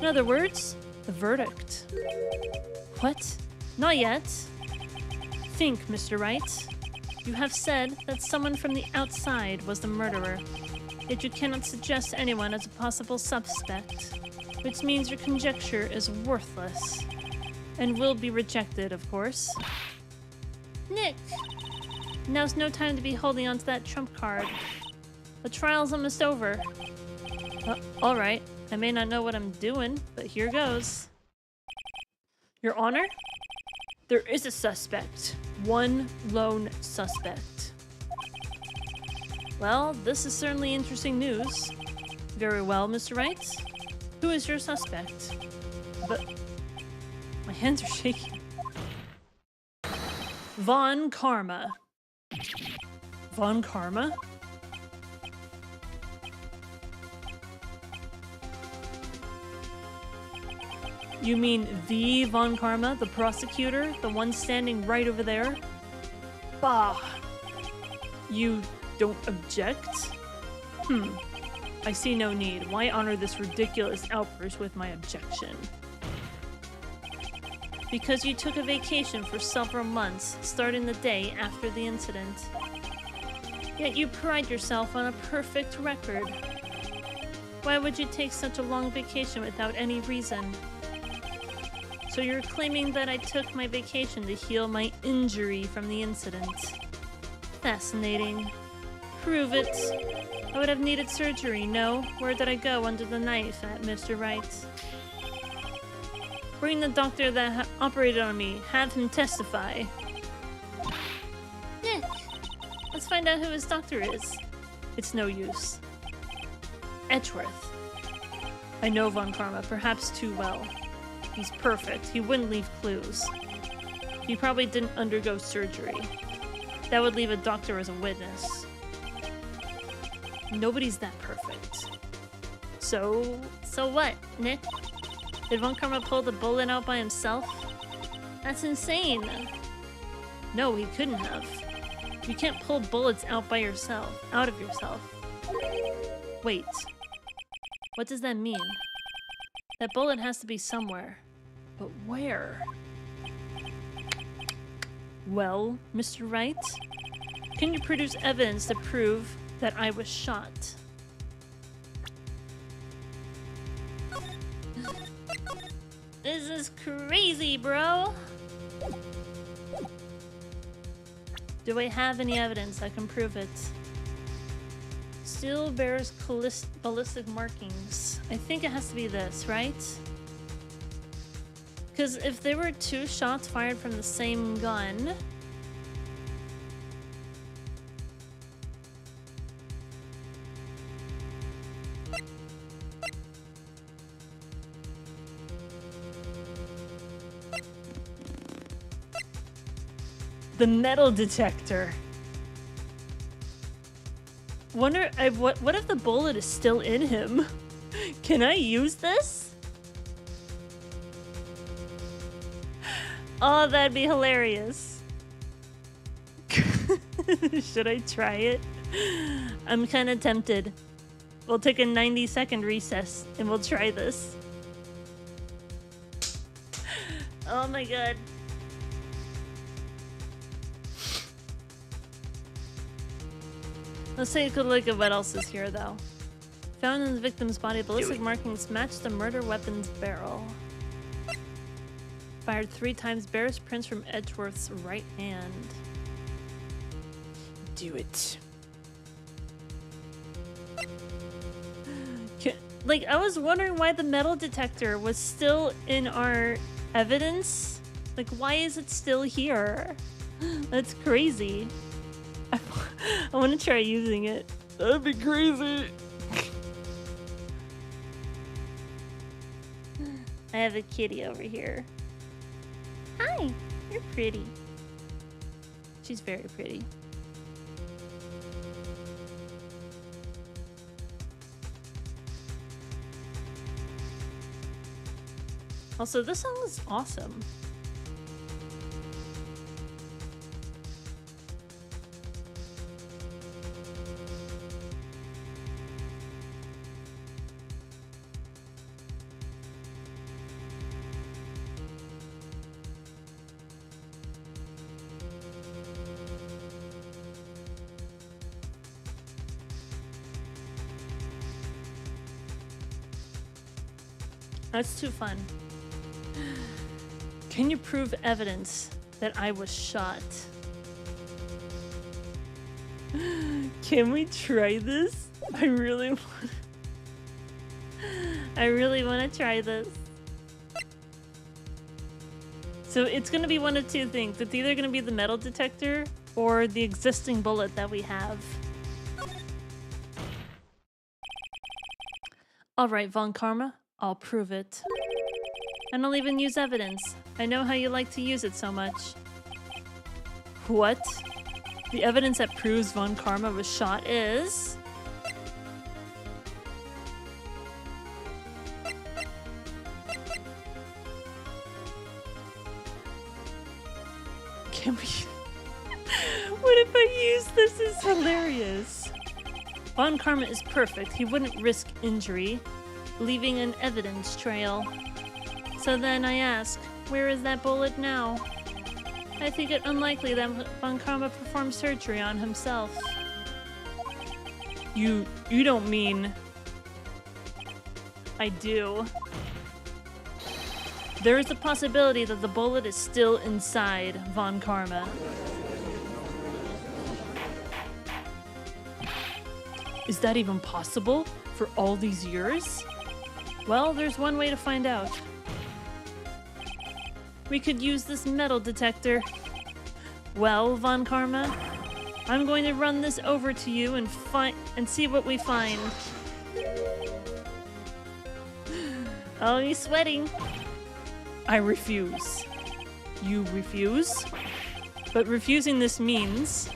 In other words, the verdict. What? Not yet. Think, Mr. Wright. You have said that someone from the outside was the murderer, yet you cannot suggest anyone as a possible suspect, which means your conjecture is worthless, and will be rejected, of course. Nick! Now's no time to be holding on to that trump card. The trial's almost over. Alright, I may not know what I'm doing, but here goes. Your Honor? There is a suspect. One lone suspect. Well, this is certainly interesting news. Very well, Mr. Wright. Who is your suspect? But my hands are shaking. Von Karma. Von Karma? You mean the Von Karma, the prosecutor? The one standing right over there? Bah! You don't object? I see no need. Why honor this ridiculous outburst with my objection? Because you took a vacation for several months, starting the day after the incident. Yet you pride yourself on a perfect record. Why would you take such a long vacation without any reason? So you're claiming that I took my vacation to heal my injury from the incident. Fascinating. Prove it. I would have needed surgery, no? Where did I go under the knife at, Mr. Wright? Bring the doctor that operated on me. Have him testify. Nick! Let's find out who his doctor is. It's no use. Edgeworth. I know Von Karma, perhaps too well. He's perfect. He wouldn't leave clues. He probably didn't undergo surgery. That would leave a doctor as a witness. Nobody's that perfect. So what, Nick? Did Von Karma pull the bullet out by himself? That's insane. No, he couldn't have. You can't pull bullets out of yourself. Wait. What does that mean? That bullet has to be somewhere. But where? Well, Mr. Wright, can you produce evidence to prove that I was shot? This is crazy, bro! Do I have any evidence that can prove it? Still bears ballistic markings. I think it has to be this, right? Because if there were two shots fired from the same gun... The metal detector. Wonder, what if the bullet is still in him? Can I use this? Oh, that'd be hilarious. Should I try it? I'm kind of tempted. We'll take a 90-second recess and we'll try this. Oh my god. Let's take a good look at what else is here, though. Found in the victim's body, ballistic markings match the murder weapon's barrel. Fired 3 times, bears prints from Edgeworth's right hand. Do it. Like, I was wondering why the metal detector was still in our evidence. Like, why is it still here? That's crazy. I want to try using it. That'd be crazy. I have a kitty over here. Hi, you're pretty. She's very pretty. Also, this song is awesome. That's too fun. Can you prove evidence that I was shot? Can we try this? I really want to try this. So it's going to be one of two things. It's either going to be the metal detector or the existing bullet that we have. All right, Von Karma, I'll prove it. And I'll even use evidence. I know how you like to use it so much. What? The evidence that proves Von Karma was shot is... Can we... What if I use this? Is hilarious. Von Karma is perfect. He wouldn't risk injury, leaving an evidence trail. So then I ask, where is that bullet now? I think it unlikely that Von Karma performed surgery on himself. You don't mean... I do. There is a possibility that the bullet is still inside Von Karma. Is that even possible for all these years? Well, there's one way to find out. We could use this metal detector. Well, Von Karma, I'm going to run this over to you and see what we find. Oh, you're sweating. I refuse. You refuse? But refusing this means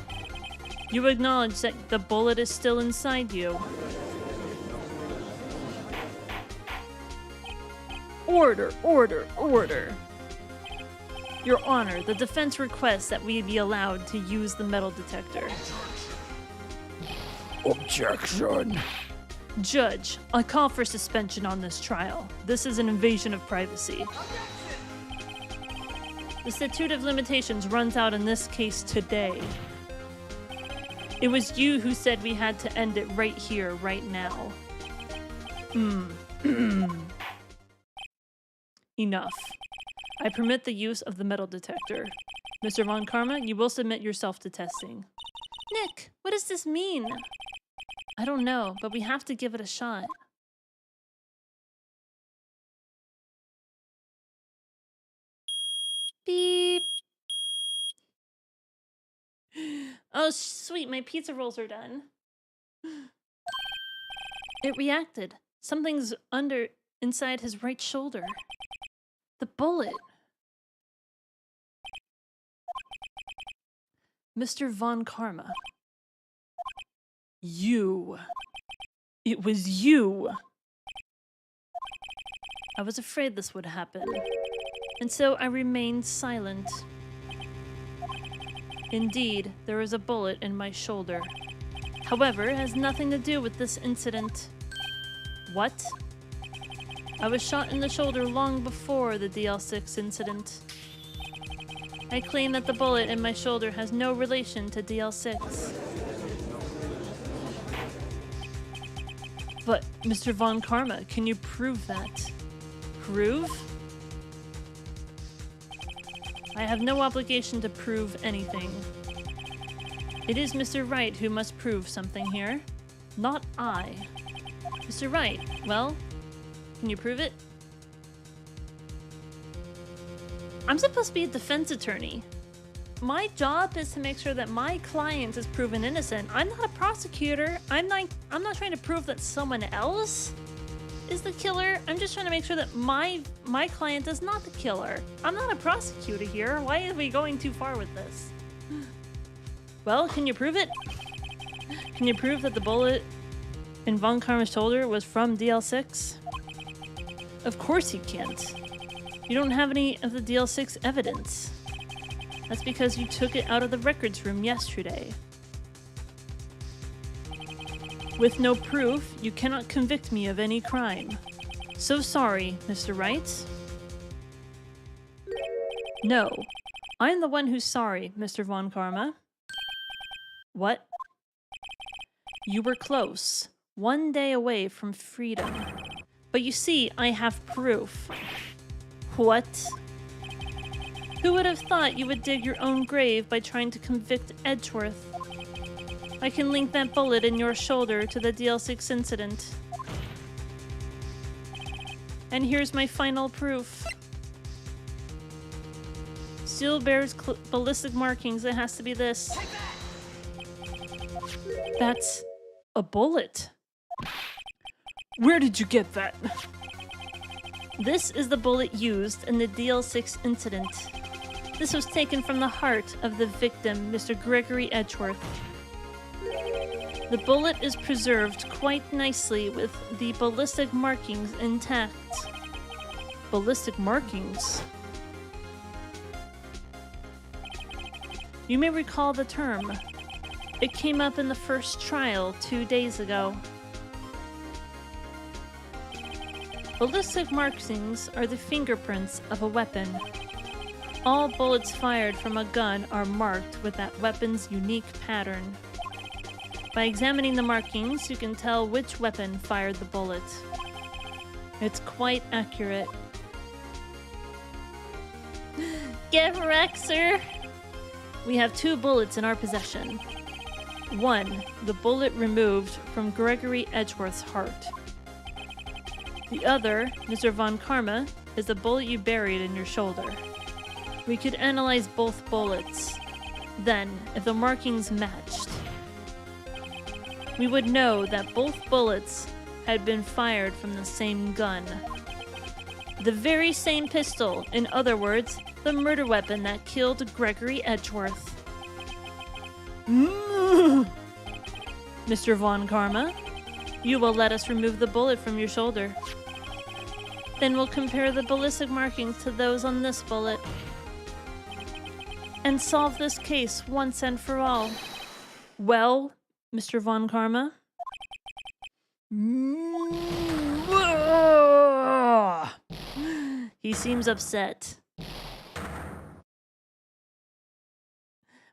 you acknowledge that the bullet is still inside you. Order, order, order. Your Honor, the defense requests that we be allowed to use the metal detector. Objection. Judge, I call for suspension on this trial. This is an invasion of privacy. The statute of limitations runs out in this case today. It was you who said we had to end it right here, right now. Enough. I permit the use of the metal detector. Mr. Von Karma, you will submit yourself to testing. Nick, what does this mean? I don't know, but we have to give it a shot. Beep. Oh, sweet, my pizza rolls are done. It reacted. Something's inside his right shoulder. The bullet. Mr. Von Karma. You. It was you. I was afraid this would happen, and so I remained silent. Indeed, there is a bullet in my shoulder. However, it has nothing to do with this incident. What? I was shot in the shoulder long before the DL6 incident. I claim that the bullet in my shoulder has no relation to DL6. But, Mr. Von Karma, can you prove that? Prove? I have no obligation to prove anything. It is Mr. Wright who must prove something here, not I. Mr. Wright, well, can you prove it? I'm supposed to be a defense attorney. My job is to make sure that my client is proven innocent. I'm not a prosecutor. I'm not trying to prove that someone else is the killer. I'm just trying to make sure that my client is not the killer. I'm not a prosecutor here. Why are we going too far with this? Well, can you prove it? Can you prove that the bullet in Von Karma's shoulder was from DL6? Of course he can't. You don't have any of the DL6 evidence. That's because you took it out of the records room yesterday. With no proof, you cannot convict me of any crime. So sorry, Mr. Wright. No, I'm the one who's sorry, Mr. Von Karma. What? You were close. 1 day away from freedom. But you see, I have proof. What? Who would have thought you would dig your own grave by trying to convict Edgeworth? I can link that bullet in your shoulder to the DL6 incident. And here's my final proof. Still bears ballistic markings. It has to be this. That's a bullet. Where did you get that? This is the bullet used in the DL6 incident. This was taken from the heart of the victim, Mr. Gregory Edgeworth. The bullet is preserved quite nicely with the ballistic markings intact. Ballistic markings? You may recall the term. It came up in the first trial 2 days ago. Ballistic markings are the fingerprints of a weapon. All bullets fired from a gun are marked with that weapon's unique pattern. By examining the markings, you can tell which weapon fired the bullet. It's quite accurate. Get wrecked, sir! We have 2 bullets in our possession. One, the bullet removed from Gregory Edgeworth's heart. The other, Mr. Von Karma, is the bullet you buried in your shoulder. We could analyze both bullets. Then, if the markings matched, we would know that both bullets had been fired from the same gun. The very same pistol, in other words, the murder weapon that killed Gregory Edgeworth. Mr. Von Karma, you will let us remove the bullet from your shoulder. Then we'll compare the ballistic markings to those on this bullet. And solve this case once and for all. Well, Mr. Von Karma? He seems upset.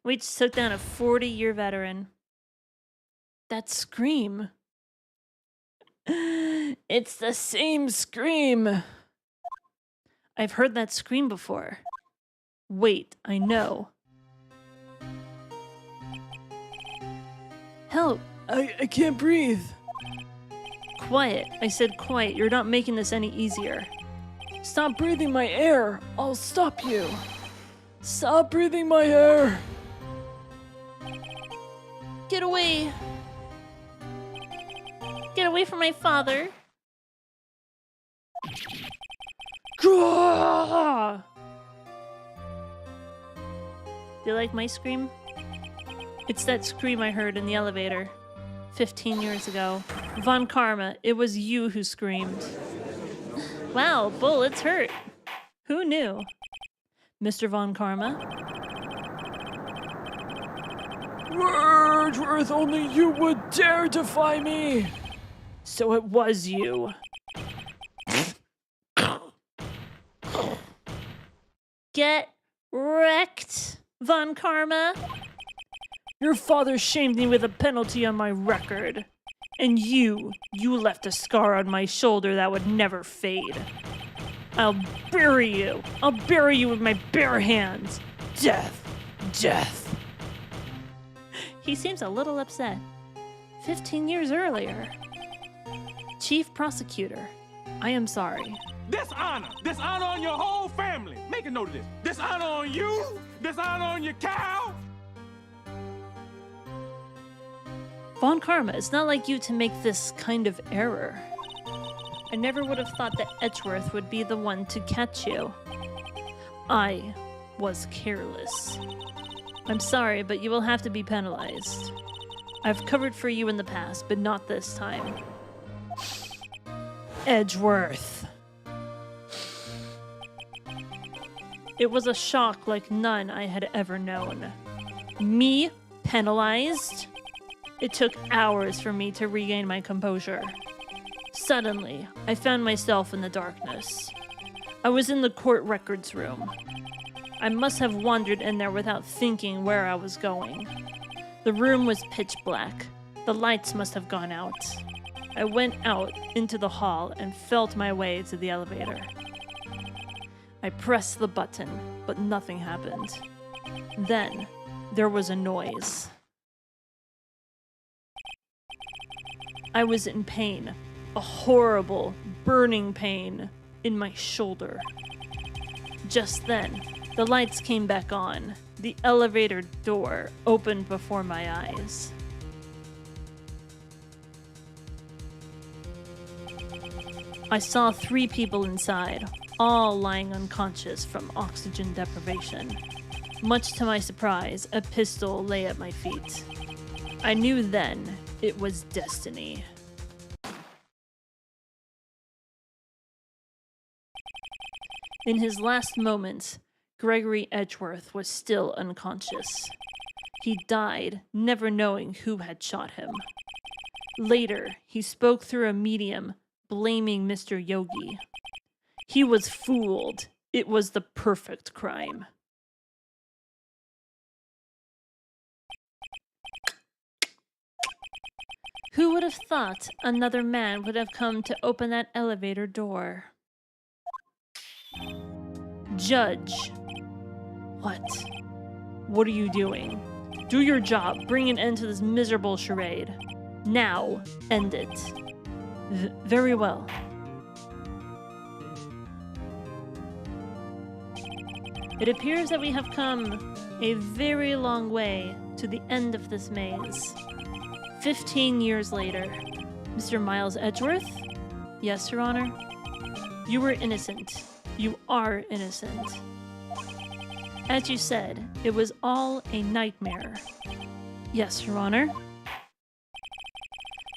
We just took down a 40-year veteran. That scream. It's the same scream. I've heard that scream before. Wait, I know. Help! I can't breathe. Quiet. I said quiet. You're not making this any easier. Stop breathing my air. I'll stop you. Stop breathing my air. Get away. Get away from my father. Do you like my scream? It's that scream I heard in the elevator 15 years ago. Von Karma, it was you who screamed. Wow, bullets hurt. Who knew? Mr. Von Karma? Wordsworth, only you would dare defy me! So it was you. Get wrecked, Von Karma. Your father shamed me with a penalty on my record. And you left a scar on my shoulder that would never fade. I'll bury you. I'll bury you with my bare hands. Death. Death. He seems a little upset. 15 years earlier. Chief Prosecutor, I am sorry. Dishonor! Dishonor on your whole family! Make a note of this. Dishonor on you! Dishonor on your cow! Von Karma, it's not like you to make this kind of error. I never would have thought that Edgeworth would be the one to catch you. I was careless. I'm sorry, but you will have to be penalized. I've covered for you in the past, but not this time. It was a shock like none I had ever known. Me penalized? It took hours for me to regain my composure. Suddenly, I found myself in the darkness. I was in the court records room. I must have wandered in there without thinking where I was going. The room was pitch black. The lights must have gone out. I went out into the hall and felt my way to the elevator. I pressed the button, but nothing happened. Then, there was a noise. I was in pain, a horrible, burning pain in my shoulder. Just then, the lights came back on. The elevator door opened before my eyes. I saw 3 people inside, all lying unconscious from oxygen deprivation. Much to my surprise, a pistol lay at my feet. I knew then it was destiny. In his last moments, Gregory Edgeworth was still unconscious. He died, never knowing who had shot him. Later, he spoke through a medium, blaming Mr. Yogi. He was fooled. It was the perfect crime. Who would have thought another man would have come to open that elevator door? Judge. What? What are you doing? Do your job. Bring an end to this miserable charade. Now, end it. Very well. It appears that we have come a very long way to the end of this maze. 15 years later. Mr. Miles Edgeworth? Yes, Your Honor? You were innocent. You are innocent. As you said, it was all a nightmare. Yes, Your Honor.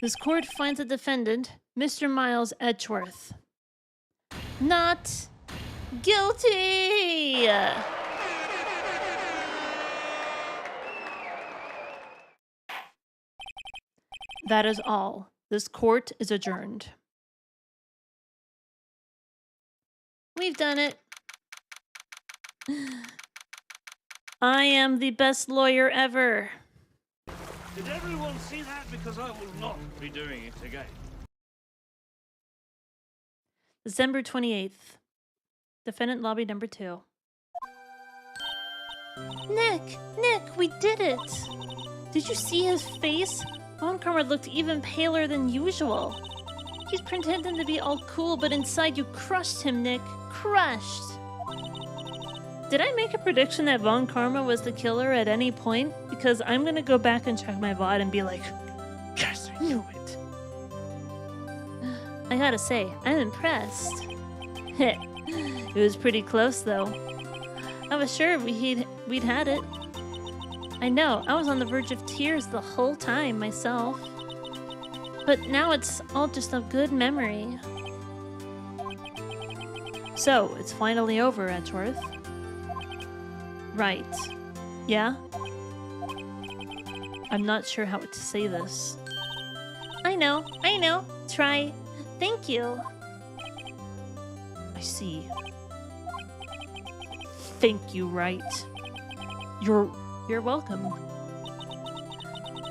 This court finds the defendant, Mr. Miles Edgeworth, not guilty! That is all. This court is adjourned. We've done it. I am the best lawyer ever. Did everyone see that? Because I will not be doing it again. December 28th. Defendant lobby number 2. Nick, we did it. Did you see his face? Von Karma looked even paler than usual. He's pretending to be all cool, but inside you crushed him, Nick. Crushed. Did I make a prediction that Von Karma was the killer at any point? Because I'm gonna go back and check my VOD and be like, yes, I knew it. I gotta say, I'm impressed. It was pretty close, though. I was sure we'd had it. I know, I was on the verge of tears the whole time myself. But now it's all just a good memory. So, it's finally over, Edgeworth. Right. Yeah? I'm not sure how to say this. I know. Try. Thank you. I see. Thank you, right? You're welcome.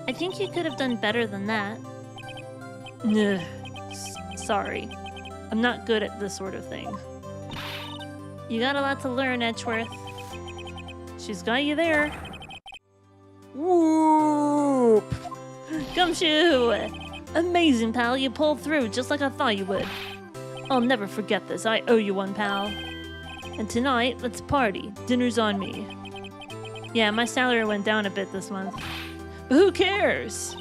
I think you could have done better than that. Nah. Sorry. I'm not good at this sort of thing. You got a lot to learn, Edgeworth. She's got you there. Whoop! Gumshoe! Amazing, pal. You pulled through just like I thought you would. I'll never forget this. I owe you one, pal. And tonight, let's party. Dinner's on me. Yeah, my salary went down a bit this month. But who cares?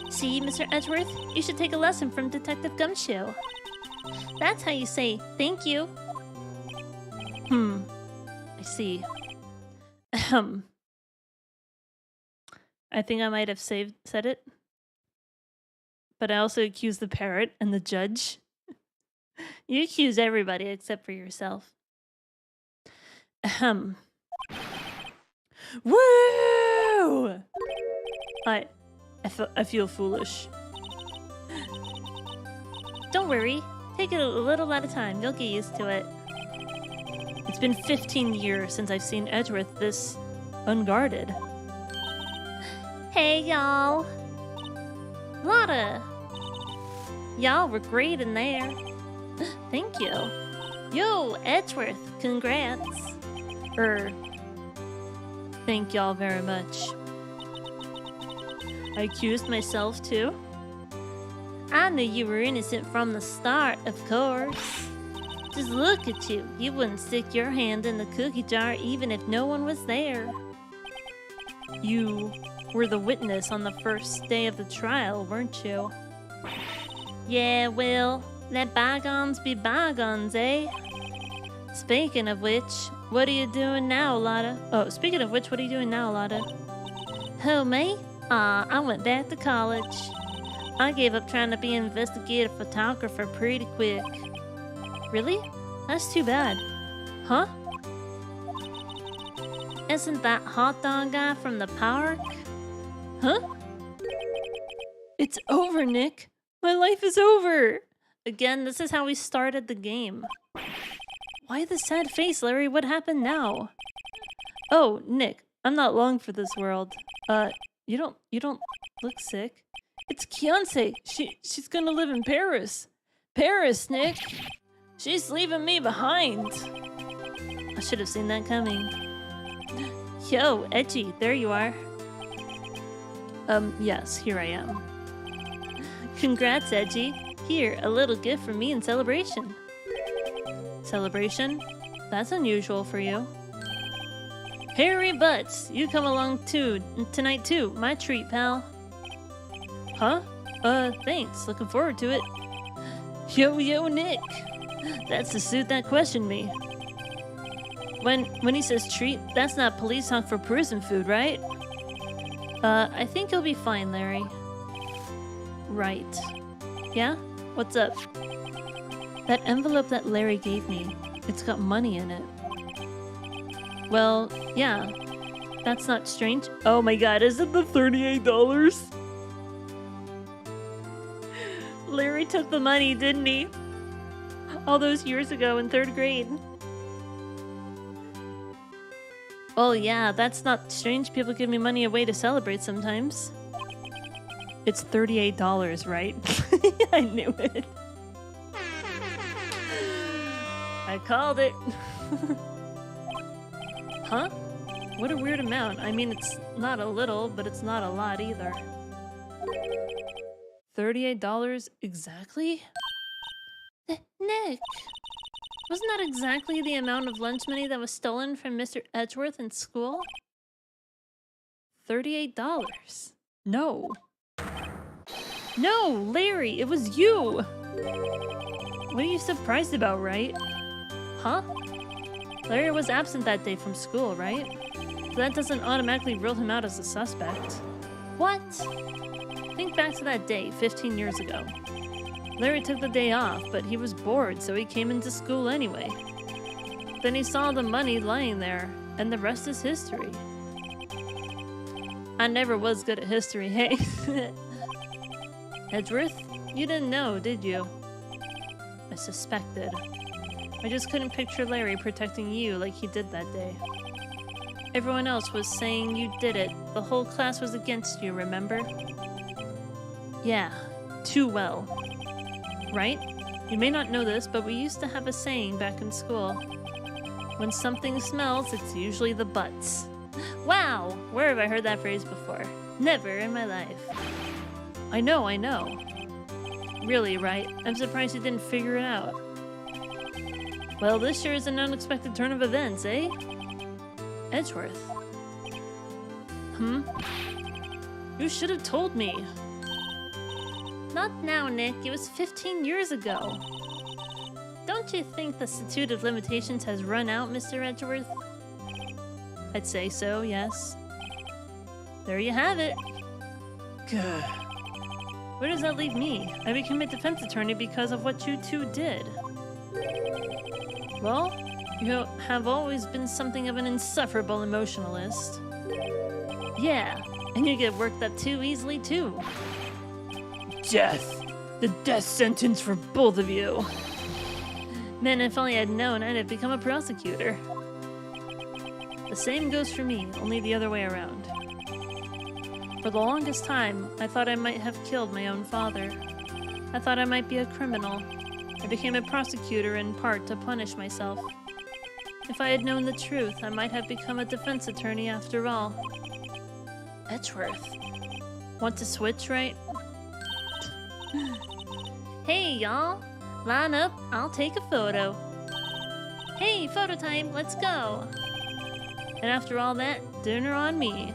See, Mr. Edgeworth, you should take a lesson from Detective Gumshoe. That's how you say thank you. I see. I think I might have said it. But I also accused the parrot and the judge. You accuse everybody except for yourself. Ahem. Woo! I feel foolish. Don't worry. Take it a little at a time. You'll get used to it. It's been 15 years since I've seen Edgeworth this unguarded. Hey, y'all. Lotta. Y'all were great in there. Thank you. Yo, Edgeworth, congrats. Thank y'all very much. I accused myself too. I knew you were innocent from the start, of course. Just look at you. You wouldn't stick your hand in the cookie jar even if no one was there. You were the witness on the first day of the trial, weren't you? Yeah, well, let bygones be bygones, eh? Speaking of which, what are you doing now, Lotta? Oh, speaking of which, what are you doing now, Lotta? Who, me? I went back to college. I gave up trying to be an investigative photographer pretty quick. Really? That's too bad. Huh? Isn't that hot dog guy from the park? Huh? It's over, Nick. My life is over. Again, this is how we started the game. Why the sad face, Larry? What happened now? Oh, Nick, I'm not long for this world. You don't look sick. It's Kianse. She's gonna live in Paris. Paris, Nick. She's leaving me behind. I should have seen that coming. Yo, Edgy, there you are. Yes, here I am. Congrats, Edgy. Here, a little gift from me in celebration. Celebration? That's unusual for you. Harry Butts, you come along too tonight too. My treat, pal. Huh? Thanks. Looking forward to it. Yo, Nick. That's the suit that questioned me. When he says treat, that's not police talk for prison food, right? I think you'll be fine, Larry. Right. Yeah? What's up? That envelope that Larry gave me, it's got money in it. Well, yeah. That's not strange. Oh my god, is it the $38? Larry took the money, didn't he? All those years ago in 3rd grade. Well, yeah, that's not strange. People give me money away to celebrate sometimes. It's $38, right? I knew it. I called it. Huh? What a weird amount. I mean, it's not a little, but it's not a lot either. $38 exactly? Nick! Wasn't that exactly the amount of lunch money that was stolen from Mr. Edgeworth in school? $38. No. No, Larry, it was you! What are you surprised about, right? Huh? Larry was absent that day from school, right? So that doesn't automatically rule him out as a suspect. What? Think back to that day, 15 years ago. Larry took the day off, but he was bored, so he came into school anyway. Then he saw the money lying there, and the rest is history. I never was good at history, hey? Edgeworth? You didn't know, did you? I suspected. I just couldn't picture Larry protecting you like he did that day. Everyone else was saying you did it. The whole class was against you, remember? Yeah, too well. Right? You may not know this, but we used to have a saying back in school. When something smells, it's usually the butts. Wow! Where have I heard that phrase before? Never in my life. I know. Really, right? I'm surprised you didn't figure it out. Well, this sure is an unexpected turn of events, eh? Edgeworth. You should have told me. Not now, Nick. It was 15 years ago. Don't you think the statute of limitations has run out, Mr. Edgeworth? I'd say so, yes. There you have it. Good. Where does that leave me? I became a defense attorney because of what you two did. Well, You have always been something of an insufferable emotionalist. Yeah, and you get worked up too easily, too. Death! The death sentence for both of you! Man, if only I'd known, I'd have become a prosecutor. The same goes for me, only the other way around. For the longest time, I thought I might have killed my own father. I thought I might be a criminal. I became a prosecutor in part to punish myself. If I had known the truth, I might have become a defense attorney after all. Edgeworth. Want to switch, right? Hey, y'all! Line up, I'll take a photo. Hey, photo time, let's go! And after all that, dinner on me.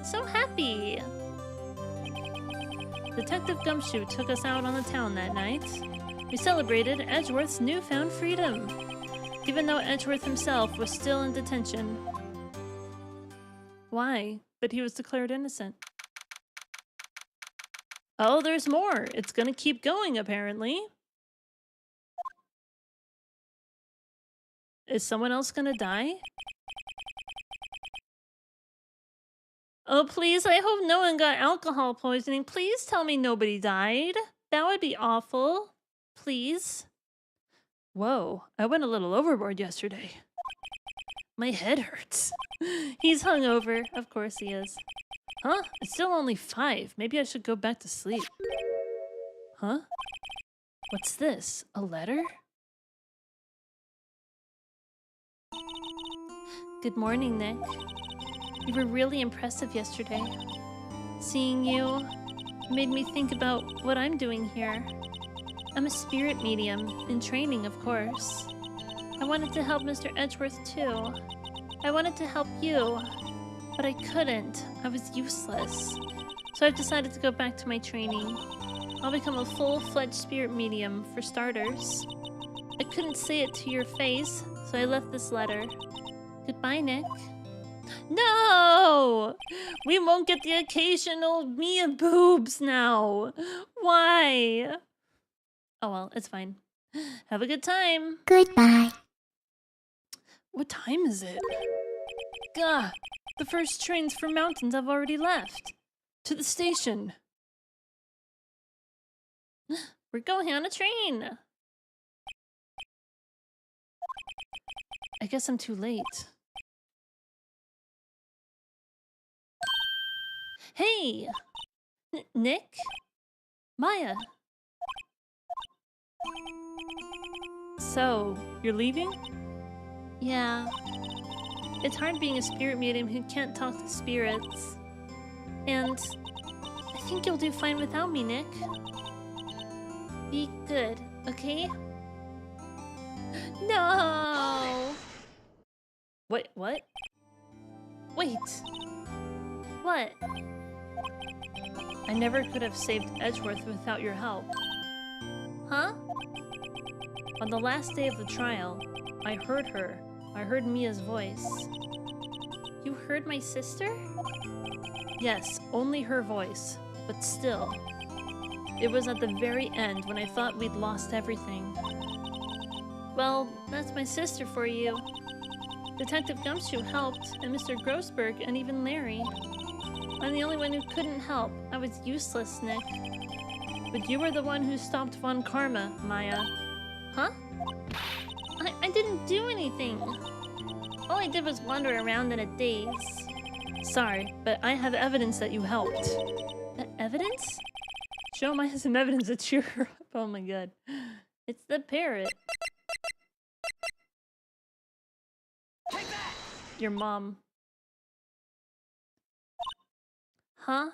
So happy! Detective Gumshoe took us out on the town that night. We celebrated Edgeworth's newfound freedom, even though Edgeworth himself was still in detention. Why? But he was declared innocent. Oh, there's more! It's gonna keep going, apparently. Is someone else gonna die? Oh, please, I hope no one got alcohol poisoning. Please tell me nobody died. That would be awful. Please. Whoa, I went a little overboard yesterday. My head hurts. He's hungover. Of course he is. Huh? It's still only 5. Maybe I should go back to sleep. Huh? What's this? A letter? Good morning, Nick. You were really impressive yesterday. Seeing you made me think about what I'm doing here. I'm a spirit medium, in training, of course. I wanted to help Mr. Edgeworth, too. I wanted to help you, but I couldn't. I was useless. So I've decided to go back to my training. I'll become a full-fledged spirit medium, for starters. I couldn't say it to your face, so I left this letter. Goodbye, Nick. No! We won't get the occasional Mia boobs now. Why? Oh well, it's fine. Have a good time. Goodbye. What time is it? Gah! The first trains for mountains have already left. To the station. We're going on a train. I guess I'm too late. Hey! Nick? Maya? So, you're leaving? Yeah. It's hard being a spirit medium who can't talk to spirits. And I think you'll do fine without me, Nick. Be good, okay? No! Wait, what? Wait! What? I never could have saved Edgeworth without your help. Huh? On the last day of the trial, I heard her. I heard Mia's voice. You heard my sister? Yes, only her voice, but still. It was at the very end when I thought we'd lost everything. Well, that's my sister for you. Detective Gumshoe helped, and Mr. Grossberg, and even Larry. I'm the only one who couldn't help. I was useless, Nick. But you were the one who stopped Von Karma, Maya. Huh? I didn't do anything. All I did was wander around in a daze. Sorry, but I have evidence that you helped. Evidence? Show Maya some evidence to cheer her up. Oh my god. It's the parrot. Your mom. Huh?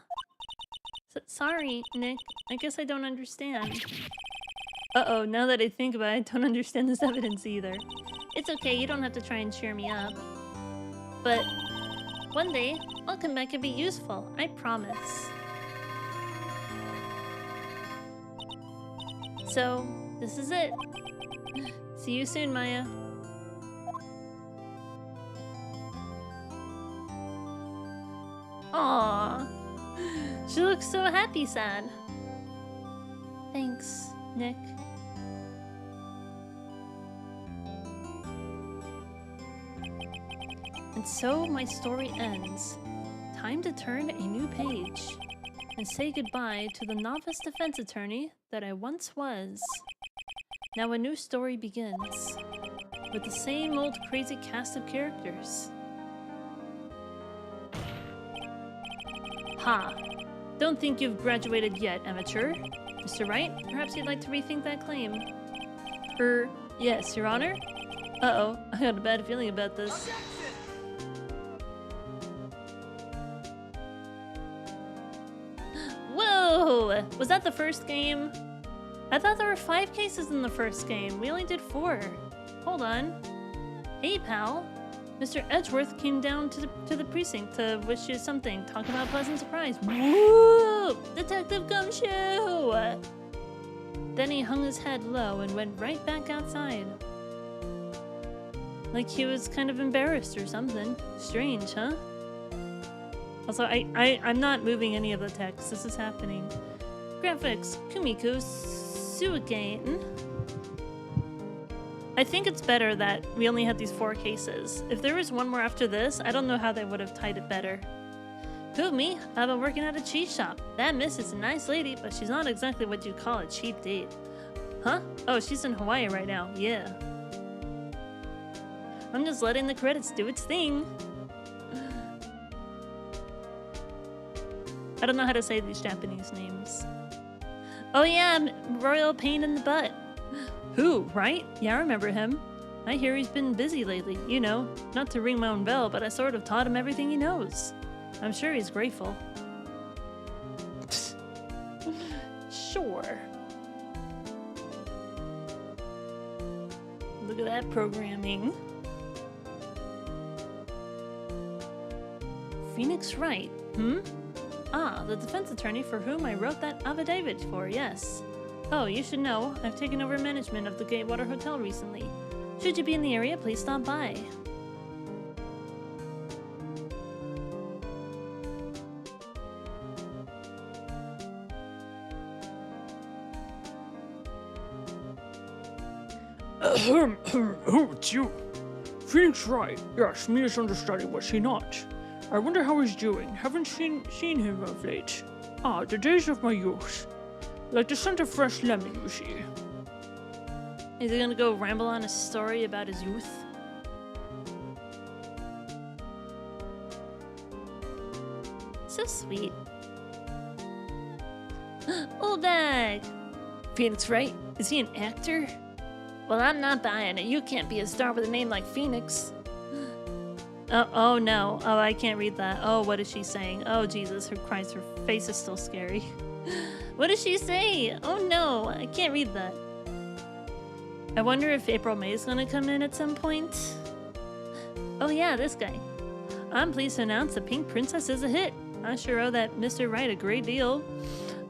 Sorry, Nick. I guess I don't understand. Uh-oh, now that I think about it, I don't understand this evidence either. It's okay, you don't have to try and cheer me up. But one day, I'll come back and be useful. I promise. So, this is it. See you soon, Maya. Aww. She looks so happy, sad. Thanks, Nick. And so my story ends. Time to turn a new page and say goodbye to the novice defense attorney that I once was. Now a new story begins, with the same old crazy cast of characters. Ha! Don't think you've graduated yet, amateur. Mr. Wright, perhaps you'd like to rethink that claim. Yes, Your Honor? Uh-oh, I got a bad feeling about this. Whoa! Was that the first game? I thought there were 5 cases in the first game. We only did 4. Hold on. Hey, pal. Mr. Edgeworth came down to the precinct to wish you something. Talk about pleasant surprise. Woo! Detective Gumshoe! Then he hung his head low and went right back outside. Like he was kind of embarrassed or something. Strange, huh? Also, I'm not moving any of the text. This is happening. Graphics, Kumiko Suagain. I think it's better that we only had these 4 cases. If there was one more after this, I don't know how they would have tied it better. Who, me? I've been working at a cheese shop. That miss is a nice lady, but she's not exactly what you'd call a cheap date. Huh? Oh, she's in Hawaii right now. Yeah. I'm just letting the credits do its thing. I don't know how to say these Japanese names. Oh yeah, Royal Pain in the Butt. Who, right? Yeah, I remember him. I hear he's been busy lately, you know. Not to ring my own bell, but I sort of taught him everything he knows. I'm sure he's grateful. Sure. Look at that programming. Phoenix Wright, Ah, the defense attorney for whom I wrote that affidavit for, yes. Oh, you should know, I've taken over management of the Gatewater Hotel recently. Should you be in the area, please stop by. Oh, it's you. Phoenix Wright. Yes, Mia's understudy, was he not? I wonder how he's doing. Haven't seen him of late. Ah, the days of my youth. Like the scent of fresh lemon, you see. Is he gonna go ramble on a story about his youth? So sweet. Old bag! Phoenix Wright? Is he an actor? Well, I'm not buying it. You can't be a star with a name like Phoenix. Oh no. Oh, I can't read that. Oh, what is she saying? Oh, Jesus, her Christ, her face is still scary. What does she say? Oh no, I can't read that. I wonder if April May is gonna come in at some point. Oh yeah, this guy. I'm pleased to announce the Pink Princess is a hit. I sure owe that Mr. Wright a great deal.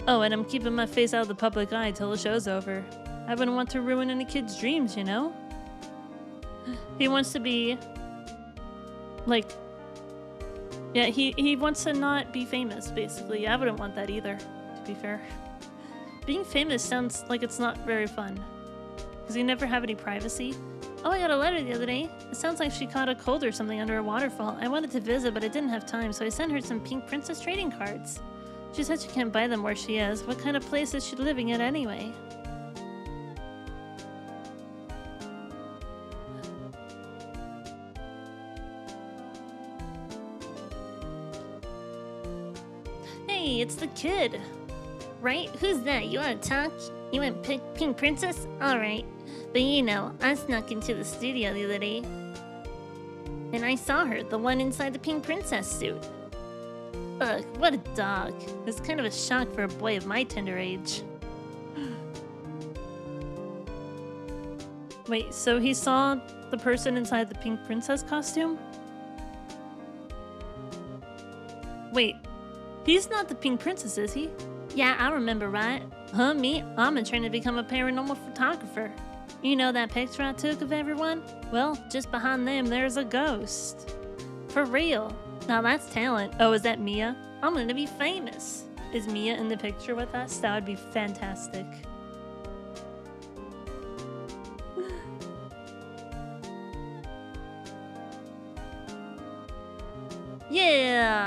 Oh, and I'm keeping my face out of the public eye till the show's over. I wouldn't want to ruin any kid's dreams, you know? He wants to be... like... yeah, he wants to not be famous, basically. I wouldn't want that either, to be fair. Being famous sounds like it's not very fun. Does he never have any privacy? Oh, I got a letter the other day. It sounds like she caught a cold or something under a waterfall. I wanted to visit, but I didn't have time, so I sent her some Pink Princess trading cards. She said she can't buy them where she is. What kind of place is she living in anyway? Hey, it's the kid. Right? Who's that? You wanna talk? You want Pink Princess? Alright. But you know, I snuck into the studio the other day. And I saw her, the one inside the Pink Princess suit. Ugh, what a dog. It's kind of a shock for a boy of my tender age. Wait, so he saw the person inside the Pink Princess costume? Wait, he's not the Pink Princess, is he? Yeah, I remember right. Huh, me? I'm trying to become a paranormal photographer. You know that picture I took of everyone? Well, just behind them there's a ghost. For real. Now that's talent. Oh, is that Mia? I'm gonna be famous. Is Mia in the picture with us? That would be fantastic.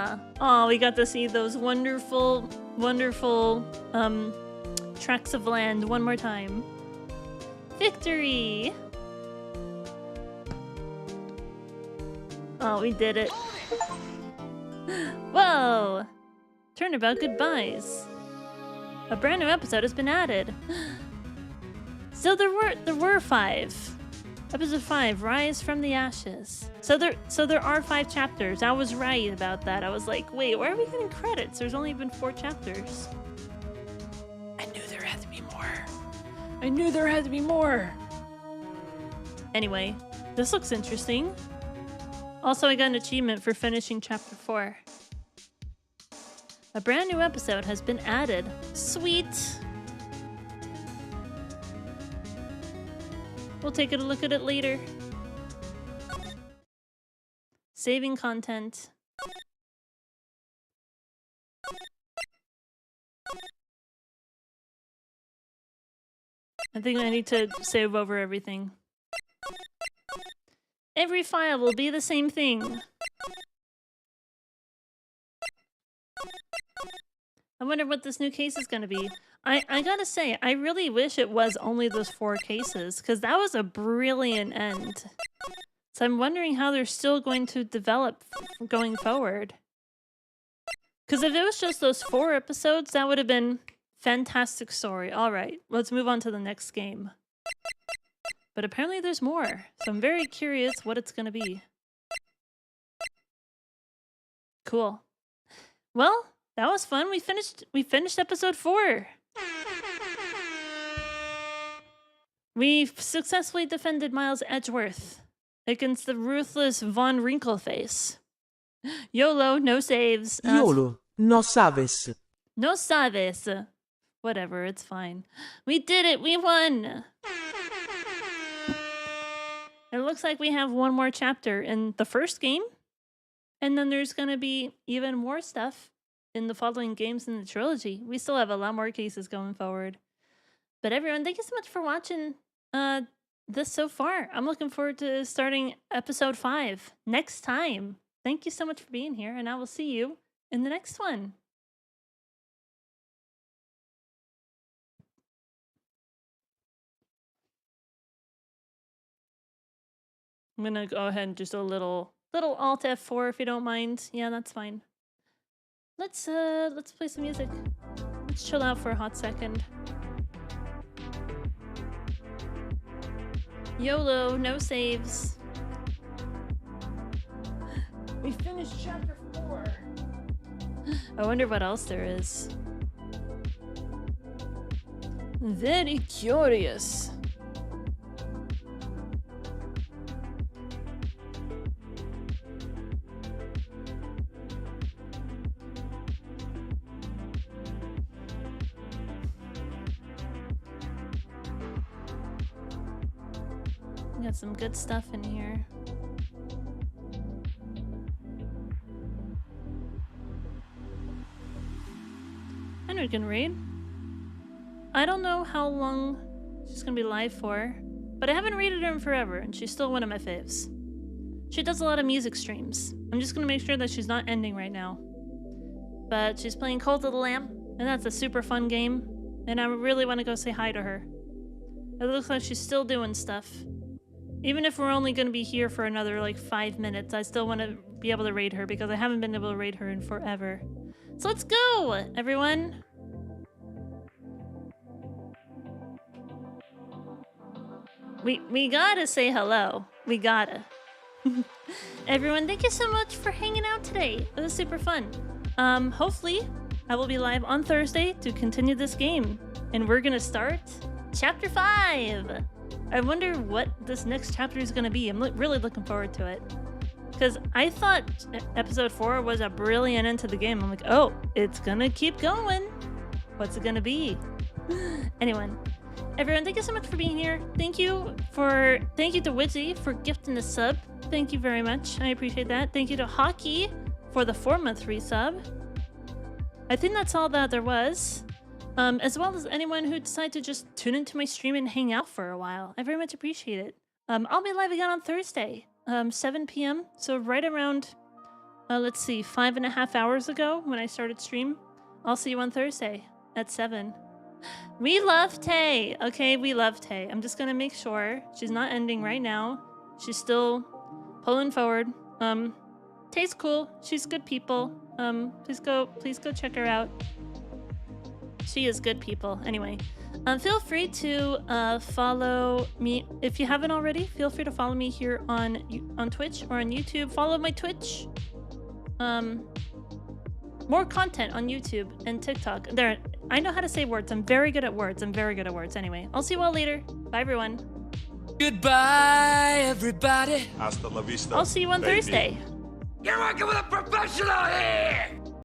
Yeah. Oh, we got to see those wonderful, wonderful tracts of land one more time. Victory! Oh, we did it. Whoa! Turnabout goodbyes. A brand new episode has been added. So there were 5. Episode 5, Rise from the Ashes. So there are 5 chapters. I was right about that. I was like, wait, where are we getting credits? There's only been 4 chapters. I knew there had to be more. I knew there had to be more. Anyway, this looks interesting. Also, I got an achievement for finishing chapter 4. A brand new episode has been added. Sweet! We'll take a look at it later. Saving content. I think I need to save over everything. Every file will be the same thing. I wonder what this new case is going to be. I gotta say, I really wish it was only those 4 cases, because that was a brilliant end. So I'm wondering how they're still going to develop going forward. Because if it was just those 4 episodes, that would have been fantastic story. Alright, let's move on to the next game. But apparently there's more, so I'm very curious what it's going to be. Cool. Well, that was fun. We finished episode 4. We've successfully defended Miles Edgeworth against the ruthless Von Wrinkleface. YOLO, no saves. YOLO, no sabes. No sabes. Whatever, it's fine. We did it! We won! It looks like we have one more chapter in the first game. And then there's gonna be even more stuff in the following games in the trilogy. We still have a lot more cases going forward. But everyone, thank you so much for watching this so far. I'm looking forward to starting episode 5 next time. Thank you so much for being here, and I will see you in the next one. I'm gonna go ahead and just a little Alt F4 if you don't mind. Yeah, that's fine. Let's play some music. Let's chill out for a hot second. YOLO, no saves. We finished chapter 4. I wonder what else there is. Very curious. Got some good stuff in here. I know we can read. I don't know how long she's gonna be live for, but I haven't rated her in forever, and she's still one of my faves. She does a lot of music streams. I'm just gonna make sure that she's not ending right now. But she's playing Cult of the Lamb, and that's a super fun game, and I really want to go say hi to her. It looks like she's still doing stuff. Even if we're only going to be here for another, like, 5 minutes, I still want to be able to raid her because I haven't been able to raid her in forever. So let's go, everyone! We gotta say hello. We gotta. Everyone, thank you so much for hanging out today. It was super fun. Hopefully, I will be live on Thursday to continue this game. And we're gonna start Chapter 5! I wonder what this next chapter is going to be. I'm really looking forward to it. Because I thought episode 4 was a brilliant end to the game. I'm like, oh, it's going to keep going. What's it going to be? Anyway, everyone, thank you so much for being here. Thank you to Wizzy for gifting the sub. Thank you very much. I appreciate that. Thank you to Hockey for the 4-month resub. I think that's all that there was. As well as anyone who decided to just tune into my stream and hang out for a while. I very much appreciate it. I'll be live again on Thursday, 7 p.m. So right around let's see, 5.5 hours ago when I started stream. I'll see you on Thursday at 7. We love Tay. Okay, we love Tay. I'm just gonna make sure she's not ending right now. She's still pulling forward. Tay's cool. She's good people. Please go check her out. She is good people. Anyway, feel free to follow me if you haven't already. Feel free to follow me here on Twitch or on YouTube. Follow my Twitch. More content on YouTube and TikTok. There, I know how to say words. I'm very good at words. Anyway, I'll see you all later. Bye, everyone. Goodbye, everybody. Hasta la vista. I'll see you on baby. Thursday. You're working with a professional here!